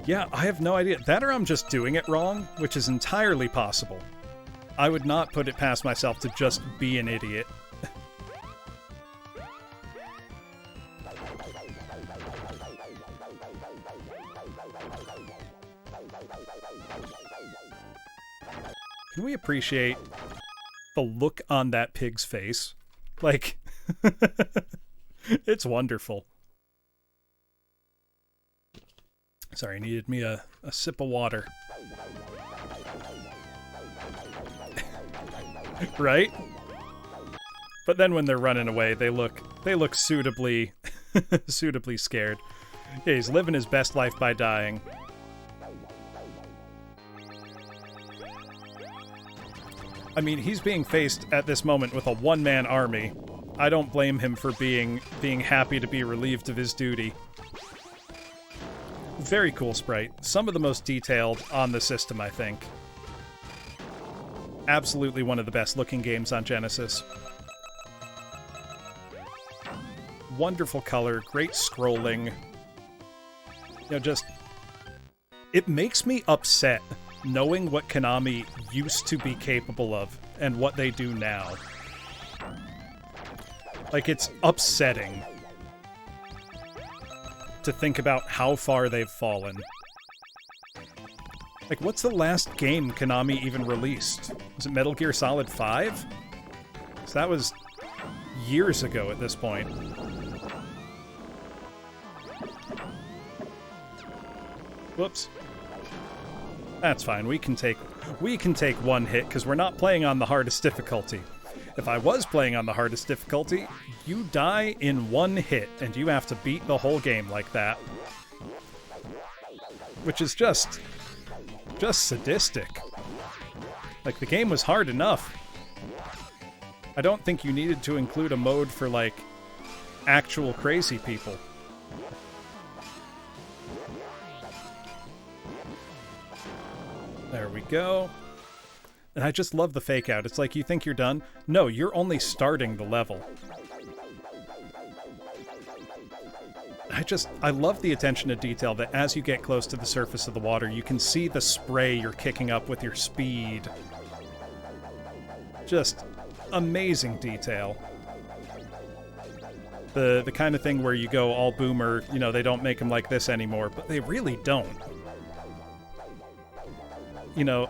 Yeah, I have no idea. That or I'm just doing it wrong, which is entirely possible. I would not put it past myself to just be an idiot. Can we appreciate the look on that pig's face? Like, it's wonderful. Sorry, I needed me a sip of water. Right? But then when they're running away, they look suitably suitably scared. Yeah, he's living his best life by dying. I mean, he's being faced at this moment with a one-man army. I don't blame him for being happy to be relieved of his duty. Very cool sprite. Some of the most detailed on the system, I think. Absolutely one of the best looking games on Genesis. Wonderful color, great scrolling. You know, just... It makes me upset knowing what Konami used to be capable of and what they do now. Like, it's upsetting to think about how far they've fallen. Like, what's the last game Konami even released? Was it Metal Gear Solid 5? So that was years ago at this point. Whoops. That's fine. We can take one hit because we're not playing on the hardest difficulty. If I was playing on the hardest difficulty, you die in one hit and you have to beat the whole game like that. Which is just just sadistic. Like, the game was hard enough. I don't think you needed to include a mode for, like, actual crazy people. There we go. And I just love the fake out. It's like, you think you're done? No, you're only starting the level. I love the attention to detail that as you get close to the surface of the water, you can see the spray you're kicking up with your speed. Just amazing detail. The kind of thing where you go all boomer, you know, they don't make them like this anymore, but they really don't. You know,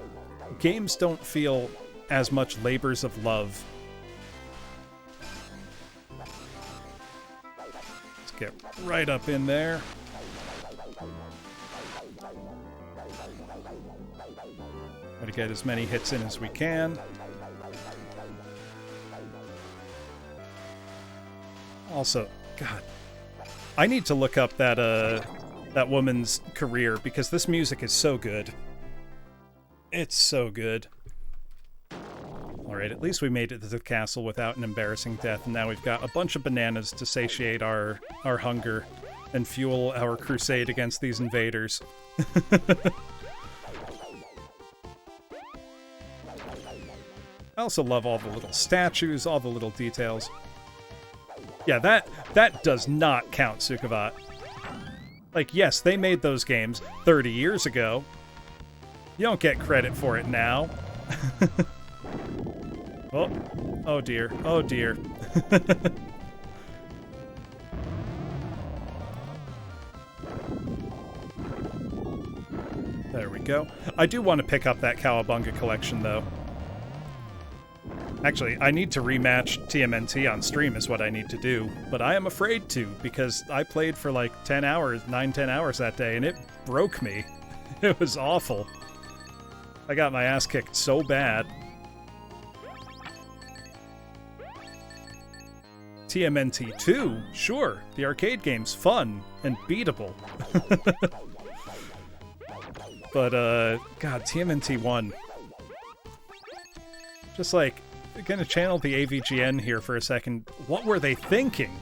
games don't feel as much labors of love. Let's get right up in there. Try to get as many hits in as we can. Also, God, I need to look up that woman's career because this music is so good. It's so good. Alright, at least we made it to the castle without an embarrassing death, and now we've got a bunch of bananas to satiate our hunger and fuel our crusade against these invaders. I also love all the little statues, all the little details. Yeah, that does not count, Sukavat. Like, yes, they made those games 30 years ago. You don't get credit for it now. Oh dear. Oh dear. There we go. I do want to pick up that Cowabunga collection, though. Actually, I need to rematch TMNT on stream is what I need to do, but I am afraid to, because I played for like 10 hours, 9-10 hours that day, and it broke me. It was awful. I got my ass kicked so bad. TMNT 2, sure, the arcade game's fun and beatable. But, God, TMNT 1. Just like, gonna channel the AVGN here for a second. What were they thinking?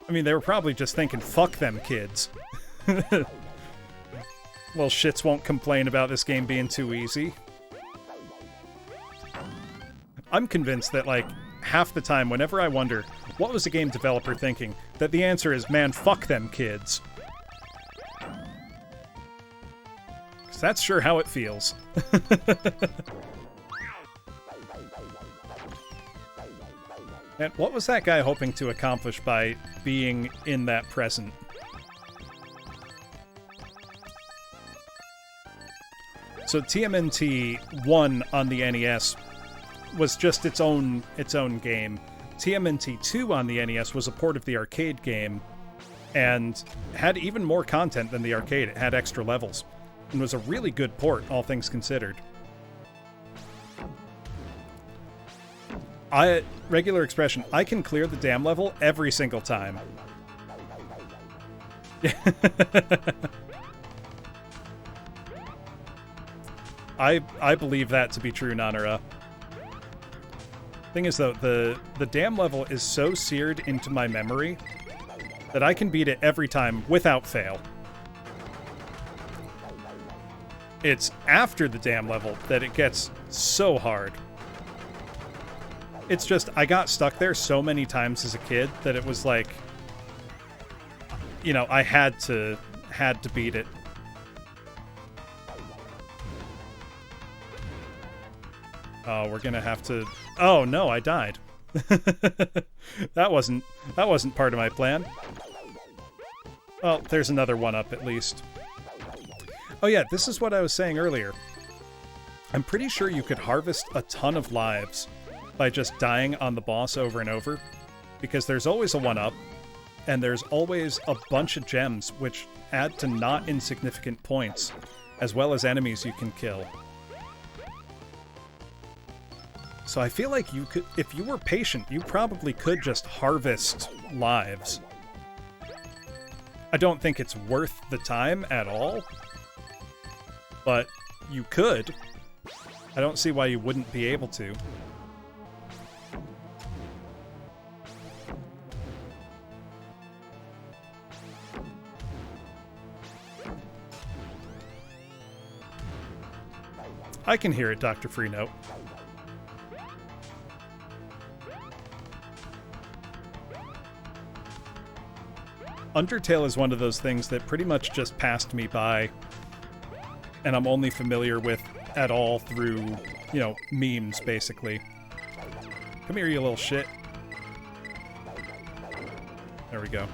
I mean, they were probably just thinking, fuck them kids. Well, shits won't complain about this game being too easy. I'm convinced that, like, half the time, whenever I wonder, what was the game developer thinking, that the answer is, man, fuck them kids. 'Cause that's sure how it feels. And what was that guy hoping to accomplish by being in that present? So TMNT 1 on the NES was just its own game. TMNT 2 on the NES was a port of the arcade game and had even more content than the arcade. It had extra levels and was a really good port, all things considered. Regular expression, I can clear the dam level every single time. I believe that to be true, Nanara. Thing is, though, the dam level is so seared into my memory that I can beat it every time without fail. It's after the dam level that it gets so hard. It's just, I got stuck there so many times as a kid that it was like, you know, I had to beat it. Oh, we're gonna have to... Oh, no, I died. That wasn't part of my plan. Well, there's another one-up, at least. Oh yeah, this is what I was saying earlier. I'm pretty sure you could harvest a ton of lives by just dying on the boss over and over, because there's always a one-up, and there's always a bunch of gems which add to not insignificant points, as well as enemies you can kill. So I feel like you could, if you were patient, you probably could just harvest lives. I don't think it's worth the time at all, but you could. I don't see why you wouldn't be able to. I can hear it, Dr. Freenote. Undertale is one of those things that pretty much just passed me by, and I'm only familiar with at all through, you know, memes, basically. Come here, you little shit. There we go.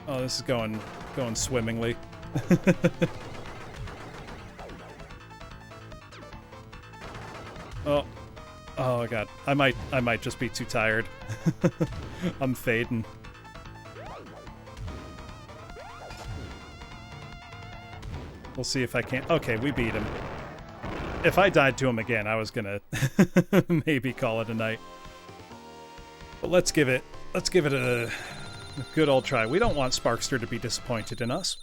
Oh, this is going swimmingly. Oh god. I might just be too tired. I'm fading. We'll see if I can. Okay, we beat him. If I died to him again, I was gonna maybe call it a night. But let's give it a good old try. We don't want Sparkster to be disappointed in us.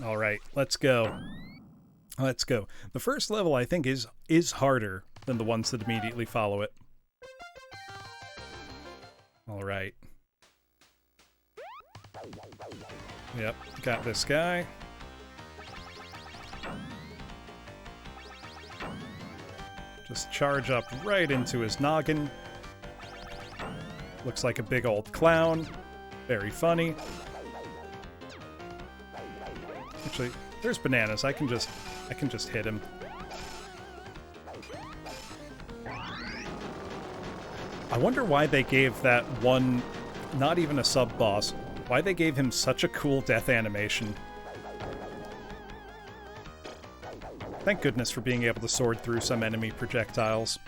All right, let's go. Let's go. The first level, I think, is harder than the ones that immediately follow it. All right. Yep, got this guy. Just charge up right into his noggin. Looks like a big old clown. Very funny. Actually, there's bananas. I can just hit him. I wonder why they gave that one, not even a sub-boss, why they gave him such a cool death animation. Thank goodness for being able to sword through some enemy projectiles.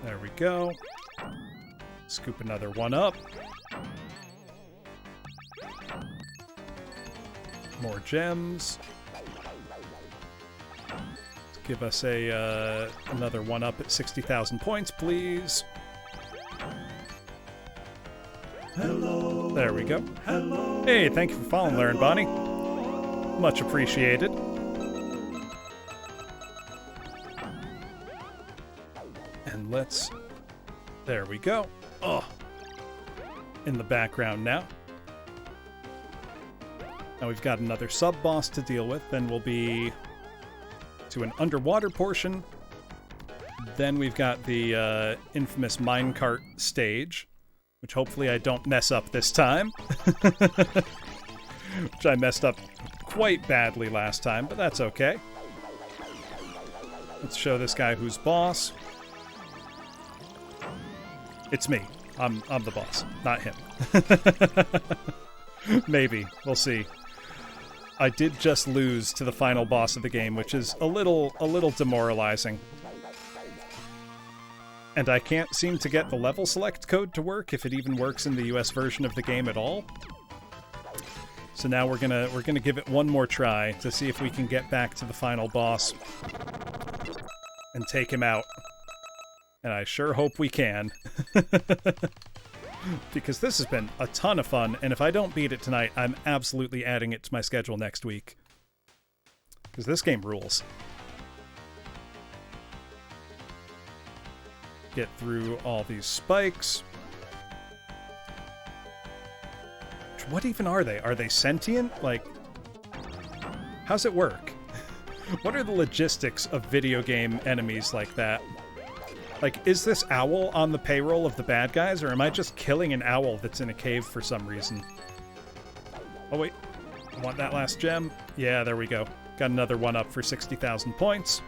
There we go. Scoop another one up. More gems. Let's give us another one up at 60,000 points, please. Hello. There we go. Hello. Hey, thank you for following, Laren Bonnie. Much appreciated. And let's... There we go. Oh. In the background now. Now we've got another sub-boss to deal with. Then we'll be to an underwater portion. Then we've got the infamous minecart stage, which hopefully I don't mess up this time. Which I messed up quite badly last time, but that's okay. Let's show this guy who's boss. It's me. I'm the boss, not him. Maybe. We'll see. I did just lose to the final boss of the game, which is a little demoralizing. And I can't seem to get the level select code to work, if it even works in the US version of the game at all. So now we're gonna give it one more try to see if we can get back to the final boss and take him out. And I sure hope we can. Because this has been a ton of fun, and if I don't beat it tonight, I'm absolutely adding it to my schedule next week. Because this game rules. Get through all these spikes. What even are they? Are they sentient? Like, how's it work? What are the logistics of video game enemies like that? Like, is this owl on the payroll of the bad guys, or am I just killing an owl that's in a cave for some reason? Oh, wait. I want that last gem. Yeah, there we go. Got another one up for 60,000 points.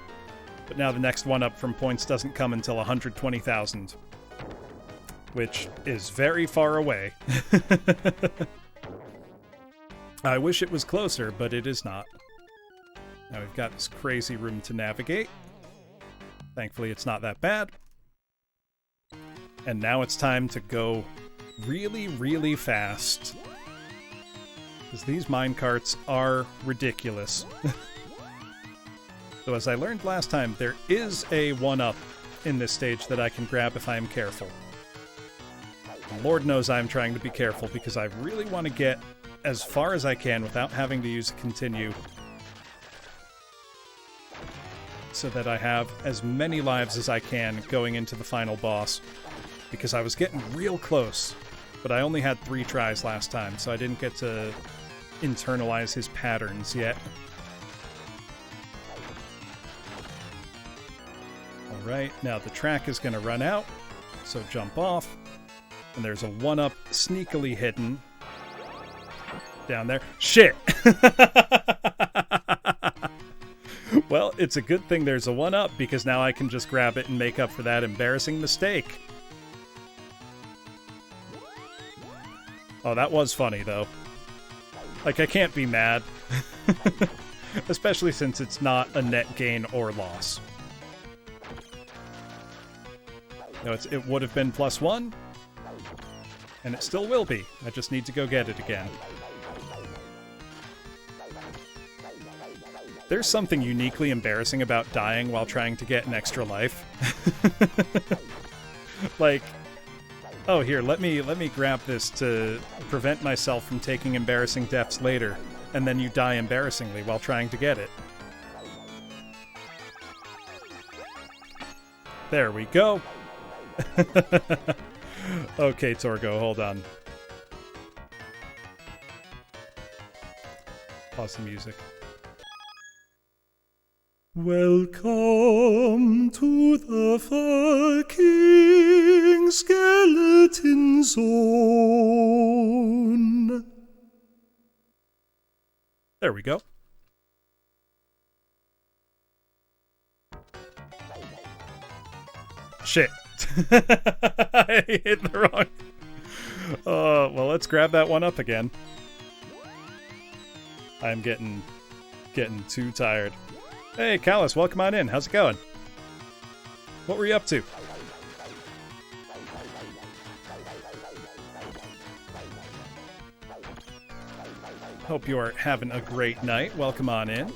But now the next one up from points doesn't come until 120,000. Which is very far away. I wish it was closer, but it is not. Now we've got this crazy room to navigate. Thankfully, it's not that bad. And now it's time to go really, really fast. Because these minecarts are ridiculous. So as I learned last time, there is a 1-up in this stage that I can grab if I am careful. Lord knows I'm trying to be careful because I really want to get as far as I can without having to use a continue, so that I have as many lives as I can going into the final boss, because I was getting real close, but I only had 3 tries last time, so I didn't get to internalize his patterns yet. Alright, now the track is going to run out, so jump off, and there's a 1-up sneakily hidden down there. Shit! Well, it's a good thing there's a 1-up, because now I can just grab it and make up for that embarrassing mistake. Oh, that was funny, though. Like, I can't be mad. Especially since it's not a net gain or loss. No, it would have been +1, and it still will be. I just need to go get it again. There's something uniquely embarrassing about dying while trying to get an extra life. Like, oh, here, let me grab this to prevent myself from taking embarrassing deaths later, and then you die embarrassingly while trying to get it. There we go. Okay, Torgo, hold on. Pause the music. Welcome to the fucking skeleton zone. There we go. Shit. I hit the wrong. Well, let's grab that 1-up again. I'm getting too tired. Hey, Callus, welcome on in. How's it going? What were you up to? Hope you are having a great night. Welcome on in.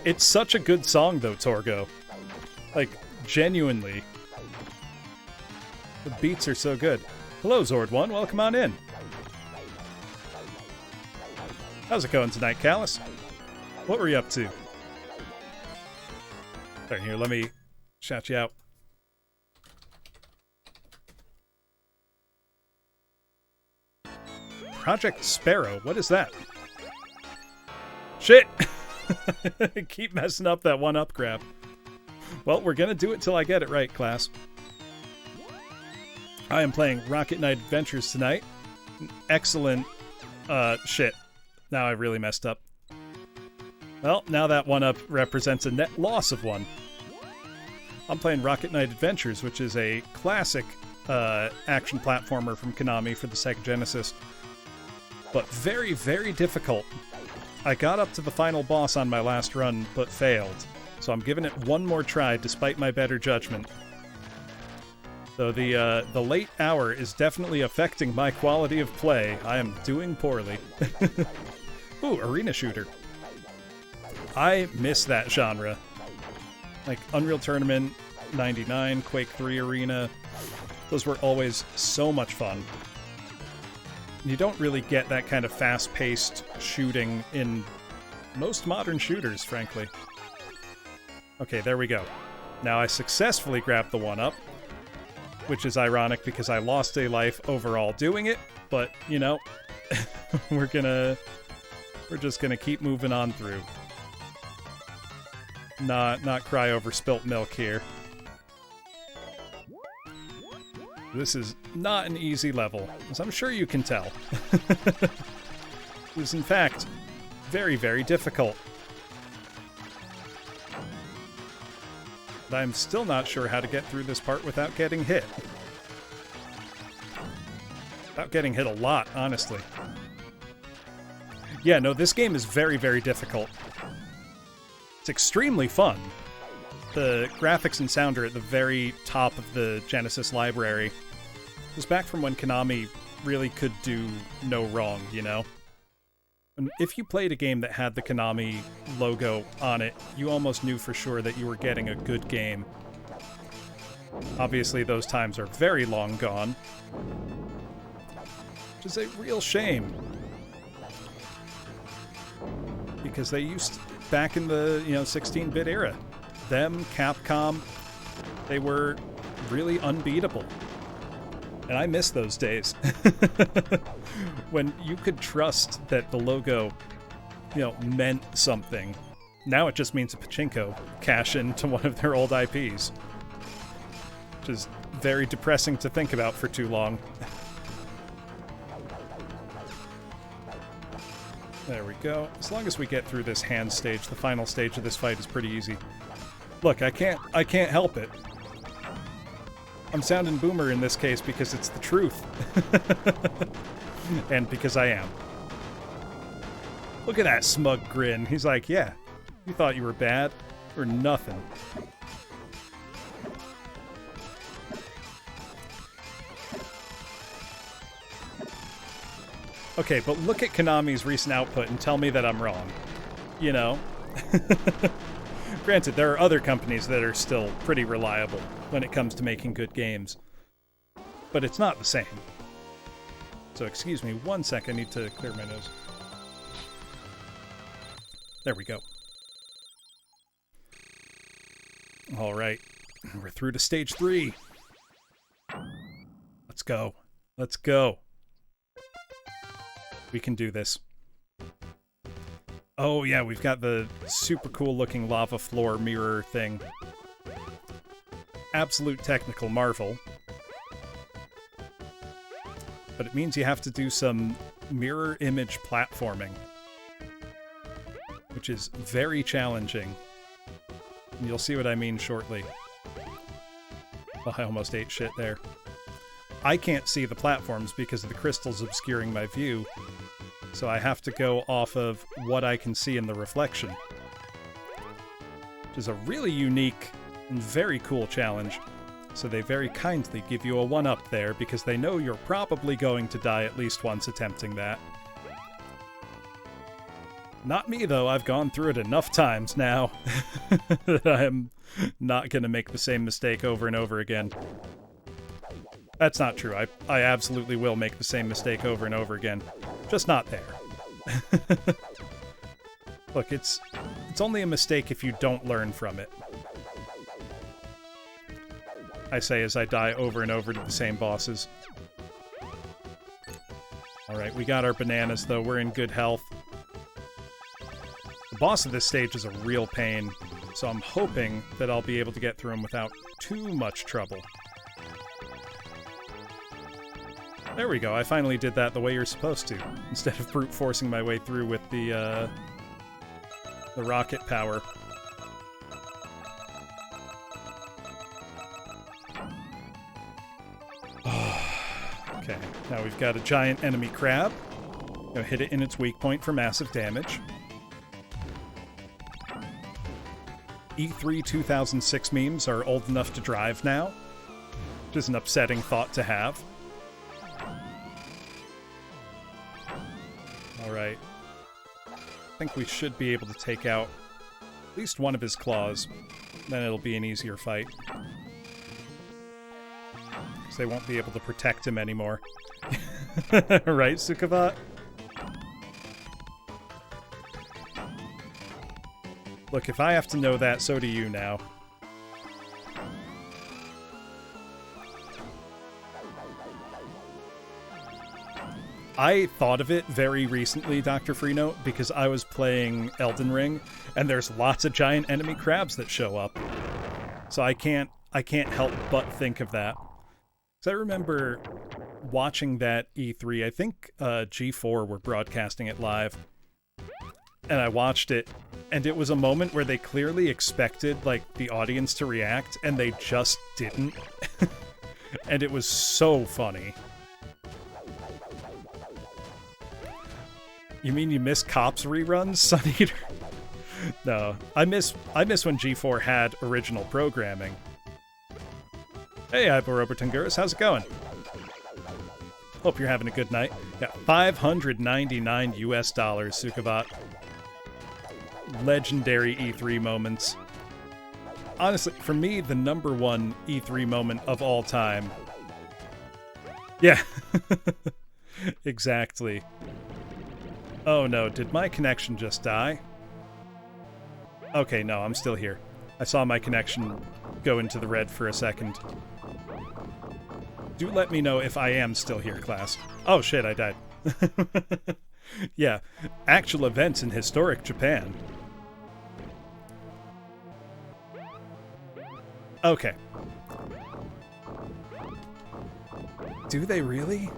It's such a good song, though, Torgo. Like, genuinely. The beats are so good. Hello, Zord1. Welcome on in. How's it going tonight, Callus? What were you up to? Right here, let me shout you out. Project Sparrow, what is that? Shit! Keep messing up that 1-up grab. Well, we're gonna do it till I get it right, class. I am playing Rocket Knight Adventures tonight. Excellent, shit. Now I really messed up. Well, now that 1-up represents a net loss of 1. I'm playing Rocket Knight Adventures, which is a classic action platformer from Konami for the Sega Genesis. But very, very difficult. I got up to the final boss on my last run, but failed. So I'm giving it one more try, despite my better judgment. Though the late hour is definitely affecting my quality of play. I am doing poorly. Ooh, arena shooter. I miss that genre. Like Unreal Tournament, 99, Quake 3 Arena. Those were always so much fun. You don't really get that kind of fast-paced shooting in most modern shooters, frankly. Okay, there we go. Now I successfully grabbed the 1-up, which is ironic because I lost a life overall doing it, but, you know, we're just gonna keep moving on through. Not cry over spilt milk here. This is not an easy level, as I'm sure you can tell. It is, in fact, very, very difficult. But I'm still not sure how to get through this part without getting hit. Without getting hit a lot, honestly. Yeah, no, this game is very, very difficult. It's extremely fun. The graphics and sound are at the very top of the Genesis library. It was back from when Konami really could do no wrong, you know? If you played a game that had the Konami logo on it, you almost knew for sure that you were getting a good game. Obviously, those times are very long gone, which is a real shame. Because they used, back in the 16-bit era, them, Capcom, they were really unbeatable. And I miss those days. When you could trust that the logo, meant something. Now it just means a pachinko cash into one of their old IPs. Which is very depressing to think about for too long. There we go. As long as we get through this hand stage, the final stage of this fight is pretty easy. Look, I can't help it. I'm sounding boomer in this case because it's the truth. And because I am. Look at that smug grin. He's like, yeah, you thought you were bad? Or nothing. Okay, but look at Konami's recent output and tell me that I'm wrong. Granted, there are other companies that are still pretty reliable when it comes to making good games. But it's not the same. So excuse me 1 sec, I need to clear my nose. There we go. Alright, we're through to stage 3. Let's go. Let's go. We can do this. Oh yeah, we've got the super cool looking lava floor mirror thing. Absolute technical marvel. But it means you have to do some mirror image platforming, which is very challenging. And you'll see what I mean shortly. Oh, I almost ate shit there. I can't see the platforms because of the crystals obscuring my view, so I have to go off of what I can see in the reflection. Which is a really unique and very cool challenge. So they very kindly give you a 1-up there because they know you're probably going to die at least once attempting that. Not me, though. I've gone through it enough times now that I'm not going to make the same mistake over and over again. That's not true. I absolutely will make the same mistake over and over again. Just not there. Look, it's only a mistake if you don't learn from it. I say as I die over and over to the same bosses. Alright, we got our bananas, though. We're in good health. The boss of this stage is a real pain, so I'm hoping that I'll be able to get through him without too much trouble. There we go, I finally did that the way you're supposed to, instead of brute forcing my way through with the rocket power. Okay, now we've got a giant enemy crab. Gonna hit it in its weak point for massive damage. E3 2006 memes are old enough to drive now, which is an upsetting thought to have. Alright. I think we should be able to take out at least one of his claws. Then it'll be an easier fight. Because they won't be able to protect him anymore. Right, Sukavat? Look, if I have to know that, so do you now. I thought of it very recently, Dr. Freenote, because I was playing Elden Ring, and there's lots of giant enemy crabs that show up. So I can't help but think of that. Because I remember watching that E3, I think G4 were broadcasting it live, and I watched it, and it was a moment where they clearly expected, like, the audience to react, and they just didn't. And it was so funny. You mean you miss Cops reruns, Sun Eater? No, I miss when G4 had original programming. Hey, Ivo Robertunguris, how's it going? Hope you're having a good night. Yeah, 599 US dollars, Sukavat. Legendary E3 moments. Honestly, for me, the #1 E3 moment of all time. Yeah. Exactly. Oh no, did my connection just die? Okay, no, I'm still here. I saw my connection go into the red for a second. Do let me know if I am still here, class. Oh shit, I died. Yeah, actual events in historic Japan. Okay. Do they really?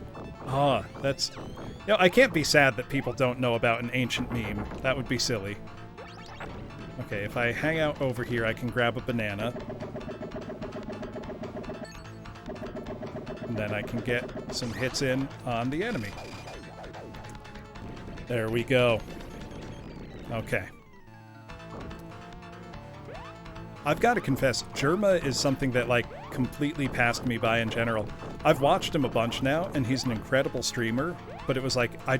Ah, that's... You know, I can't be sad that people don't know about an ancient meme. That would be silly. Okay, if I hang out over here, I can grab a banana. And then I can get some hits in on the enemy. There we go. Okay. I've got to confess, Jerma is something that, like, completely passed me by in general. I've watched him a bunch now, and he's an incredible streamer, but it was like, I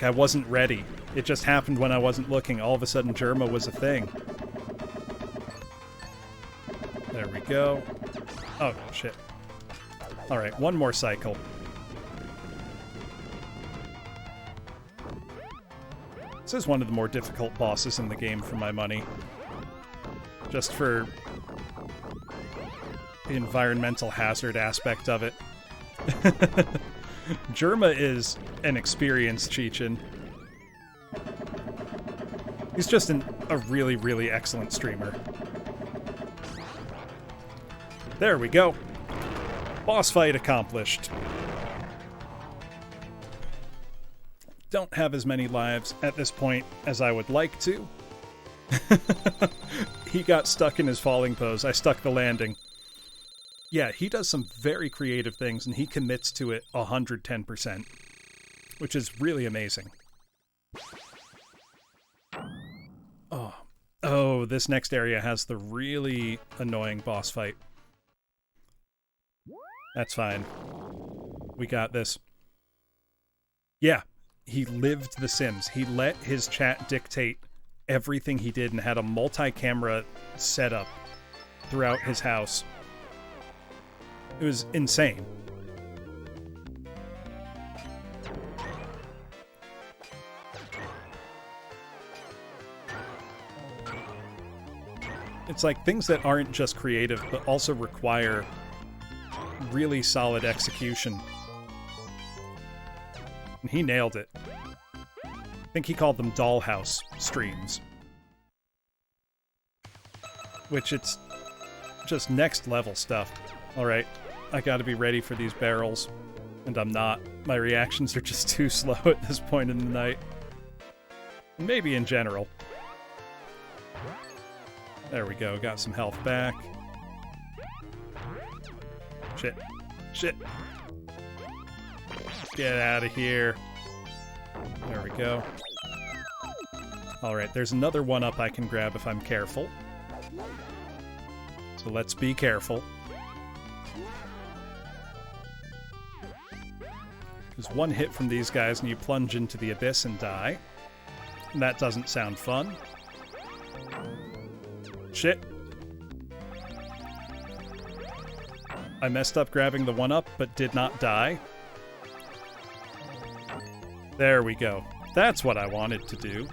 wasn't ready. It just happened when I wasn't looking. All of a sudden, Jerma was a thing. There we go. Oh, shit. Alright, one more cycle. This is one of the more difficult bosses in the game for my money. Just for the environmental hazard aspect of it. Jerma is an experienced Cheechin. He's just a really, really excellent streamer. There we go. Boss fight accomplished. Don't have as many lives at this point as I would like to. He got stuck in his falling pose. I stuck the landing. Yeah, he does some very creative things, and he commits to it 110%, which is really amazing. Oh, this next area has the really annoying boss fight. That's fine. We got this. Yeah, he lived The Sims. He let his chat dictate everything he did and had a multi-camera setup throughout his house. It was insane. It's like things that aren't just creative, but also require really solid execution. And he nailed it. I think he called them Dollhouse streams. Which it's just next level stuff. Alright, I gotta be ready for these barrels. And I'm not. My reactions are just too slow at this point in the night. Maybe in general. There we go, got some health back. Shit. Shit. Get out of here. There we go. Alright, there's another one-up I can grab if I'm careful. So let's be careful. Because one hit from these guys and you plunge into the abyss and die. And that doesn't sound fun. Shit. I messed up grabbing the one-up, but did not die. There we go. That's what I wanted to do.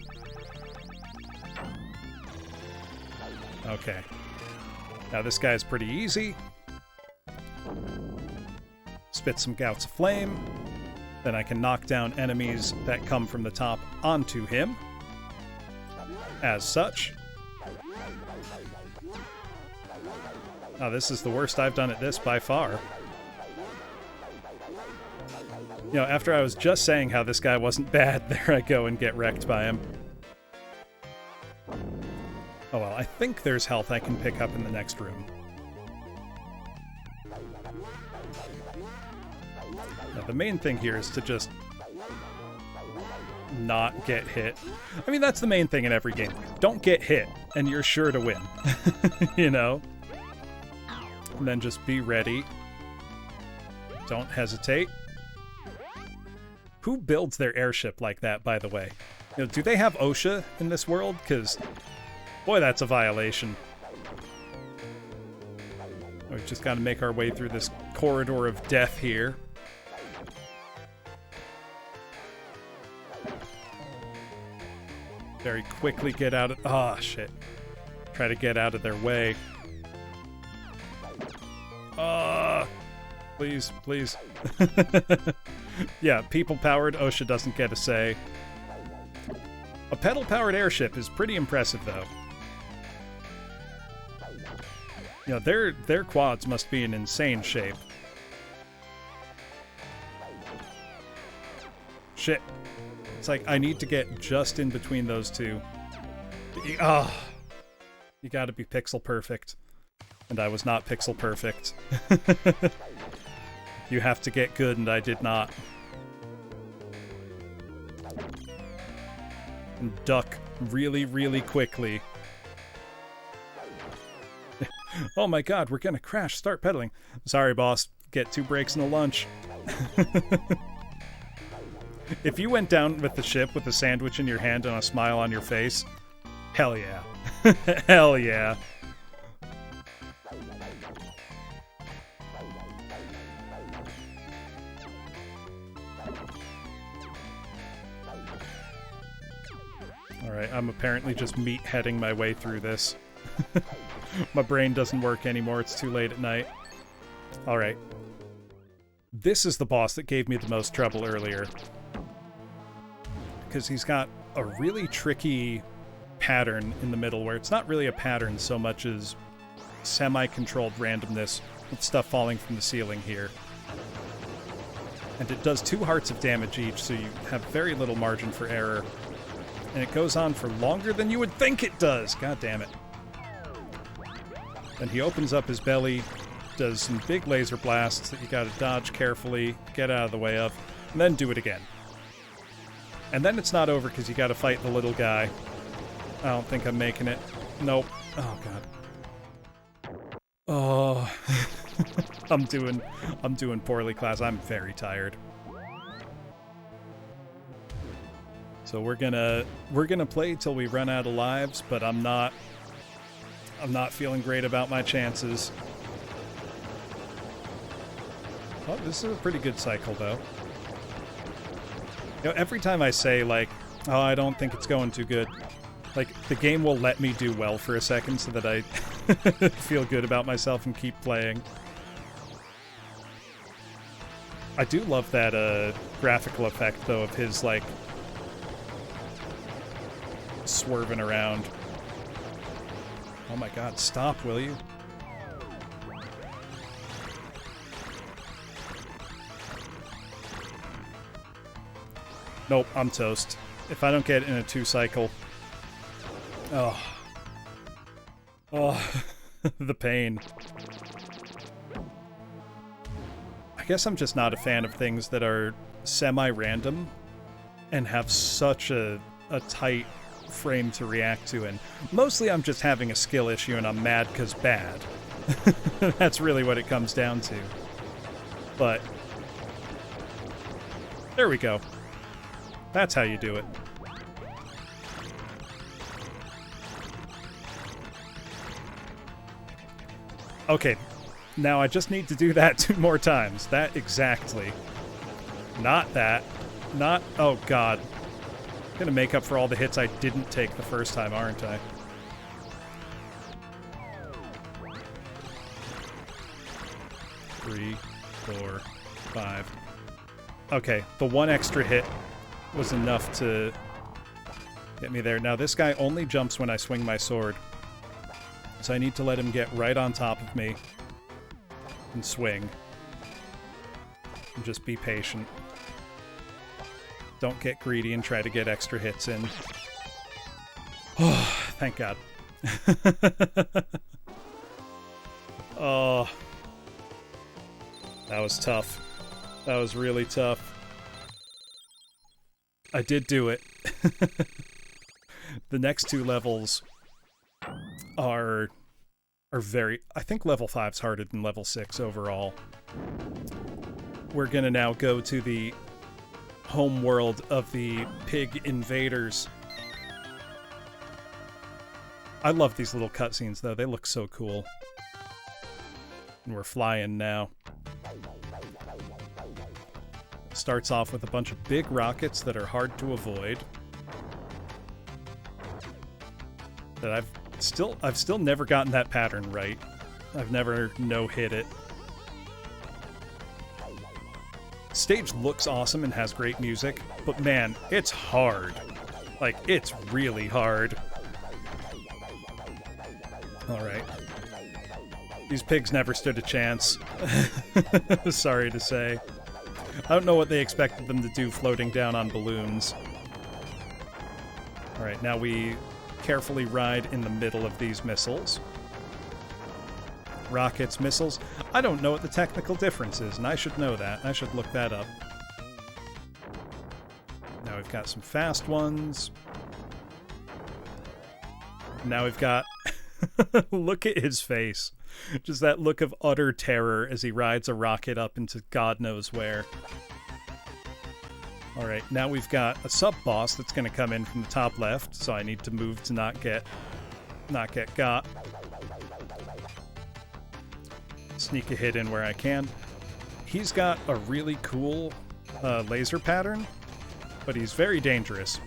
Okay. Now this guy's pretty easy. Spit some gouts of flame. Then I can knock down enemies that come from the top onto him. As such. Oh, this is the worst I've done at this by far. You know, after I was just saying how this guy wasn't bad, there I go and get wrecked by him. Oh well, I think there's health I can pick up in the next room. Now, the main thing here is to just not get hit. I mean, that's the main thing in every game. Don't get hit, and you're sure to win. You know? And then just be ready. Don't hesitate. Who builds their airship like that, by the way? You know, do they have OSHA in this world? Because, boy, that's a violation. We've just got to make our way through this corridor of death here. Very quickly get out of... Ah, shit. Try to get out of their way. Please, please. Yeah, people-powered, OSHA doesn't get a say. A pedal-powered airship is pretty impressive, though. You know, their quads must be in insane shape. Shit. It's like, I need to get just in between those two. Ah! You gotta be pixel perfect. And I was not pixel perfect. You have to get good, and I did not. And duck really, really quickly. Oh my god, we're gonna crash. Start pedaling. Sorry, boss. Get 2 breaks and a lunch. If you went down with the ship with a sandwich in your hand and a smile on your face, hell yeah. Hell yeah. Alright, I'm apparently just meat-heading my way through this. My brain doesn't work anymore, it's too late at night. Alright. This is the boss that gave me the most trouble earlier. Because he's got a really tricky pattern in the middle where it's not really a pattern so much as semi-controlled randomness with stuff falling from the ceiling here. And it does 2 hearts of damage each, so you have very little margin for error. And it goes on for longer than you would think it does! God damn it. Then he opens up his belly, does some big laser blasts that you gotta dodge carefully, get out of the way of, and then do it again. And then it's not over because you gotta fight the little guy. I don't think I'm making it. Nope. Oh, God. Oh. I'm doing poorly, class. I'm very tired. So we're gonna play till we run out of lives, but I'm not feeling great about my chances. Oh, this is a pretty good cycle, though. You know, every time I say, like, oh, I don't think it's going too good, like, the game will let me do well for a second so that I feel good about myself and keep playing. I do love that graphical effect, though, of his, like, swerving around. Oh my god, stop, will you? Nope, I'm toast. If I don't get it in a 2 cycle... Oh. Oh, the pain. I guess I'm just not a fan of things that are semi-random and have such a tight frame to react to, and mostly I'm just having a skill issue and I'm mad because bad. That's really what it comes down to. But there we go. That's how you do it. Okay, now I just need to do that 2 more times. That exactly. Not that. Not... Oh, God. I'm gonna make up for all the hits I didn't take the first time, aren't I? Three, 4, 5. Okay, the 1 extra hit was enough to get me there. Now, this guy only jumps when I swing my sword. So I need to let him get right on top of me and swing. And just be patient. Don't get greedy and try to get extra hits in. Oh, thank God. Oh. That was tough. That was really tough. I did do it. The next 2 levels are very... I think level 5's harder than level 6 overall. we're gonna now go to the home world of the pig invaders. I love these little cutscenes, though. They look so cool. And we're flying now. Starts off with a bunch of big rockets that are hard to avoid. That I've still never gotten that pattern right. I've never no-hit it. Stage looks awesome and has great music, but man, it's hard. Like, it's really hard. Alright. These pigs never stood a chance. Sorry to say. I don't know what they expected them to do floating down on balloons. Alright, now we carefully ride in the middle of these missiles. Rockets, missiles. I don't know what the technical difference is, and I should know that. I should look that up. Now we've got some fast ones. Now we've got... Look at his face. Just that look of utter terror as he rides a rocket up into God knows where. Alright, now we've got a sub-boss that's going to come in from the top left, so I need to move to not get got. Sneak a hit in where I can. He's got a really cool laser pattern, but he's very dangerous.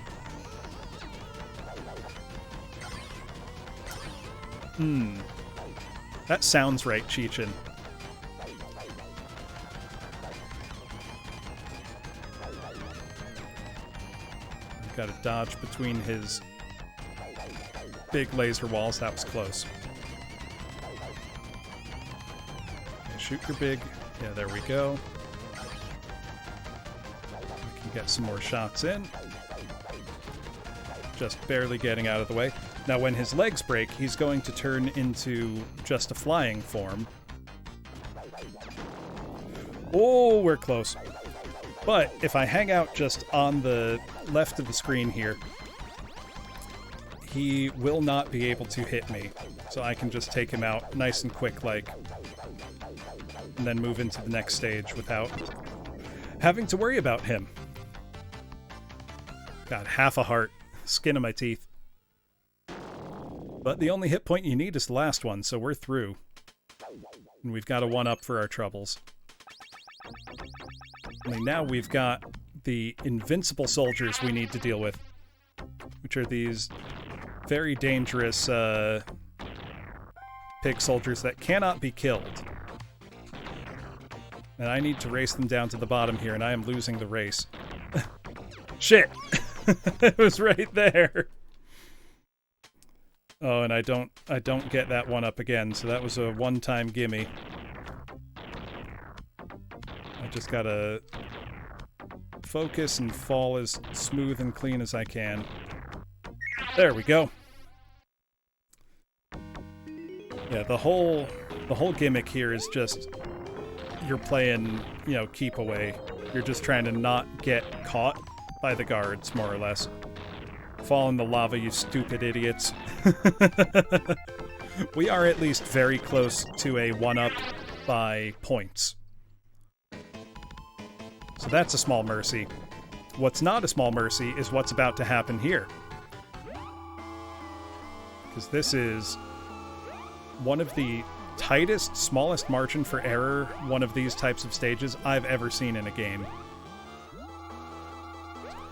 That sounds right, Cheechin. You've got to dodge between his big laser walls. That was close. Okay, shoot your big... Yeah, there we go. We can get some more shots in. Just barely getting out of the way. Now, when his legs break, he's going to turn into just a flying form. Oh, we're close. But if I hang out just on the left of the screen here, he will not be able to hit me. So I can just take him out nice and quick, like, and then move into the next stage without having to worry about him. Got half a heart. Skin of my teeth. But the only hit point you need is the last one, so we're through. And we've got a 1-up for our troubles. Only now we've got the invincible soldiers we need to deal with, which are these very dangerous pig soldiers that cannot be killed. And I need to race them down to the bottom here, and I am losing the race. Shit! It was right there. Oh, and I don't get that 1-up again, so that was a one-time gimme. I just gotta focus and fall as smooth and clean as I can. There we go. Yeah, the whole gimmick here is just you're playing, you know, keep away. You're just trying to not get caught by the guards, more or less. Fall in the lava, you stupid idiots. We are at least very close to a 1-up by points. So that's a small mercy. What's not a small mercy is what's about to happen here. Because this is one of the tightest, smallest margin for error one of these types of stages I've ever seen in a game.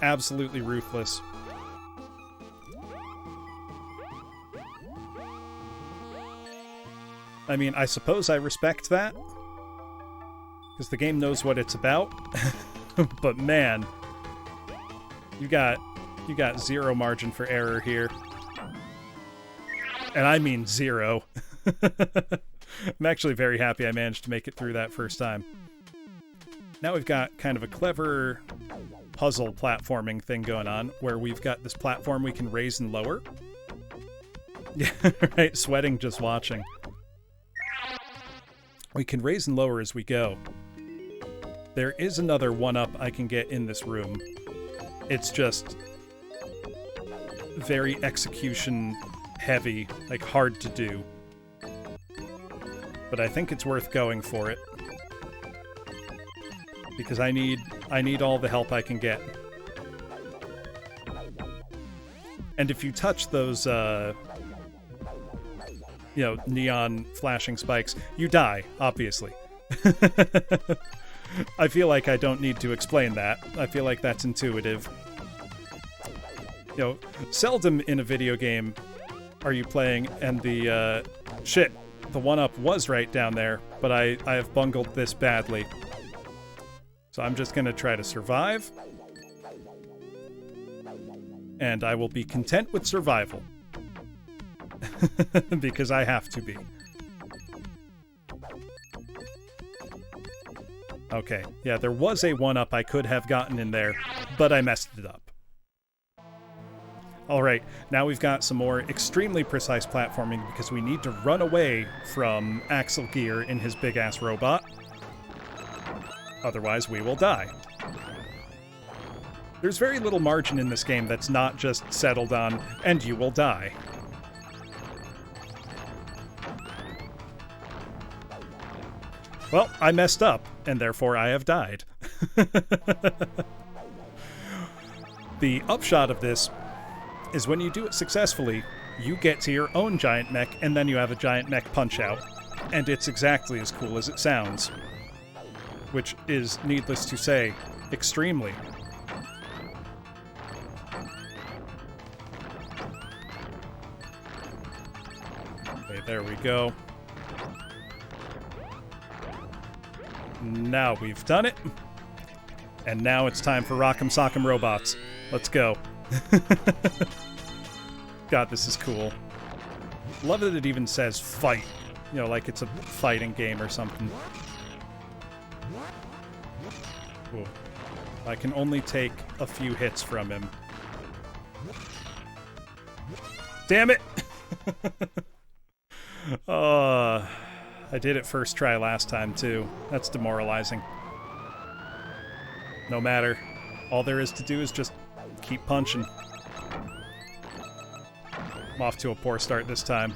Absolutely ruthless. I mean, I suppose I respect that, because the game knows what it's about. But man, you got zero margin for error here. And I mean zero. I'm actually very happy I managed to make it through that first time. Now we've got kind of a clever puzzle platforming thing going on, where we've got this platform we can raise and lower. Yeah, right, sweating just watching. We can raise and lower as we go. There is another 1-up I can get in this room. It's just very execution heavy, like hard to do. But I think it's worth going for it. because I need all the help I can get. And if you touch those neon flashing spikes, you die, obviously. I feel like I don't need to explain that. I feel like that's intuitive. Seldom in a video game are you playing and the one-up was right down there, but I have bungled this badly. So I'm just gonna try to survive. And I will be content with survival. Because I have to be. Okay, yeah, there was a one-up I could have gotten in there, but I messed it up. Alright, now we've got some more extremely precise platforming because we need to run away from Axel Gear in his big-ass robot. Otherwise, we will die. There's very little margin in this game that's not just settled on, and you will die. Well, I messed up, and therefore I have died. The upshot of this is when you do it successfully, you get to your own giant mech, and then you have a giant mech punch-out. And it's exactly as cool as it sounds. Which is, needless to say, extremely. Okay, there we go. Now we've done it. And now it's time for Rock'em Sock'em Robots. Let's go. God, this is cool. Love that it even says fight. Like it's a fighting game or something. Whoa. I can only take a few hits from him. Damn it! I did it first try last time, too. That's demoralizing. No matter. All there is to do is just keep punching. I'm off to a poor start this time.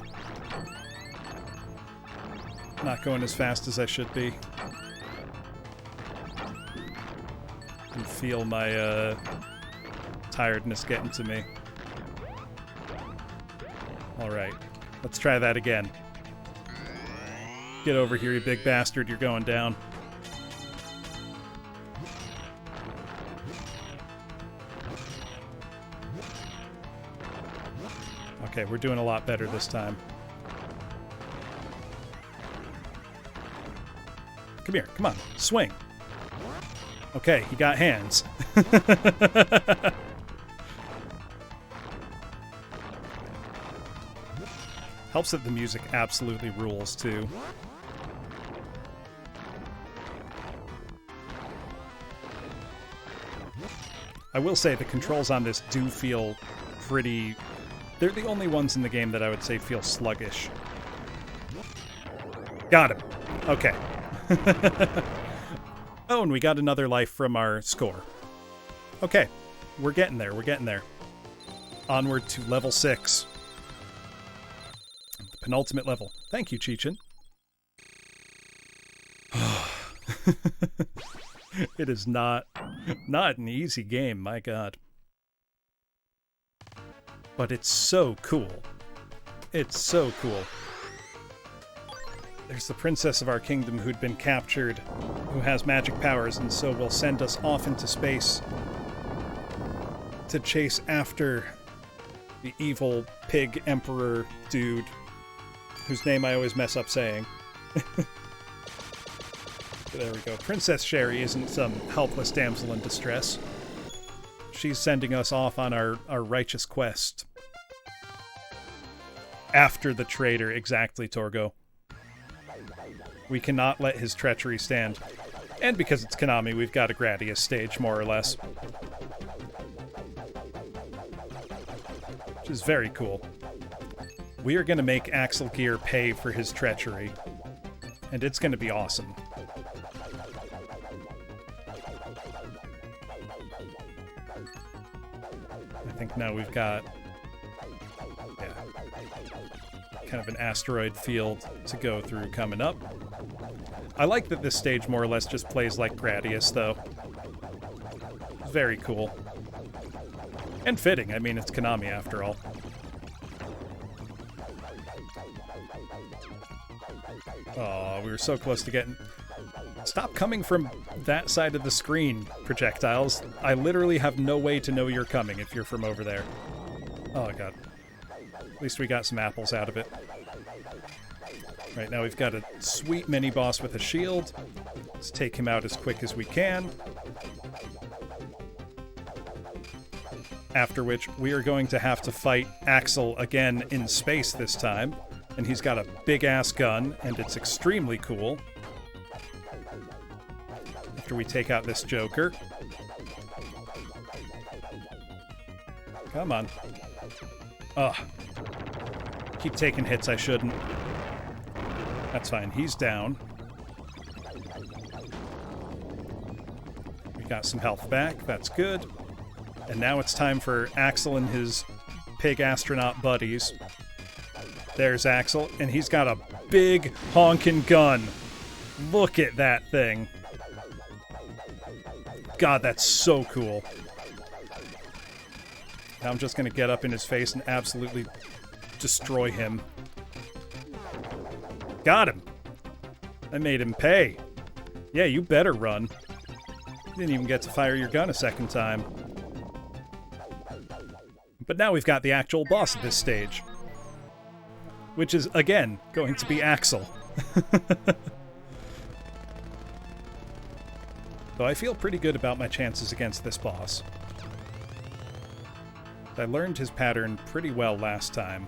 Not going as fast as I should be. I can feel my tiredness getting to me. Alright, let's try that again. Get over here, you big bastard, you're going down. Okay, we're doing a lot better this time. Come here, come on, swing. Okay, he got hands. Helps that the music absolutely rules, too. I will say the controls on this do feel pretty... They're the only ones in the game that I would say feel sluggish. Got him. Okay. Oh, and we got another life from our score. Okay. We're getting there. We're getting there. Onward to level 6. The penultimate level. Thank you, Cheechin. It is not an easy game, my god. But it's so cool. It's so cool. There's the princess of our kingdom who'd been captured, who has magic powers, and so will send us off into space to chase after the evil pig emperor dude, whose name I always mess up saying. There we go. Princess Sherry isn't some helpless damsel in distress. She's sending us off on our righteous quest. After the traitor, exactly, Torgo. We cannot let his treachery stand. And because it's Konami, we've got a Gradius stage, more or less. Which is very cool. We are going to make Axel Gear pay for his treachery. And it's going to be awesome. I think now we've got... Yeah. kind of an asteroid field to go through coming up. I like that this stage more or less just plays like Gradius, though. Very cool. And fitting. I mean, it's Konami after all. Oh, we were so close to getting... Stop coming from that side of the screen, projectiles. I literally have no way to know you're coming if you're from over there. Oh, God. At least we got some apples out of it. Right now we've got a sweet mini-boss with a shield. Let's take him out as quick as we can. After which, we are going to have to fight Axel again in space this time. And he's got a big-ass gun, and it's extremely cool. After we take out this Joker. Come on. Ugh. Keep taking hits I shouldn't. That's fine. He's down. We got some health back. That's good. And now it's time for Axel and his pig astronaut buddies. There's Axel, and he's got a big honkin' gun. Look at that thing. God, that's so cool. Now I'm just gonna get up in his face and absolutely destroy him. Got him. I made him pay. Yeah, you better run. You didn't even get to fire your gun a second time. But now we've got the actual boss of this stage. Which is, again, going to be Axel. Though I feel pretty good about my chances against this boss. I learned his pattern pretty well last time.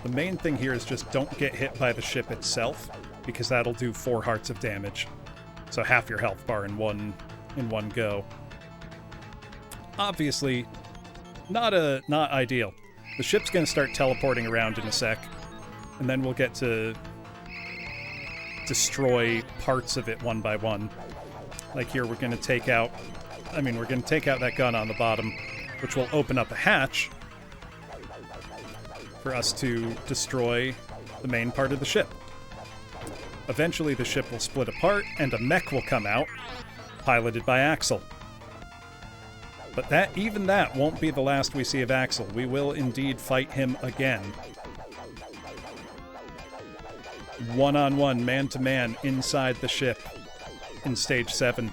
The main thing here is just don't get hit by the ship itself, because that'll do 4 hearts of damage. So half your health bar in one go. Obviously, not ideal. The ship's gonna start teleporting around in a sec, and then we'll get to destroy parts of it one by one. Like here, we're gonna take out that gun on the bottom, which will open up a hatch for us to destroy the main part of the ship. Eventually, the ship will split apart, and a mech will come out, piloted by Axel. But even that won't be the last we see of Axel. We will indeed fight him again. One-on-one, man-to-man, inside the ship in Stage 7.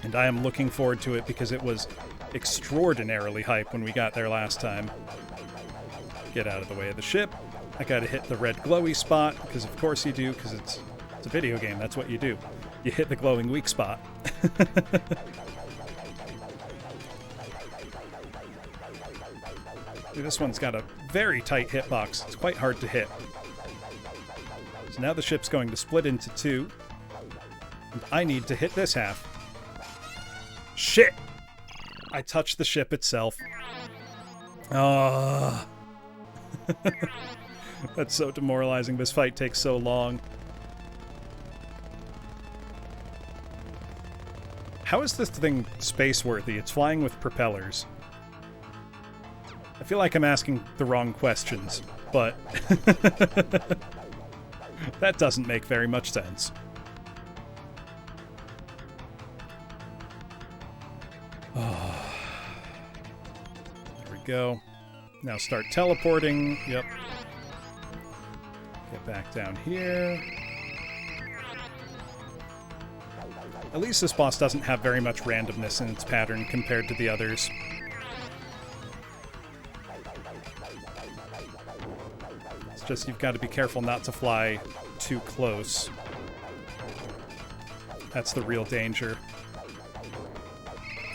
And I am looking forward to it because it was extraordinarily hype when we got there last time. Get out of the way of the ship. I gotta hit the red glowy spot, because of course you do, because it's a video game, that's what you do. You hit the glowing weak spot. This one's got a very tight hitbox. It's quite hard to hit. So now the ship's going to split into 2. And I need to hit this half. Shit! I touched the ship itself. Ah. That's so demoralizing. This fight takes so long. How is this thing space-worthy? It's flying with propellers. I feel like I'm asking the wrong questions, but that doesn't make very much sense. Oh. There we go. Now start teleporting. Yep. Get back down here. At least this boss doesn't have very much randomness in its pattern compared to the others. It's just you've got to be careful not to fly too close. That's the real danger.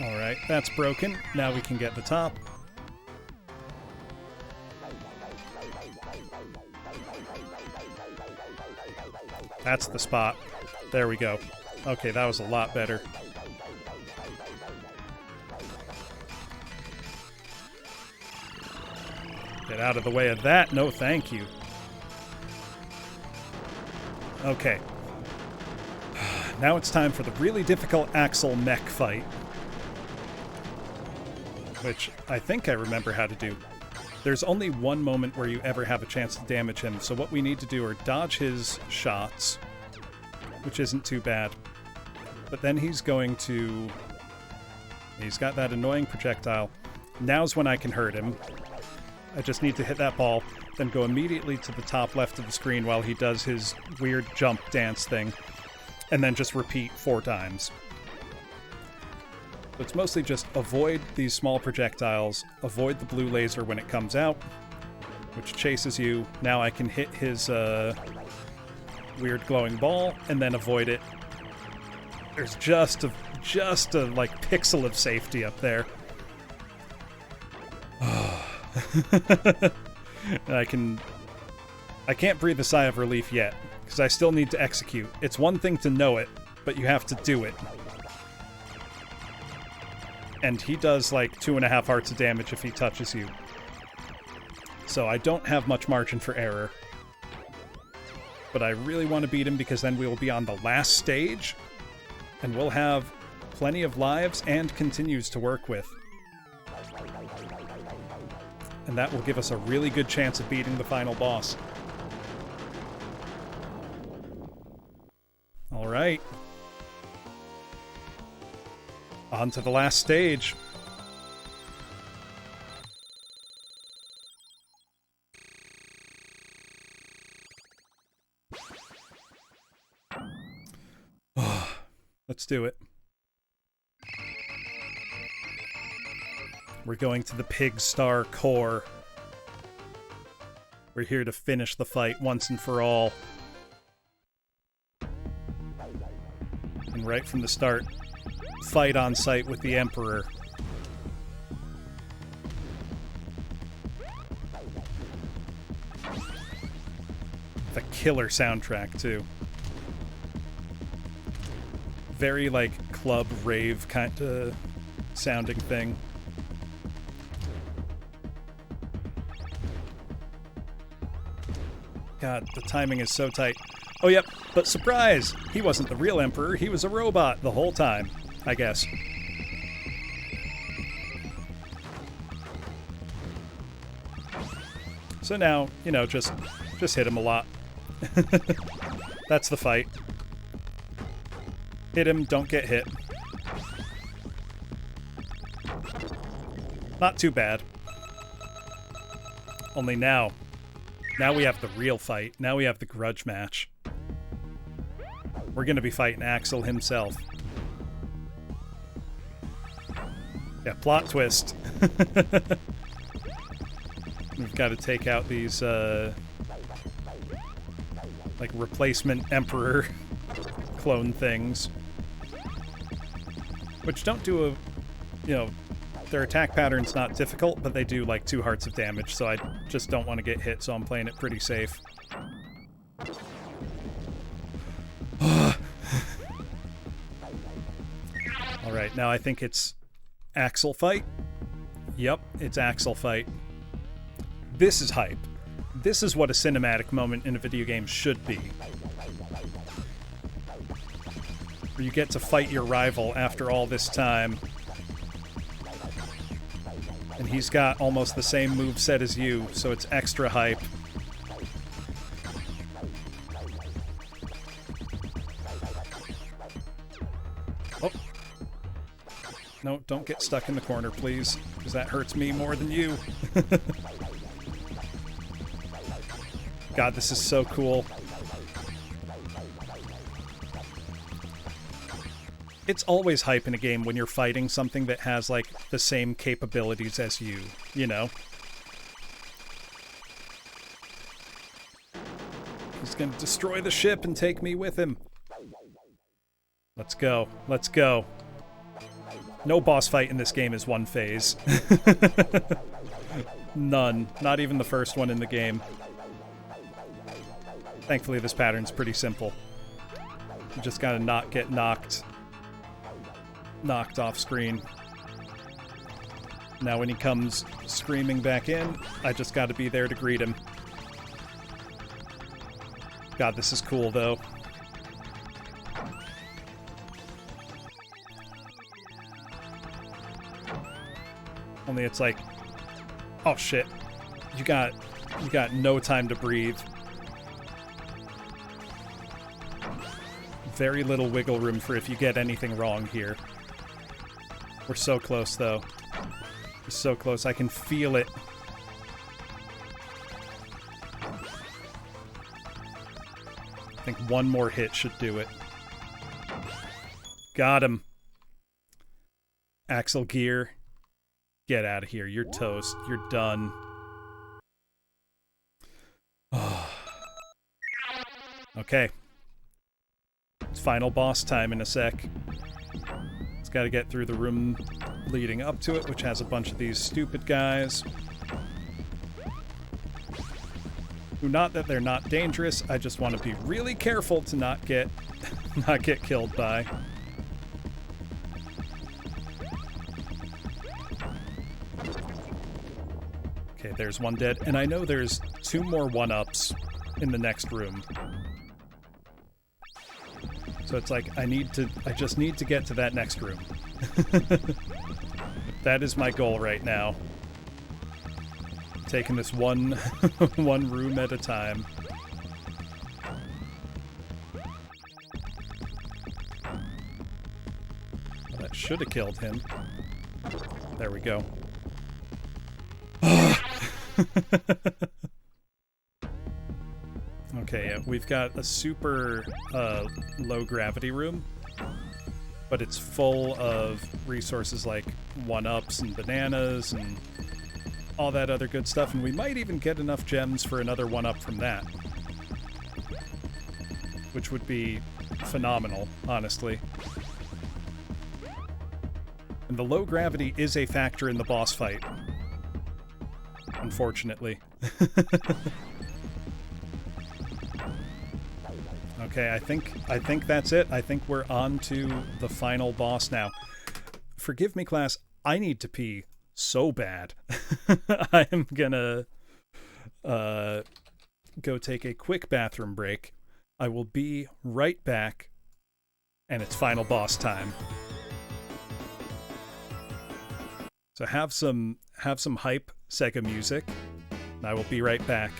Alright, that's broken. Now we can get the top. That's the spot. There we go. Okay, that was a lot better. Get out of the way of that. No, thank you. Okay. Now it's time for the really difficult Axel mech fight. Which I think I remember how to do. There's only one moment where you ever have a chance to damage him, so what we need to do are dodge his shots, which isn't too bad. But then he's going to... He's got that annoying projectile. Now's when I can hurt him. I just need to hit that ball, then go immediately to the top left of the screen while he does his weird jump dance thing, and then just repeat 4 times. So it's mostly just avoid these small projectiles, avoid the blue laser when it comes out, which chases you. Now I can hit his weird glowing ball, and then avoid it. There's just a like pixel of safety up there. I can't breathe a sigh of relief yet, because I still need to execute. It's one thing to know it, but you have to do it. And he does like 2.5 hearts of damage if he touches you. So I don't have much margin for error. But I really want to beat him because then we will be on the last stage, and we'll have plenty of lives and continues to work with. And that will give us a really good chance of beating the final boss. All right. On to the last stage. Let's do it. We're going to the Pig Star core. We're here to finish the fight once and for all. And right from the start, fight on sight with the Emperor. The killer soundtrack, too. Very, like, club rave kind of sounding thing. God, the timing is so tight. Oh, yep, but surprise! He wasn't the real Emperor, he was a robot the whole time, I guess. So now, you know, just hit him a lot. That's the fight. Hit him, don't get hit. Not too bad. Only now we have the real fight. Now we have the grudge match. We're gonna be fighting Axel himself. Yeah, plot twist. We've got to take out these, like, replacement Emperor clone things. Which don't do a, you know, their attack pattern's not difficult, but they do like 2 hearts of damage, so I just don't want to get hit, so I'm playing it pretty safe. Alright, now I think it's Axel fight. Yep, it's Axel fight. This is hype. This is what a cinematic moment in a video game should be. Where you get to fight your rival after all this time. And he's got almost the same moveset as you, so it's extra hype. Oh. No, don't get stuck in the corner, please, because that hurts me more than you. God, this is so cool. It's always hype in a game when you're fighting something that has, like, the same capabilities as you, you know? He's gonna destroy the ship and take me with him. Let's go. Let's go. No boss fight in this game is one phase. None. Not even the first one in the game. Thankfully, this pattern's pretty simple. You just gotta not get knocked off screen. Now when he comes screaming back in, I just gotta be there to greet him. God, this is cool, though. Only it's like... Oh, shit. You got no time to breathe. Very little wiggle room for if you get anything wrong here. We're so close, though. We're so close. I can feel it. I think one more hit should do it. Got him. Axel Gear. Get out of here. You're toast. You're done. Okay. It's final boss time in a sec. It's got to get through the room leading up to it, which has a bunch of these stupid guys. Who, not that they're not dangerous, I just want to be really careful to not get killed by. Okay, there's one dead, and I know there's 2 more 1-ups in the next room. So it's like, I just need to get to that next room. That is my goal right now. Taking this one room at a time. Well, that should have killed him. There we go. Okay, yeah, we've got a super low gravity room, but it's full of resources like 1-ups and bananas and all that other good stuff, and we might even get enough gems for another 1-up from that, which would be phenomenal, honestly. And the low gravity is a factor in the boss fight, unfortunately. Okay, I think that's it. I think we're on to the final boss now. Forgive me, class. I need to pee so bad. I am gonna go take a quick bathroom break. I will be right back, and it's final boss time. So have some hype Sega music, and I will be right back.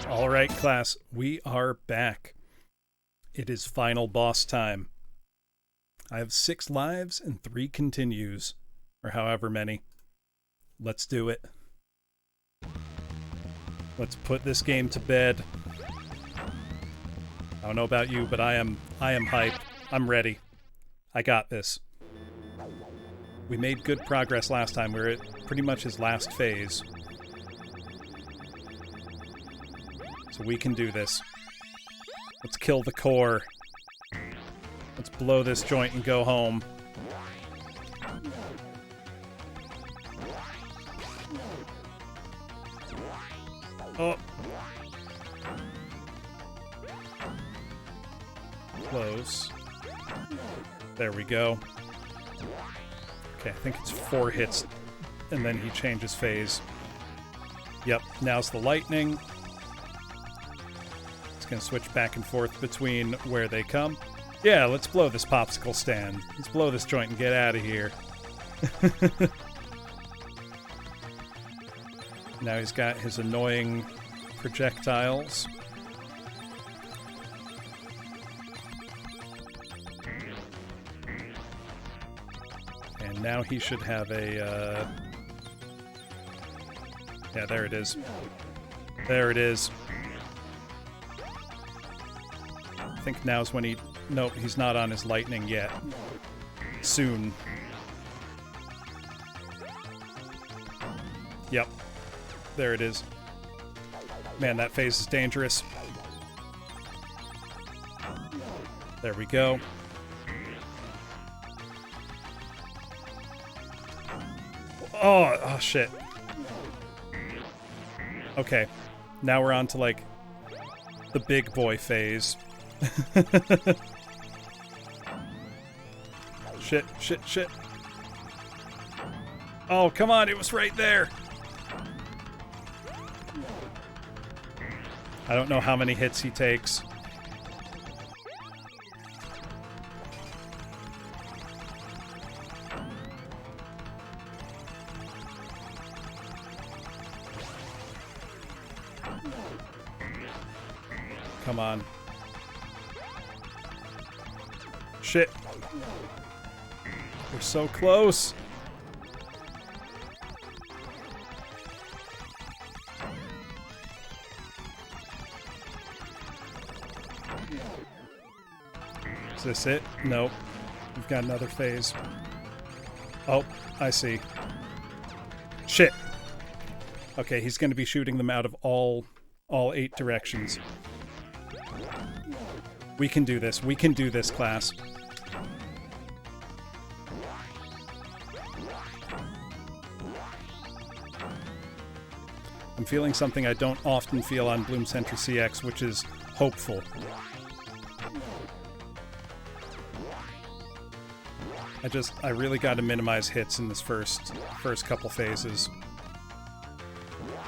All right, class, we are back. It is final boss time. I have 6 lives and 3 continues, or however many. Let's do it. Let's put this game to bed. I don't know about you, but I am hyped. I'm ready. I got this. We made good progress last time. We're at pretty much his last phase. So we can do this. Let's kill the core. Let's blow this joint and go home. Oh. Close. There we go. Okay, I think it's 4 hits, and then he changes phase. Yep, now's the lightning. It's gonna switch back and forth between where they come. Yeah, let's blow this popsicle stand. Let's blow this joint and get out of here. Now he's got his annoying projectiles. And now he should have a, yeah, there it is. There it is. I think now's when he... Nope, he's not on his lightning yet. Soon. Yep. There it is. Man, that phase is dangerous. There we go. Oh, shit. Okay. Now we're on to, like, the big boy phase. Shit, shit, shit. Oh, come on, it was right there. I don't know how many hits he takes. Come on. Shit. We're so close. Is this it? Nope. We've got another phase. Oh, I see. Shit. Okay, he's going to be shooting them out of all 8 directions. We can do this. We can do this, class. I'm feeling something I don't often feel on Bloom Sentry CX, which is hopeful. I really got to minimize hits in this first couple phases.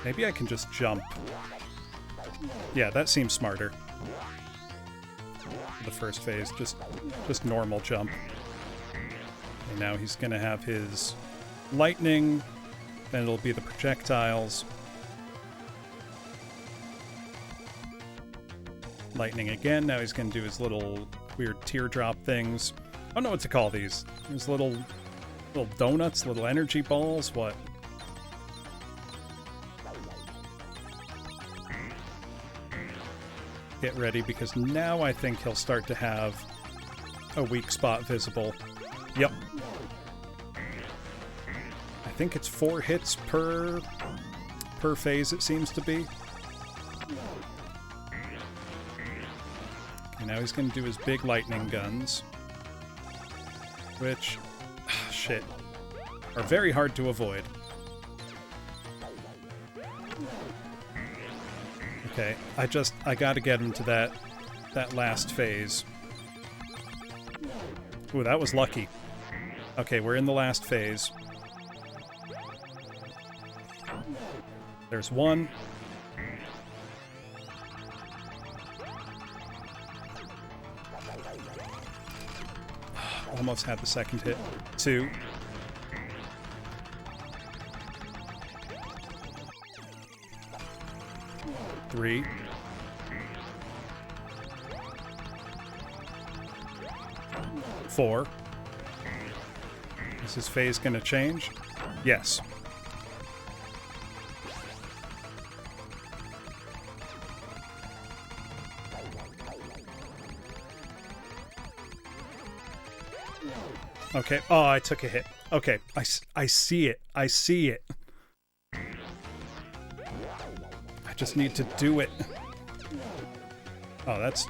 Maybe I can just jump. Yeah, that seems smarter. The first phase, just normal jump. And now he's gonna have his lightning, then it'll be the projectiles. Lightning again, now he's gonna do his little weird teardrop things. I don't know what to call these. These little donuts, little energy balls, what? Get ready, because now I think he'll start to have a weak spot visible. Yep. I think it's 4 hits per phase, it seems to be. Okay, now he's going to do his big lightning guns, which, shit, are very hard to avoid. Okay, I gotta get him to that last phase. Ooh, that was lucky. Okay, we're in the last phase. There's 1. Almost had the second hit. 2. 3. 4. Is his phase gonna change? Yes. Okay. Oh, I took a hit. Okay, I see it. I see it. I just need to do it. Oh, that's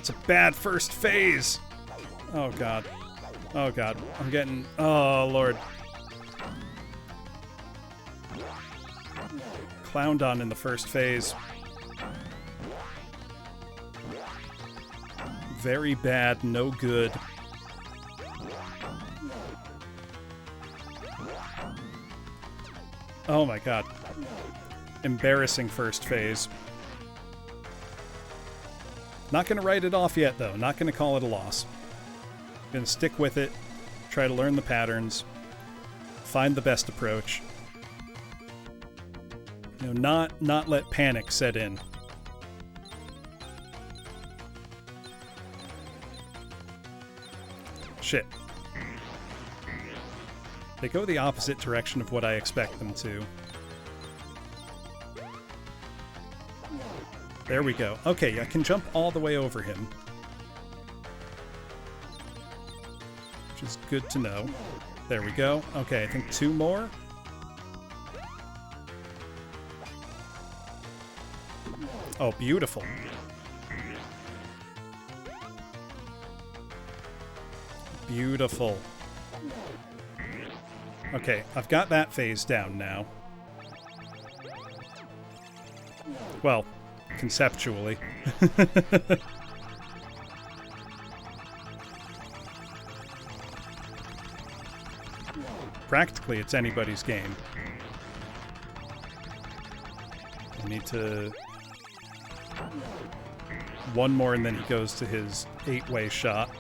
a bad first phase. Oh, God. Oh, God. I'm getting... Oh, Lord. Clowned on in the first phase. Very bad, no good. Oh my god. Embarrassing first phase. Not gonna write it off yet, though. Not gonna call it a loss. Gonna stick with it, try to learn the patterns, find the best approach. You know, not let panic set in. Shit. They go the opposite direction of what I expect them to. There we go. Okay, I can jump all the way over him. Which is good to know. There we go. Okay, I think 2 more. Oh, beautiful. Beautiful. Okay, I've got that phase down now. Well, conceptually. Practically, it's anybody's game. I need to... 1 more and then he goes to his 8-way shot.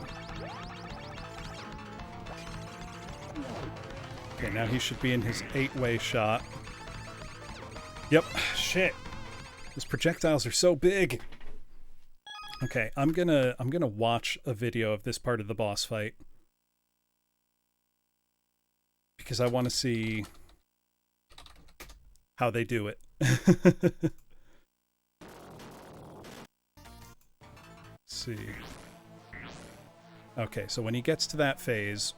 Okay, now he should be in his 8-way shot. Yep, shit. Those projectiles are so big. Okay, I'm gonna watch a video of this part of the boss fight. Because I want to see how they do it. Let's see. Okay, so when he gets to that phase...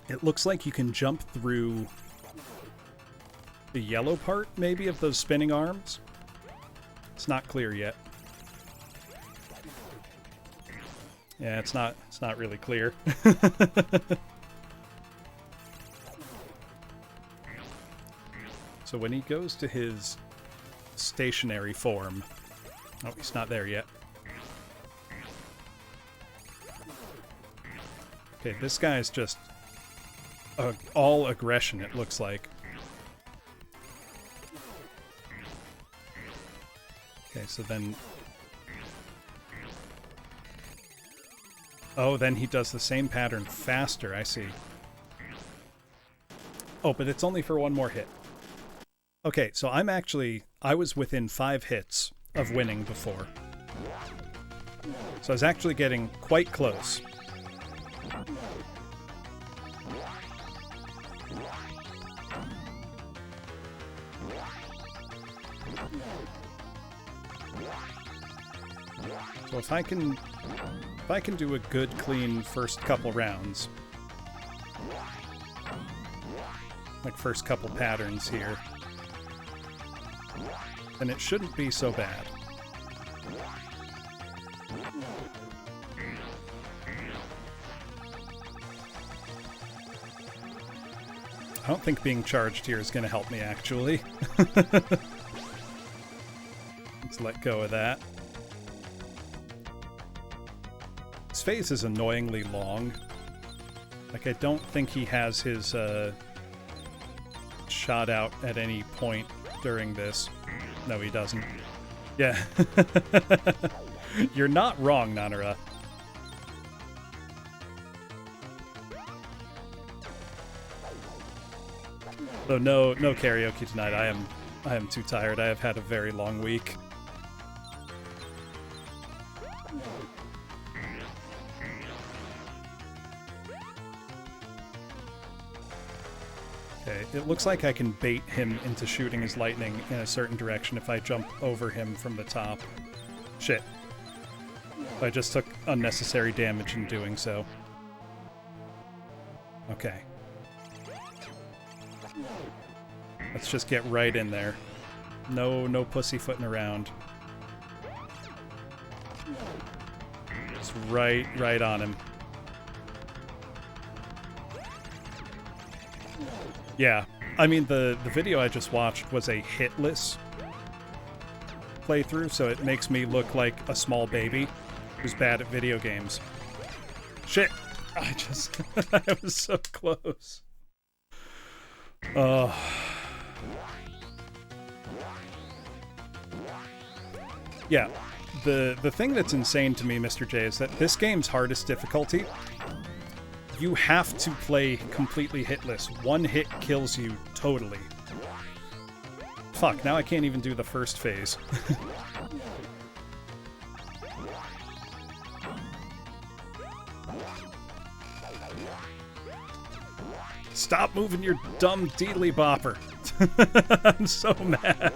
It looks like you can jump through the yellow part, maybe, of those spinning arms. It's not clear yet. Yeah, it's not really clear. So when he goes to his stationary form... Oh, he's not there yet. Okay, this guy's just... all aggression, it looks like. Okay, so then... Oh, then he does the same pattern faster, I see. Oh, but it's only for 1 more hit. Okay, so I was within 5 hits of winning before. So I was actually getting quite close. So if I can do a good, clean first couple rounds, like first couple patterns here, then it shouldn't be so bad. I don't think being charged here is going to help me, actually. Let's let go of that. This phase is annoyingly long. Like, I don't think he has his shot out at any point during this. No, he doesn't. Yeah. You're not wrong, Nanara. So no karaoke tonight. I am too tired. I have had a very long week. Okay, it looks like I can bait him into shooting his lightning in a certain direction if I jump over him from the top. Shit. I just took unnecessary damage in doing so. Okay. Let's just get right in there. No pussyfooting around. Just right on him. Yeah, I mean, the video I just watched was a hitless playthrough, so it makes me look like a small baby who's bad at video games. Shit! I was so close. Yeah, the thing that's insane to me, Mr. J, is that this game's hardest difficulty, you have to play completely hitless. One hit kills you totally. Fuck, now I can't even do the first phase. Stop moving your dumb deedly bopper. I'm so mad.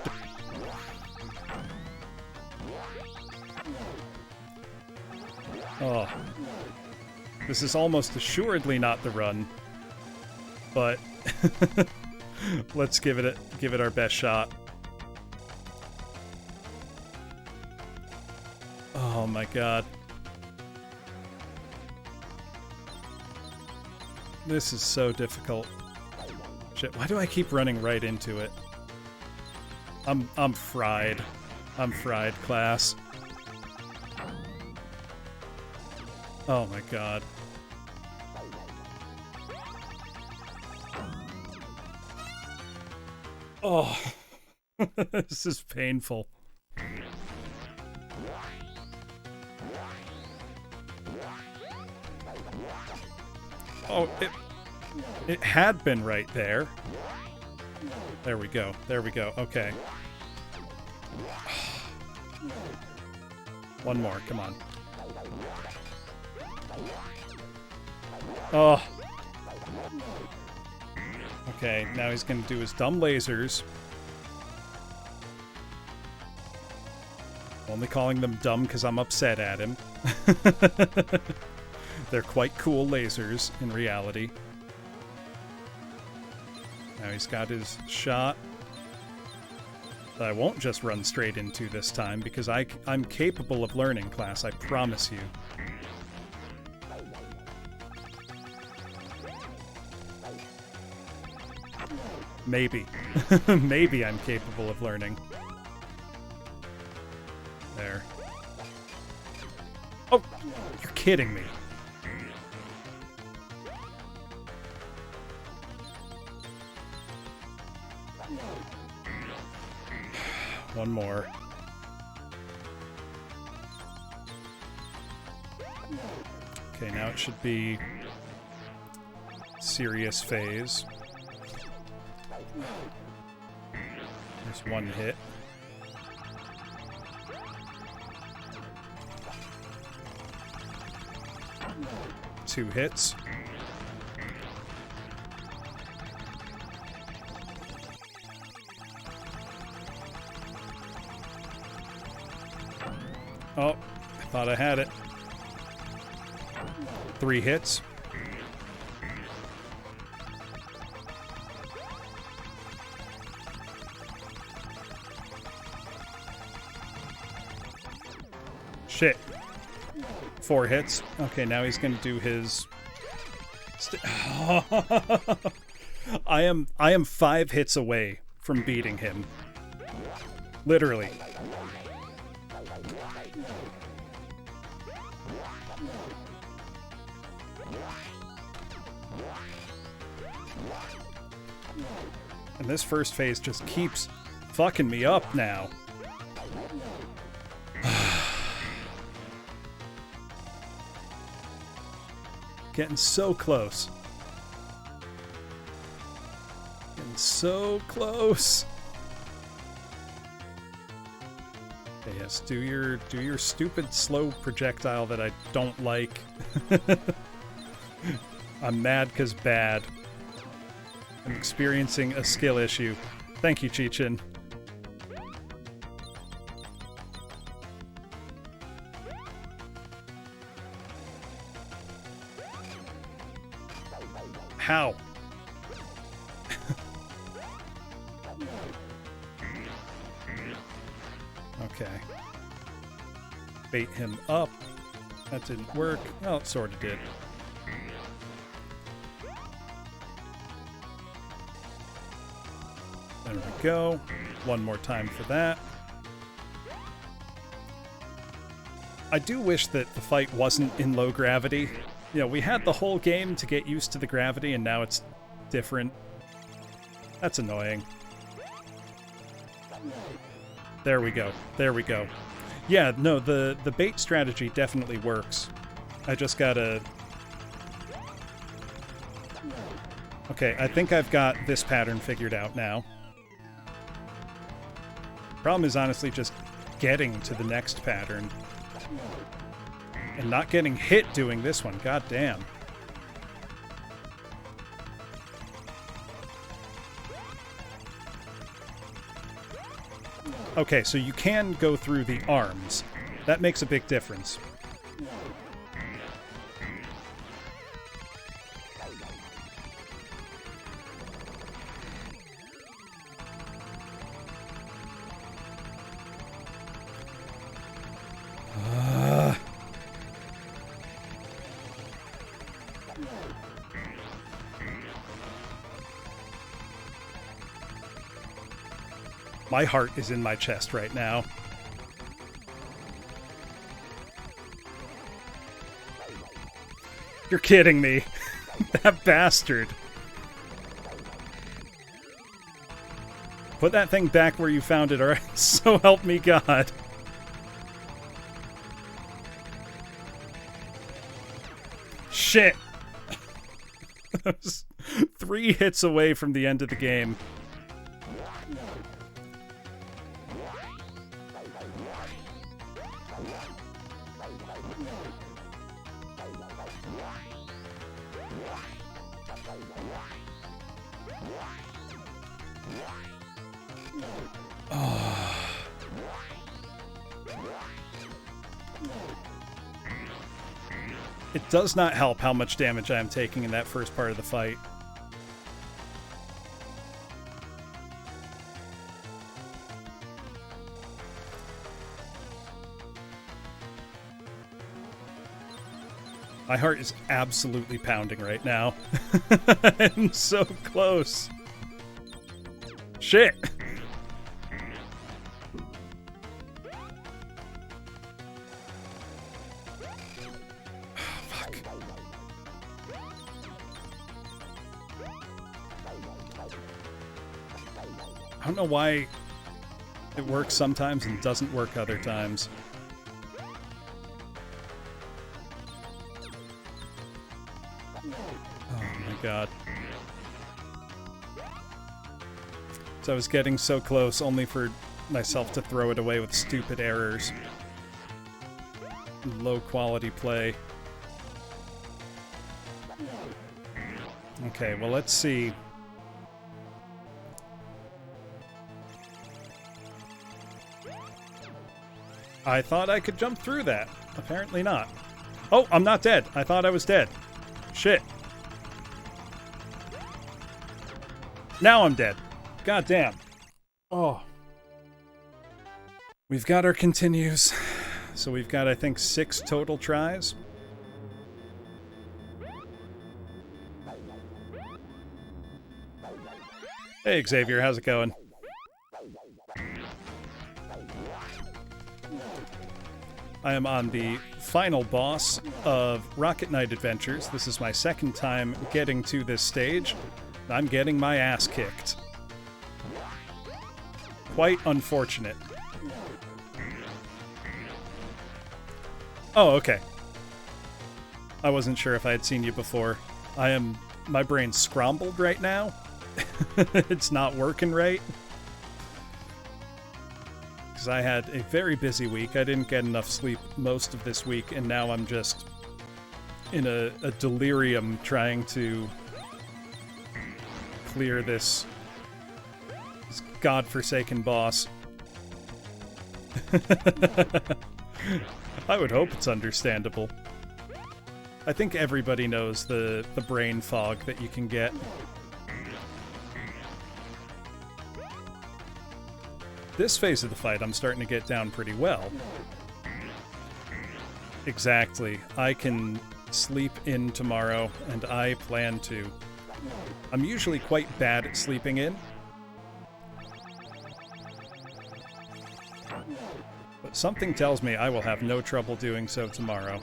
Oh. This is almost assuredly not the run, but let's give it our best shot. Oh my god. This is so difficult. Shit, why do I keep running right into it? I'm fried. I'm fried, class. Oh my god. Oh, this is painful. Oh, it had been right there. There we go. There we go. Okay. One more. Come on. Oh. Okay, now he's gonna do his dumb lasers. Only calling them dumb because I'm upset at him. They're quite cool lasers, in reality. Now he's got his shot. That I won't just run straight into this time, because I'm capable of learning, class, I promise you. Maybe. Maybe I'm capable of learning. There. Oh! You're kidding me. One more. Okay, now it should be serious phase. There's one hit. Two hits. Oh, I thought I had it. 3 hits. Shit. 4 hits. Okay, now he's gonna do his... I am 5 hits away from beating him. Literally. And this first phase just keeps fucking me up now. Getting so close. Getting so close. Okay, yes, do your stupid slow projectile that I don't like. I'm mad 'cause bad. I'm experiencing a skill issue. Thank you, Chichin. How? Okay. Bait him up. That didn't work. Well, it sort of did. There we go. One more time for that. I do wish that the fight wasn't in low gravity. You know, we had the whole game to get used to the gravity, and now it's different. That's annoying. There we go. There we go. Yeah, no, the bait strategy definitely works. I just gotta... Okay, I think I've got this pattern figured out now. Problem is honestly just getting to the next pattern. And not getting hit doing this one. God damn. Okay, so you can go through the arms. That makes a big difference. My heart is in my chest right now. You're kidding me. That bastard. Put that thing back where you found it, alright? So help me God. Shit. I was 3 hits away from the end of the game. It does not help how much damage I am taking in that first part of the fight. My heart is absolutely pounding right now. I'm so close. Shit! I don't know why it works sometimes and doesn't work other times. Oh my god. So I was getting so close only for myself to throw it away with stupid errors. Low quality play. Okay, well let's see. I thought I could jump through that. Apparently not. Oh, I'm not dead. I thought I was dead. Shit. Now I'm dead. God damn. Oh. We've got our continues. So we've got, I think, 6 total tries. Hey, Xavier, how's it going? I am on the final boss of Rocket Knight Adventures. This is my second time getting to this stage. I'm getting my ass kicked. Quite unfortunate. Oh, okay. I wasn't sure if I had seen you before. My brain's scrambled right now. It's not working right. Because I had a very busy week. I didn't get enough sleep most of this week, and now I'm just in a delirium trying to clear this godforsaken boss. I would hope it's understandable. I think everybody knows the brain fog that you can get. This phase of the fight, I'm starting to get down pretty well. Exactly. I can sleep in tomorrow, and I plan to. I'm usually quite bad at sleeping in. But something tells me I will have no trouble doing so tomorrow.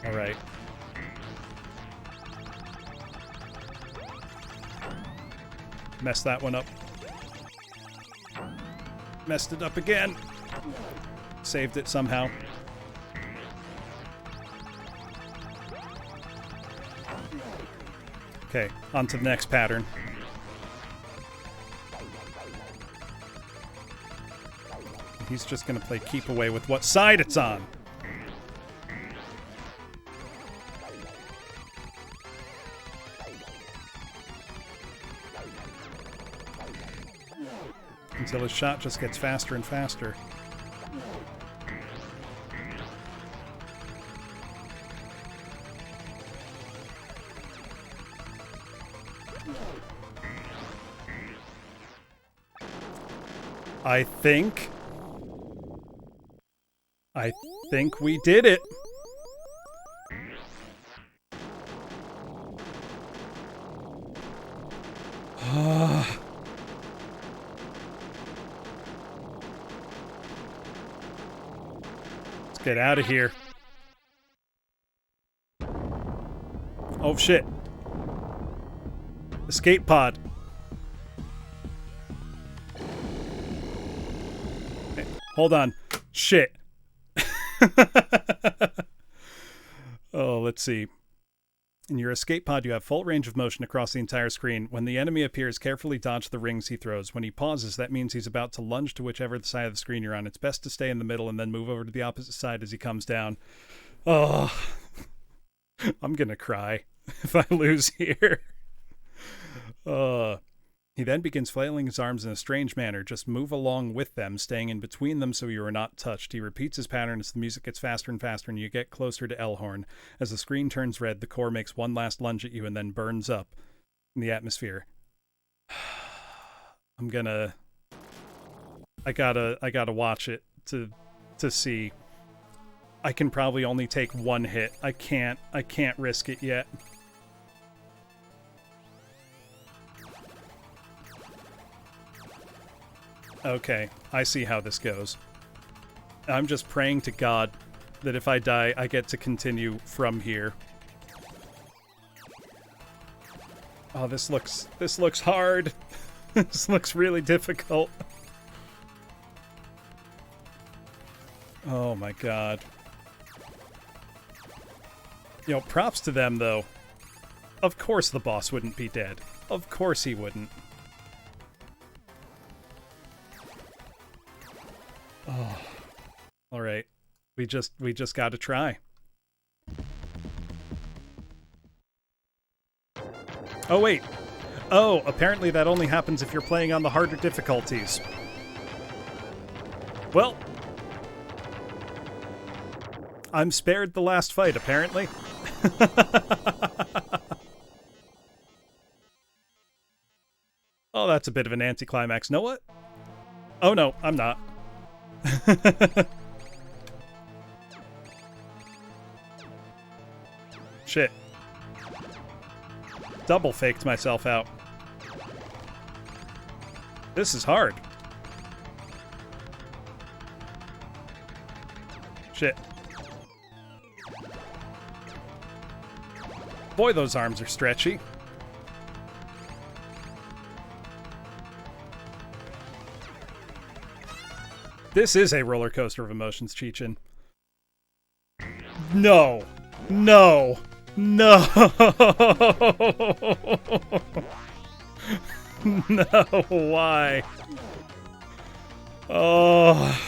Alright. Messed that one up. Messed it up again. Saved it somehow. Okay, on to the next pattern. He's just gonna play keep away with what side it's on. Until his shot just gets faster and faster. I think we did it. Let's get out of here. Oh shit. Escape pod. Hey, hold on. Shit. Oh, let's see. In your escape pod, you have full range of motion across the entire screen. When the enemy appears, carefully dodge the rings he throws. When he pauses, that means he's about to lunge to whichever side of the screen you're on. It's best to stay in the middle and then move over to the opposite side as he comes down. Oh, I'm gonna cry if I lose here. He then begins flailing his arms in a strange manner. Just move along with them, staying in between them so you are not touched. He repeats his pattern as the music gets faster and faster and you get closer to Elhorn. As the screen turns red, the core makes one last lunge at you and then burns up in the atmosphere. I gotta watch it to see. I can probably only take one hit. I can't risk it yet. Okay, I see how this goes. I'm just praying to God that if I die, I get to continue from here. Oh, this looks hard. This looks really difficult. Oh my God. You know, props to them though. Of course the boss wouldn't be dead. Of course he wouldn't. Oh. All right. We just got to try. Oh wait. Oh, apparently that only happens if you're playing on the harder difficulties. Well, I'm spared the last fight apparently. Oh, that's a bit of an anticlimax. Know what? Oh no, I'm not. Shit. Double faked myself out. This is hard. Shit. Boy, those arms are stretchy. This is a roller coaster of emotions, Cheechin. No. No. No. No, why? Oh.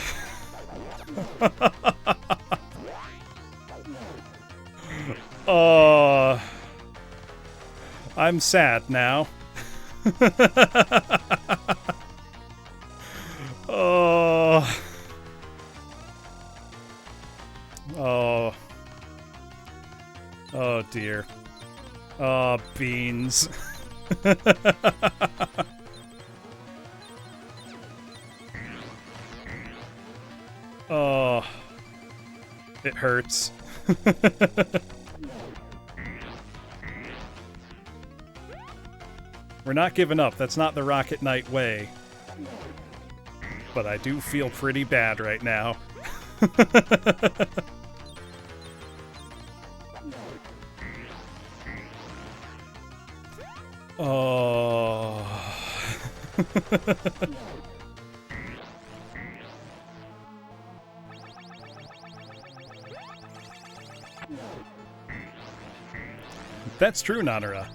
Oh. I'm sad now. Oh. dear. Oh, beans. Oh, it hurts. We're not giving up. That's not the Rocket Knight way. But I do feel pretty bad right now. Oh. That's true, Nanara.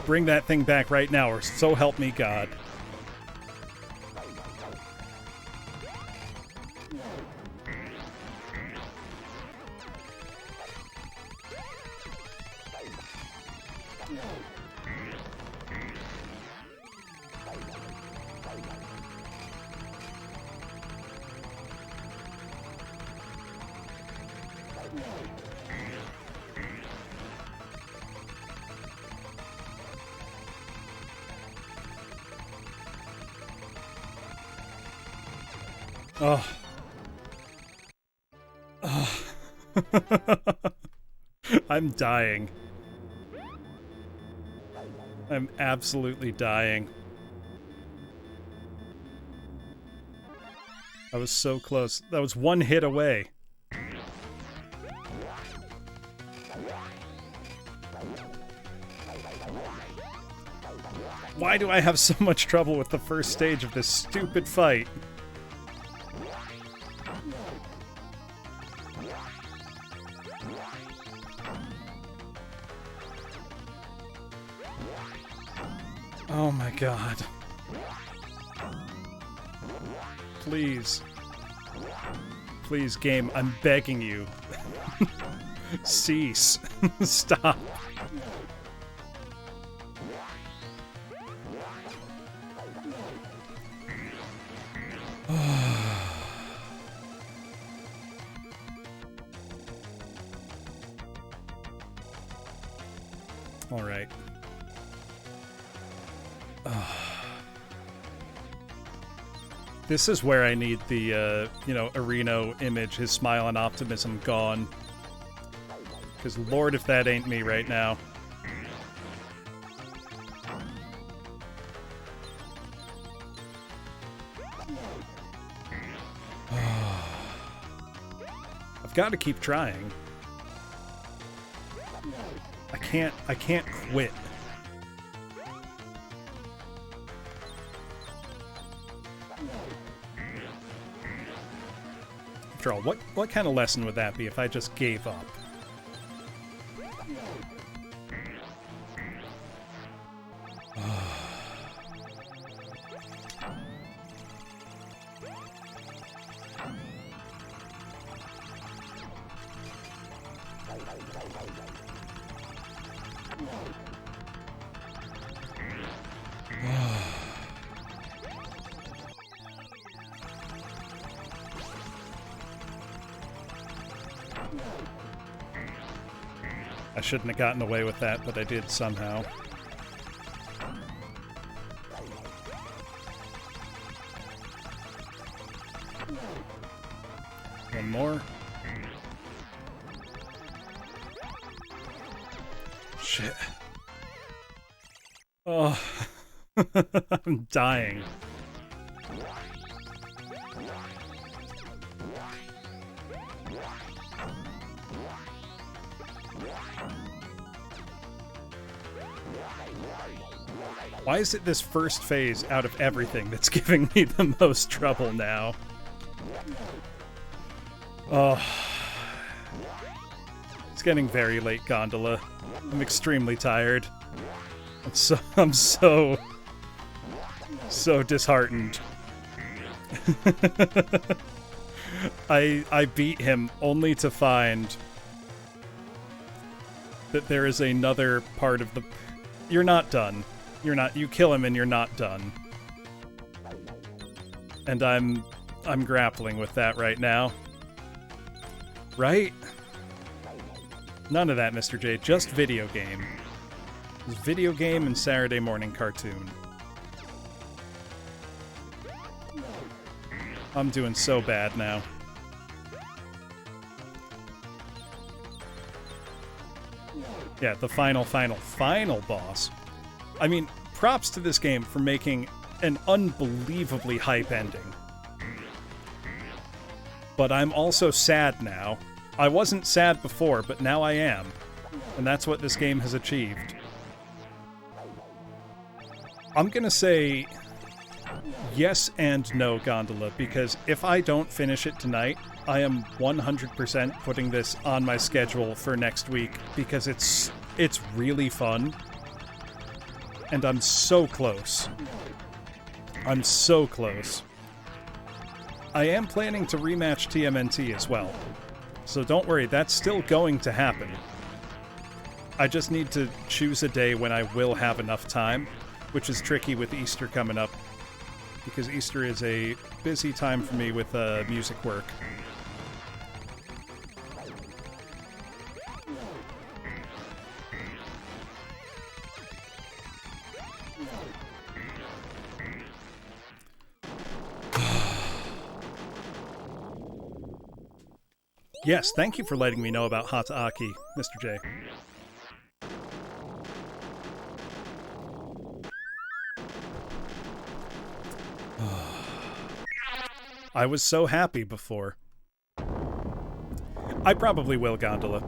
Bring that thing back right now, or so help me God. Oh. Oh. I'm dying. I'm absolutely dying. I was so close. That was one hit away. Why do I have so much trouble with the first stage of this stupid fight? Oh my god. Please. Please, game, I'm begging you. Cease. Stop. All right. This is where I need the, Areno image, his smile and optimism gone. Because Lord, if that ain't me right now. I've got to keep trying. I can't quit. After all, what kind of lesson would that be if I just gave up? I shouldn't have gotten away with that, but I did somehow. One more. Shit. Oh. I'm dying. Why is it this first phase out of everything that's giving me the most trouble now? Oh. It's getting very late, Gondola. I'm extremely tired. I'm so So disheartened. I beat him only to find that there is another part of the... You're not done. You're not... You kill him and you're not done. And I'm grappling with that right now. Right? None of that, Mr. J. Just video game. Video game and Saturday morning cartoon. I'm doing so bad now. Yeah, the final boss. I mean, props to this game for making an unbelievably hype ending. But I'm also sad now. I wasn't sad before, but now I am. And that's what this game has achieved. I'm gonna say yes and no, Gondola, because if I don't finish it tonight, I am 100% putting this on my schedule for next week, because it's really fun. And I'm so close. I'm so close. I am planning to rematch TMNT as well. So don't worry, that's still going to happen. I just need to choose a day when I will have enough time, which is tricky with Easter coming up, because Easter is a busy time for me with music work. Yes, thank you for letting me know about Hataaki, Mr. J. I was so happy before. I probably will, Gondola.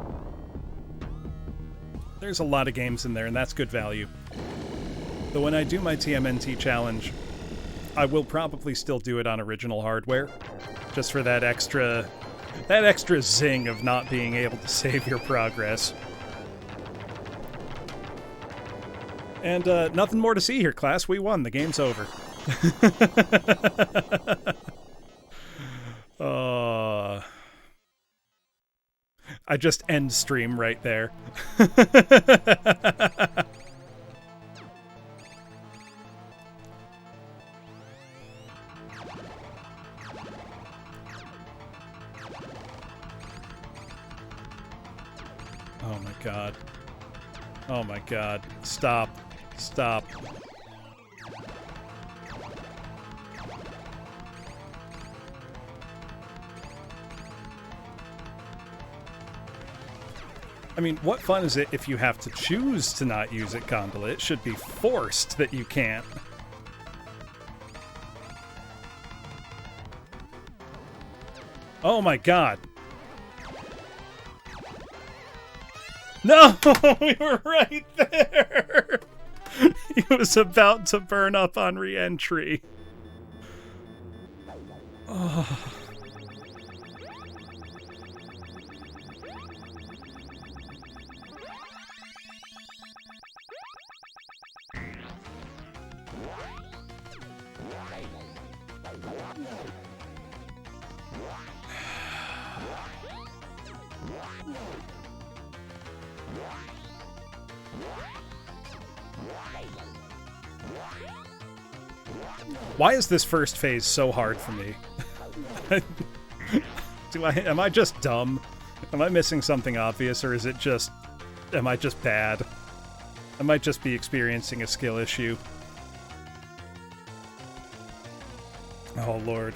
There's a lot of games in there, and that's good value. Though when I do my TMNT challenge, I will probably still do it on original hardware, just for that extra zing of not being able to save your progress. And nothing more to see here, class. We won. The game's over. I just end stream right there. Oh my god. Oh my god. Stop. Stop. I mean, what fun is it if you have to choose to not use it, Gondola? It should be forced that you can't. Oh my god. No! We were right there! He was about to burn up on re-entry. Oh. Why is this first phase so hard for me? Am I just dumb? Am I missing something obvious, or is it just... am I just bad? I might just be experiencing a skill issue. Oh, Lord.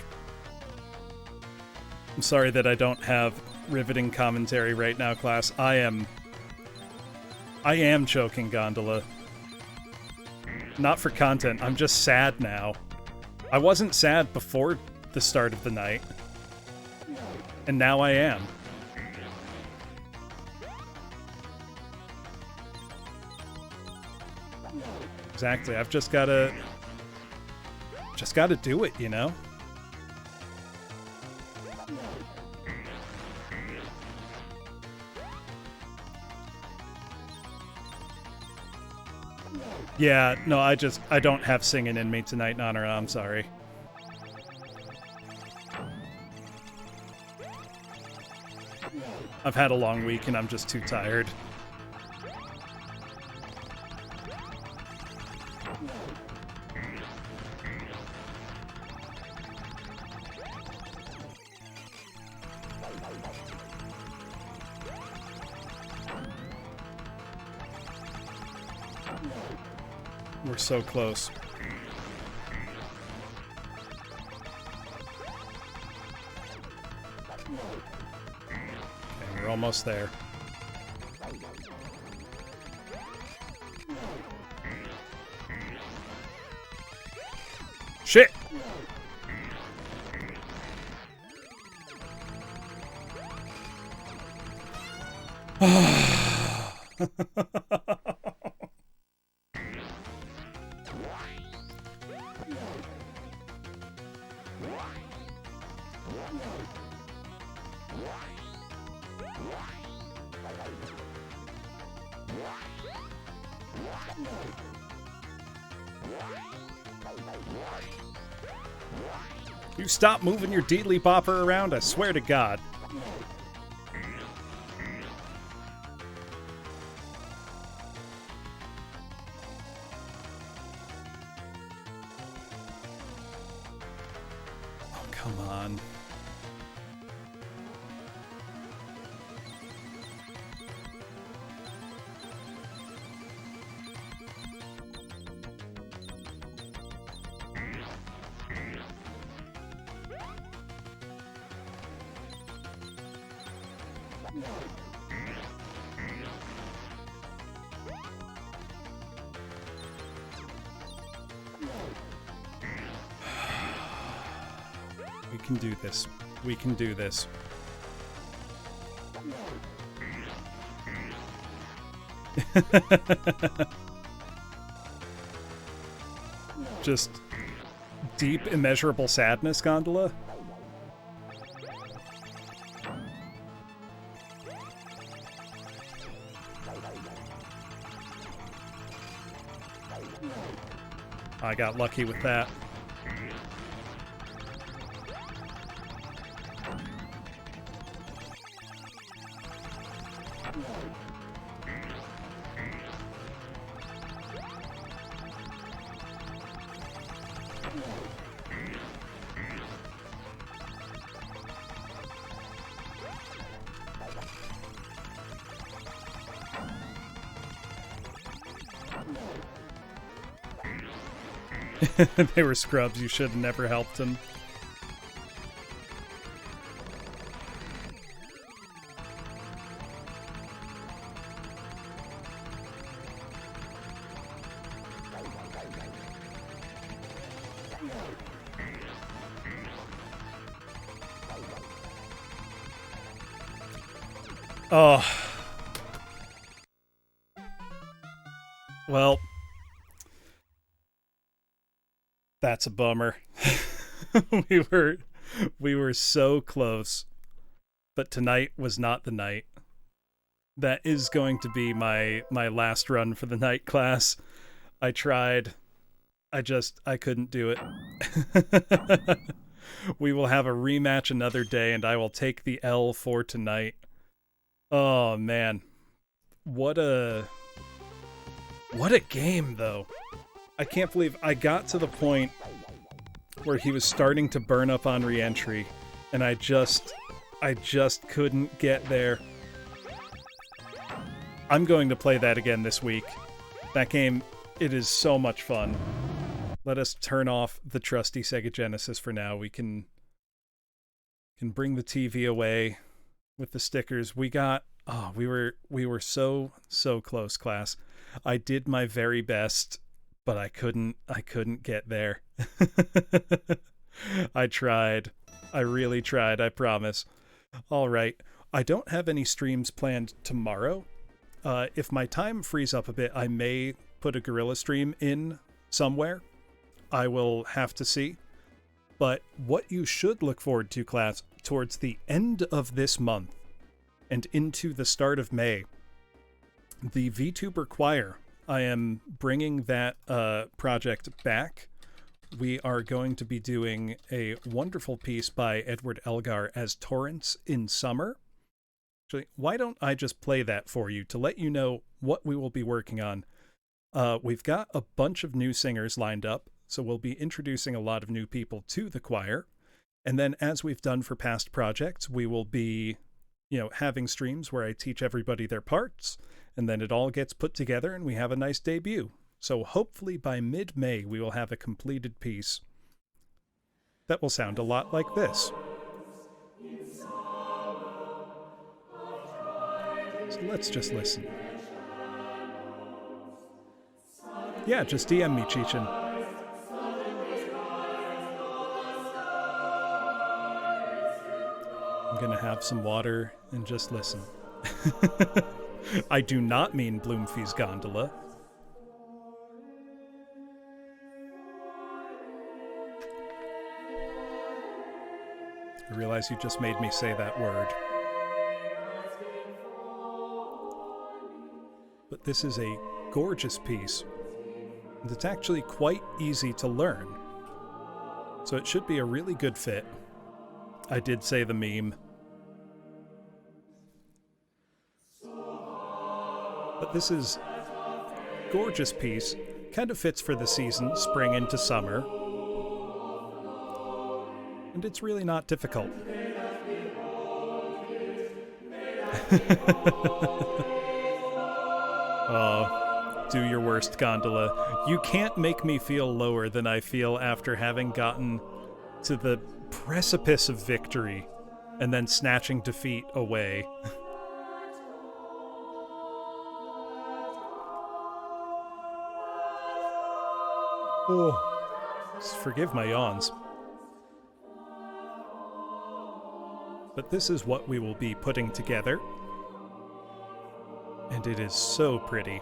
I'm sorry that I don't have riveting commentary right now, class. I am choking, Gondola. Not for content, I'm just sad now. I wasn't sad before the start of the night. And now I am. Exactly, I've just gotta do it, you know? Yeah, no, I don't have singing in me tonight, Nana. I'm sorry. I've had a long week and I'm just too tired. We're so close. Okay, we're almost there. Shit! You stop moving your deedly bopper around, I swear to God. Oh, come on. We can do this. We can do this. Just deep, immeasurable sadness, Gondola. I got lucky with that. They were scrubs. You should have never helped him. Oh. Well, that's a bummer. we were so close, but tonight was not the night. That is going to be my last run for the night class. I tried. I couldn't do it. We will have a rematch another day, and I will take the L for tonight. Oh, man. What a game, though. I can't believe I got to the point where he was starting to burn up on re-entry, and I just couldn't get there. I'm going to play that again this week. That game, it is so much fun. Let us turn off the trusty Sega Genesis for now. We can bring the TV away with the stickers. We were so close, class. I did my very best, but I couldn't get there. I tried. I really tried, I promise. All right. I don't have any streams planned tomorrow. If my time frees up a bit, I may put a Gorilla stream in somewhere. I will have to see. But what you should look forward to, class, towards the end of this month and into the start of May, the VTuber Choir I am bringing that project back. We are going to be doing a wonderful piece by Edward Elgar as Torrance in Summer. Actually, why don't I just play that for you to let you know what we will be working on. We've got a bunch of new singers lined up, so we'll be introducing a lot of new people to the choir. And then, as we've done for past projects, we will be, having streams where I teach everybody their parts, and then it all gets put together and we have a nice debut. So hopefully by mid-May, we will have a completed piece that will sound a lot like this. So let's just listen. Yeah, just DM me, Cheechin. I'm gonna have some water and just listen. I do not mean Bloomfie's Gondola. I realize you just made me say that word. But this is a gorgeous piece, and it's actually quite easy to learn. So it should be a really good fit. I did say the meme. But this is a gorgeous piece, kind of fits for the season, spring into summer. And it's really not difficult. Oh, do your worst, Gondola. You can't make me feel lower than I feel after having gotten to the precipice of victory and then snatching defeat away. Oh, just forgive my yawns. But this is what we will be putting together. And it is so pretty.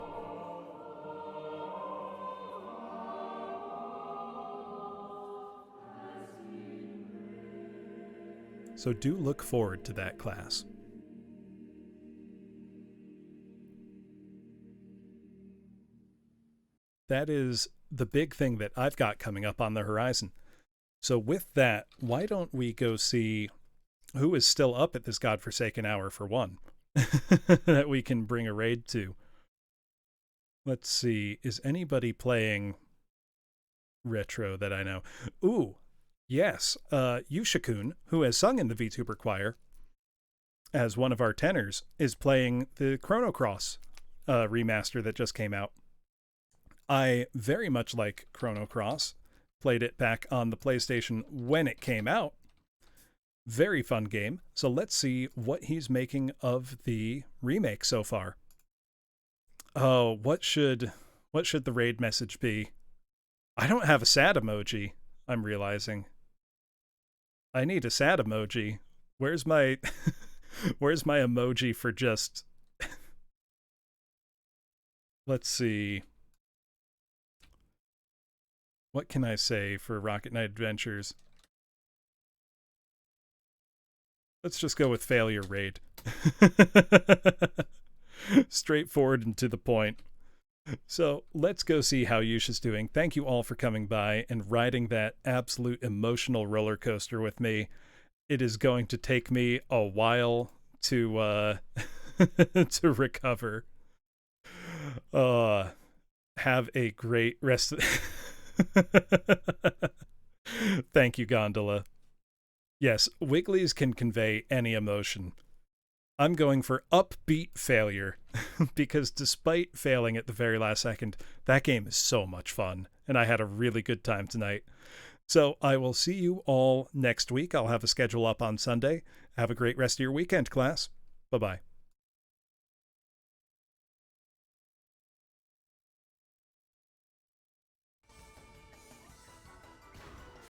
So do look forward to that class. That is the big thing that I've got coming up on the horizon. So with that, why don't we go see who is still up at this godforsaken hour for one that we can bring a raid to. Let's see, is anybody playing retro that I know? Ooh, yes, Yushikun, who has sung in the VTuber choir as one of our tenors, is playing the Chrono Cross remaster that just came out. I very much like Chrono Cross. Played it back on the PlayStation when it came out. Very fun game. So let's see what he's making of the remake so far. Oh, what should the raid message be? I don't have a sad emoji, I'm realizing. I need a sad emoji. Where's my where's my emoji for just Let's see. What can I say for Rocket Knight Adventures? Let's just go with failure raid. Straightforward and to the point. So let's go see how Yusha's doing. Thank you all for coming by and riding that absolute emotional roller coaster with me. It is going to take me a while to to recover. Have a great rest of Thank you, Gondola. Yes, Wigglies can convey any emotion. I'm going for upbeat failure, because despite failing at the very last second, that game is so much fun, and I had a really good time tonight. So I will see you all next week. I'll have a schedule up on Sunday. Have a great rest of your weekend, class. Bye-bye.